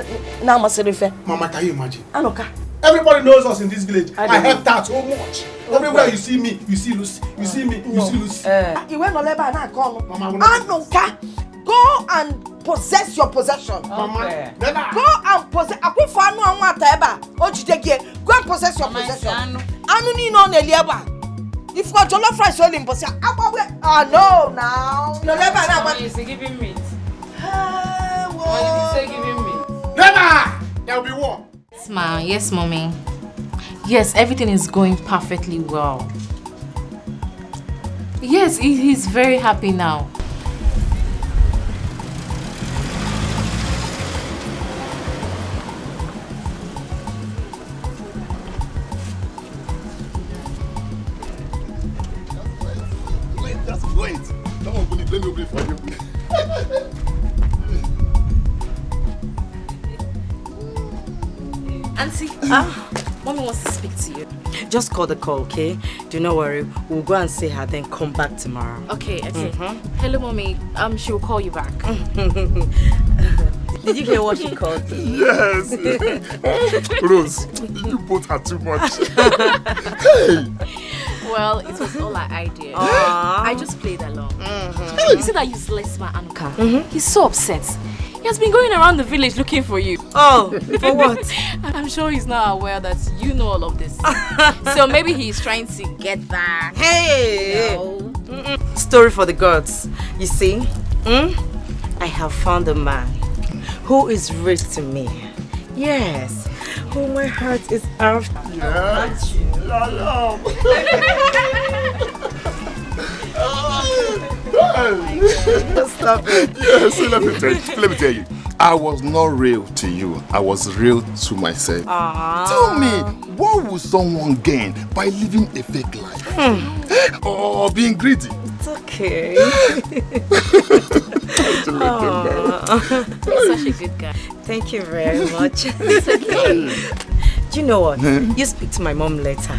now Maserife. Mama, can you imagine? Anoka. Everybody knows us in this village. I helped her so much. Everywhere you see me, you see Lucy. You see me, you see Lucy. You went on Leba and Anoka, go and possess your possession. Mama, go and possess. Go and possess your possession. If you got jollof rice only in possession, no, now. No, Leba, Is he giving meat? What did you say giving meat? Never! There will be war. Yes, ma. Yes, mommy. Yes, everything is going perfectly well. Yes, he's very happy now. Wait. That one will let me for you. Auntie, mommy wants to speak to you. Just call the call, okay? Do not worry. We'll go and see her, then come back tomorrow. Okay. Hello, mommy. She will call you back. Did you hear what she called you? Yes. Rose, you both are too much. Hey. Well, it was all our idea. I just played along. You see that useless man, Anuka? He's so upset. He has been going around the village looking for you. Oh, for what? I'm sure he's not aware that you know all of this. So maybe he's trying to get back. Hey! You know? Story for the gods. You see, I have found a man who is rich to me. Yes, who my heart is after. Yes. Stop it. Yes, let me tell you. I was not real to you. I was real to myself. Tell me, what would someone gain by living a fake life? Or being greedy? It's okay. You're such a good guy. Thank you very much. It's okay. Do you know what? You speak to my mom later.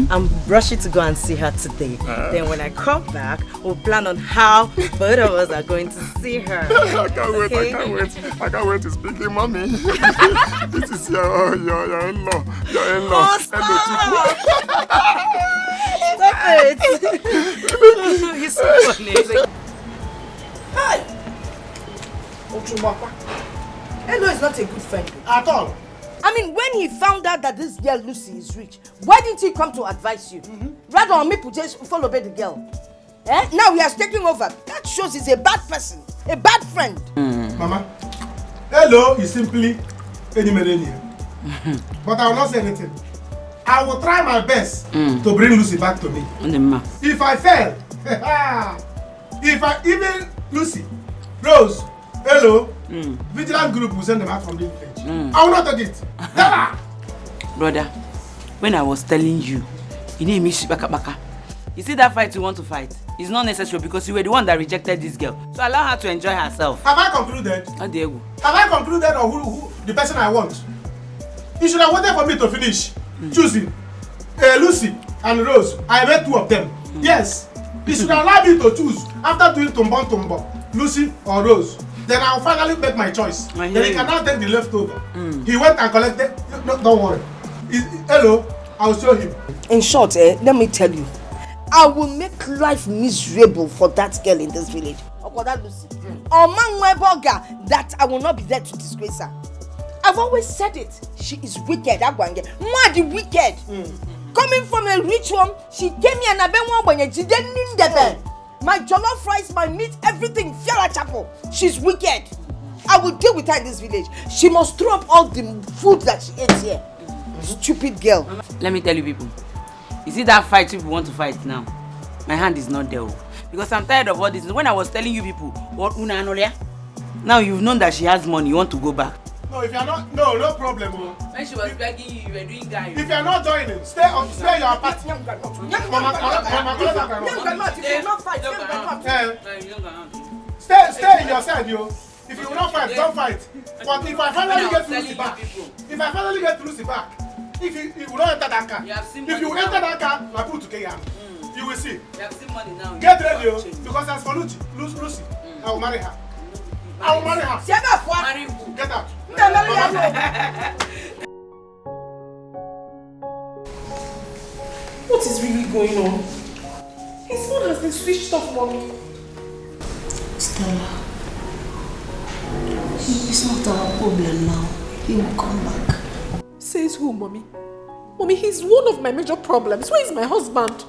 I'm rushing to go and see her today. Then when I come back, we'll plan on how both of us are going to see her. I can't wait, okay? I can't wait to speak to mommy. This is your in-law. Your in-law. Oh, stop! Stop it! You're so funny. Hi! Elo is not a good friend. At all. I mean, when he found out that this girl Lucy is rich, why didn't he come to advise you? Rather than me just follow the girl. Now he has taken over. That shows he's a bad person, a bad friend. Mama, hello is simply any millennium. But I will not say anything. I will try my best to bring Lucy back to me. If I fail, even Lucy, Rose, hello, vigilant group will send them out from the village. I will not take it. Brother, when I was telling you, you need me baka. You see that fight you want to fight? It's not necessary because you were the one that rejected this girl. So allow her to enjoy herself. Have I concluded? Have I concluded on who the person I want? You should have waited for me to finish choosing Lucy and Rose. I made two of them. Yes. You should allow me to choose after doing Tumbo, Lucy or Rose. Then I'll finally make my choice. Then he can now take the leftover. He went and collected. No, don't worry. Hello, I'll show him. In short, let me tell you, I will make life miserable for that girl in this village. Or for that Lucy. Or man that I will not be there to disgrace her. I've always said it. She is wicked. Mad wicked. Coming from a rich one, she came here and I've been one when she didn't need the my jollof rice, my meat, everything, Fiala Chapel. She's wicked. I will deal with her in this village. She must throw up all the food that she ate here. Stupid girl. Let me tell you people. You see that fight people want to fight now? My hand is not there. Because I'm tired of all this. When I was telling you people, what Una Anolia? Now you've known that she has money, you want to go back. No, if you're not, no problem. When she was begging you, you were doing guy. If you're not joining, stay your party. Stay in your side, yo. If you will not fight, don't fight. But if I finally get Lucy back, if you will not enter that car, if you enter that car, I put to KM. You will see. You have seen money now. Get ready, yo. Because as for Lucy, I will marry her. I will marry her. Marry who? Get out. What is really going on? His phone has been switched off, Mommy. Stella, it's not our problem now. He will come back. Says who, Mommy? Mommy, he's one of my major problems. Where is my husband?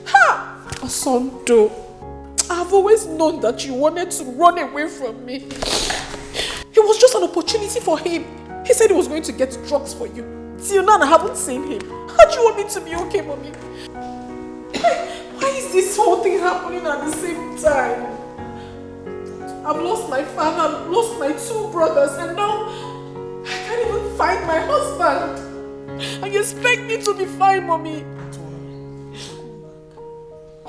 Ha! Asondo, I've always known that you wanted to run away from me. It was just an opportunity for him. He said he was going to get drugs for you. Till now, I haven't seen him. How do you want me to be okay, Mommy? Why is this whole thing happening at the same time? I've lost my father, I've lost my two brothers, and now I can't even find my husband. And you expect me to be fine, Mommy? I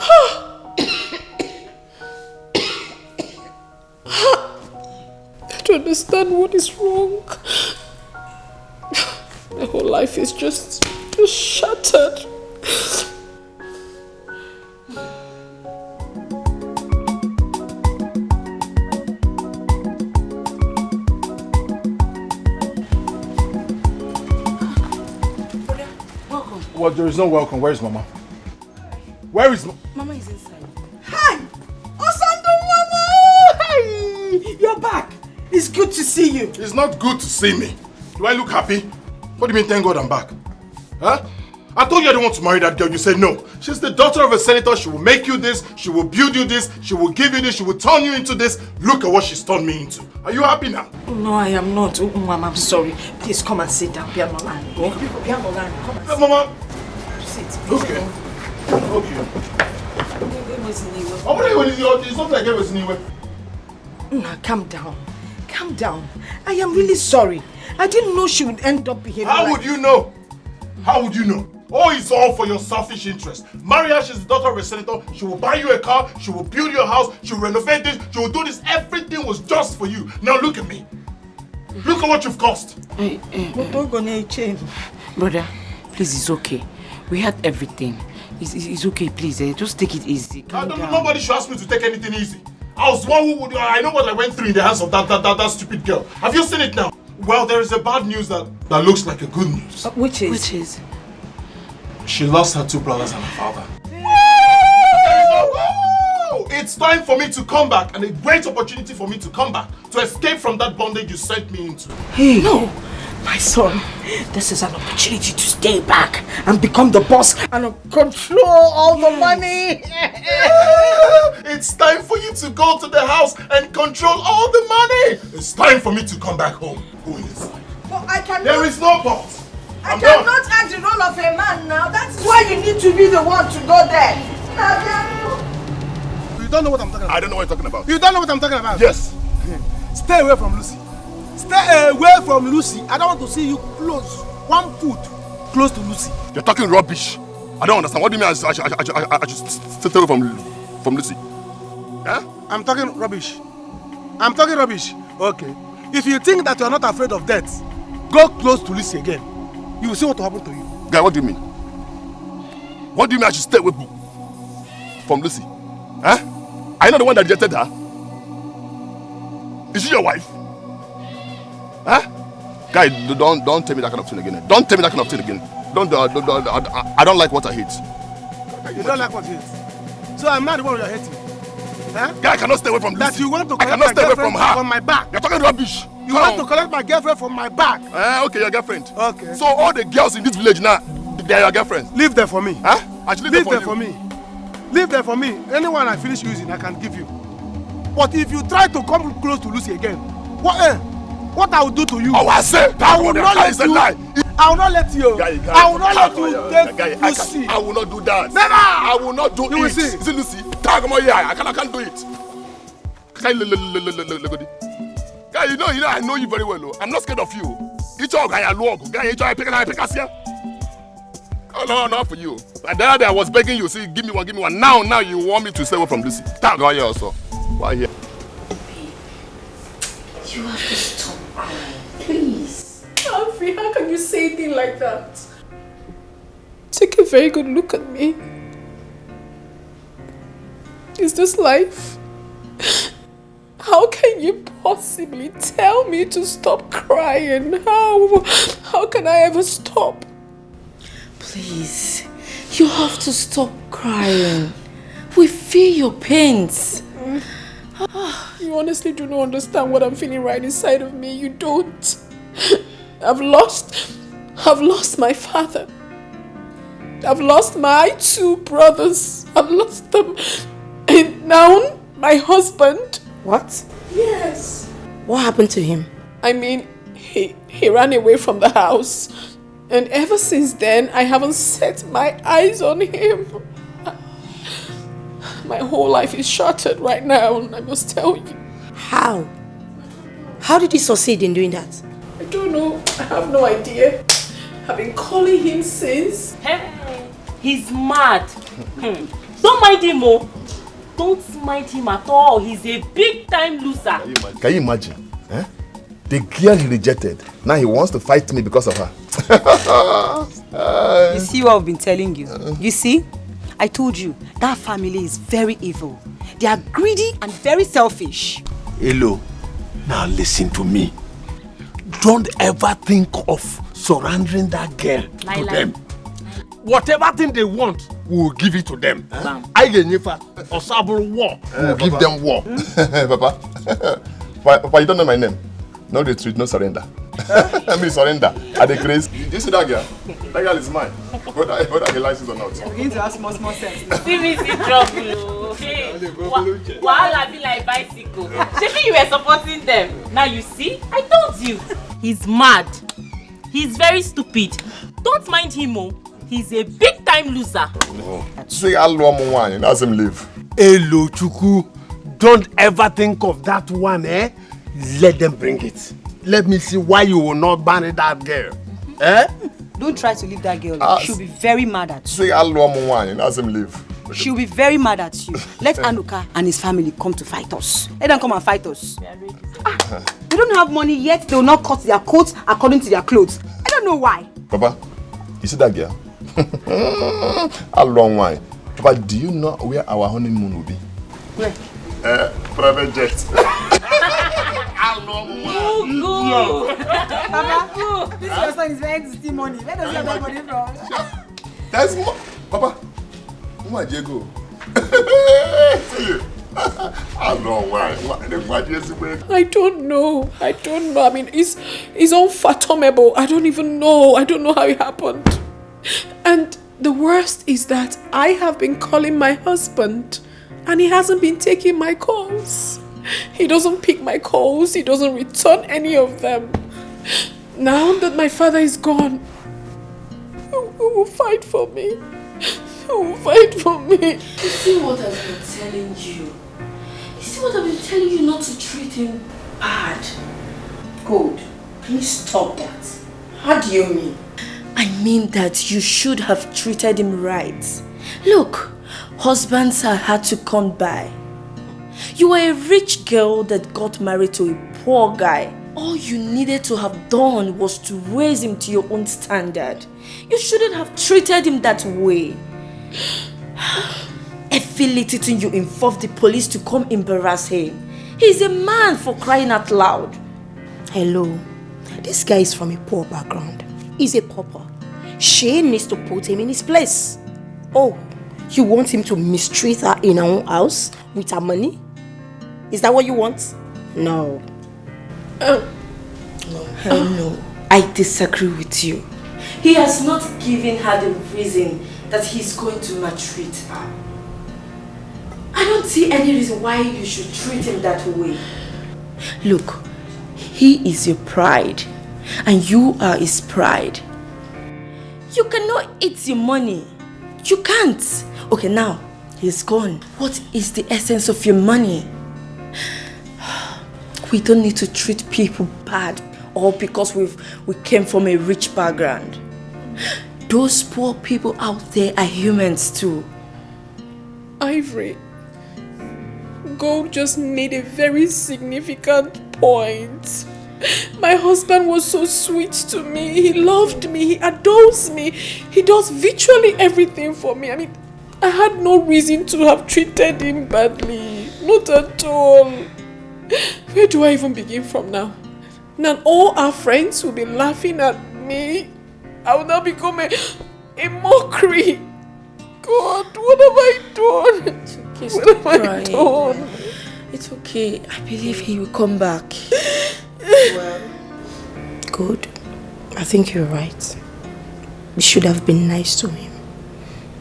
don't understand what is wrong. My whole life is just shattered. Well, there is no welcome. Where is Mama? Where is Mama is inside. Hi! Osando Mama! Hi! You're back. It's good to see you. It's not good to see me. Do I look happy? What do you mean, thank God I'm back? Huh? I told you I don't want to marry that girl. You said no. She's the daughter of a senator. She will make you this. She will build you this. She will give you this. She will turn you into this. Look at what she's turned me into. Are you happy now? No, I am not. Oh, Mama, I'm sorry. Please come and sit down. Come and sit. Mama. Sit. Okay. Okay. It's not like I was anywhere. Nah, calm down. Calm down. I am really sorry. I didn't know she would end up behaving How like would you know? How would you know? Oh, it's all for your selfish interest. Maria, she's the daughter of a senator. She will buy you a car. She will build your house. She will renovate this. She will do this. Everything was just for you. Now look at me. Look at what you've cost. Brother, please, it's okay. We had everything. It's okay, please. Just take it easy. Nobody should ask me to take anything easy. I was one who would. I know what I went through in the hands of that stupid girl. Have you seen it now? Well, there is a bad news that looks like a good news. Which is? She lost her 2 brothers and her father. It's time for me to come back, and a great opportunity for me to come back, to escape from that bondage you sent me into. Hey! No! My son, this is an opportunity to stay back and become the boss and control all the money. It's time for you to go to the house and control all the money. It's time for me to come back home. Go inside. But I cannot. There is no but. I cannot act the role of a man now. That's why you need to be the one to go there. You don't know what I'm talking about. I don't know what you're talking about. You don't know what I'm talking about? Yes. Stay away from Lucy. Stay away from Lucy. I don't want to see you close. 1 foot close to Lucy. You're talking rubbish. I don't understand. What do you mean I should stay away from Lucy? Huh? I'm talking rubbish. I'm talking rubbish. Okay. If you think that you're not afraid of death, go close to Lucy again. You will see what will happen to you. Guy, what do you mean? What do you mean I should stay away from Lucy? Huh? Are you not the one that rejected her? Is she your wife? Huh? Guy, don't tell me that kind of thing again. Don't tell me that kind of thing again. I don't like what I hate. You don't like what you hate? So I'm not the one you're hating. Huh? Guy, I cannot stay away from Lucy. That you want to I cannot stay away from her. From my back. You're talking rubbish. You want to collect my girlfriend from my back. Okay, your girlfriend. Okay. So all the girls in this village now, they are your girlfriends. Leave them for me. Huh? I should leave them for me. Leave them for me. Anyone I finish using, I can give you. But if you try to come close to Lucy again, what I will do to you? Oh, I say I will not let you. I will not let you. Guy, I will not let you take Lucy. I will not do that. Never. I will not do it. You will see. Is it Lucy? I can't do it. Guy, you know, I know you very well. Oh. I'm not scared of you. Each guy I love. Guy, each I pick us here. Oh no, not for you. But the other day I was begging you, see, give me one. Now you want me to stay away from Lucy. Tag on here also. Why here? You have to stop crying, please. Alfie, how can you say a thing like that? Take a very good look at me. Is this life? How can you possibly tell me to stop crying? How can I ever stop? Please, you have to stop crying. We feel your pains. You honestly do not understand what I'm feeling right inside of me. You don't. I've lost my father. I've lost my 2 brothers. I've lost them. And now my husband. What? Yes. What happened to him? I mean, he ran away from the house. And ever since then, I haven't set my eyes on him. My whole life is shattered right now, I must tell you. How? How did he succeed in doing that? I don't know. I have no idea. I've been calling him since. Hey, he's mad. Don't mind him, oh. Don't mind him at all. He's a big-time loser. Can you imagine? Eh? The girl he rejected, now he wants to fight me because of her. You see what I've been telling you? You see? I told you, that family is very evil. They are greedy and very selfish. Hello, now listen to me. Don't ever think of surrendering that girl to them. whatever thing they want, we will give it to them. I get war. We'll give them war. Papa, Papa, you don't know my name. No retreat, no surrender. I mean surrender. Are they crazy? You see that girl? That girl is mine. Whether I get license or not. You're beginning to have small sense. See me in trouble. Hey, Wahala be like bicycle. Maybe you were supporting them. Now you see, I told you. He's mad. He's very stupid. Don't mind him, oh. He's a big time loser. Say hello, one. Let him live. Hello, Chuku. Don't ever think of that one, eh? Let them bring it. Let me see why you will not marry that girl. Eh? Don't try to leave that girl. She'll be very mad at you. Say hello, one. Let him live. She'll be very mad at you. Let Anuka and his family come to fight us. Let them come and fight us. They don't have money yet. They will not cut their coats according to their clothes. I don't know why. Papa, you see that girl? A long while. Papa, do you know where our honeymoon will be? Where? Private jet. Papa, this your son is very to steal money. Where does he have that money from? That's more. Papa, where do you go? See you. I don't know why. I don't know. I mean, it's unfathomable. I don't even know. I don't know how it happened. And the worst is that I have been calling my husband and he hasn't been taking my calls. He doesn't pick my calls. He doesn't return any of them. Now that my father is gone, who will fight for me? Who will fight for me? You see what I've been telling you? You see what I've been telling you not to treat him bad? Good. Please stop that. How do you mean? I mean that you should have treated him right. Look, husbands are hard to come by. You were a rich girl that got married to a poor guy. All you needed to have done was to raise him to your own standard. You shouldn't have treated him that way. Every little thing you involved the police to come embarrass him. He's a man, for crying out loud. Hello. This guy is from a poor background. He's a pauper. She needs to put him in his place. Oh, you want him to mistreat her in her own house with her money? Is that what you want? No. No, I disagree with you. He has not given her the reason that he's going to maltreat her. I don't see any reason why you should treat him that way. Look, he is your pride and you are his pride. You cannot eat your money. You can't. Okay, now he's gone. What is the essence of your money? We don't need to treat people bad all because we came from a rich background. Those poor people out there are humans too. Ivory, Gold just made a very significant point. My husband was so sweet to me. He loved me. He adores me. He does virtually everything for me. I mean, I had no reason to have treated him badly. Not at all. Where do I even begin from now? Now all our friends will be laughing at me. I will now become a mockery. God, what have I done? It's okay, stop crying. It's okay. I believe he will come back. Well, good. I think you're right. You should have been nice to him.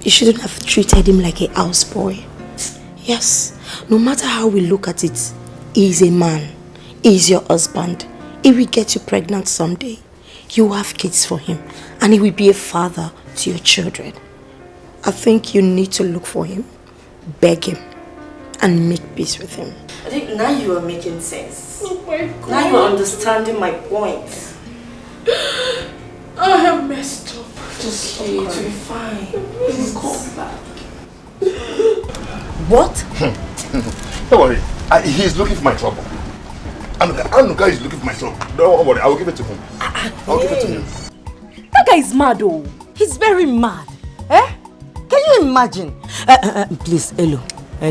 You shouldn't have treated him like a houseboy. Yes, no matter how we look at it, he's a man. He's your husband. He will get you pregnant someday. You will have kids for him. And he will be a father to your children. I think you need to look for him, beg him, and make peace with him. I think now you are making sense. Oh my God. Now you are understanding my point. I have messed up. Just okay, to be fine. Please come back. What? Don't worry. He's looking for my trouble. Anuka is looking for my trouble. Don't worry, I will give it to him. I'll give it to him. That guy is mad, oh. He's very mad. Eh? Can you imagine? Please, Elo,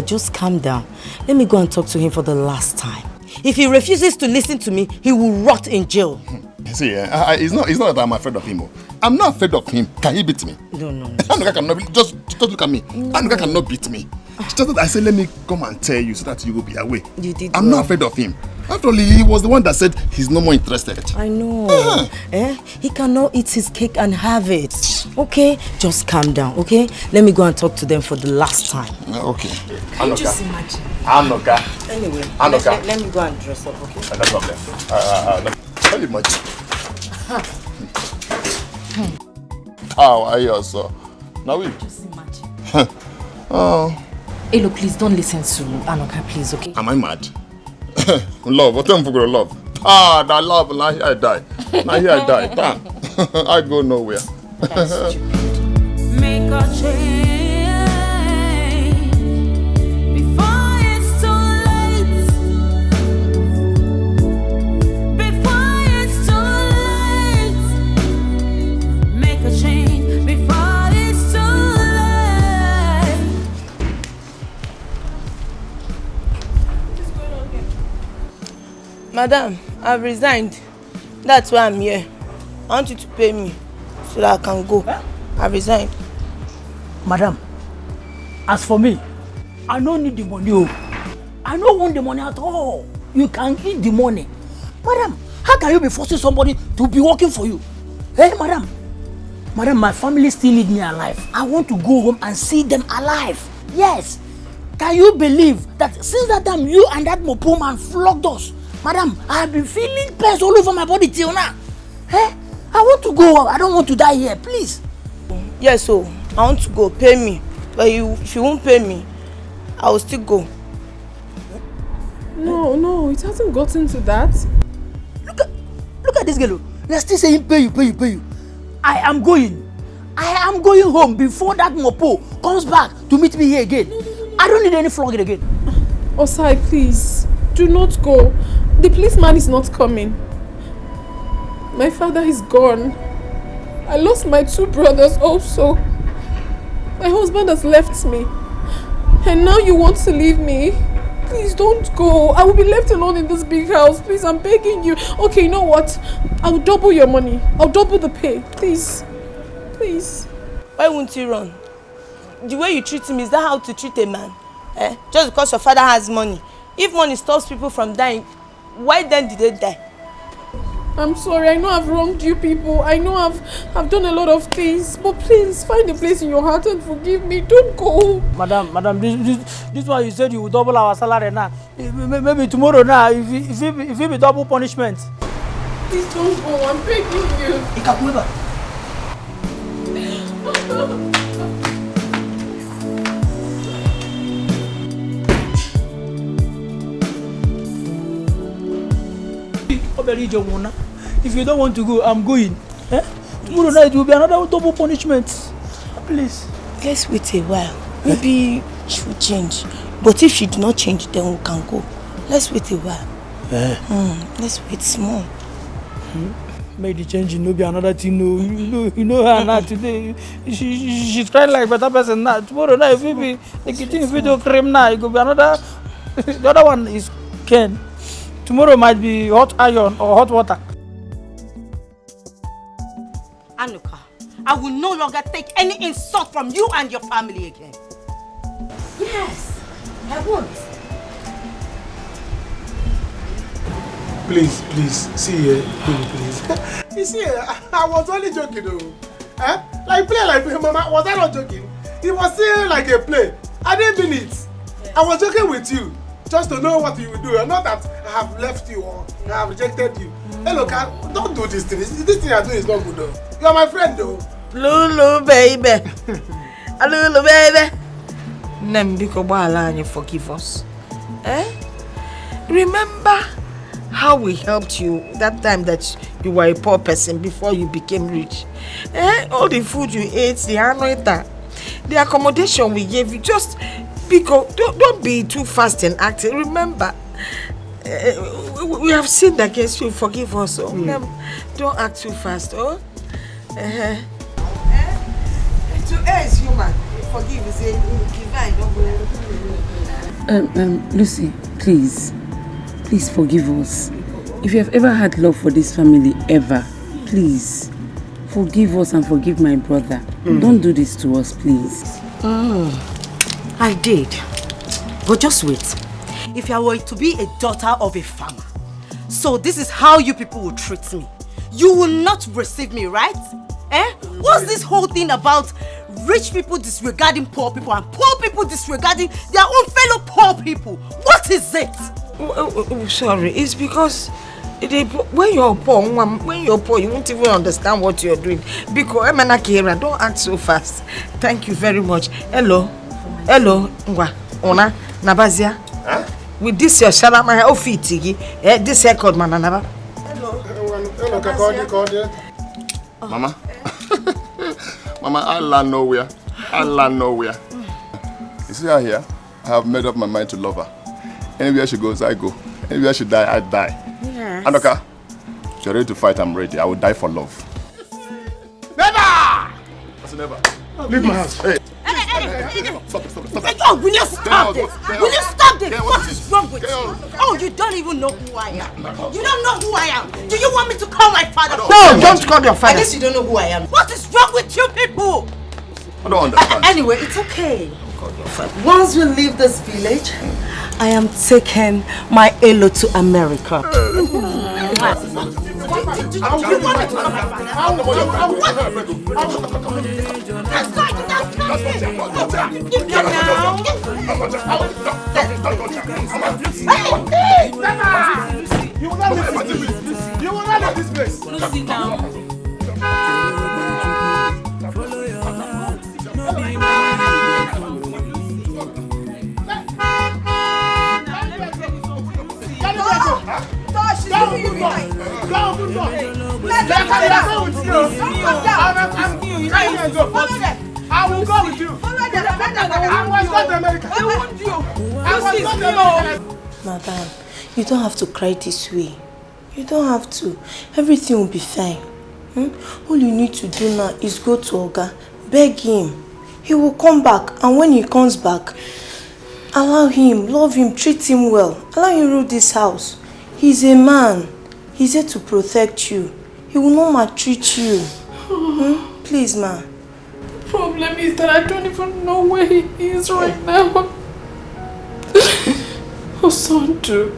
just calm down. Let me go and talk to him for the last time. If he refuses to listen to me, he will rot in jail. See, it's not that I'm afraid of him. I'm not afraid of him. Can he beat me? No. Anuka cannot just look at me. Anuka cannot beat me. It's just that I said, let me come and tell you so that you will be away. You did I'm not afraid of him. After all, he was the one that said he's no more interested. I know. He cannot eat his cake and have it. Okay? Just calm down, okay? Let me go and talk to them for the last time. Okay. Can you just imagine? Anuka. Anyway, Anuka. let me go and dress up, okay? No problem. Very much. How are you also? Now we. Just imagine. Hey, look, please don't listen to Anuka, please, okay? Am I mad? Love, what am I for love? That love, now here I die. Damn. I go nowhere. Make a change before it's too late. Before it's too late. Make a change before it's too late. Madam, I've resigned. That's why I'm here. I want you to pay me so that I can go. I've resigned. Madam, as for me, I don't need the money. I don't want the money at all. You can eat the money. Madam, how can you be forcing somebody to be working for you? Hey, madam. Madam, my family still need me alive. I want to go home and see them alive. Yes. Can you believe that since that time you and that Mopo man flogged us? Madam, I have been feeling pains all over my body till now. Hey, I want to go home. I don't want to die here, please. Yes, so I want to go. Pay me. But if you won't pay me, I will still go. No, it hasn't gotten to that. Look at this girl. They're still saying pay you. I am going home before that Mopo comes back to meet me here again. I don't need any flogging again. Osai, please, do not go. The policeman is not coming. My father is gone. I lost my 2 brothers also. My husband has left me. And now you want to leave me? Please don't go. I will be left alone in this big house. Please, I'm begging you. Okay, you know what? I'll double your money. I'll double the pay. Please. Please. Why won't you run? The way you treat him, is that how to treat a man? Just because your father has money. If money stops people from dying, why then did they die? I'm sorry, I know I've wronged you people. I know I've done a lot of things. But please, find a place in your heart and forgive me. Don't go. Madam, this one you said you will double our salary now. Maybe tomorrow now, if it be double punishment. Please don't go, I'm begging you. If you don't want to go, I'm going. Tomorrow night will be another double punishment. Please. Let's wait a while. Maybe she will change. But if she do not change, then we can go. Let's wait a while. Let's wait small. Make the change, no be another thing. No, you know her now today. She's trying like better person now. Tomorrow night, if we be the kitchen video cream now, it could be another. The other one is Ken. Tomorrow might be hot iron or hot water. Anuka, I will no longer take any insult from you and your family again. Yes, I won't. Please, see here, please. You see, I was only joking though. Like play like Mama, was I not joking? It was still like a play. I didn't mean it. I was joking with you. Just to know what you will do, and not that I have left you or I have rejected you. Hey, look, don't do this thing. This thing I do is not good though. You are my friend though. Lulu, baby. Lulu, baby. Nembiko Balani, forgive us. Remember how we helped you that time that you were a poor person before you became rich? All the food you ate, the anoita, the accommodation we gave you, just because don't be too fast in acting. Remember, we have sinned against you. Forgive us. Don't act too fast. To err is human. Forgive is divine. Lucy, please forgive us. if you have ever had love for this family, ever, please, forgive us and forgive my brother. Don't do this to us, please. I did. But just wait. If I were to be a daughter of a farmer, so this is how you people will treat me. You will not receive me, right? What's this whole thing about rich people disregarding poor people and poor people disregarding their own fellow poor people? What is it? Sorry, it's because when you're poor, you won't even understand what you're doing. Because don't act so fast. Thank you very much. Hello, Ona, Nabazia. With this your shalama ofitigi, this record man anaba. Hello, Mama. Mama, I land nowhere. You see her here? I have made up my mind to love her. Anywhere she goes, I go. Anywhere she die, I die. Yes. Anoka, if you're ready to fight, I'm ready. I will die for love. Never! That's never. Leave my house. Hey. Stop. Will you stop this? Will you stop this? What is wrong with you? Oh, you don't even know who I am. You don't know who I am. Do you want me to call my father? No, don't call your father. I guess you don't know who I am. What is wrong with you people? I don't understand. Anyway, it's okay. Once we leave this village, I am taking my Elo to America. You will not leave this place. Lucy, now. I will go with you. I was not America. I was not America. Madam, you don't have to cry this way. You don't have to. Everything will be fine. All you need to do now is go to Oga, beg him. He will come back, and when he comes back, allow him, love him, treat him well. Allow him rule this house. He's a man. He's here to protect you. He will not maltreat you. Please, ma. The problem is that I don't even know where he is right now. Osandu,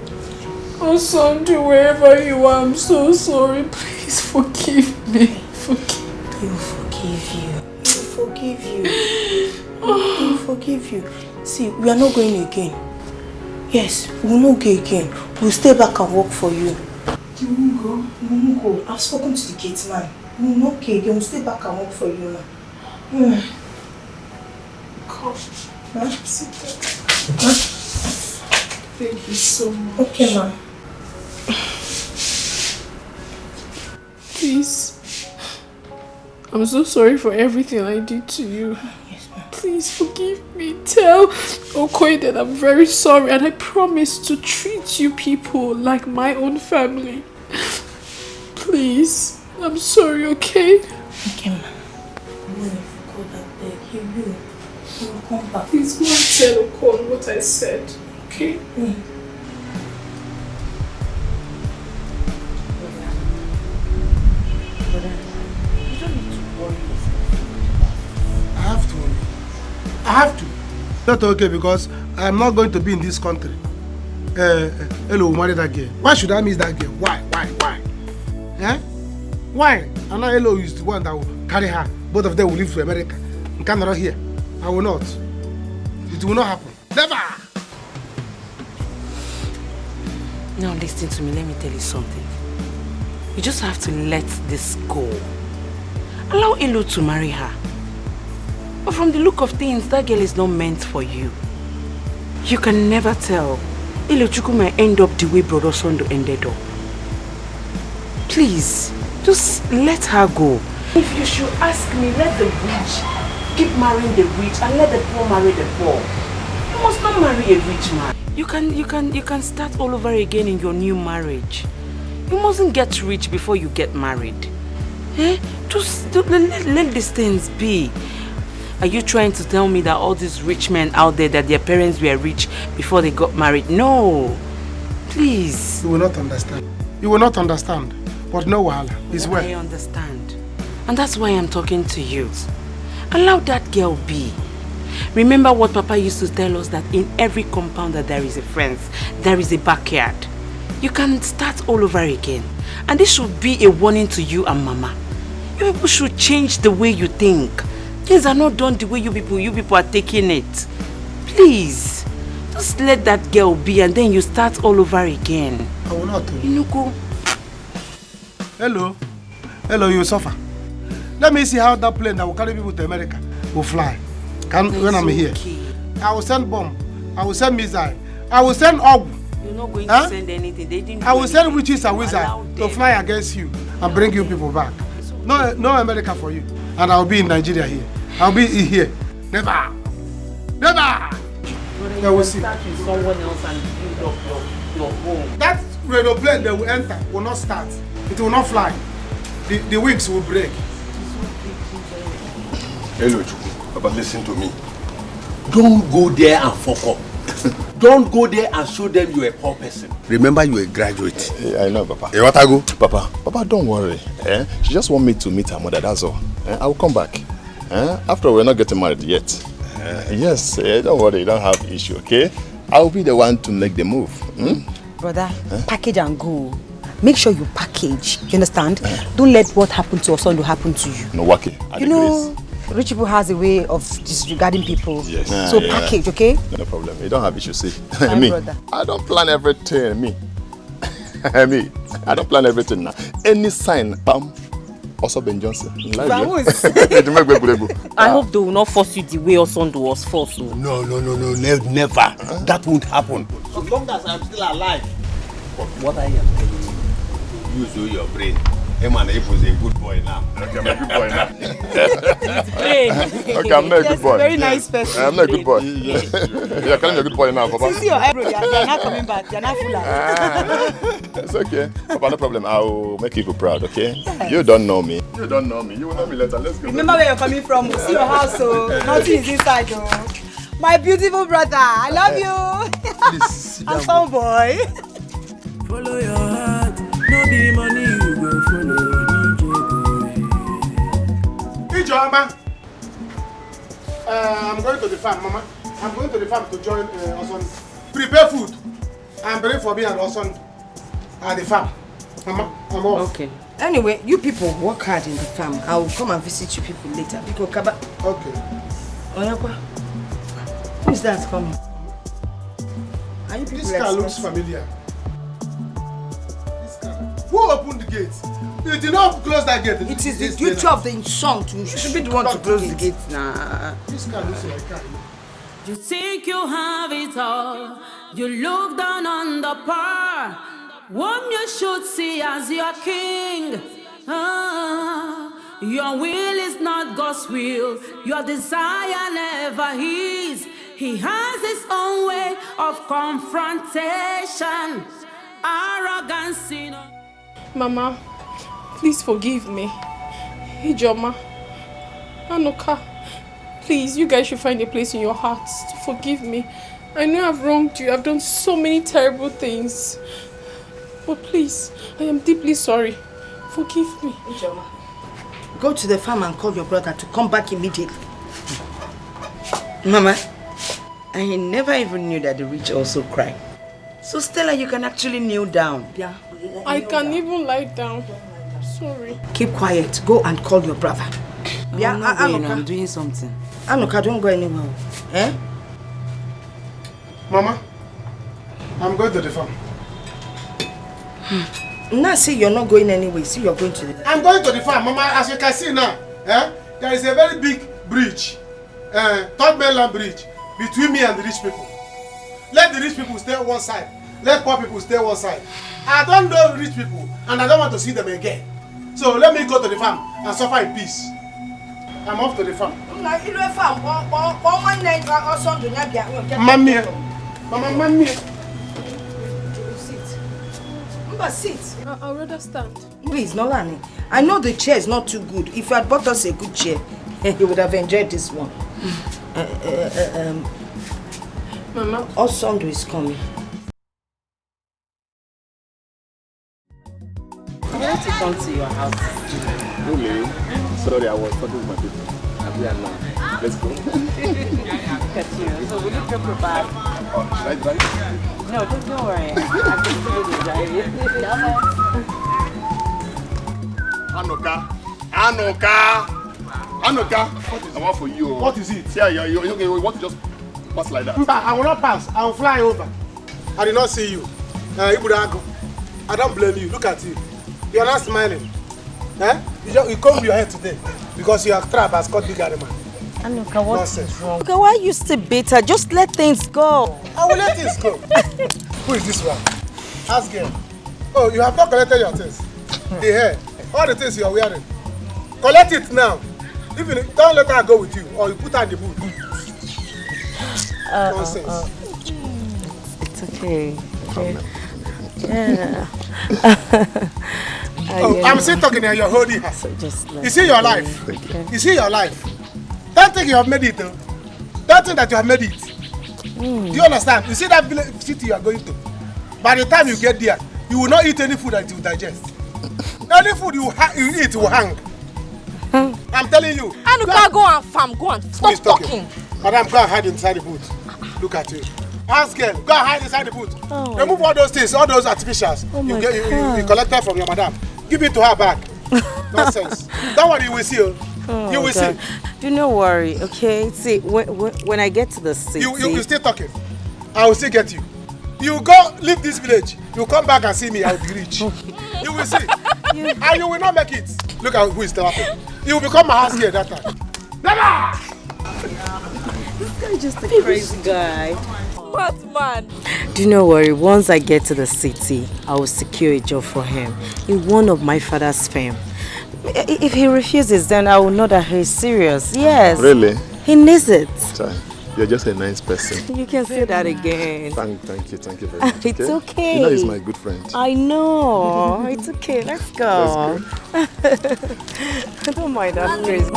wherever you are, I'm so sorry. Please forgive me. He will forgive you. He will forgive you. He will forgive you. See, we are not going again. Yes, we will not go again. We'll stay back and work for you. You won't go? We won't go. I've spoken to the gate man. We will not go again. We'll stay back and work for you now. Gosh. Huh? Thank you so much. Okay, ma'am. Please. I'm so sorry for everything I did to you. Yes, ma'am. Please forgive me. Tell Okoye that I'm very sorry and I promise to treat you people like my own family. Please. I'm sorry, okay? Okay, ma'am. He will come back. Please go and tell Okoye what I said. Okay? I have to. Not okay because I'm not going to be in this country. Hello, marry that girl. Why should I miss that girl? Why? Why? And now Hello is the one that will carry her. Both of them will leave to America. In Canada here. I will not. It will not happen. Never! Now listen to me, let me tell you something. You just have to let this go. Allow Elo to marry her. But from the look of things, that girl is not meant for you. You can never tell. Elochukwu might end up the way Brother Sondo ended up. Please, just let her go. If you should ask me, let the rich keep marrying the rich and let the poor marry the poor. You must not marry a rich man. You can start all over again in your new marriage. You mustn't get rich before you get married. Just let these things be. Are you trying to tell me that all these rich men out there, that their parents were rich before they got married? No. Please. You will not understand. You will not understand. But no wahala. It's well. I understand. And that's why I'm talking to you. Allow that girl be. Remember what Papa used to tell us, that in every compound that there is a fence, there is a backyard. You can start all over again. And this should be a warning to you and Mama. You people should change the way you think. Things are not done the way you people are taking it. Please, just let that girl be and then you start all over again. I will not. You go. Hello. Hello, you suffer. Let me see how that plane that will carry people to America will fly. When I'm here. I will send bomb. I will send missile. I will send orb. You're not going to send anything. They didn't. I will send witches and wizards to fly against you and bring you people back. No America for you. And I'll be in Nigeria here. I'll be here. Never. Never. You will see. Start with someone else and build up your home. That radio plane they will enter will not start. It will not fly. The wings will break. Hello, Chuku. But listen to me. Don't go there and fuck up. Don't go there and show them you're a poor person. Remember, you're a graduate. Yeah, I know, Papa. Hey, what I go? Papa, don't worry. She just want me to meet her mother, that's all. I will come back. After all, we're not getting married yet. Yes, don't worry, you don't have issue, okay? I'll be the one to make the move. Brother, package and go. Make sure you package. You understand? Don't let what happened to Osondo happen to you. No, Waki. You know, rich people has a way of disregarding people. Yes. So package, okay? No problem. You don't have issue, see. My Me, brother. I don't plan everything. Me, I don't plan everything now. Any sign, bam. Also Ben Johnson. I hope they will not force you the way Osondo was forced. No, never. That won't happen. As long as I'm still alive. But what I am telling you, use your brain. Hey man, he was a good boy now. Okay, I'm a good boy now. Okay, I'm not a good boy. Very nice person. I'm not a good boy. You're calling me a good boy now, Papa. See your eyebrow, you're not coming back. You're not full. It's okay. Papa, no problem. I'll make you proud, okay? Yes. You don't know me. You don't know me. You will know me later. Let's go. Remember where you're coming from. See your house, so nothing is inside, though. My beautiful brother, I love you. Please, handsome boy. Follow your heart, no be money you go follow. Ijoma, I'm going to the farm, Mama. I'm going to the farm to join Oson. Prepare food and bring for me and Oson at the farm. Mama, I'm off. Okay. Anyway, you people work hard in the farm. I will come and visit you people later. Okay. Oyakwa, who is that coming? Are you people This car looks familiar. Who opened the gate? You did not close that gate. It is the duty of the son to. You should be the one to close the gate now. This car looks like a car. You think you have it all. You look down on the poor. Whom you should see as your king. Your will is not God's will. Your desire never is. He has his own way of confrontation. Arrogance, you know. Mama, please forgive me. Ijoma, Anuka, please, you guys should find a place in your hearts to forgive me. I know I've wronged you. I've done so many terrible things. But please, I am deeply sorry. Forgive me. Ijoma, go to the farm and call your brother to come back immediately. Mama, I never even knew that the rich also cry. So Stella, you can actually kneel down. Yeah. I can't even lie down. Sorry. Keep quiet. Go and call your brother. Yeah, I'm not going. I'm doing something. Anuka, don't go anywhere. Eh? Mama, I'm going to the farm. Now see you're not going anywhere. See you're going to the... I'm going to the farm, Mama. As you can see now, there is a very big bridge, third mainland bridge, between me and the rich people. Let the rich people stay on one side. Let poor people stay on one side. I don't know rich people, and I don't want to see them again. So let me go to the farm and suffer in peace. I'm off to the farm. Mamma. Sit. I'll rather stand. Please, Nolani. I know the chair is not too good. If you had bought us a good chair, you would have enjoyed this one. Mama. Osondo is coming. wanted to come to your house. Really? Sorry, I was talking to my people. I'm here now. Let's go. Look at you. So will you drop your bag? Right, right? No, don't worry. I'm just going to drive it. Anoka! What is it for you? What is it? Yeah, you want to just pass like that? I will not pass. I will fly over. I did not see you. I don't blame you. Look at you. You are not smiling. Eh? You combed your head today because your trap has caught big animal. Anuka, what's Nonsense. wrong? Anuka, why are you still bitter? Just let things go. I will let things go. Who is this one? Ask him. Oh, you have not collected your things. The hair, all the things you are wearing. Collect it now. Even don't let her go with you, or you put her in the boot. Nonsense. It's okay. Yeah. I'm still talking and you're holding her. You see your life. You see your life. Don't think you have made it though. Don't think that you have made it. Do you understand? You see that village city you are going to. By the time you get there, you will not eat any food that you digest. Any food you eat will hang. I'm telling you. Anuka, go and farm. Go and stop talking. Madam, go and hide inside the boot. Look at you. Ask girl, go and hide inside the boot. Remove all those things, all those artificials. You collected from your madam. Give it to her back. Nonsense. Don't worry, you will see. You will see. Do not worry, okay? See, when I get to the city... You still talking. I will still get you. You go leave this village. You come back and see me, I will be rich. You will see. And you will not make it. Look at who is talking. You will become my house girl that time. Never! This guy is just a crazy guy. What man? Do not worry, once I get to the city, I will secure a job for him in one of my father's firm. If he refuses, then I will know that he's serious. Yes. Really? He needs it. You're just a nice person. You can say that again. Thank you very much. It's okay. You know he's my good friend. I know. It's okay. Let's go. Don't mind that crazy.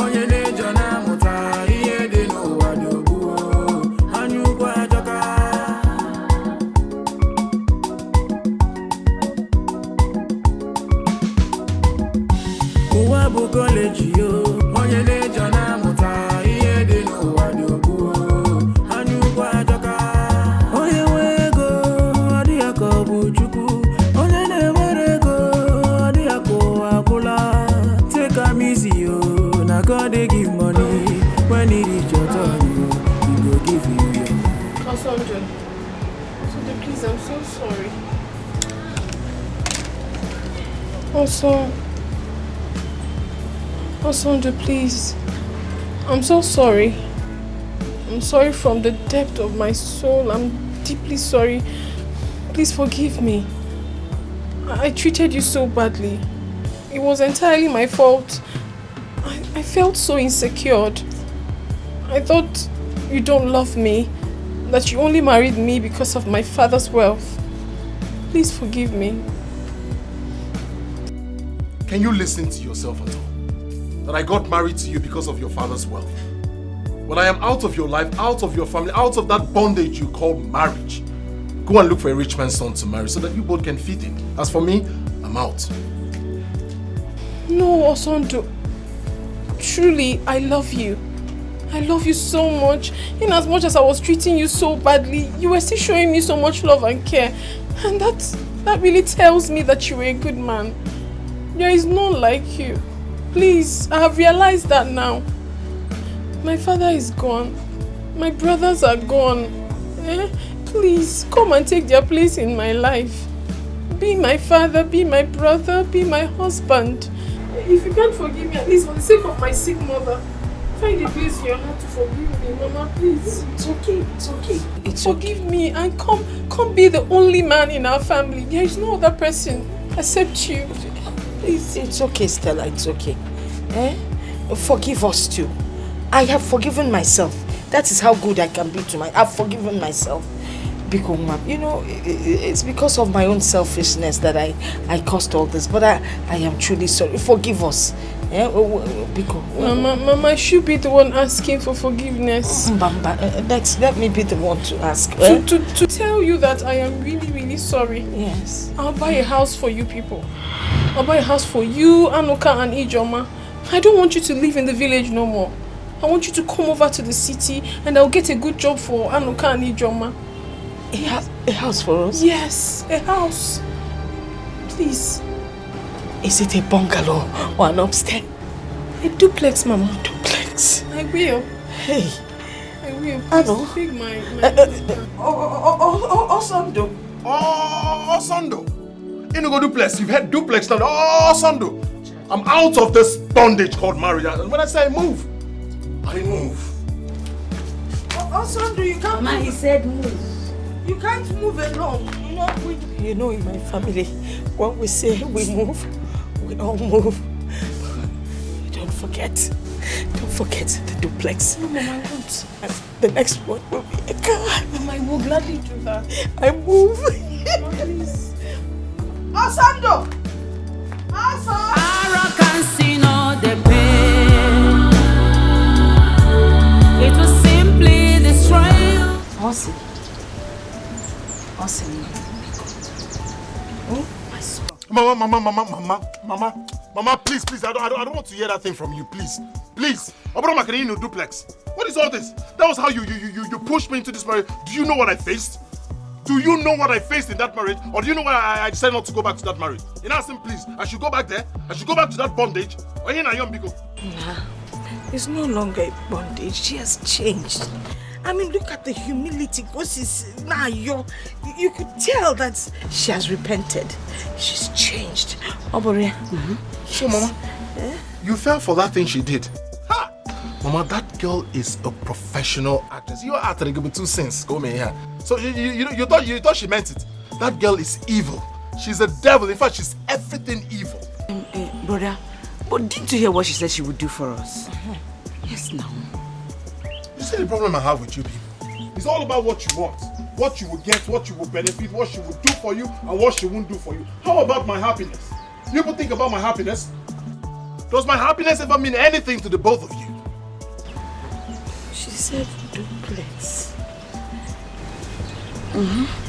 God they give money when it is your turn, he go give you your. Osonjo, please, I'm so sorry. Osonjo, please. I'm so sorry. I'm sorry from the depth of my soul. I'm deeply sorry. Please forgive me. I treated you so badly. It was entirely my fault. I felt so insecure. I thought you don't love me, that you only married me because of my father's wealth. Please forgive me. Can you listen to yourself at all? That I got married to you because of your father's wealth. When I am out of your life, out of your family, out of that bondage you call marriage, go and look for a rich man's son to marry so that you both can feed him. As for me, I'm out. No, Osonjo. Truly, I love you. I love you so much. In as much as I was treating you so badly, you were still showing me so much love and care. And that really tells me that you were a good man. There is none like you. Please, I have realized that now. My father is gone. My brothers are gone. Please, come and take their place in my life. Be my father, be my brother, be my husband. If you can't forgive me, at least for the sake of my sick mother, find a place in your heart to forgive me, Mama, please. It's okay, it's okay. Forgive me and come be the only man in our family. There is no other person except you. Please. It's okay, Stella, it's okay. Forgive us too. I have forgiven myself. That is how good I can be to I've forgiven myself. Because, you know, it's because of my own selfishness that I caused all this. But I am truly sorry. Forgive us. Mama, I should be the one asking for forgiveness. Let me be the one to ask. To tell you that I am really, really really sorry. Yes. I'll buy a house for you people. I'll buy a house for you, Anuka and Ijoma. I don't want you to live in the village no more. I want you to come over to the city and I'll get a good job for Anuka and Ijoma. A house for us? Yes, a house. Please. Is it a bungalow or an upstairs? A duplex, Mama. Duplex? I will. Hey. I will. I know. Please big my Osando. Osando. You know go duplex. You've had duplex now. Osando. I'm out of this bondage called marriage. And when I say move, I move. Osando, you can't Mama, he said move. You can't move alone. You know, in my family, when we say we move, we all move. Don't forget the duplex. No, Mama, I won't. The next one will be a car. Mama, I will gladly do that. I move. Mama, please. Osando! Arrogance in all the pain. It will simply destroy you. Awesome. Oh, my son. Mama, please, I don't want to hear that thing from you, please. Obroma can you duplex. What is all this? That was how you pushed me into this marriage. Do you know what I faced? Do you know what I faced in that marriage? Or do you know why I decided not to go back to that marriage? In asking, please, I should go back there? I should go back to that bondage? Or here I am, Biko? Nah, it's no longer a bondage. She has changed. I mean, look at the humility. Now you could tell that she has repented. She's changed. Oboria. So, Mama, you fell for that thing she did. Ha! Mama, that girl is a professional actress. You are acting with 2 cents. Go me here. So you thought she meant it. That girl is evil. She's a devil. In fact, she's everything evil. Brother, but didn't you hear what she said she would do for us? Yes, now. You see the problem I have with you people? It's all about what you want. What you will get, what you will benefit, what she will do for you, and what she won't do for you. How about my happiness? You people think about my happiness? Does my happiness ever mean anything to the both of you? She said duplex.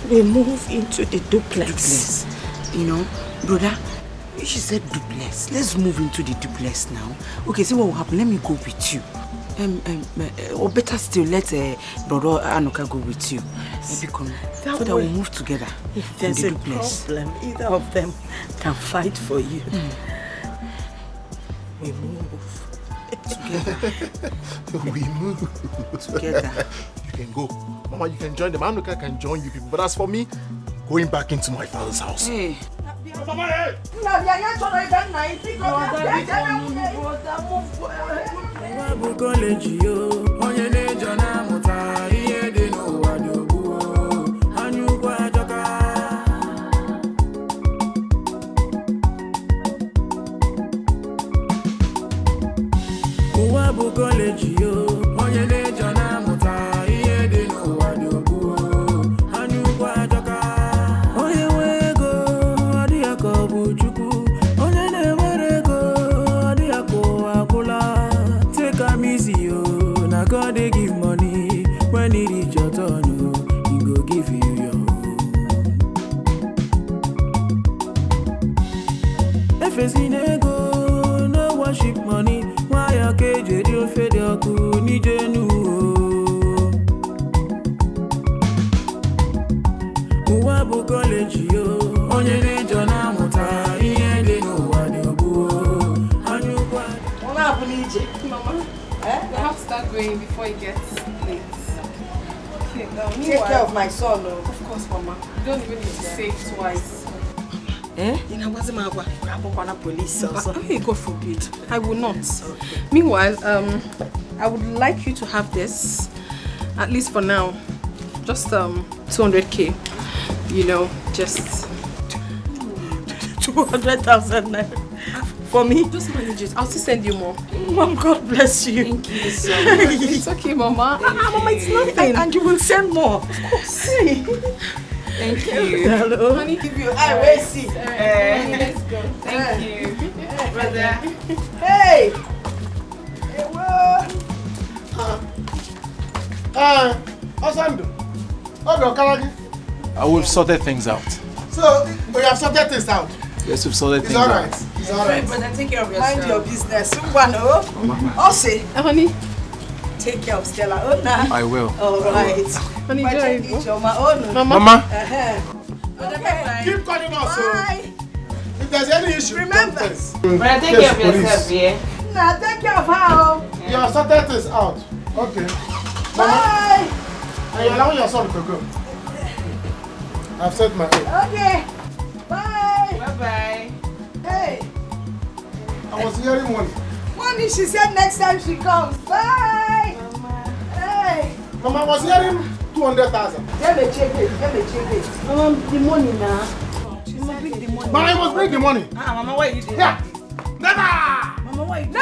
We move into the duplex. You know, brother, she said duplex. Let's move into the duplex now. Okay, see what will happen. Let me go with you. Or better still, let brother Anuka go with you. Yes. So that we'll move together. If there's a problem, either of them can fight for you. We move together. We move together. You can go. Mama, you can join them. Anuka can join you people. But as for me, going back into my father's house. Hey. Mama, hey! God they give money when it reach your turn, he go give you your own. If it's in ego, no worship money. Why a cage you fed your cool ni jenu? Uwabu college yo, onye ne jona muta iye de no wadobu. Anyukwa. What happened, EJ? Mama. We have to start going before it gets late. Okay, take care of my son. Of course, Mama. You don't even need to say it twice. You know what's my wife? I'm police also. God forbid. I will not. Okay. Meanwhile, I would like you to have this, at least for now, just 200k. You know, just 200,000 naira. For me? Just manage it. I'll still send you more. Mom, God bless you. Thank you so much. It's okay, Mama. Mama, it's nothing. And you will send more. Of course. Thank you. Hello. Honey, give you eye, wait, see. Let's go. Thank you. Brother. Hey! Hey, Osando. Ogo Kalagi. We've sorted things out. So, we have sorted things out. Yes, we've sorted It's things all out. right. It's all right. Brother, take care of yourself. Mind your business. Also, honey, take care of Stella. Oh, nah. I will. All right. Honey, Mama. Okay. Keep calling us. Bye. If there's any issue, remember. Brother, take care of yourself, yeah? Nah, take care of her. You have sorted things out. Okay. Bye. And you're allowing your son to go. I've said my own. Okay. Bye. Bye-bye. Hey. I was hearing one. Mommy, she said next time she comes. Bye. Mama. Hey. Mama, I was hearing 200,000. Let me check it. Mama, the money now. Mama, bring the money. Mama, I must bring the money. Mama, why you doing? Yeah. Never. Mama, why you doing?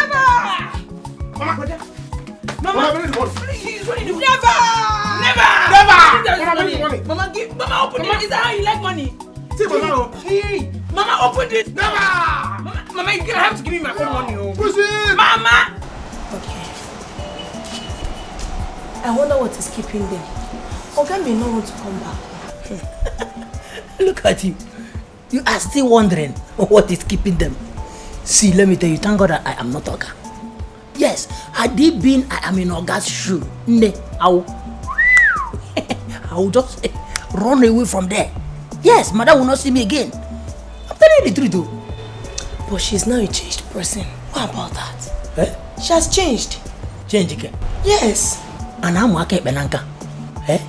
Mama, bring the money. Please, what are you doing? Never. Mama, open it. Is that how you like money? See, Mama. Hey, Mama, open it. Never. Mama, you're gonna have to give me my own money. Push it. Mama. Okay. I wonder what is keeping them. Oga may not want to come back. Look at you. You are still wondering what is keeping them. See, let me tell you, thank God that I am not Oga. Yes, had it been I am in Oga's shoe, I will just run away from there. Yes, mother will not see me again. I'm telling you the truth though. But she's now a changed person. What about that? Eh? She has changed. Change again. Yes. And I'm working Benanka. Eh?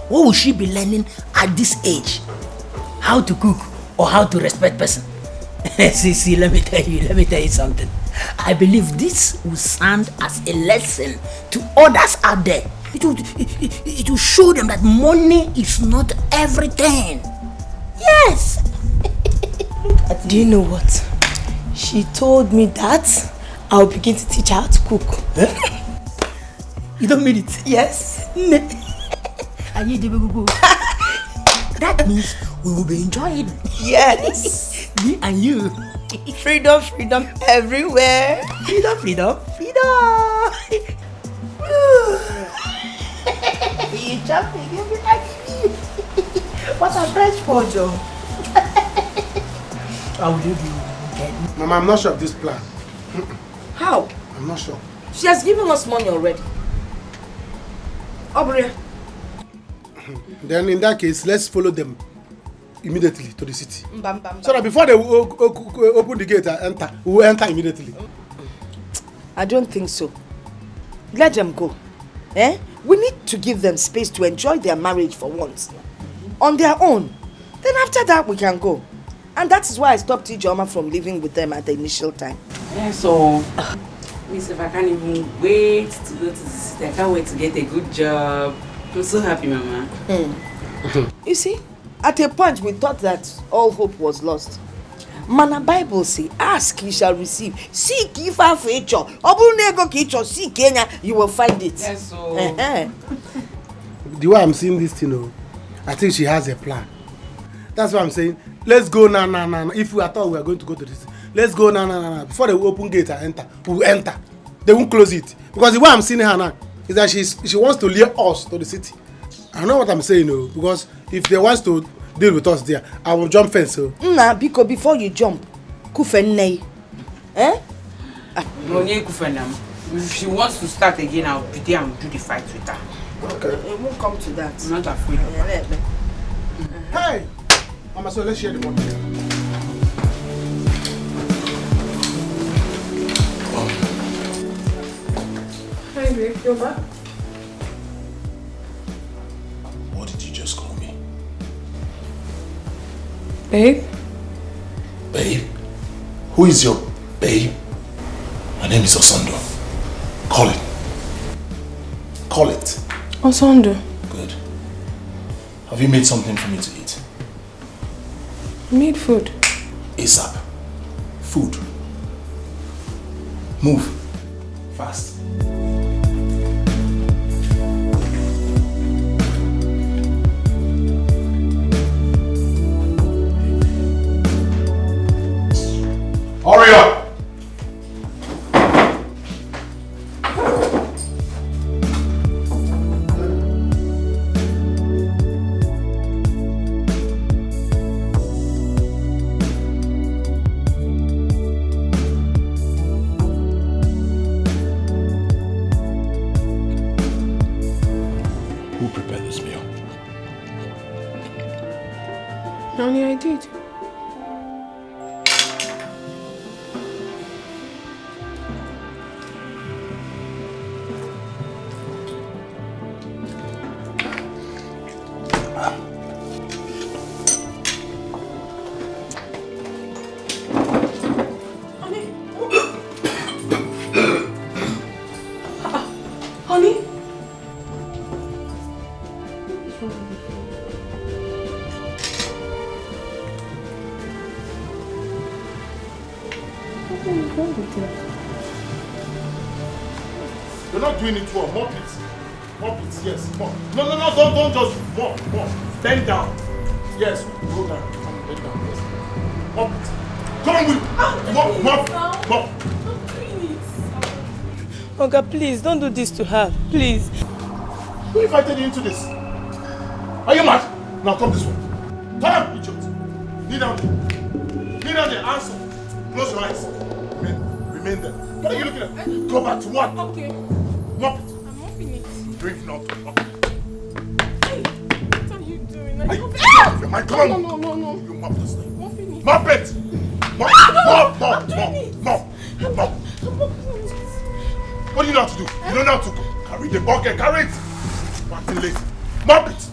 What will she be learning at this age? How to cook or how to respect person? See, let me tell you something. I believe this will stand as a lesson to others out there. It will show them that money is not everything. Yes. Do you know what? She told me that I'll begin to teach her how to cook. You don't mean it? Yes. That means we will be enjoying. Yes. Me and you. Freedom everywhere. Freedom. You jumping, you be like me. What a fresh photo. How will you be? Mama, I'm not sure of this plan. How? I'm not sure. She has given us money already. Aubrey. Then in that case, let's follow them immediately to the city. So that before they open the gate and enter, we will enter immediately. I don't think so. Let them go. We need to give them space to enjoy their marriage for once. On their own. Then after that, we can go. And that is why I stopped Ijoma from living with them at the initial time. Yeah, so, Miss, if I can't even wait to go to the city, I can't wait to get a good job. I'm so happy, Mama. You see, at a point we thought that all hope was lost. Mana Bible say, ask you shall receive. Seek ye for future. Obunego kicho, seek Kenya, you will find it. Yes, so. The way I'm seeing this, I think she has a plan. That's why I'm saying, let's go now. If we thought we are going to go to this, let's go now. Before they open gate and enter, we will enter. They won't close it. Because the way I'm seeing her now is that she wants to lure us to the city. I know what I'm saying, because if they want to deal with us there, I will jump fence. Nah, because before you jump, kufenei. If she wants to start again, I'll be there and do the fight with her. Okay. It won't come to that. I'm not afraid of her. Hey! Mama, so let's share the money. Hi, babe. You're back? What did you just call me? Babe? Babe? Who is your babe? My name is Osondo. Call it. Call it. Osondo. Good. Have you made something for me to eat? Made food. ASAP. Food. Move. Fast. Hurry up! What's wrong with you? You're not doing it well. Mop it. Mop it, yes. Mop. No, don't just mop. Bend down. Yes, go down. Bend down, yes. Mop it. Come on, Will. Mop. Oga, please, don't do this to her. Please. Who invited you into this? Are you mad? Now come this way. Turn up, idiot. Kneel down there. Kneel down there. Answer. Close your eyes. Remain there. What are you looking at? Go back to what? Okay. Mop it. I'm mopping it. Drink now. Mop it. Hey, what are you doing? Come on. No. You mop this thing. Mopping it. Mop it. Mop. What do you know how to do? You don't know how to carry the bucket. Carry it. Martin late. Mop it.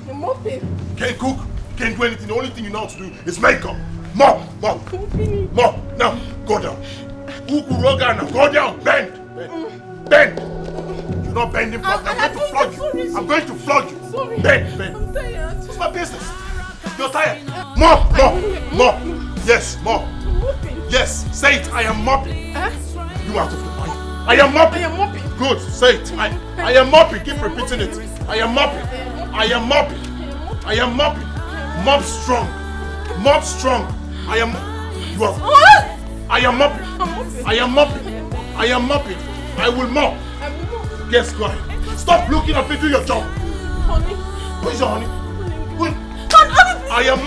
I'm mopping. Can't cook. Can't do anything. The only thing you know how to do is makeup. Mop. Now, go down. Ukuroga now. Go down. Bend. You're not bending properly. I'm going to flog you. Sorry. Bend. I'm tired. What's my business? You're tired. Mop. Yes, mop. Yes, say it. I am mopping. You out of the mind. I am mopping. Good. Say it. I am mopping. Keep repeating it. I am mopping. Mop strong. I am mopping. I will mop. Yes, go ahead. Stop looking up and do your job. Honey. Where's your honey? I am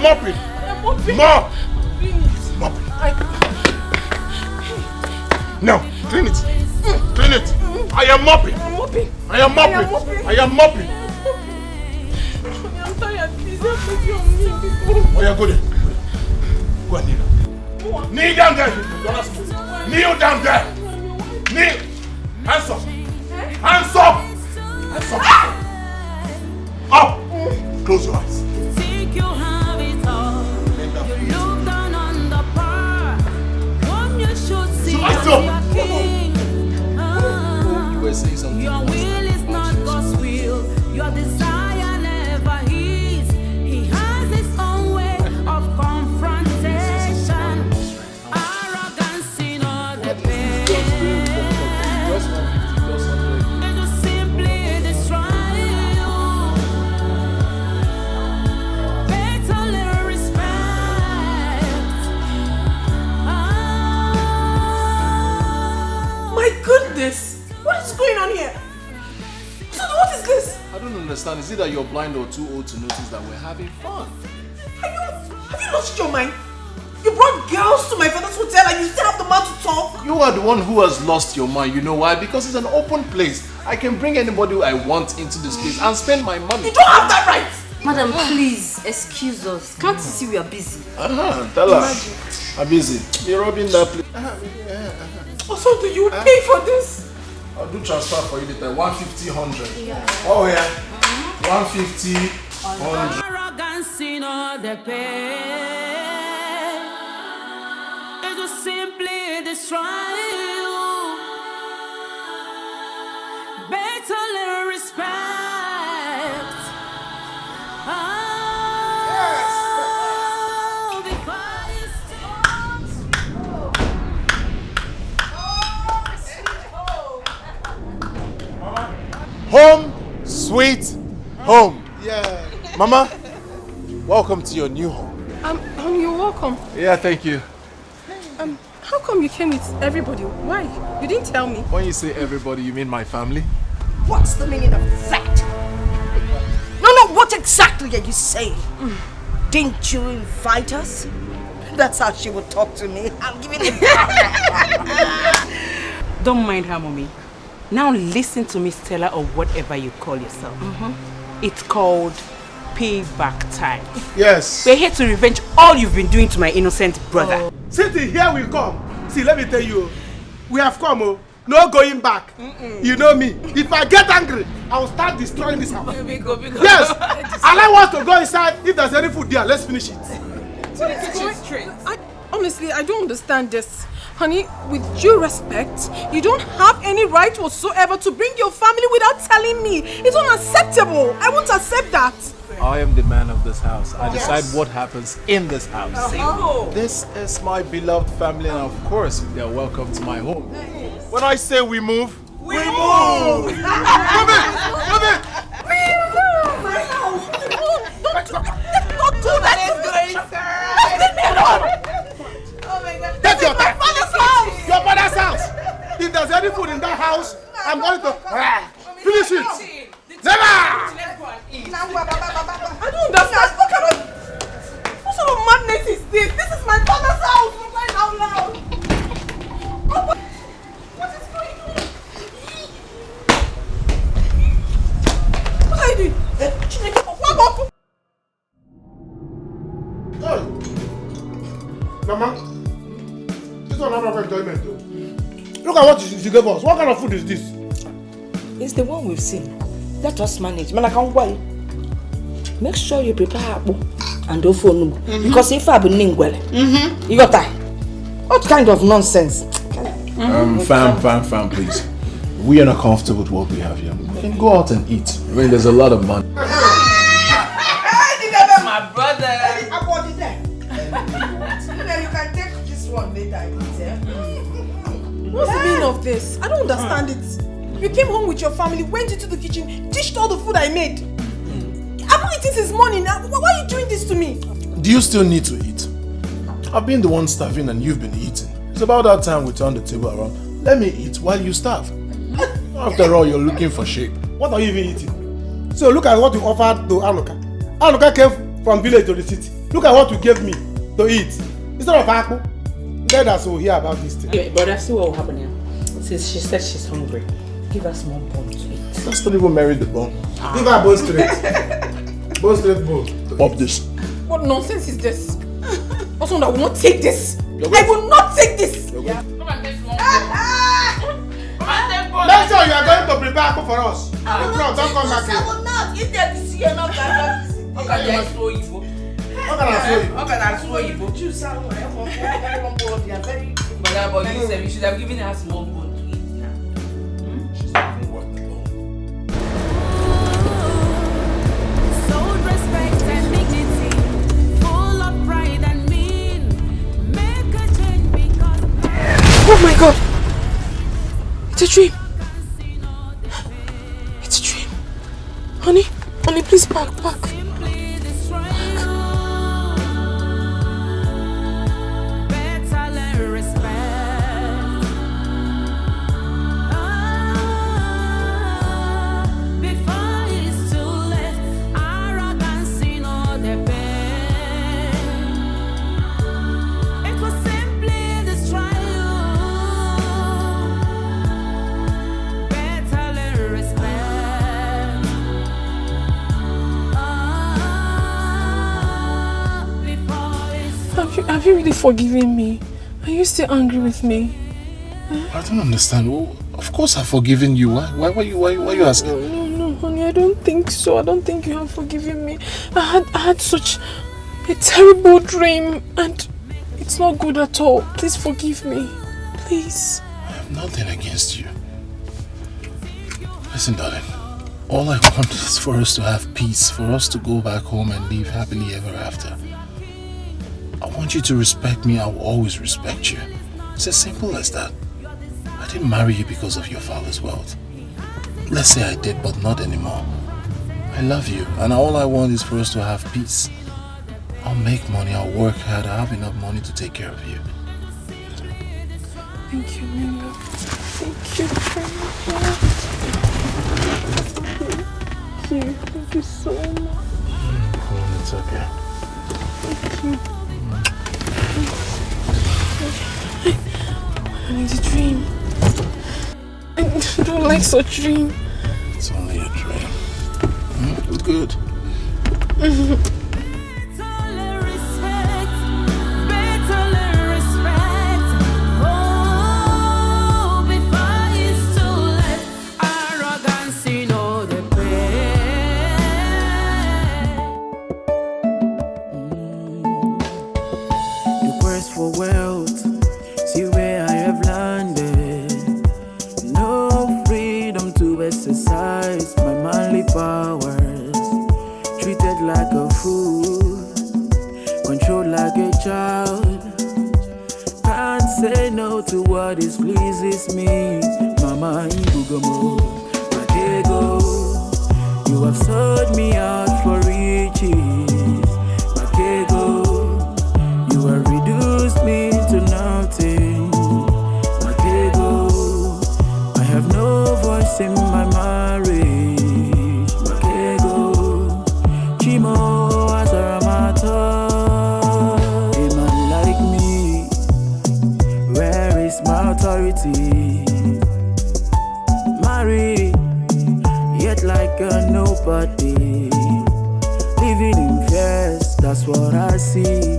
mopping. Mop. Now, clean it. I am mopping. I'm tired. Please help me on me. Oh, yeah, go there. Go and kneel down. Kneel down there. Kneel down there. Kneel. Hands up. Up. Close your eyes. Think you have it all. You look down on the bar. One you should see as your king. You were saying something. Your will is not God's will. Your desire never is. He has his own way of confrontation. Arrogance in all the pain. It will simply destroy you. Better little respect. My goodness! What is going on here? So what is this? I don't understand. Is it that you're blind or too old to notice that we're having fun? Have you lost your mind? You brought girls to my father's hotel and you still have the mouth to talk? You are the one who has lost your mind. You know why? Because it's an open place. I can bring anybody I want into this place and spend my money. You don't have that right! Madam, please, excuse us. Can't you see we are busy? Tell her. I'm busy. You're robbing that place. Also, do you pay for this? I'll do transfer for you later. 150, 100. Yeah. Oh yeah. 150, 100. Arrogance in all the pain. It will simply destroy you. Better little respect. Before you Home, sweet home. Yeah. Mama, welcome to your new home. Honey, you're welcome. Yeah, thank you. How come you came with everybody? Why? You didn't tell me. When you say everybody, you mean my family? What's the meaning of that? No, what exactly are you saying? Didn't you invite us? That's how she would talk to me. I'm giving it back. Don't mind her, mommy. Now listen to me, Stella, or whatever you call yourself. It's called payback time. Yes. We're here to revenge all you've been doing to my innocent brother. City, here we come. See, let me tell you, we have come, no going back. You know me. If I get angry, I will start destroying this house. Yes, allow us to go inside. If there's any food there, let's finish it. Honestly, I don't understand this. Honey, with due respect, you don't have any right whatsoever to bring your family without telling me. It's unacceptable. I won't accept that. I am the man of this house. I decide what happens in this house. Oh. This is my beloved family, and of course, they are welcome to my home. When I say we move, we move! Move it! Move it! Don't do that! Leave me alone! Oh my God! Get your my father's house! Your father's house! If there's any food in that house, I'm going to finish it! Never! I don't understand. What sort of madness is this? This is my father's house! I'm crying out loud! What is going on? What are you doing? Mama, this one not of enjoyment though. Look at what she gave us. What kind of food is this? It's the one we've seen. Let us manage. Man, I can't wait. Make sure you prepare apple and don't phone no. Because if I be ningwell, you got that. What kind of nonsense? Fam, please. We are not comfortable with what we have here. We can go out and eat. I mean, there's a lot of money. My brother. I bought it there. You can take this one later. What's the meaning of this? I don't understand it. You came home with your family, went into the kitchen, dished all the food I made. I've not eaten since morning. Why are you doing this to me? Do you still need to eat? I've been the one starving and you've been eating. It's about that time we turn the table around. Let me eat while you starve. After all, you're looking for shape. What are you even eating? So look at what you offered to Anuka. Anuka came from village to the city. Look at what you gave me to eat. Instead of apple, let us hear about this thing. Okay, but that's what will happen here. Since she said she's hungry, give her small bone to eat. Let's not even marry the bone. Give her bone straight. Bone straight bone. Pop this. What nonsense is this? Also, I will not take this. I will not take this. Come and take small Make sure you are going to prepare apple for us. If not, don't come back here. I will not. If there is here, not that. How can you slow Igbo? How can I slow you? How can I slow Igbo? Choose someone. They are very. But you said you should have given her small bone to eat now. She's not even worth the bone. Sold respect and dignity, full of pride and mean. Make a change because. Oh my God! It's a dream. It's a dream. Honey, please back. Have you really forgiven me? Are you still angry with me? I don't understand. Well, of course I've forgiven you. Why are you asking? No, honey, I don't think so. I don't think you have forgiven me. I had such a terrible dream and it's not good at all. Please forgive me. Please. I have nothing against you. Listen, darling. All I want is for us to have peace, for us to go back home and live happily ever after. I want you to respect me. I will always respect you. It's as simple as that. I didn't marry you because of your father's wealth. Let's say I did, but not anymore. I love you, and all I want is for us to have peace. I'll make money, I'll work hard, I have enough money to take care of you. Thank you, Nina. Thank you very much. Thank you so much. Come on, it's okay. Thank you. I need a dream. I don't like such dream. It's only a dream. It's good. For wealth, see where I say no to what displeases me. Mama Ibugomo, Matego, you have sold me out for riches. Matego, you have reduced me to nothing. Matego, I have no voice in my marriage. Matego, Chimo Asaramata. Authority, married, yet like a nobody, living in fears, that's what I see.